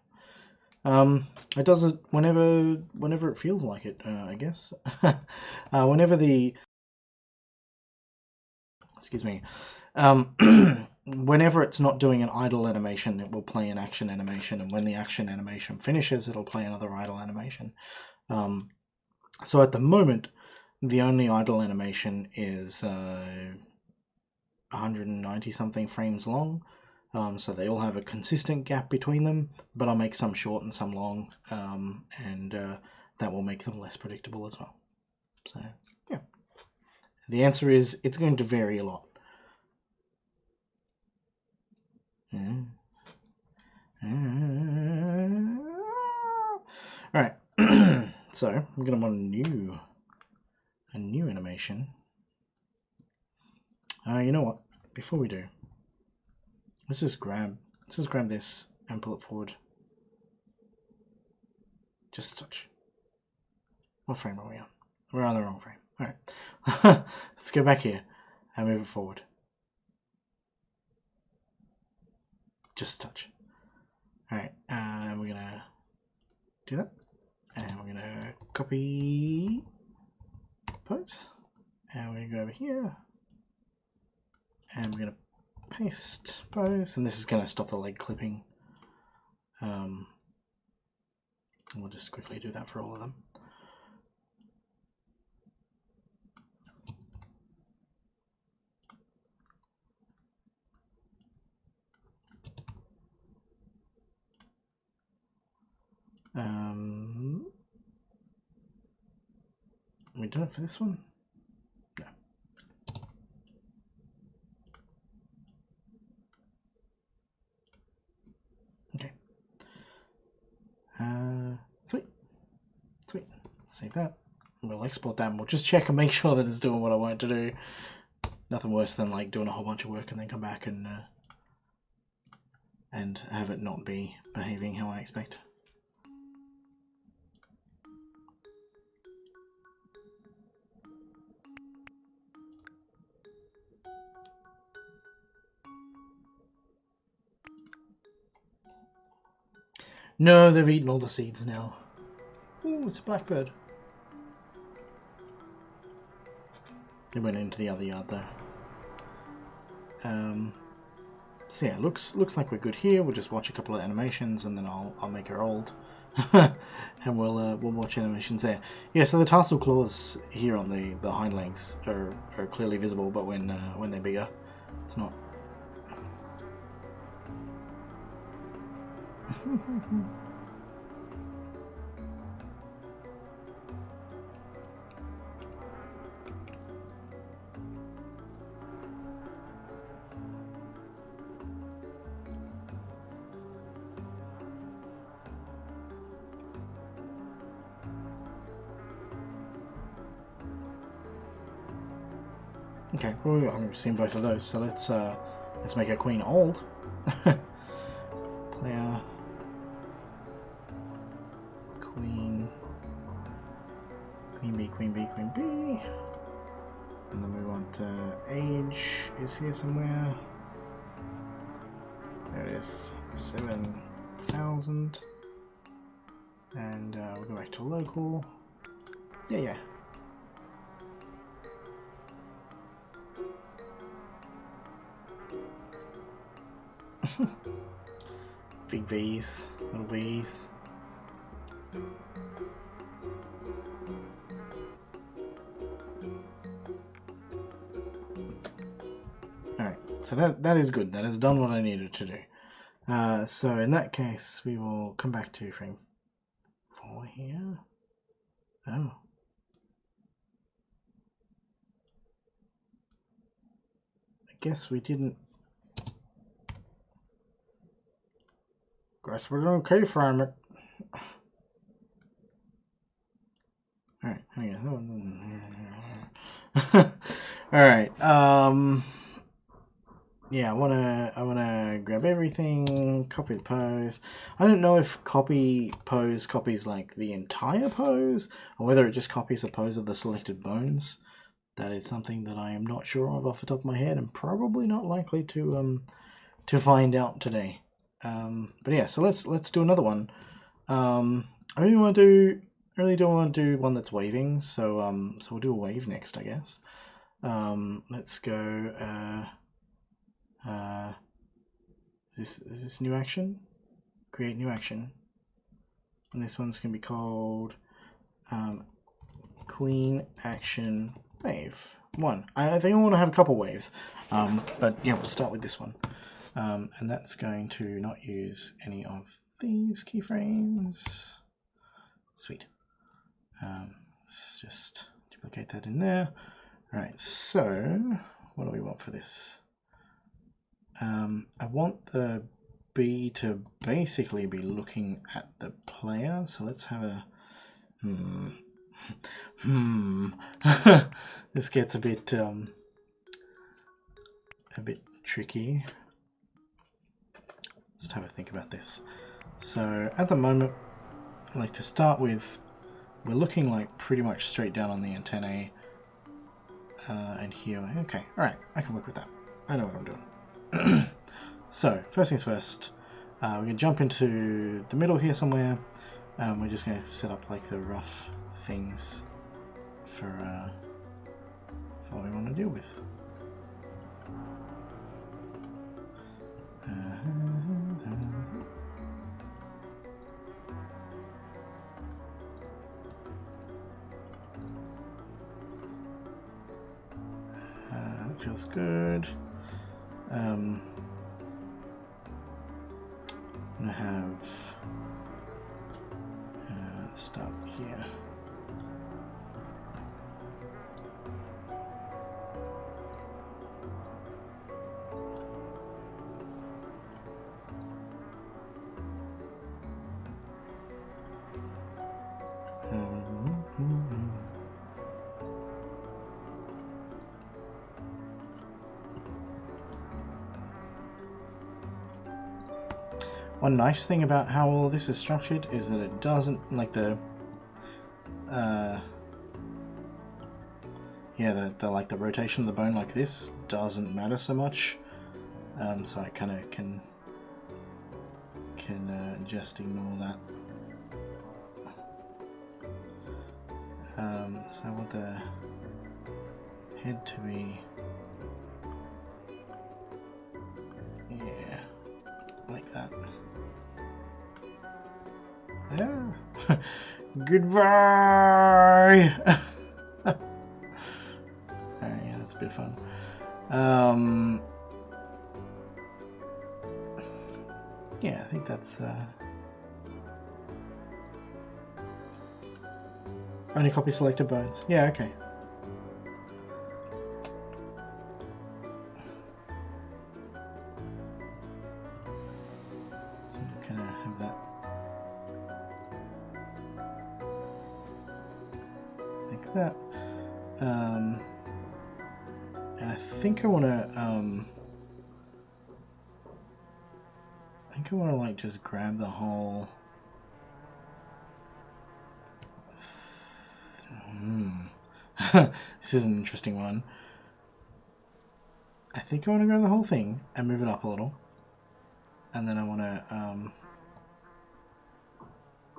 It does it whenever it feels like it, I guess. Whenever the whenever it's not doing an idle animation, it will play an action animation, and when the action animation finishes, it'll play another idle animation. So at the moment, the only idle animation is 190 something frames long. So they all have a consistent gap between them, but I'll make some short and some long, and that will make them less predictable as well. So yeah, the answer is it's going to vary a lot. Alright, so I'm going to want a new animation. You know what? Before we do, let's just grab this and pull it forward. Just a touch. What frame are we on? We're on the wrong frame. Alright. Let's go back here and move it forward. Just a touch. Alright, we're gonna do that. And we're gonna copy pose. And we're gonna go over here. And we're gonna paste pose. And this is gonna stop the leg clipping. And we'll just quickly do that for all of them. We done it for this one? No. Okay. Sweet. Save that. We'll export that and we'll just check and make sure that it's doing what I want it to do. Nothing worse than like doing a whole bunch of work and then come back and have it not be behaving how I expect. No, they've eaten all the seeds now. Ooh, it's a blackbird. It went into the other yard though. So yeah, looks like we're good here. We'll just watch a couple of animations and then I'll make her old, and we'll watch animations there. Yeah, so the tarsal claws here on the hind legs are clearly visible, but when they're bigger, it's not. Okay, well, I've seen both of those, so let's make a queen old. Player queen B, queen B, queen B, and then we want age is here somewhere. There it is, 7,000, and we'll go back to local. Yeah. Big bees, little bees. Alright, so that is good. That has done what I needed to do. So in that case, we will come back to frame 4 here. Oh. I guess we didn't. Guess we don't keyframe it. Alright, hang on. Alright, yeah, I wanna grab everything, copy the pose. I don't know if copy pose copies like the entire pose, or whether it just copies a pose of the selected bones. That is something that I am not sure of off the top of my head, and probably not likely to find out today. But yeah, so let's do another one. I really don't want to do one that's waving, so we'll do a wave next, I guess. Let's go. Is this new action? Create new action, and this one's gonna be called Queen Action Wave 1. I think I want to have a couple waves, but yeah, we'll start with this one. And that's going to not use any of these keyframes. Sweet. Let's just duplicate that in there. Alright, so what do we want for this? I want the B to basically be looking at the player, so let's have a this gets a bit tricky. Let's have a think about this. So at the moment, like to start with, we're looking like pretty much straight down on the antennae, and here. Okay, all right, I can work with that. I know what I'm doing. So first things first, we're gonna jump into the middle here somewhere. We're just gonna set up like the rough things for what we want to deal with. That feels good. I'm gonna have start here. One nice thing about how all this is structured is that it doesn't, like the like the rotation of the bone like this doesn't matter so much, so I kind of can just ignore that. So I want the head to be, yeah, like that. Yeah. Goodbye. Yeah, that's a bit of fun. Yeah, I think that's only copy selected bones. Yeah, okay. So I'm gonna have that like that. And I think I want to like just grab the whole. This is an interesting one. I think I want to grab the whole thing and move it up a little, and then I want to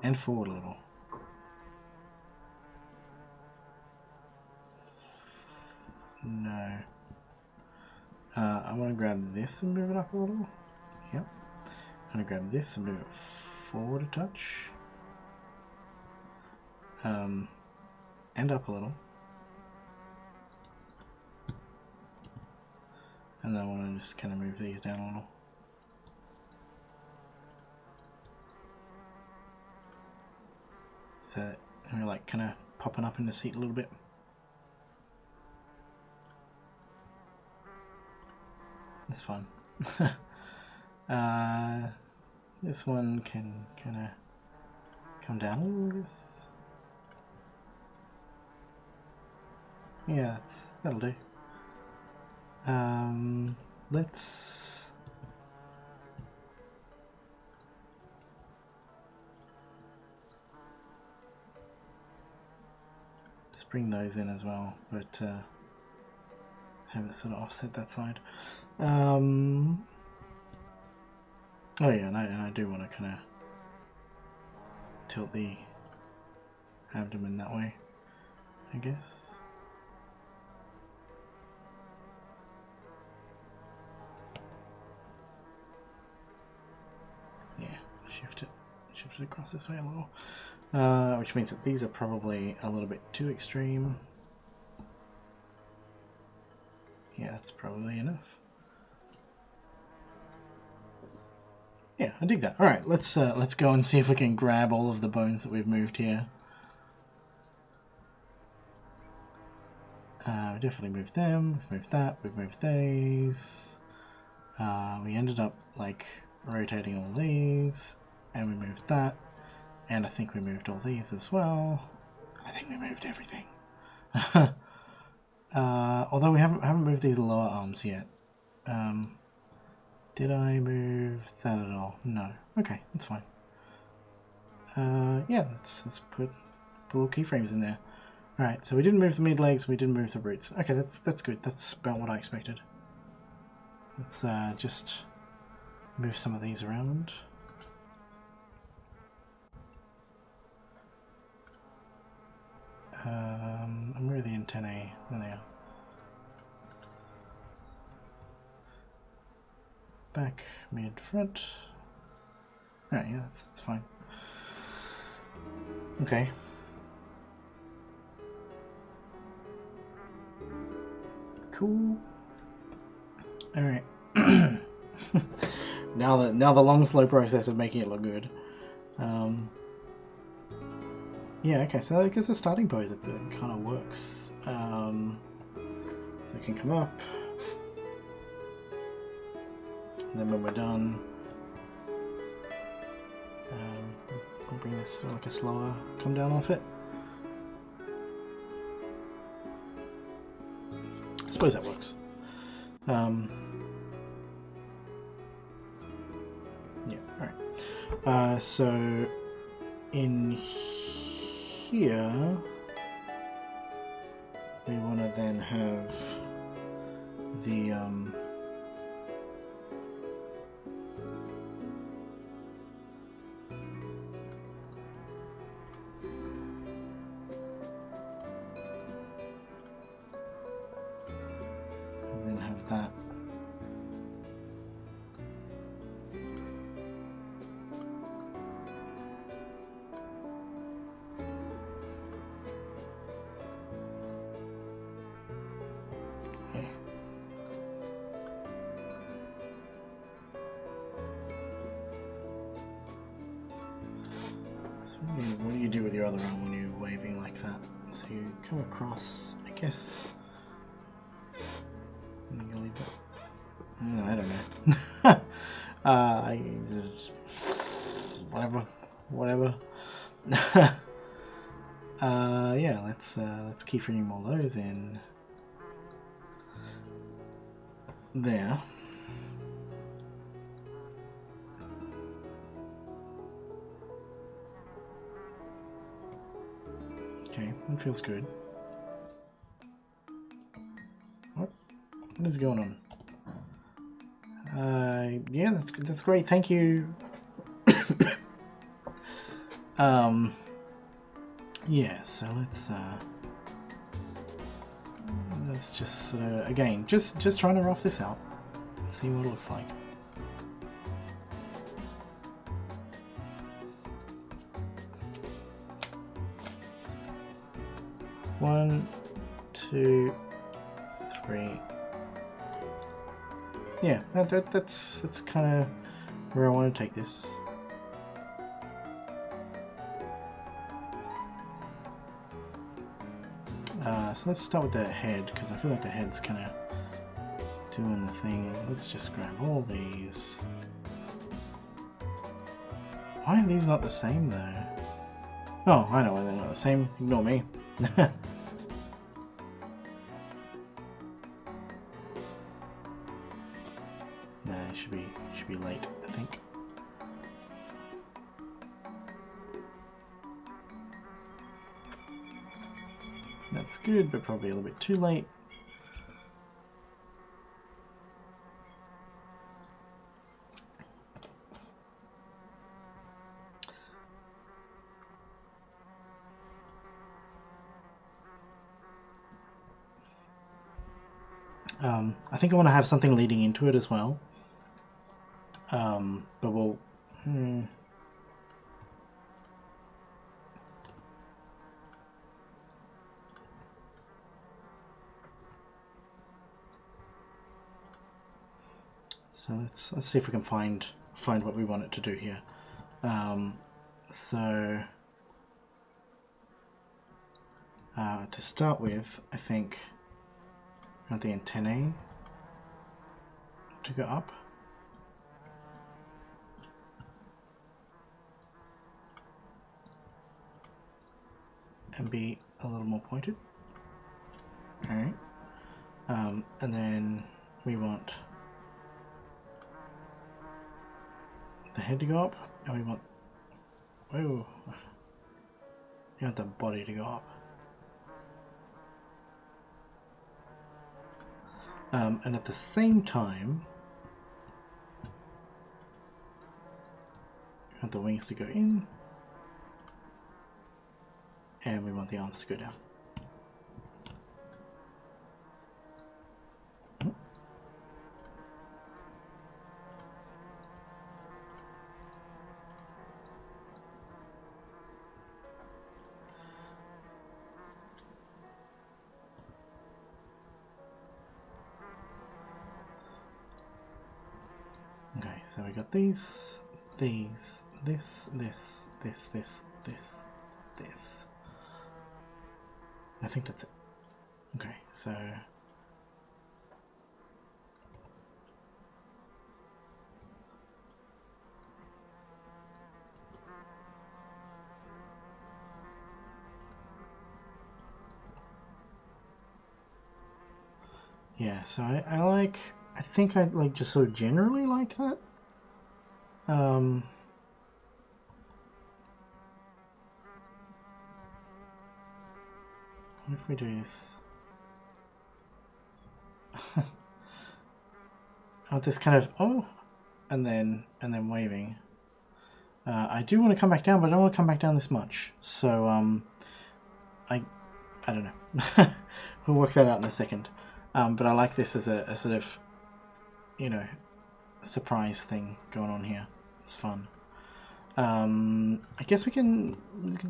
and forward a little. No. I want to grab this and move it up a little. Yep. I'm going to grab this and move it forward a touch. And up a little. And then I want to just kind of move these down a little. So that we're like kind of popping up in the seat a little bit. That's fine. This one can kind of come down a little bit. Yeah, that'll do. Let's bring those in as well, but have it sort of offset that side. Oh yeah, and I do want to kind of tilt the abdomen that way, I guess. Yeah, shift it across this way a little, which means that these are probably a little bit too extreme. Yeah, that's probably enough. Yeah, I dig that. All right, let's go and see if we can grab all of the bones that we've moved here. We definitely moved them. We've moved that. We've moved these. We ended up like rotating all these, and we moved that, and I think we moved all these as well. I think we moved everything. Although we haven't moved these lower arms yet. Did I move that at all? No. Okay, that's fine. Yeah, let's put little keyframes in there. Alright, so we didn't move the mid legs, we didn't move the roots. Okay, that's good. That's about what I expected. Let's just move some of these around. And where are the antennae? There they are. Back, mid, front. Alright, yeah, that's fine. Okay. Cool. Alright. now the long slow process of making it look good. Yeah, okay, so I guess the starting pose it kind of works. So it can come up. And then when we're done, we'll bring this like a slower come down off it. I suppose that works. Yeah, alright. So in here, we want to then have the that. Okay. So what do you do with your other arm when you're waving like that? So you come across, I guess. You leave that. No, I don't know. I just whatever. Yeah, let's keyframe all those in. there. Okay, that feels good. What is going on? Yeah, that's great. Thank you. Yeah. So let's just again just trying to rough this out and see what it looks like. One, two, three. Yeah, that's kind of where I want to take this. So let's start with the head, because I feel like the head's kind of doing the thing. Let's just grab all these. Why are these not the same though? Oh, I know why they're not the same. Ignore me. No, it should be late, I think. That's good, but probably a little bit too late. I think I want to have something leading into it as well. But we'll... So let's see if we can find what we want it to do here. To start with, I think I want the antennae to go up. And be a little more pointed. Alright. And then we want the head to go up, and we want... Whoa! We want the body to go up. And at the same time, we want the wings to go in, and we want the arms to go down. Okay, so we got these, this. I think that's it. Okay, so yeah, so I like, I think I like just sort of generally like that. What if we do this? Oh, this kind of and then waving. I do want to come back down, but I don't want to come back down this much. So I don't know. We'll work that out in a second. But I like this as a sort of, you know, surprise thing going on here. It's fun. I guess we can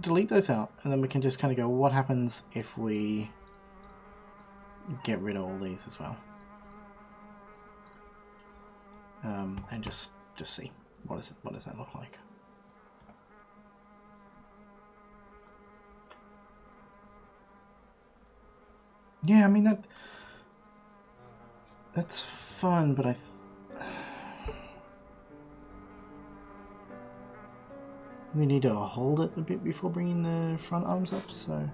delete those out, and then we can just kind of go, what happens if we get rid of all these as well? And just see what does that look like? Yeah, I mean that's fun, but we need to hold it a bit before bringing the front arms up, so...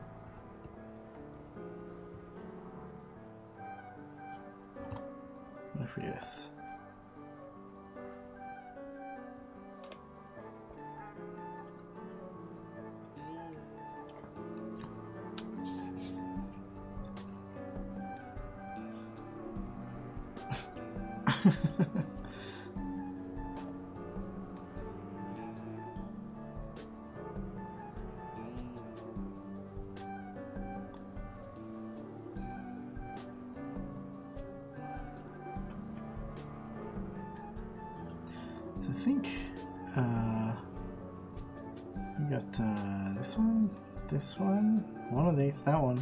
What if we So I think we got this one of these, that one,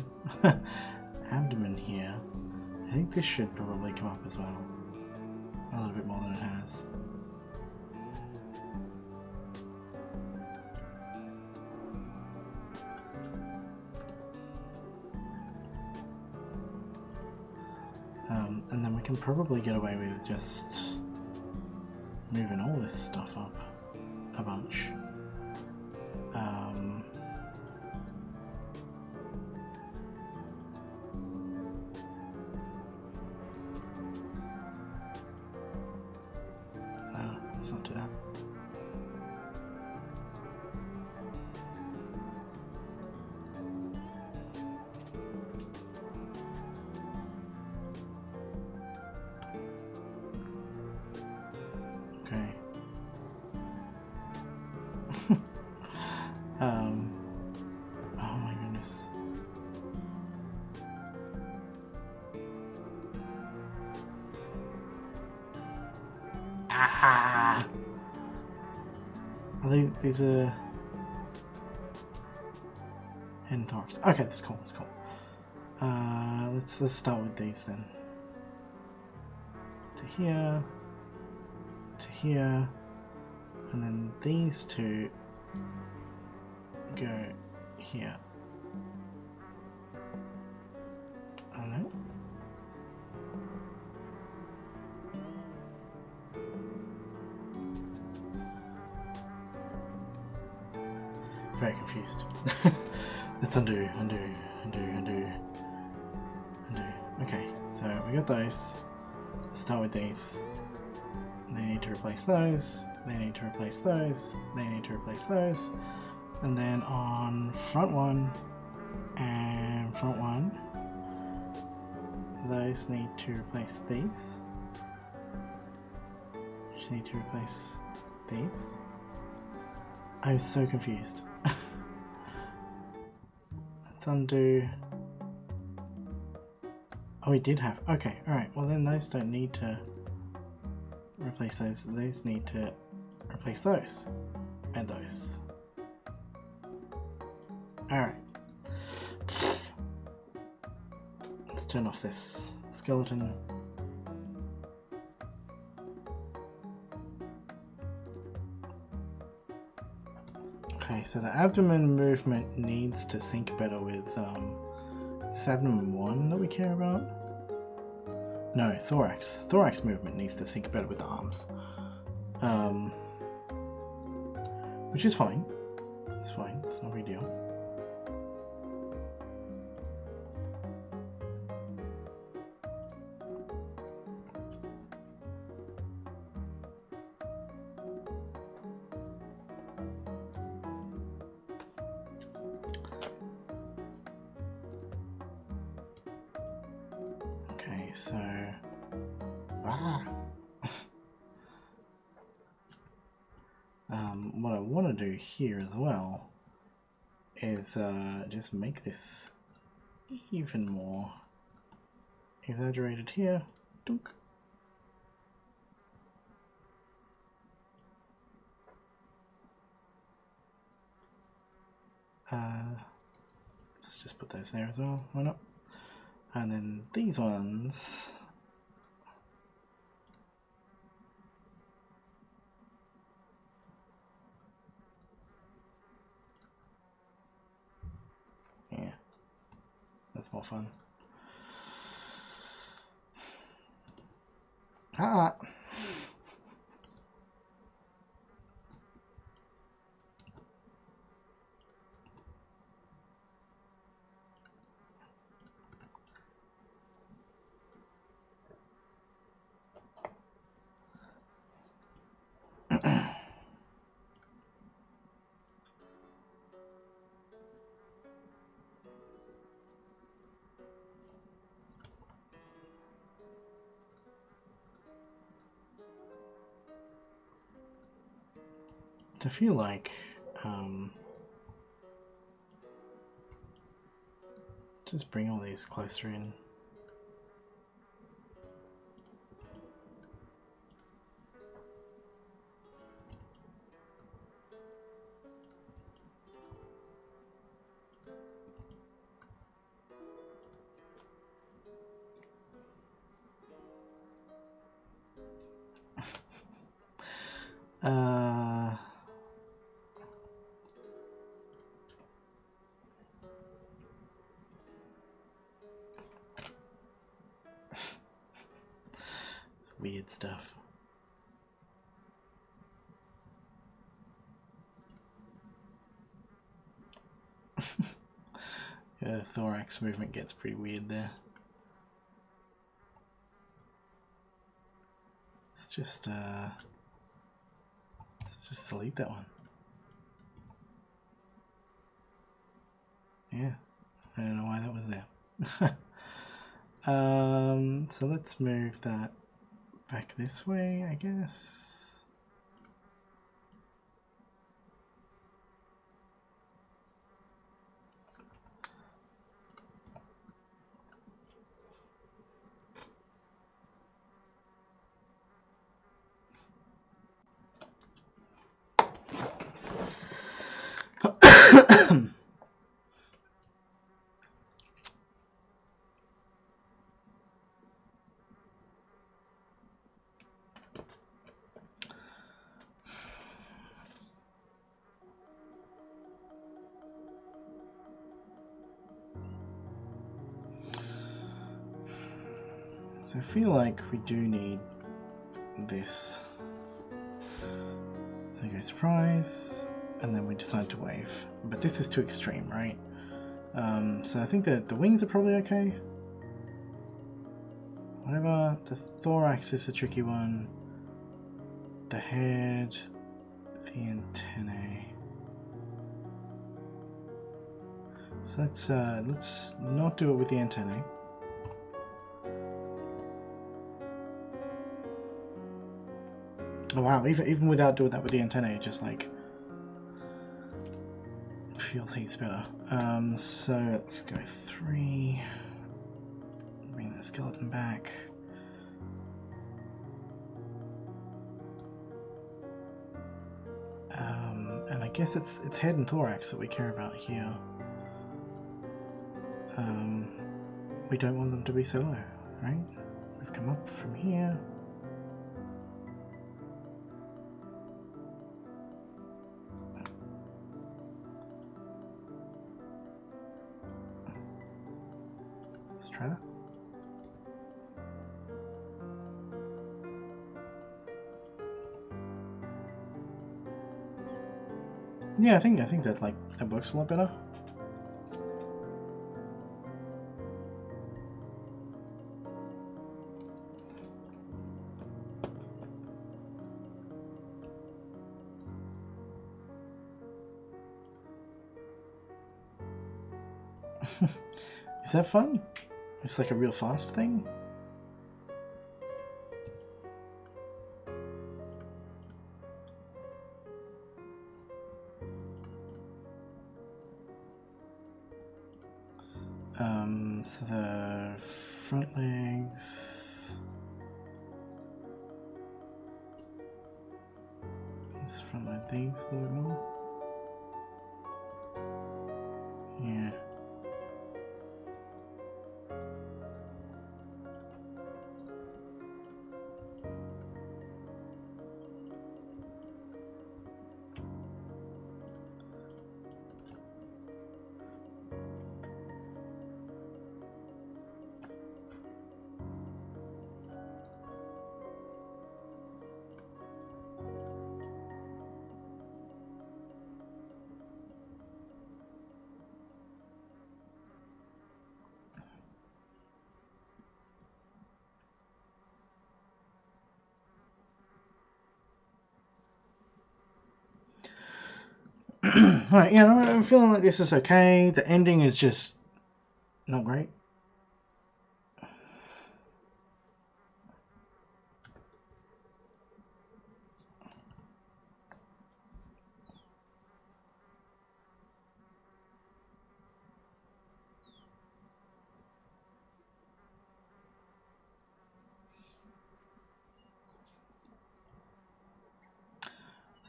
abdomen here. I think this should probably come up as well, a little bit more than it has. And then we can probably get away with just moving all this stuff up a bunch. No, let's not do that. Okay. Oh my goodness. Ah! These are hidden thorax. Okay, that's cool. That's cool. Let's start with these then. To here, to here, and then these two go here. Oh no. Very confused. Let's undo. Okay, so we got those. Let's start with these. They need to replace those. They need to replace those. They need to replace those. And then on front one and front one, those need to replace these. Just need to replace these. I was so confused. Let's undo. Oh, we did have. Okay, alright. Well, then those don't need to replace those. Those need to replace those. And those. Alright. Let's turn off this skeleton. Okay, so the abdomen movement needs to sync better with is abdomen 1 that we care about? No, thorax. Thorax movement needs to sync better with the arms. Which is fine. It's fine, it's no big deal. So, what I want to do here as well is just make this even more exaggerated here. Dunk. Let's just put those there as well. Why not? And then these ones, yeah, that's more fun. Ah. I feel like just bring all these closer in. Weird stuff. Yeah, the thorax movement gets pretty weird there. Let's just delete that one. Yeah, I don't know why that was there. So let's move that back this way, I guess. So I feel like we do need this. So we go surprise, and then we decide to wave. But this is too extreme, right? So I think that the wings are probably okay. Whatever, the thorax is a tricky one. The head, the antennae. So let's not do it with the antennae. Oh wow, even without doing that with the antennae, it just like feels heaps better. So let's go 3. Bring the skeleton back. And I guess it's head and thorax that we care about here. We don't want them to be so low, right? We've come up from here. Let's try that. Yeah, I think that that works a lot better. Is that fun? It's like a real fast thing. So the front legs. Let's front load these a little bit more. Yeah. Alright, yeah, I'm feeling like this is okay. The ending is just not great.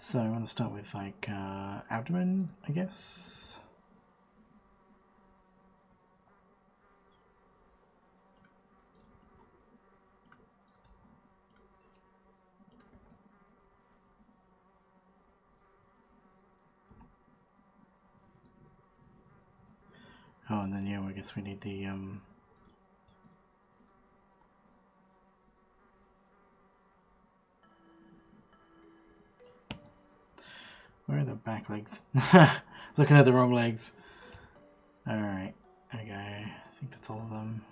So I'm going to start with like abdomen, I guess. Oh, and then yeah, I guess we need the where are the back legs? Looking at the wrong legs. Alright, okay, I think that's all of them.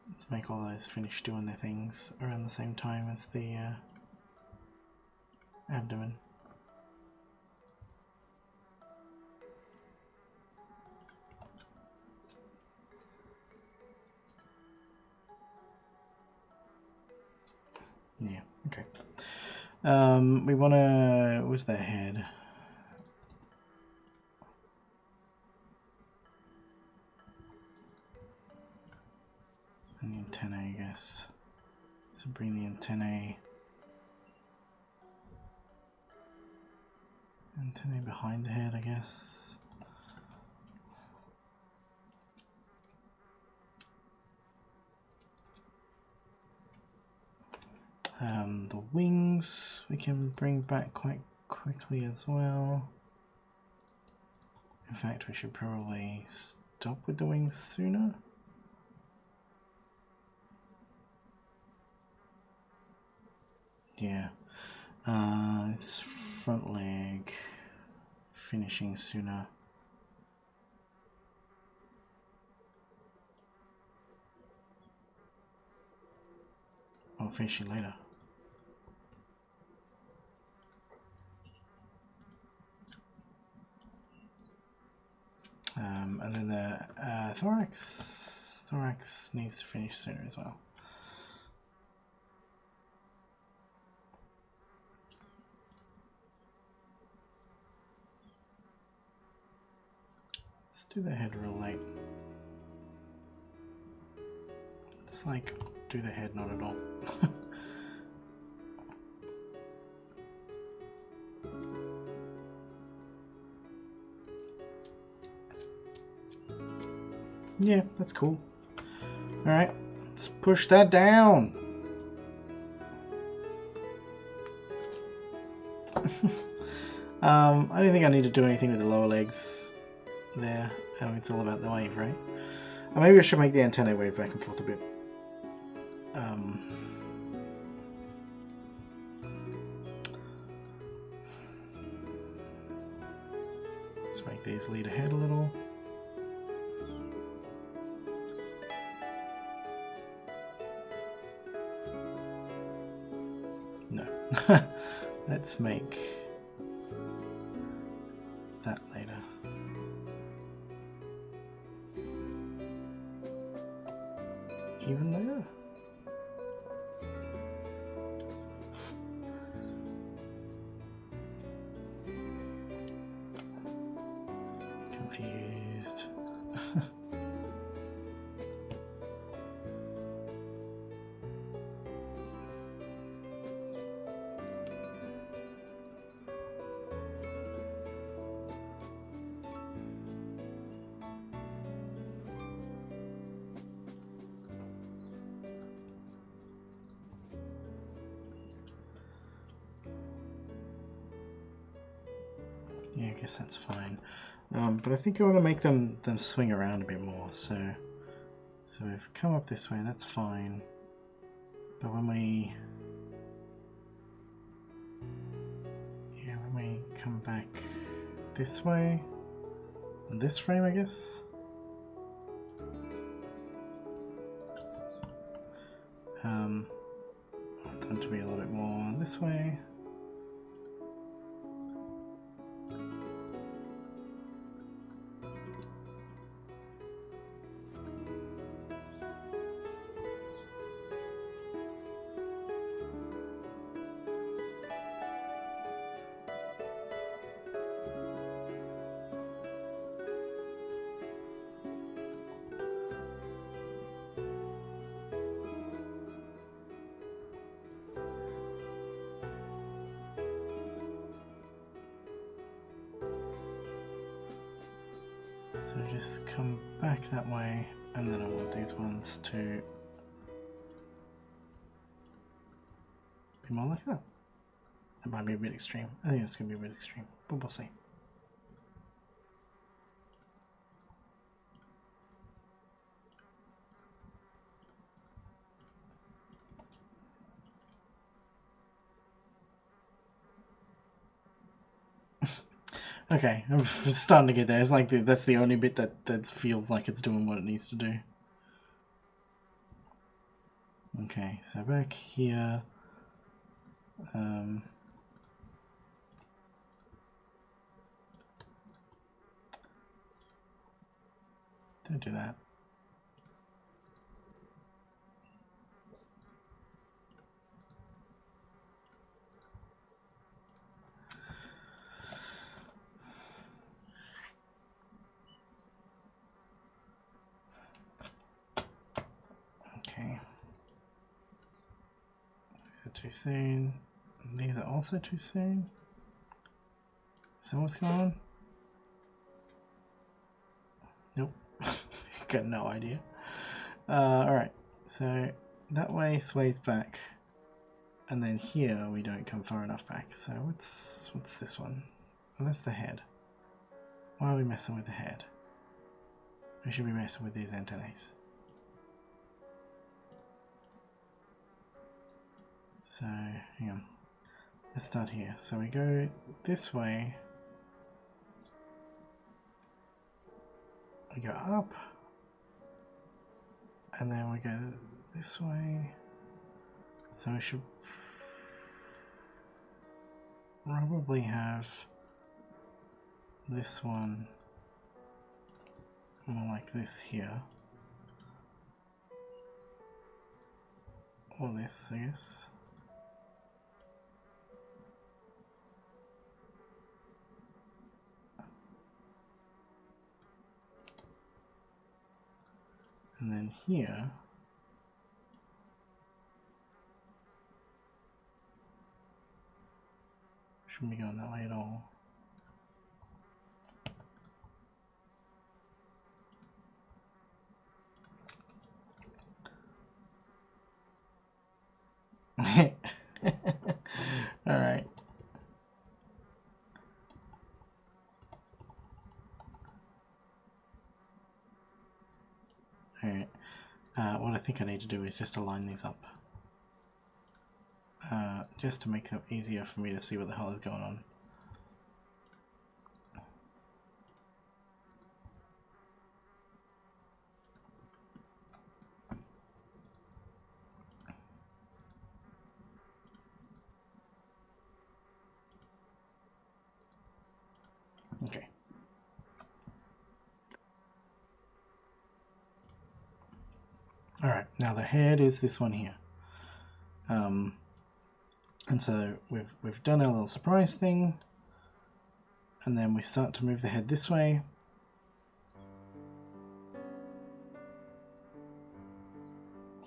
Let's make all those finish doing their things around the same time as the abdomen. Yeah, okay. We want to... where's their head? And the antennae, I guess. So bring the antennae behind the head, I guess. The wings we can bring back quite quickly as well. In fact, we should probably stop with the wings sooner. Yeah. This front leg finishing sooner. Or finishing later. And then the thorax needs to finish sooner as well. Let's do the head real late. It's like do the head not at all. Yeah, that's cool. Alright, let's push that down. I don't think I need to do anything with the lower legs there. It's all about the wave, right? Maybe I should make the antennae wave back and forth a bit. Let's make these lead ahead a little. No. Let's make that later. Even later? Confused. Yeah, I guess that's fine. But I think I want to make them swing around a bit more. So we've come up this way, that's fine. But when we come back this way, on this frame, I guess. I want them to be a little bit more this way. just come back that way, and then I want these ones to be more like that. That might be a bit extreme. I think it's going to be a bit extreme, but we'll see. Okay, I'm starting to get there. It's like that's the only bit that feels like it's doing what it needs to do. Okay, so back here. Don't do that. Okay. These are too soon. These are also too soon. Is that what's going on? Nope. Got no idea. Alright, so that way sways back. And then here we don't come far enough back. So what's this one? Well, that's the head. Why are we messing with the head? We should be messing with these antennae. So, hang on. Let's start here. So we go this way. We go up. And then we go this way. So we should probably have this one more like this here. Or this, I guess. And then here, shouldn't be going that way at all. Alright. Alright. What I think I need to do is just align these up. Just to make it easier for me to see what the hell is going on. Okay. Alright, now the head is this one here. And so we've done our little surprise thing, and then we start to move the head this way.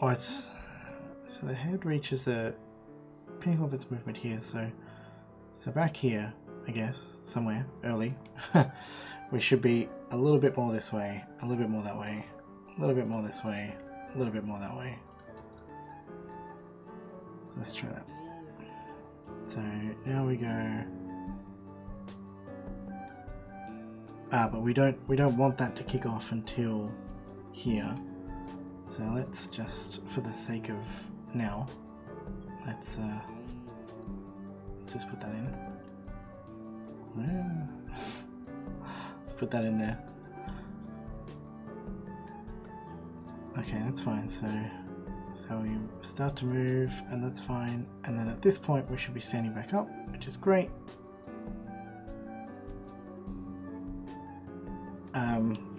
Oh, so the head reaches the pinnacle of its movement here, so back here, I guess, somewhere early, we should be a little bit more this way, a little bit more that way, a little bit more this way, a little bit more that way. So let's try that. So now we go. But we don't want that to kick off until here. So let's just, for the sake of now, let's just put that in. Let's put that in there. Okay, that's fine. So we start to move, and that's fine. And then at this point, we should be standing back up, which is great.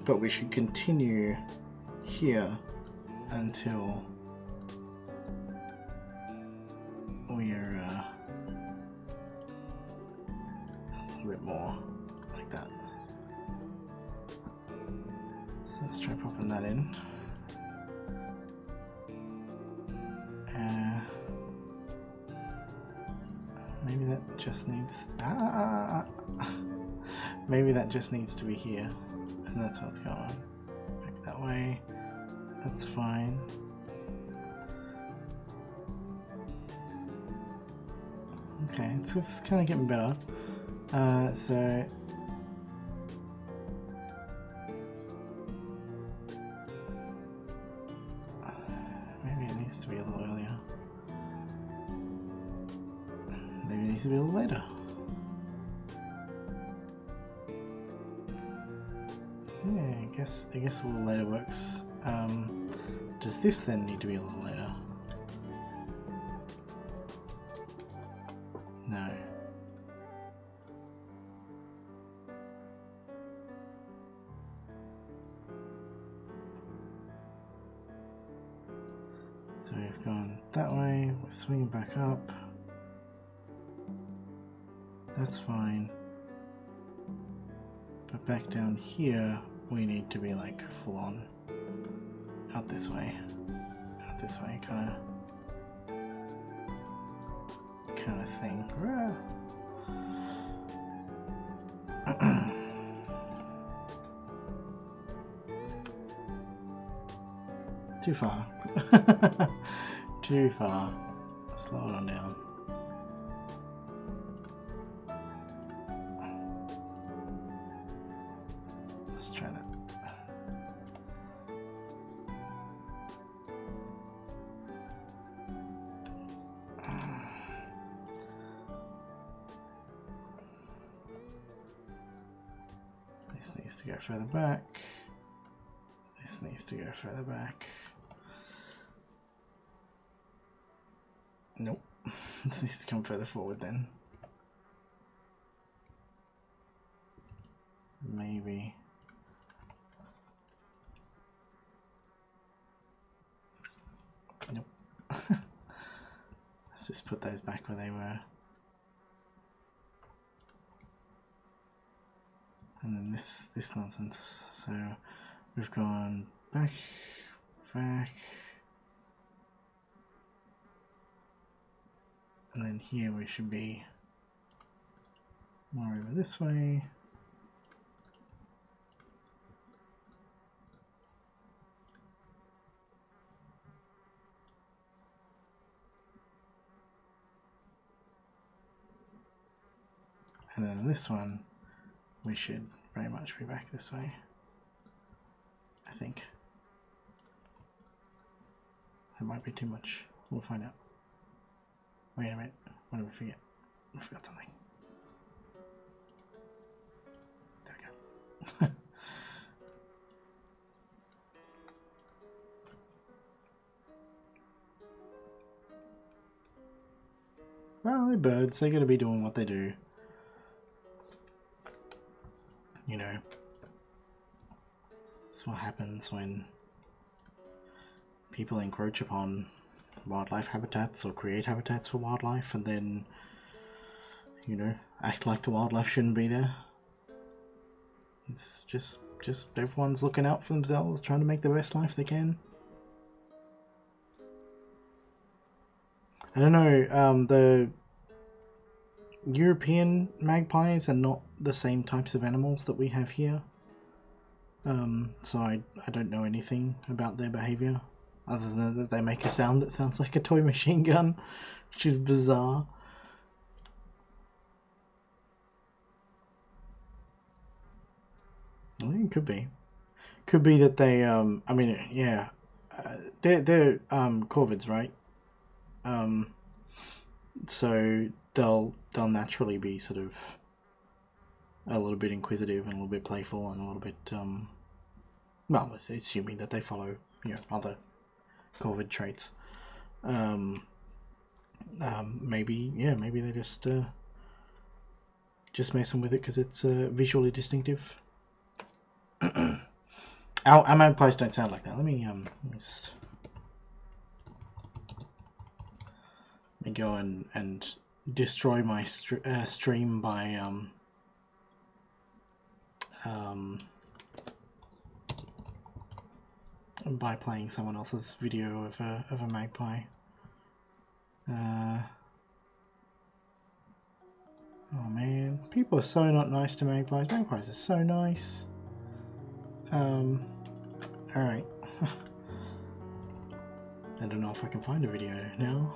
But we should continue here until we're a little bit more like that. So let's try popping that in. Maybe that just needs maybe that just needs to be here And that's what's going on. Back that way. That's fine. Okay, it's kind of getting better. So maybe it needs to be a little earlier. Maybe it needs to be a little later. Yeah, I guess a little later works. Does this then need to be a little later? No. So we've gone that way, we're swinging back up. That's fine. But back down here, we need to be like full on. Out this way. Out this way, kind of thing. Too far. Too far. Slow it on down. Let's try that. This needs to go further back. This needs to go further back. Nope. This needs to come further forward then. Maybe. Nope. Let's just put those back where they were. And then this nonsense. So we've gone back, back. And then here we should be more over this way. And then this one, we should very much be back this way, I think. That might be too much. We'll find out. Wait a minute. What did we forget? We forgot something. There we go. Well, they're birds. They're going to be doing what they do. You know, that's what happens when people encroach upon wildlife habitats or create habitats for wildlife and then, you know, act like the wildlife shouldn't be there. It's just everyone's looking out for themselves, trying to make the best life they can. I don't know, the European magpies are not the same types of animals that we have here. So I don't know anything about their behavior, other than that they make a sound that sounds like a toy machine gun, which is bizarre. I think it could be. Could be that they, I mean, yeah, they're corvids, right? So they'll naturally be sort of a little bit inquisitive and a little bit playful and a little bit, well, assuming that they follow, you know, other corvid traits. Maybe, yeah, maybe they're just messing with it because it's visually distinctive. Our magpies don't sound like that. Let me just go and destroy my stream by playing someone else's video of a magpie. Oh man, people are so not nice to magpies. Magpies are so nice. Alright. I don't know if I can find a video now.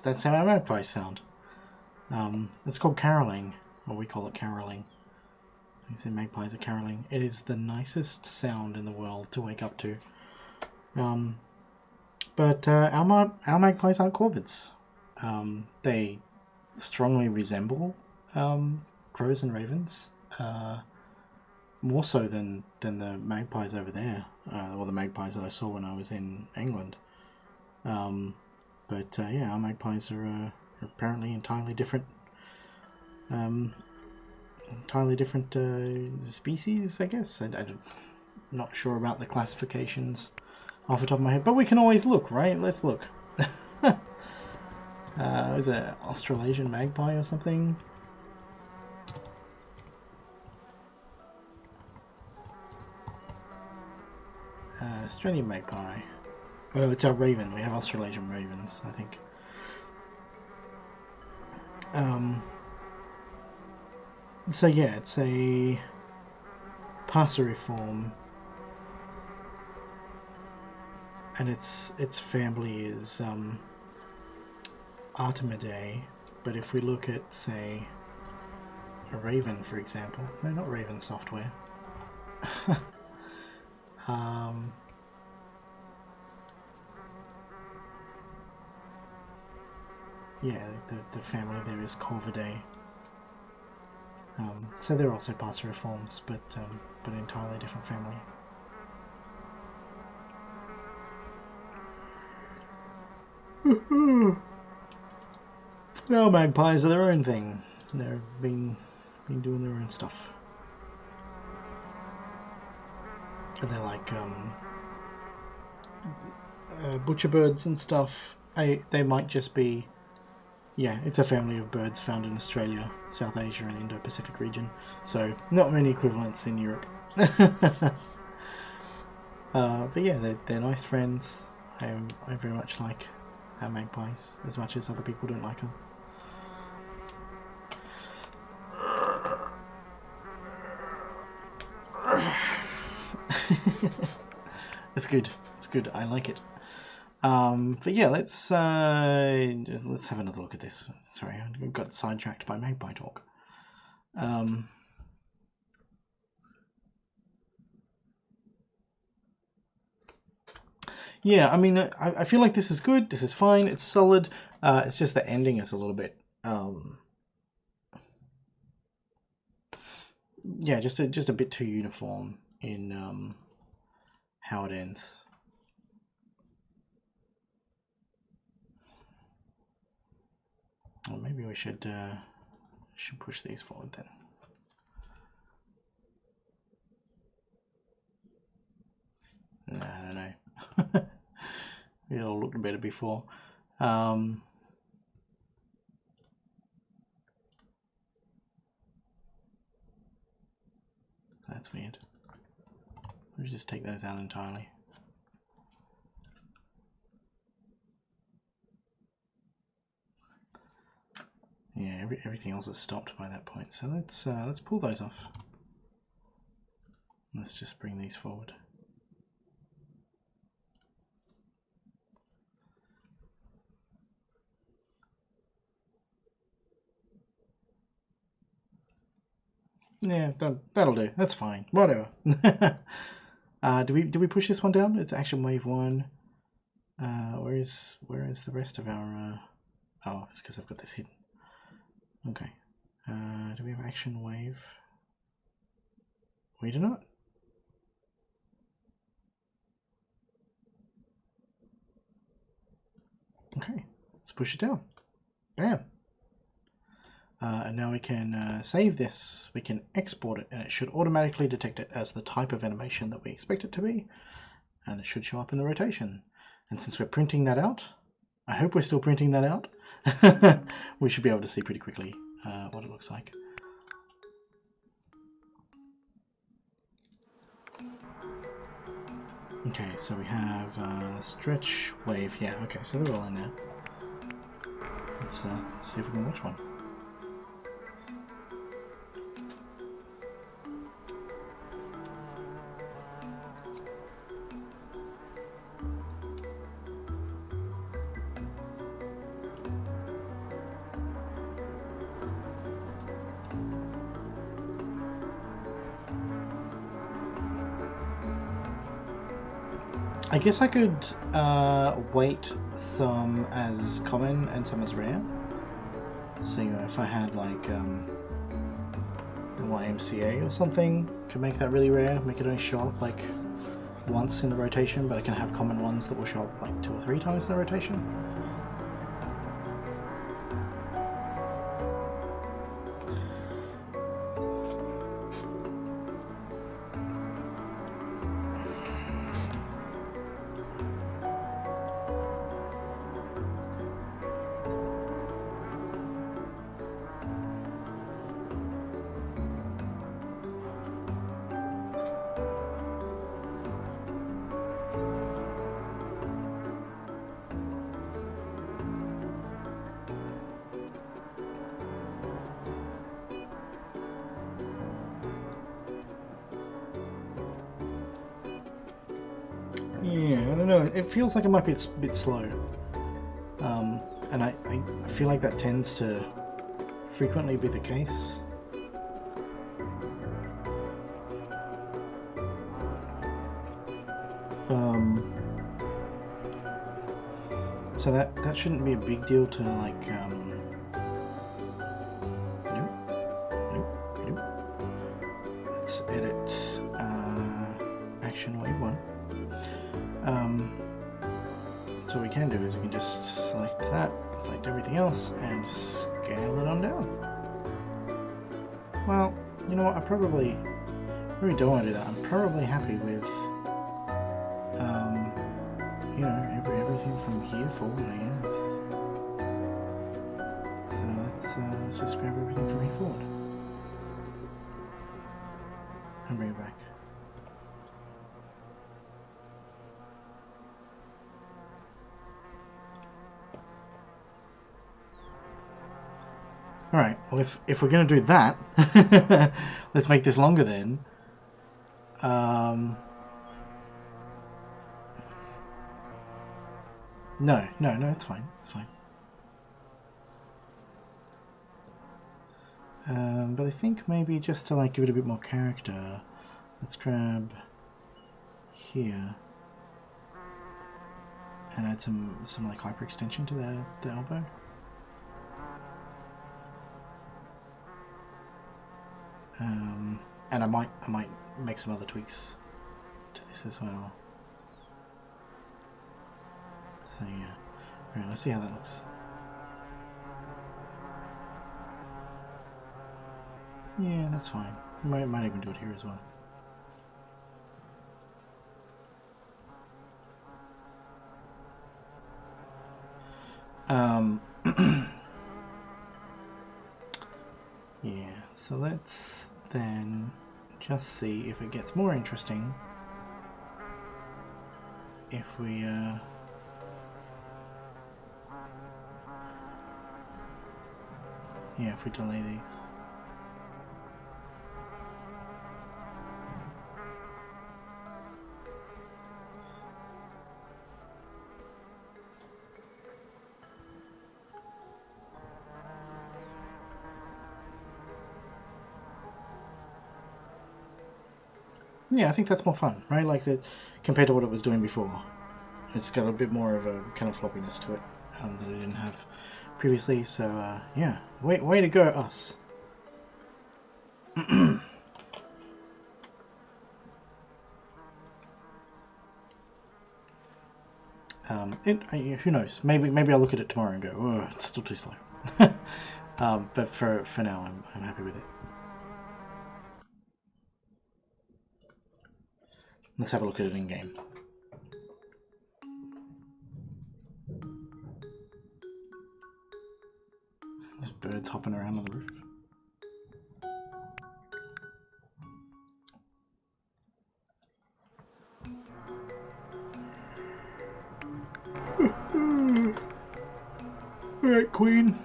That's how our magpies sound. It's called caroling, or we call it caroling. I say magpies are caroling. It is the nicest sound in the world to wake up to. But our magpies aren't corvids. They strongly resemble crows and ravens, more so than the magpies over there, or the magpies that I saw when I was in England. But yeah, our magpies are apparently entirely different species, I guess. I'm not sure about the classifications off the top of my head, but we can always look, right? Let's look. Is it Australasian magpie or something? Australian magpie. Oh, it's a raven. We have Australasian ravens, I think. So yeah, it's a passeriform, and its family is Artemidae. But if we look at, say, a raven, for example, no, not Raven Software. Yeah, the family there is Corvidae. So they're also passeriforms, but entirely different family. No, magpies are their own thing. They've been doing their own stuff. And they're like butcher birds and stuff. They might just be. Yeah, it's a family of birds found in Australia, South Asia, and Indo-Pacific region. So not many equivalents in Europe. But yeah, they're nice friends. I very much like our magpies as much as other people don't like them. It's good. It's good. I like it. But yeah, let's have another look at this. Sorry, I got sidetracked by magpie talk. Yeah, I mean, I feel like this is good. This is fine. It's solid. It's just the ending is a little bit. Yeah, just a bit too uniform in how it ends. Well, maybe we should push these forward then. No, I don't know. It all looked better before. That's weird. We should just take those out entirely. Yeah, everything else is stopped by that point. So let's pull those off. Let's just bring these forward. Yeah, that'll do. That's fine. Whatever. Do we push this one down? It's action wave 1. Where is the rest of our? Oh, it's because I've got this hidden. Okay. Do we have action wave? We do not. Okay, let's push it down. Bam. And now we can save this, we can export it, and it should automatically detect it as the type of animation that we expect it to be, and it should show up in the rotation. And since we're printing that out, I hope we're still printing that out, we should be able to see pretty quickly what it looks like. Okay, so we have stretch, wave, yeah, okay, so they're all in there. Let's see if we can watch one. I guess I could weight some as common and some as rare. So you know, if I had like YMCA or something, could make that really rare, make it only show up like once in the rotation, but I can have common ones that will show up like 2 or 3 times in the rotation. Yeah, I don't know. It feels like it might be a bit slow. And I feel like that tends to frequently be the case. So that shouldn't be a big deal to like, nope. Let's edit action wave 1. So what we can do is we can just select that, select everything else, and scale it on down. Well, you know what, I probably don't want to do that. I'm probably happy with, you know, everything from here forward, I guess. So let's just grab everything from here forward. And bring it back. Alright, well if we're going to do that, let's make this longer then. No, it's fine, it's fine. But I think maybe just to like give it a bit more character, let's grab here and add some like hyperextension to the elbow. And I might make some other tweaks to this as well. So yeah, alright, let's see how that looks. Yeah, that's fine. Might even do it here as well. Yeah, so let's then just see if it gets more interesting if we if we delay these. Yeah, I think that's more fun, right? Like compared to what it was doing before. It's got a bit more of a kind of floppiness to it that it didn't have previously. So yeah, way to go, us. who knows? Maybe I'll look at it tomorrow and go, oh, it's still too slow. But for now, I'm happy with it. Let's have a look at it in game. There's birds hopping around on the roof. Alright, Queen.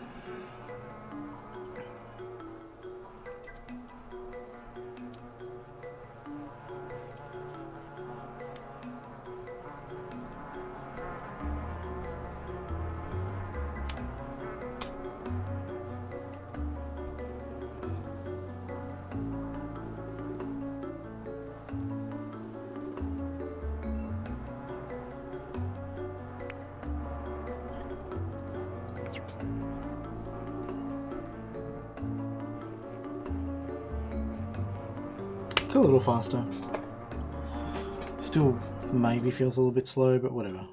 It's a little faster. Still maybe feels a little bit slow, but whatever.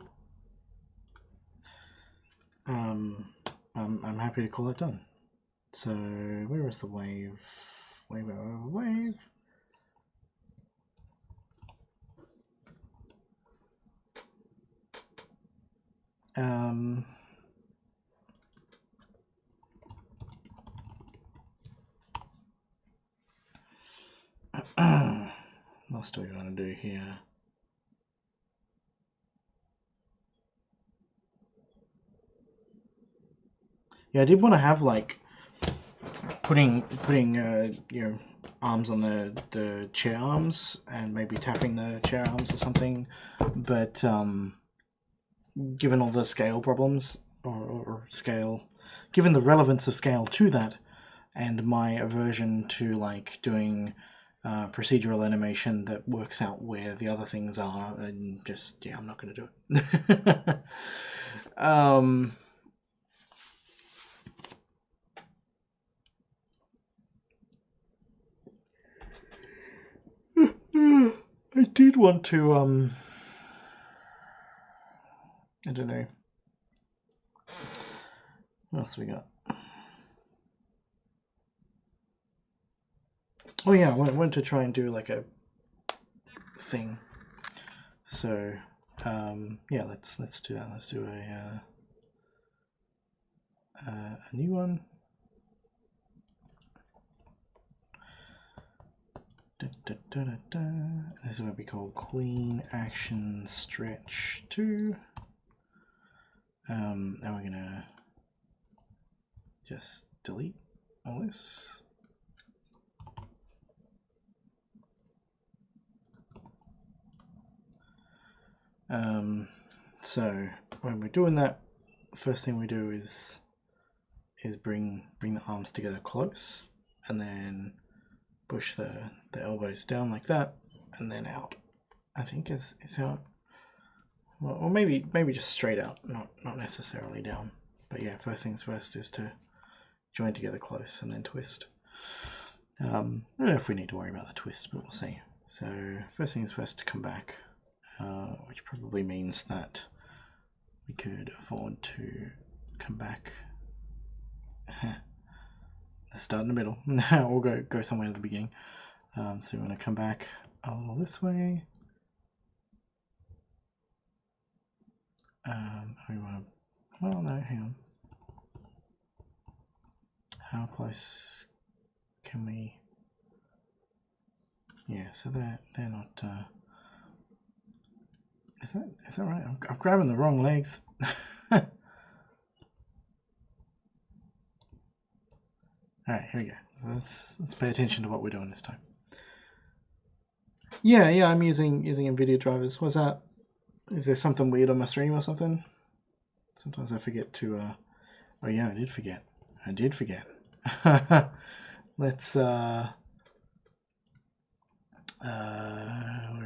I'm happy to call that done. So where is the wave? Wave. What else do we want to do here? Yeah, I did want to have like putting your arms on the chair arms and maybe tapping the chair arms or something, but given all the scale problems or scale, given the relevance of scale to that, and my aversion to like doing procedural animation that works out where the other things are, and just I'm not going to do it. I did want to I don't know. What else we got? Oh yeah, I wanted to try and do like a thing. So yeah, let's do that. Let's do a new one. This is going to be called Queen Action Stretch 2. Now we're going to just delete all this. So when we're doing that, first thing we do is bring the arms together close, and then push the elbows down like that, and then out. I think is how. Well, or maybe just straight out, not necessarily down. But yeah, first things first is to join together close and then twist. I don't know if we need to worry about the twist, but we'll see. So first things first to come back, which probably means that we could afford to come back. Let's start in the middle. Or go somewhere at the beginning. So we want to come back a little this way. We want to. Well, no, hang on. How close can we? Yeah, so they're not. Is that right? I'm grabbing the wrong legs. All right, here we go. So let's pay attention to what we're doing this time. Yeah, I'm using NVIDIA drivers. What's that? Is there something weird on my stream or something? Sometimes I forget to. Oh yeah, I did forget. Let's. Where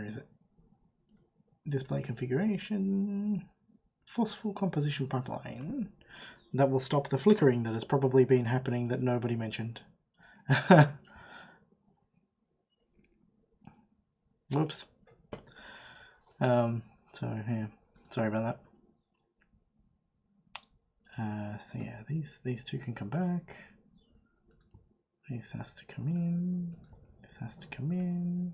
is it? Display configuration. Forceful composition pipeline. That will stop the flickering that has probably been happening that nobody mentioned. Whoops. So yeah, sorry about that. So yeah, these two can come back. This has to come in. This has to come in.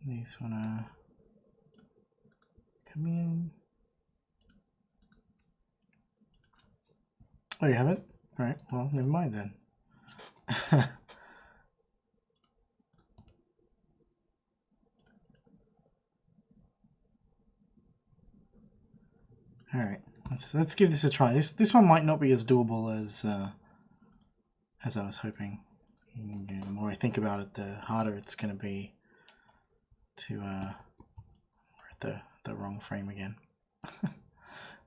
These wanna come in. Oh, you haven't? Right. Well, never mind then. All right. Let's give this a try. This one might not be as doable as I was hoping. The more I think about it, the harder it's going to be to we're at the wrong frame again.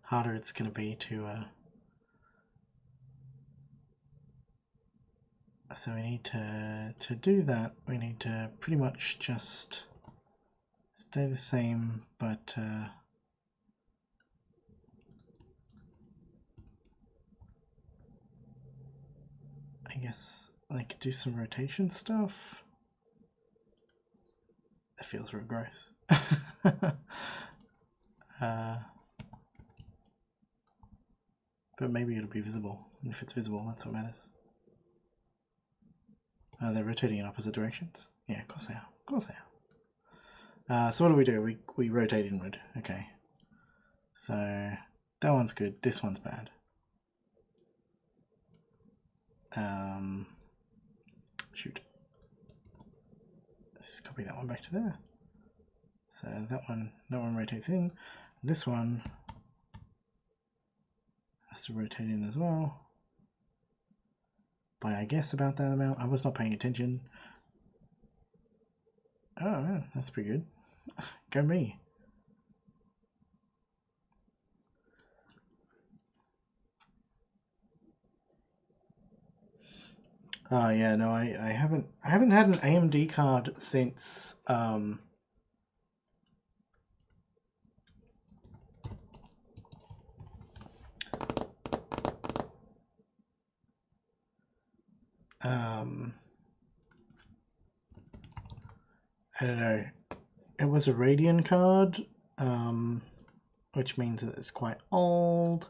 Harder it's going to be to so we need to do that. We need to pretty much just stay the same, but I guess like do some rotation stuff. That feels real gross. But maybe it'll be visible. And if it's visible, that's what matters. They're rotating in opposite directions. Yeah, of course they are. Of course they are. So what do? We rotate inward. Okay. So that one's good. This one's bad. Shoot. Let's copy that one back to there. So that one rotates in. This one has to rotate in as well. By I guess about that amount. I was not paying attention. Oh, yeah, that's pretty good. Go me. Oh yeah, no, I haven't had an AMD card since I don't know. It was a Radeon card, which means that it's quite old.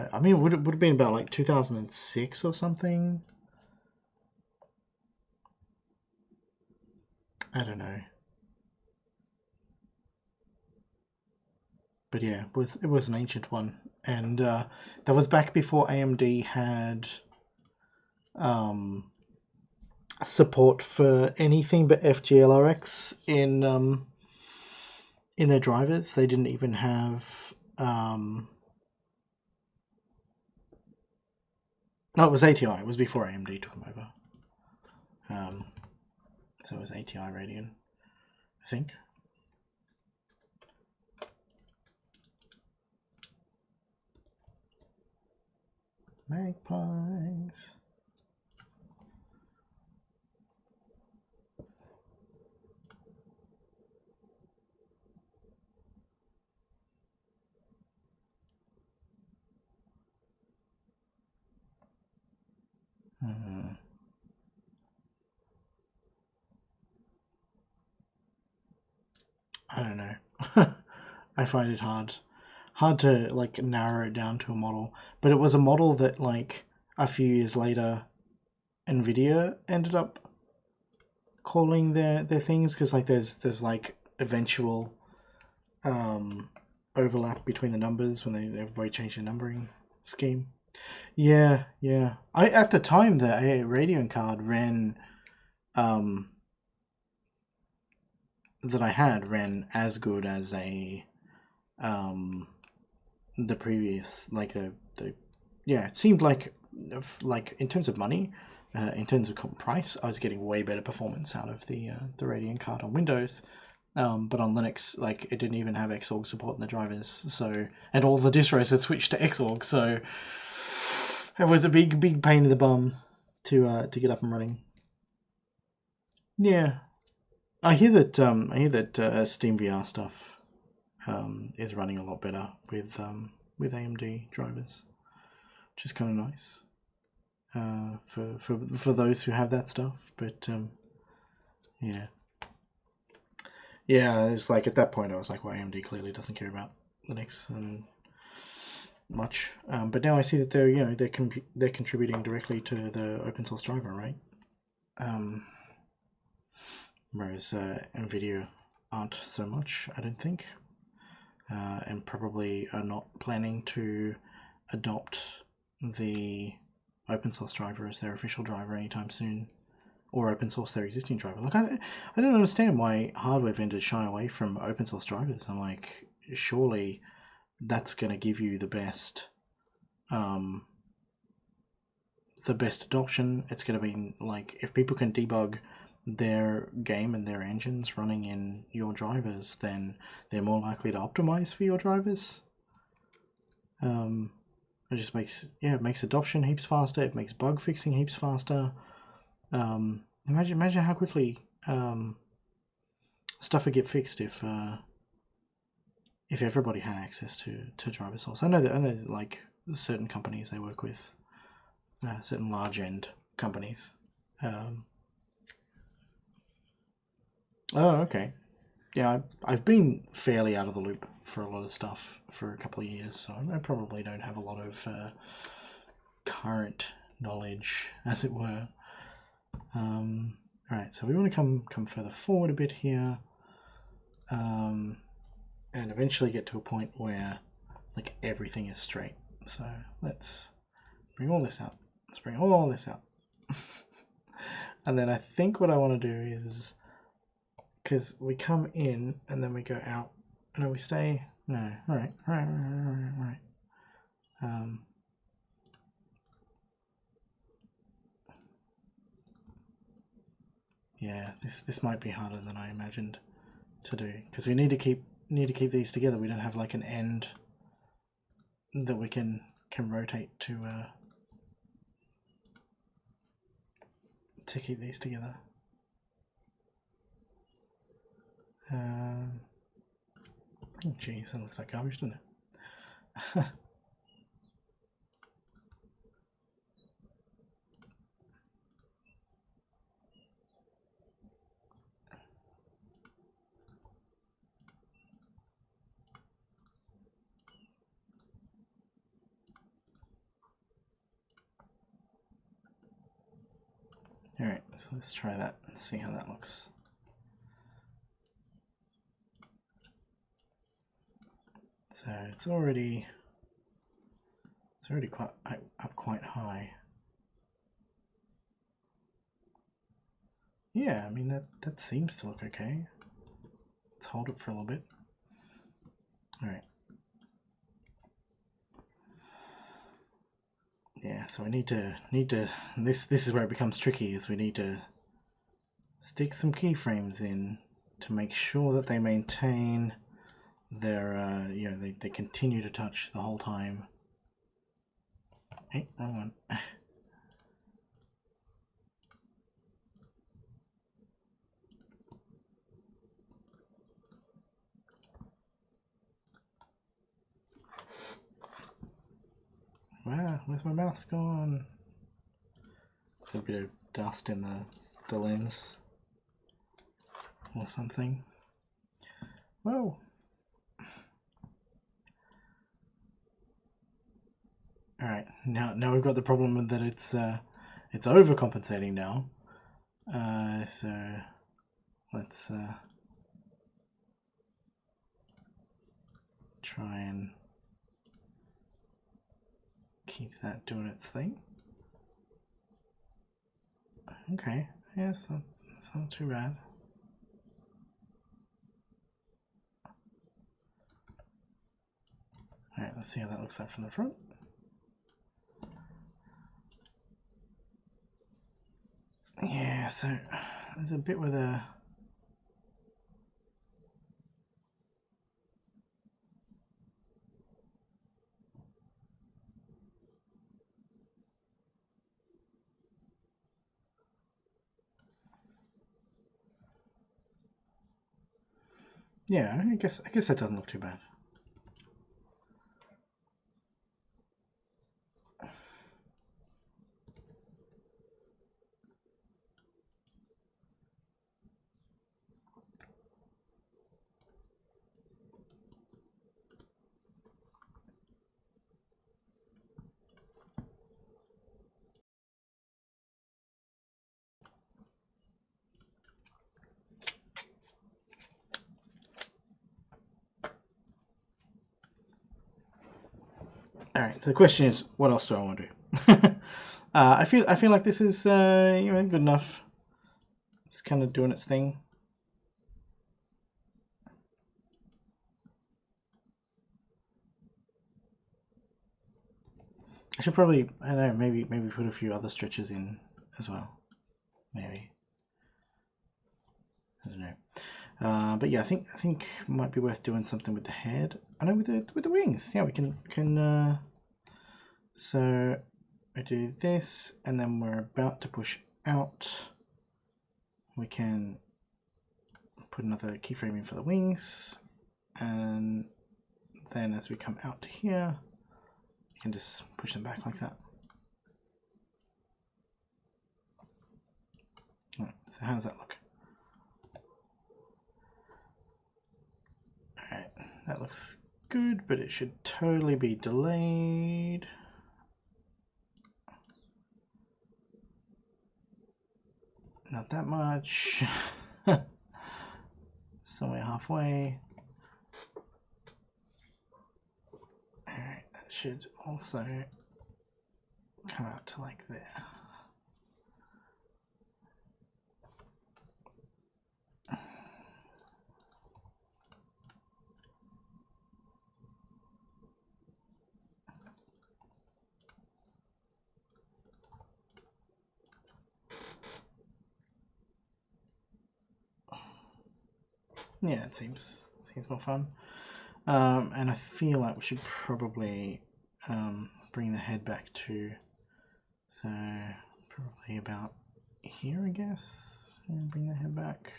I mean, would have been about like 2006 or something. I don't know. But yeah, it was an ancient one, and that was back before AMD had support for anything but FGLRX in their drivers. They didn't even have no, it was ATI. It was before AMD took them over. So it was ATI Radeon, I think. Magpies. I don't know. I find it hard to like narrow it down to a model, but it was a model that like a few years later Nvidia ended up calling their things, because like there's like eventual overlap between the numbers when everybody changed the numbering scheme. Yeah. I at the time the Radeon card ran that I had ran as good as a the previous, like the yeah, it seemed like in terms of money, in terms of price, I was getting way better performance out of the Radeon card on Windows. But on Linux, like it didn't even have Xorg support in the drivers, so, and all the distros had switched to Xorg, so it was a big pain in the bum to get up and running. Yeah, I hear that SteamVR stuff is running a lot better with AMD drivers. which is kind of nice for those who have that stuff. But yeah, it's like at that point I was like, well, AMD clearly doesn't care about Linux much. But now I see that they're contributing directly to the open source driver, right? Whereas NVIDIA aren't so much, I don't think, and probably are not planning to adopt the open source driver as their official driver anytime soon, or open source their existing driver. Like I don't understand why hardware vendors shy away from open source drivers. I'm like, surely that's going to give you the best adoption. It's going to be like, if people can debug their game and their engines running in your drivers, then they're more likely to optimize for your drivers. It just makes adoption heaps faster. It makes bug fixing heaps faster. Imagine how quickly stuff would get fixed if everybody had access to driver source. I know like certain companies they work with, certain large end companies. Oh, okay. Yeah, I've been fairly out of the loop for a lot of stuff for a couple of years, so I probably don't have a lot of current knowledge, as it were. Alright, so we want to come further forward a bit here, and eventually get to a point where like everything is straight. So let's bring all this out. Let's bring all this out. And then I think what I want to do is, because we come in and then we go out. No, we stay. No, right. Yeah, this might be harder than I imagined to do, because we need to keep these together. We don't have like an end that we can rotate to keep these together. Oh geez, that looks like garbage, doesn't it? Alright, so let's try that and see how that looks. So it's already quite up quite high. Yeah, I mean that seems to look okay. Let's hold it for a little bit. Alright. Yeah, so we need to this is where it becomes tricky, is we need to stick some keyframes in to make sure that they maintain their they continue to touch the whole time. Hey, wrong one. Wow, where's my mouse gone? There's a bit of dust in the lens or something. Whoa. Alright, now we've got the problem that it's overcompensating now. So let's try and keep that doing its thing. Okay, yeah, it's not too bad. Alright, let's see how that looks like from the front. Yeah, so there's a bit with a... Yeah, I guess that doesn't look too bad. All right. So the question is, what else do I want to do? I feel like this is you know, good enough. It's kind of doing its thing. I should probably, I don't know, maybe put a few other stretches in as well. Maybe. I don't know. But yeah, I think it might be worth doing something with the head. I know with the wings. Yeah, we can. So I do this, and then we're about to push out. We can put another keyframe in for the wings, and then as we come out to here, you can just push them back like that. Right, so how does that look? Alright, that looks good, but it should totally be delayed. Not that much. Somewhere halfway. Alright, that should also come out to like there. Yeah, it seems more fun. And I feel like we should probably bring the head back to, so probably about here, I guess. And bring the head back.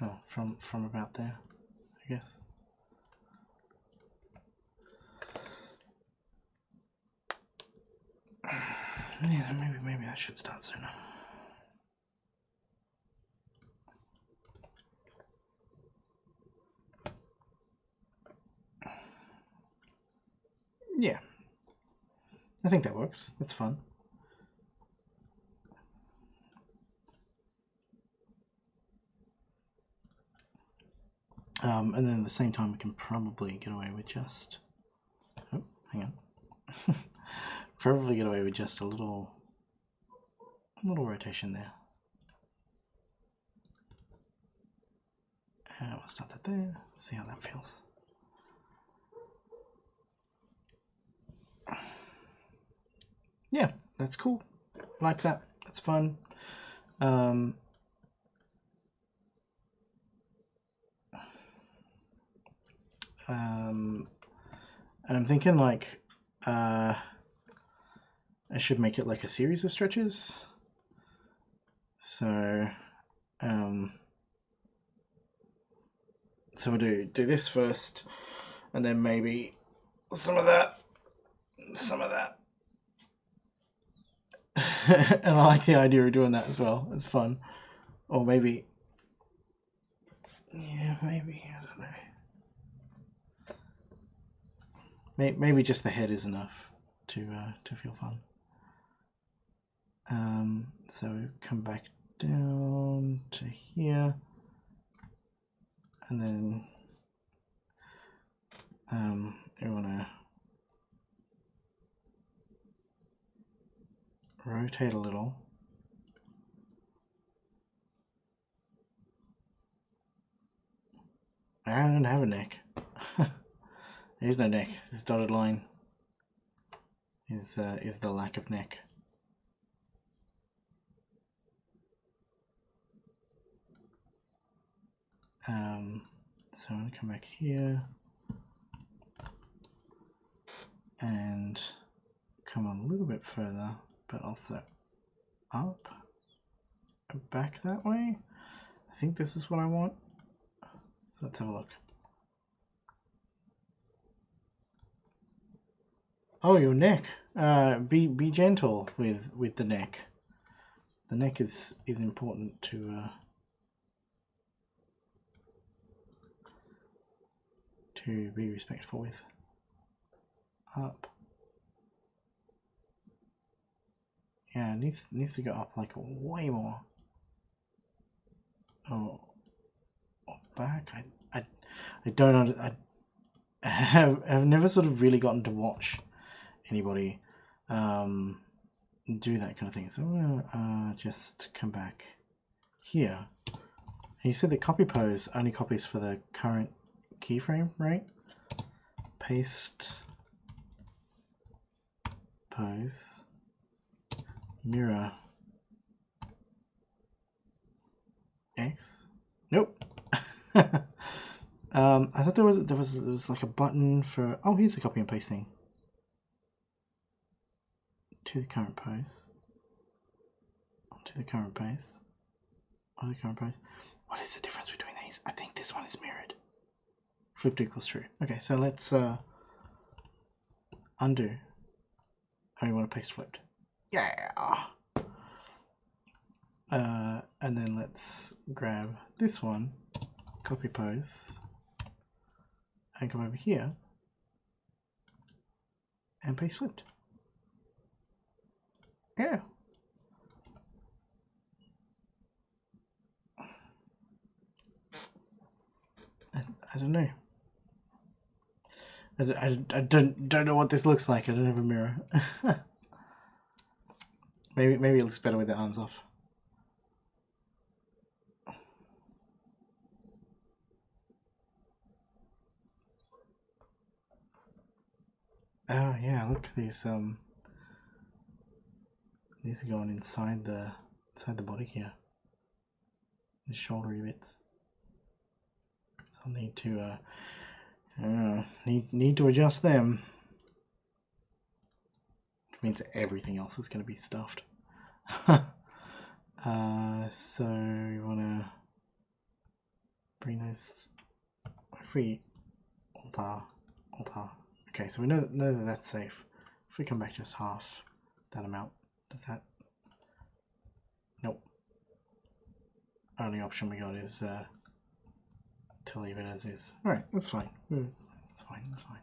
Oh, from about there, I guess. Yeah, maybe that should start sooner. Yeah, I think that works. That's fun. And then at the same time, we can probably get away with just. Oh, hang on. Probably get away with just a little rotation there. And we'll start that there. See how that feels. Yeah, that's cool. Like that. That's fun. And I'm thinking like I should make it like a series of stretches. So so we'll do this first, and then maybe some of that. And I like the idea of doing that as well. It's fun. Or maybe, yeah, maybe, I don't know. Maybe just the head is enough to feel fun. So come back down to here, and then I want to rotate a little. I don't have a neck. There's no neck. This dotted line is the lack of neck. So I'm going to come back here and come on a little bit further, but also up and back that way. I think this is what I want. So let's have a look. Oh, your neck. Be gentle with the neck. The neck is important to be respectful with. Up. Yeah, it needs to go up like way more. or back. I don't know. I have never sort of really gotten to watch anybody do that kind of thing. So I'm gonna just come back here. And you said that copy pose only copies for the current keyframe, right? Paste pose mirror X. Nope. I thought there was like a button for. Oh, here's the copy and pasting to the current pose. To the current pose. Or the current pose. What is the difference between these? I think this one is mirrored. Flipped equals true. Okay, so let's undo. Oh, you want to paste flipped? Yeah. And then let's grab this one, copy pose, and come over here and paste flipped. Yeah. I don't know. I don't know what this looks like. I don't have a mirror. maybe it looks better with the arms off. Oh yeah, look, these are going inside the body here. The shouldery bits. So I'll need to need to adjust them. Which means everything else is going to be stuffed. So you want to bring those free altar. Okay, so we know that that's safe. If we come back just half that amount, does that? Nope. Only option we got is to leave it as is. All right, that's fine. That's fine. That's fine.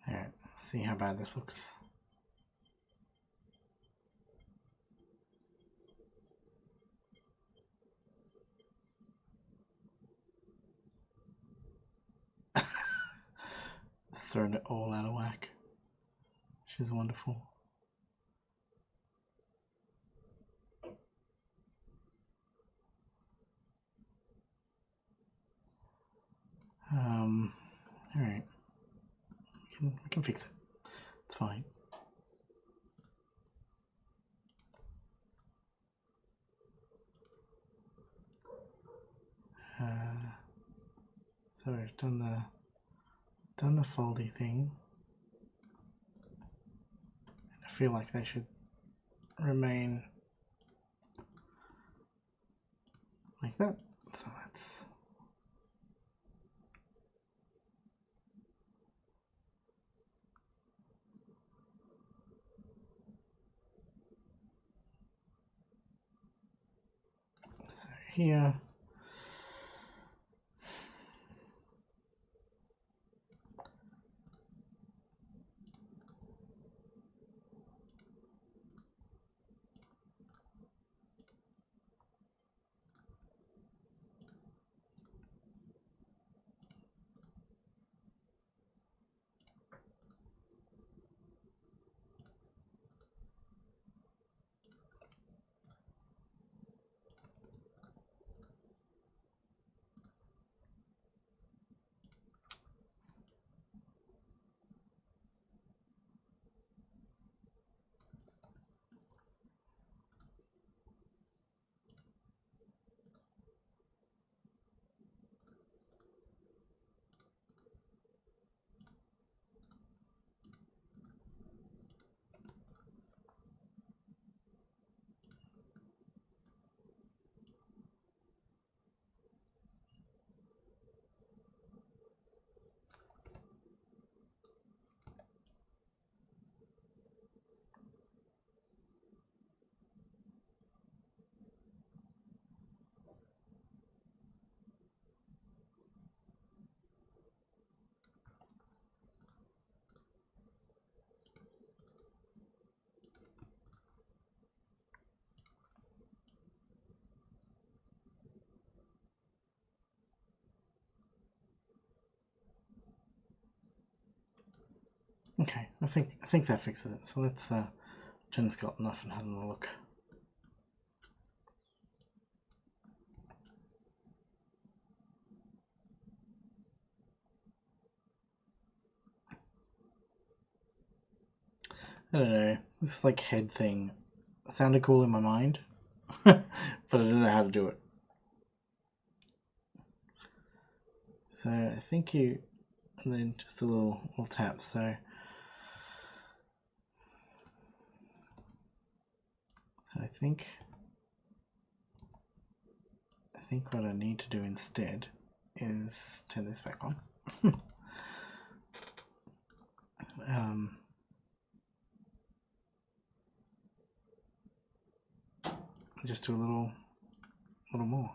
Alright, see how bad this looks. It's thrown it all out of whack. She's wonderful. Alright. We can fix it. It's fine. So we've done the foldy thing. I feel like they should remain like that. So that's so here. Okay, I think that fixes it. So let's turn the skeleton off and have a look. I don't know. This like head thing sounded cool in my mind, but I don't know how to do it. So I think you, and then just a little tap. So I think what I need to do instead is turn this back on. Just do a little more.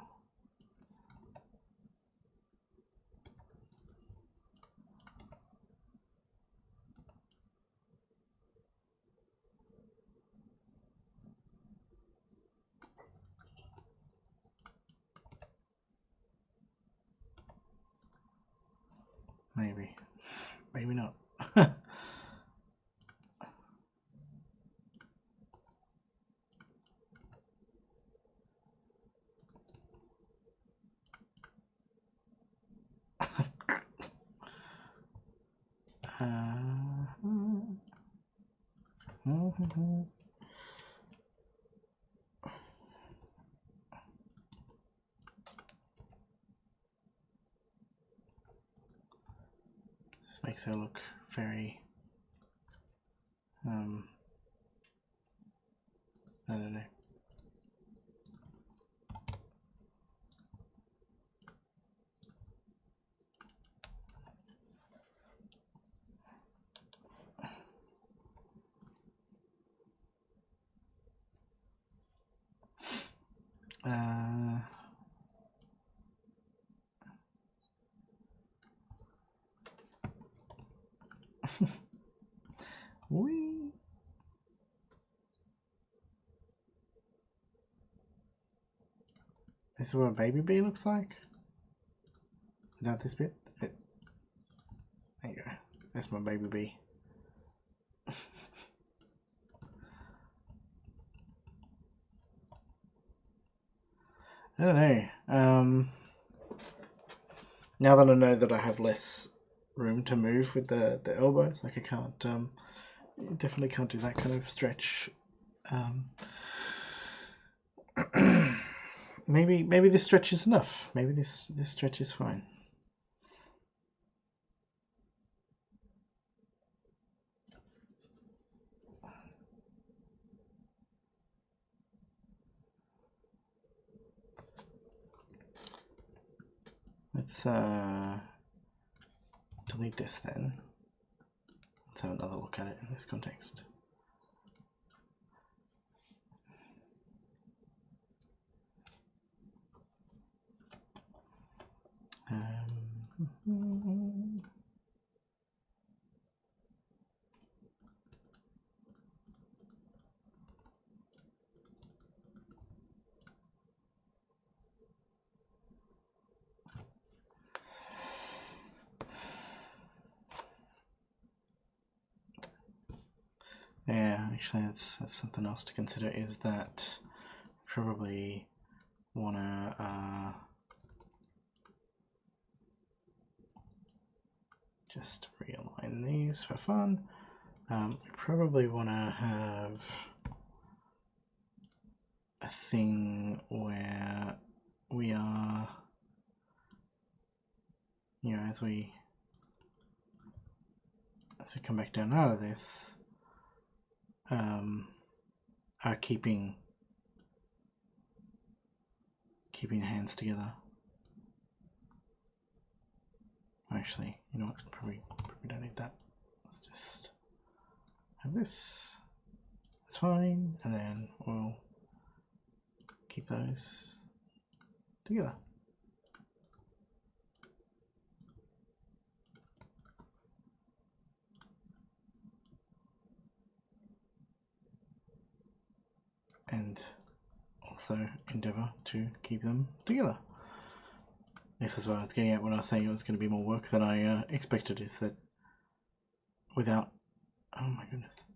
Maybe not. This makes her look very I don't know. Whee! This is what a baby bee looks like. Without this bit. There you go. That's my baby bee. I don't know. Now that I know that I have less room to move with the elbows, like I can't, definitely can't do that kind of stretch. Maybe this stretch is enough. Maybe this stretch is fine. Let's delete this then. Let's have another look at it in this context. Yeah, actually, that's something else to consider. Is that probably wanna just realign these for fun. We probably want to have a thing where we are, you know, as we come back down out of this, are keeping hands together. Actually, you know what? Probably don't need that. Let's just have this. That's fine, and then we'll keep those together. And also endeavour to keep them together. This is what I was getting at when I was saying it was going to be more work than I expected, is that without Oh my goodness.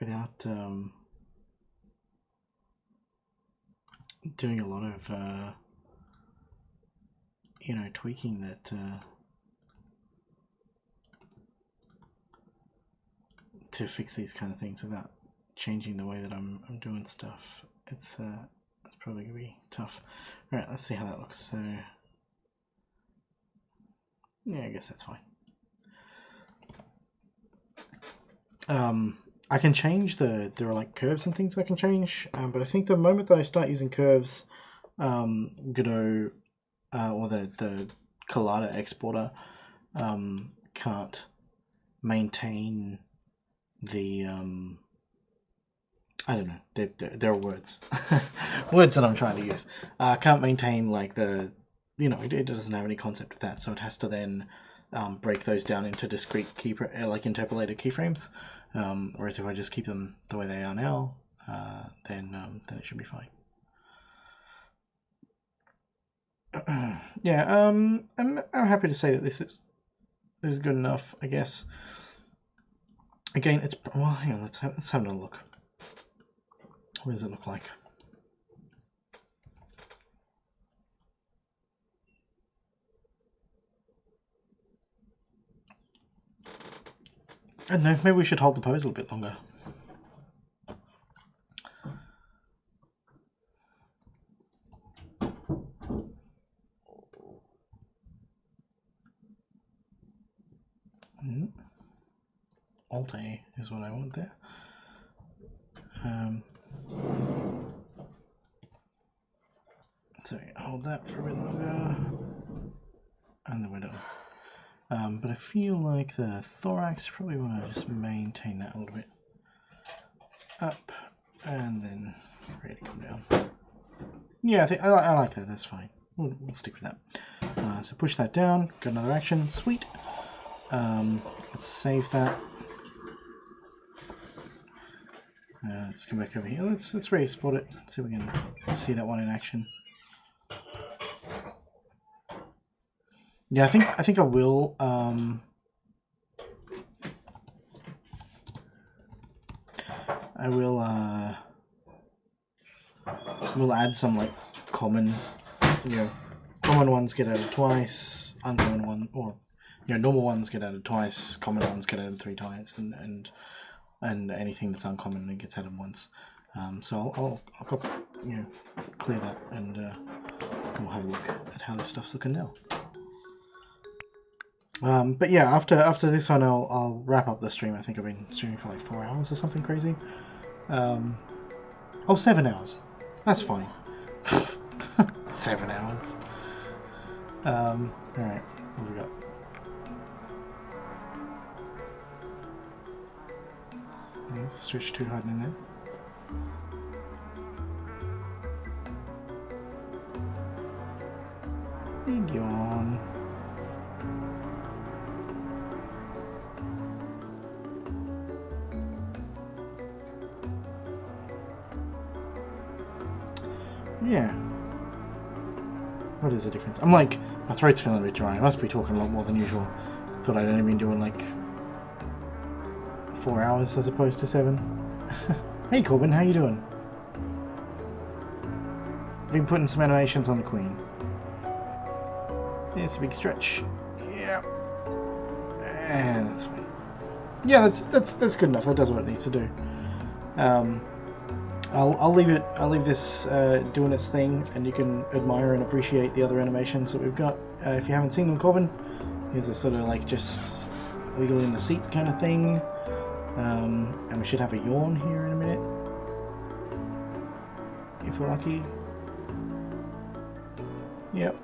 Without doing a lot of you know, tweaking that to fix these kind of things without changing the way that I'm doing stuff, it's probably gonna be tough. All right, let's see how that looks. So yeah, I guess that's fine. I can change there are like curves and things I can change, but I think the moment that I start using curves, Godot or the Collada exporter can't maintain the I don't know, there are words words that I'm trying to use. Can't maintain like the, you know, it doesn't have any concept of that, so it has to then break those down into discrete like interpolated keyframes. Whereas if I just keep them the way they are now, then it should be fine. Yeah, I'm happy to say that this is good enough, I guess. Again, it's, well, hang on, let's have another look. What does it look like? I don't know, maybe we should hold the pose a little bit longer. Alt-A is what I want there. So hold that for a bit longer, and then we're done. But I feel like the thorax, probably want to just maintain that a little bit up, and then ready to come down. Yeah, I think I like that. That's fine. We'll stick with that. So push that down. Got another action. Sweet. Let's save that. Let's come back over here. Let's re-export it. See if we can see that one in action. Yeah, I think I will. I will. We'll add some like common, you know, common ones get added twice, uncommon one, or you know, normal ones get added twice, common ones get added 3 times, and anything that's uncommon it gets added once. So I'll you know, clear that, and we'll have a look at how this stuff's looking now. But yeah, after this one, I'll wrap up the stream. I think I've been streaming for like 4 hours or something crazy. Oh, 7 hours. That's fine. 7 hours. Alright, what do we got? Let's switch too hard in there. Big yawn. Yeah. What is the difference? I'm like, my throat's feeling a bit dry. I must be talking a lot more than usual. Thought I'd only been doing like 4 hours as opposed to 7. Hey Corbin, how you doing? Been putting some animations on the Queen. It's a big stretch. Yeah. And that's fine. Yeah, that's good enough. That does what it needs to do. I'll leave it. I'll leave this doing its thing, and you can admire and appreciate the other animations that we've got. If you haven't seen them, Corbin, here's a sort of like just wiggle in the seat kind of thing, and we should have a yawn here in a minute, if we're lucky. Yep.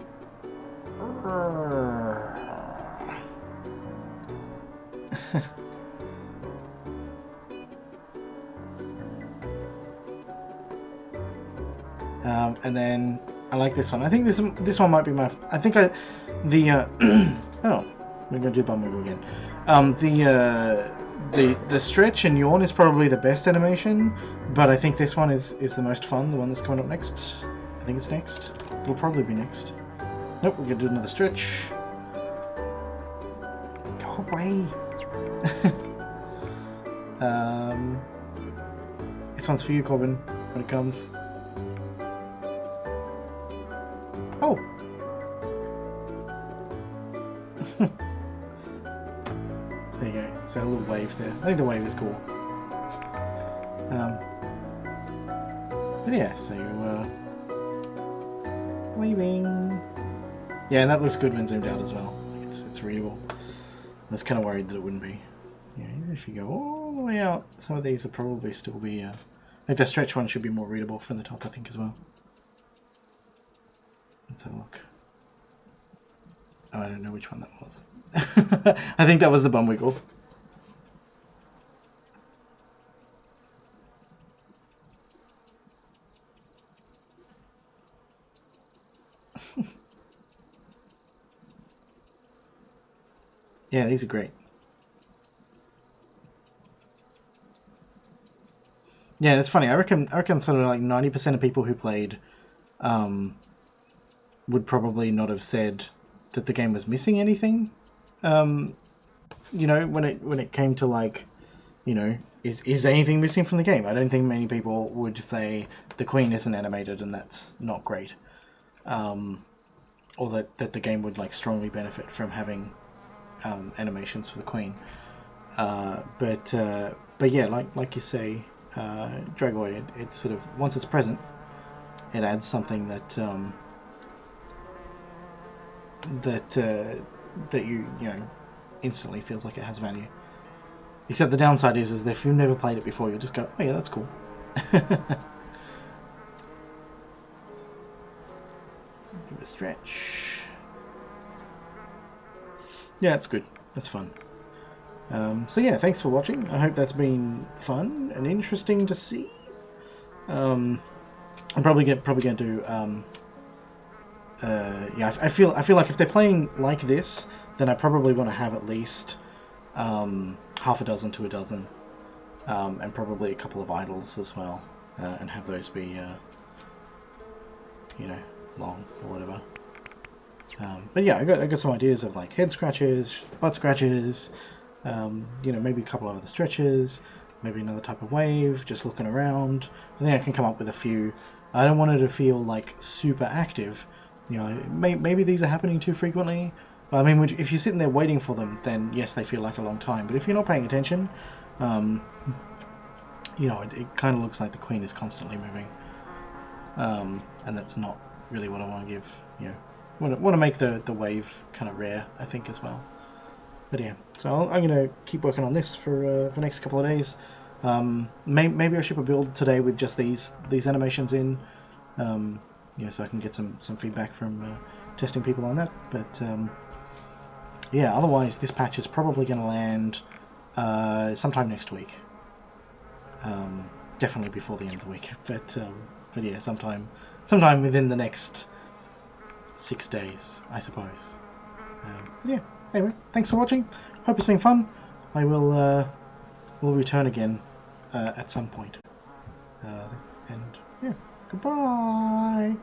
And then I like this one. I think this one might be my. I think oh, we're gonna do bum wiggle again. The stretch and yawn is probably the best animation, but I think this one is the most fun. The one that's coming up next. I think it's next. It'll probably be next. Nope, we're gonna do another stretch. Go away. This one's for you, Corbin, when it comes. Oh! There you go. So a little wave there. I think the wave is cool. But yeah, so waving. Yeah, and that looks good when zoomed out as well. It's readable. I was kind of worried that it wouldn't be. Yeah, even if you go all the way out, some of these will probably still be. I think the stretch one should be more readable from the top, I think, as well. Let's have a look. Oh, I don't know which one that was. I think that was the bum wiggle. Yeah, these are great. Yeah, it's funny. I reckon sort of like 90% of people who played would probably not have said that the game was missing anything. You know, when it came to like, you know, is anything missing from the game? I don't think many people would say the Queen isn't animated and that's not great, or that the game would like strongly benefit from having animations for the Queen. But yeah, like you say, Dragoy, it sort of once it's present, it adds something that that you know instantly feels like it has value. Except the downside is that if you've never played it before, you'll just go, oh yeah, that's cool. Give it a stretch. Yeah, it's good. That's fun. So yeah, thanks for watching. I hope that's been fun and interesting to see. I'm probably going to do. Yeah, I feel like if they're playing like this, then I probably want to have at least half a dozen to a dozen, and probably a couple of idols as well, and have those be, you know, long or whatever. But yeah, I got some ideas of like head scratches, butt scratches, you know, maybe a couple of other stretches, maybe another type of wave, just looking around. I think I can come up with a few. I don't want it to feel like super active. You know, maybe these are happening too frequently. But I mean, if you're sitting there waiting for them, then yes, they feel like a long time. But if you're not paying attention, you know, it kind of looks like the Queen is constantly moving. And that's not really what I want to give, you know. Want to make the wave kind of rare, I think, as well. But yeah, so I'm going to keep working on this for the next couple of days. Maybe I'll ship a build today with just these animations in, you know, so I can get some feedback from testing people on that. But yeah, otherwise this patch is probably going to land sometime next week. Definitely before the end of the week, but yeah, sometime within the next 6 days, I suppose. Yeah. Anyway, thanks for watching. Hope it's been fun. I will return again at some point. And yeah, goodbye.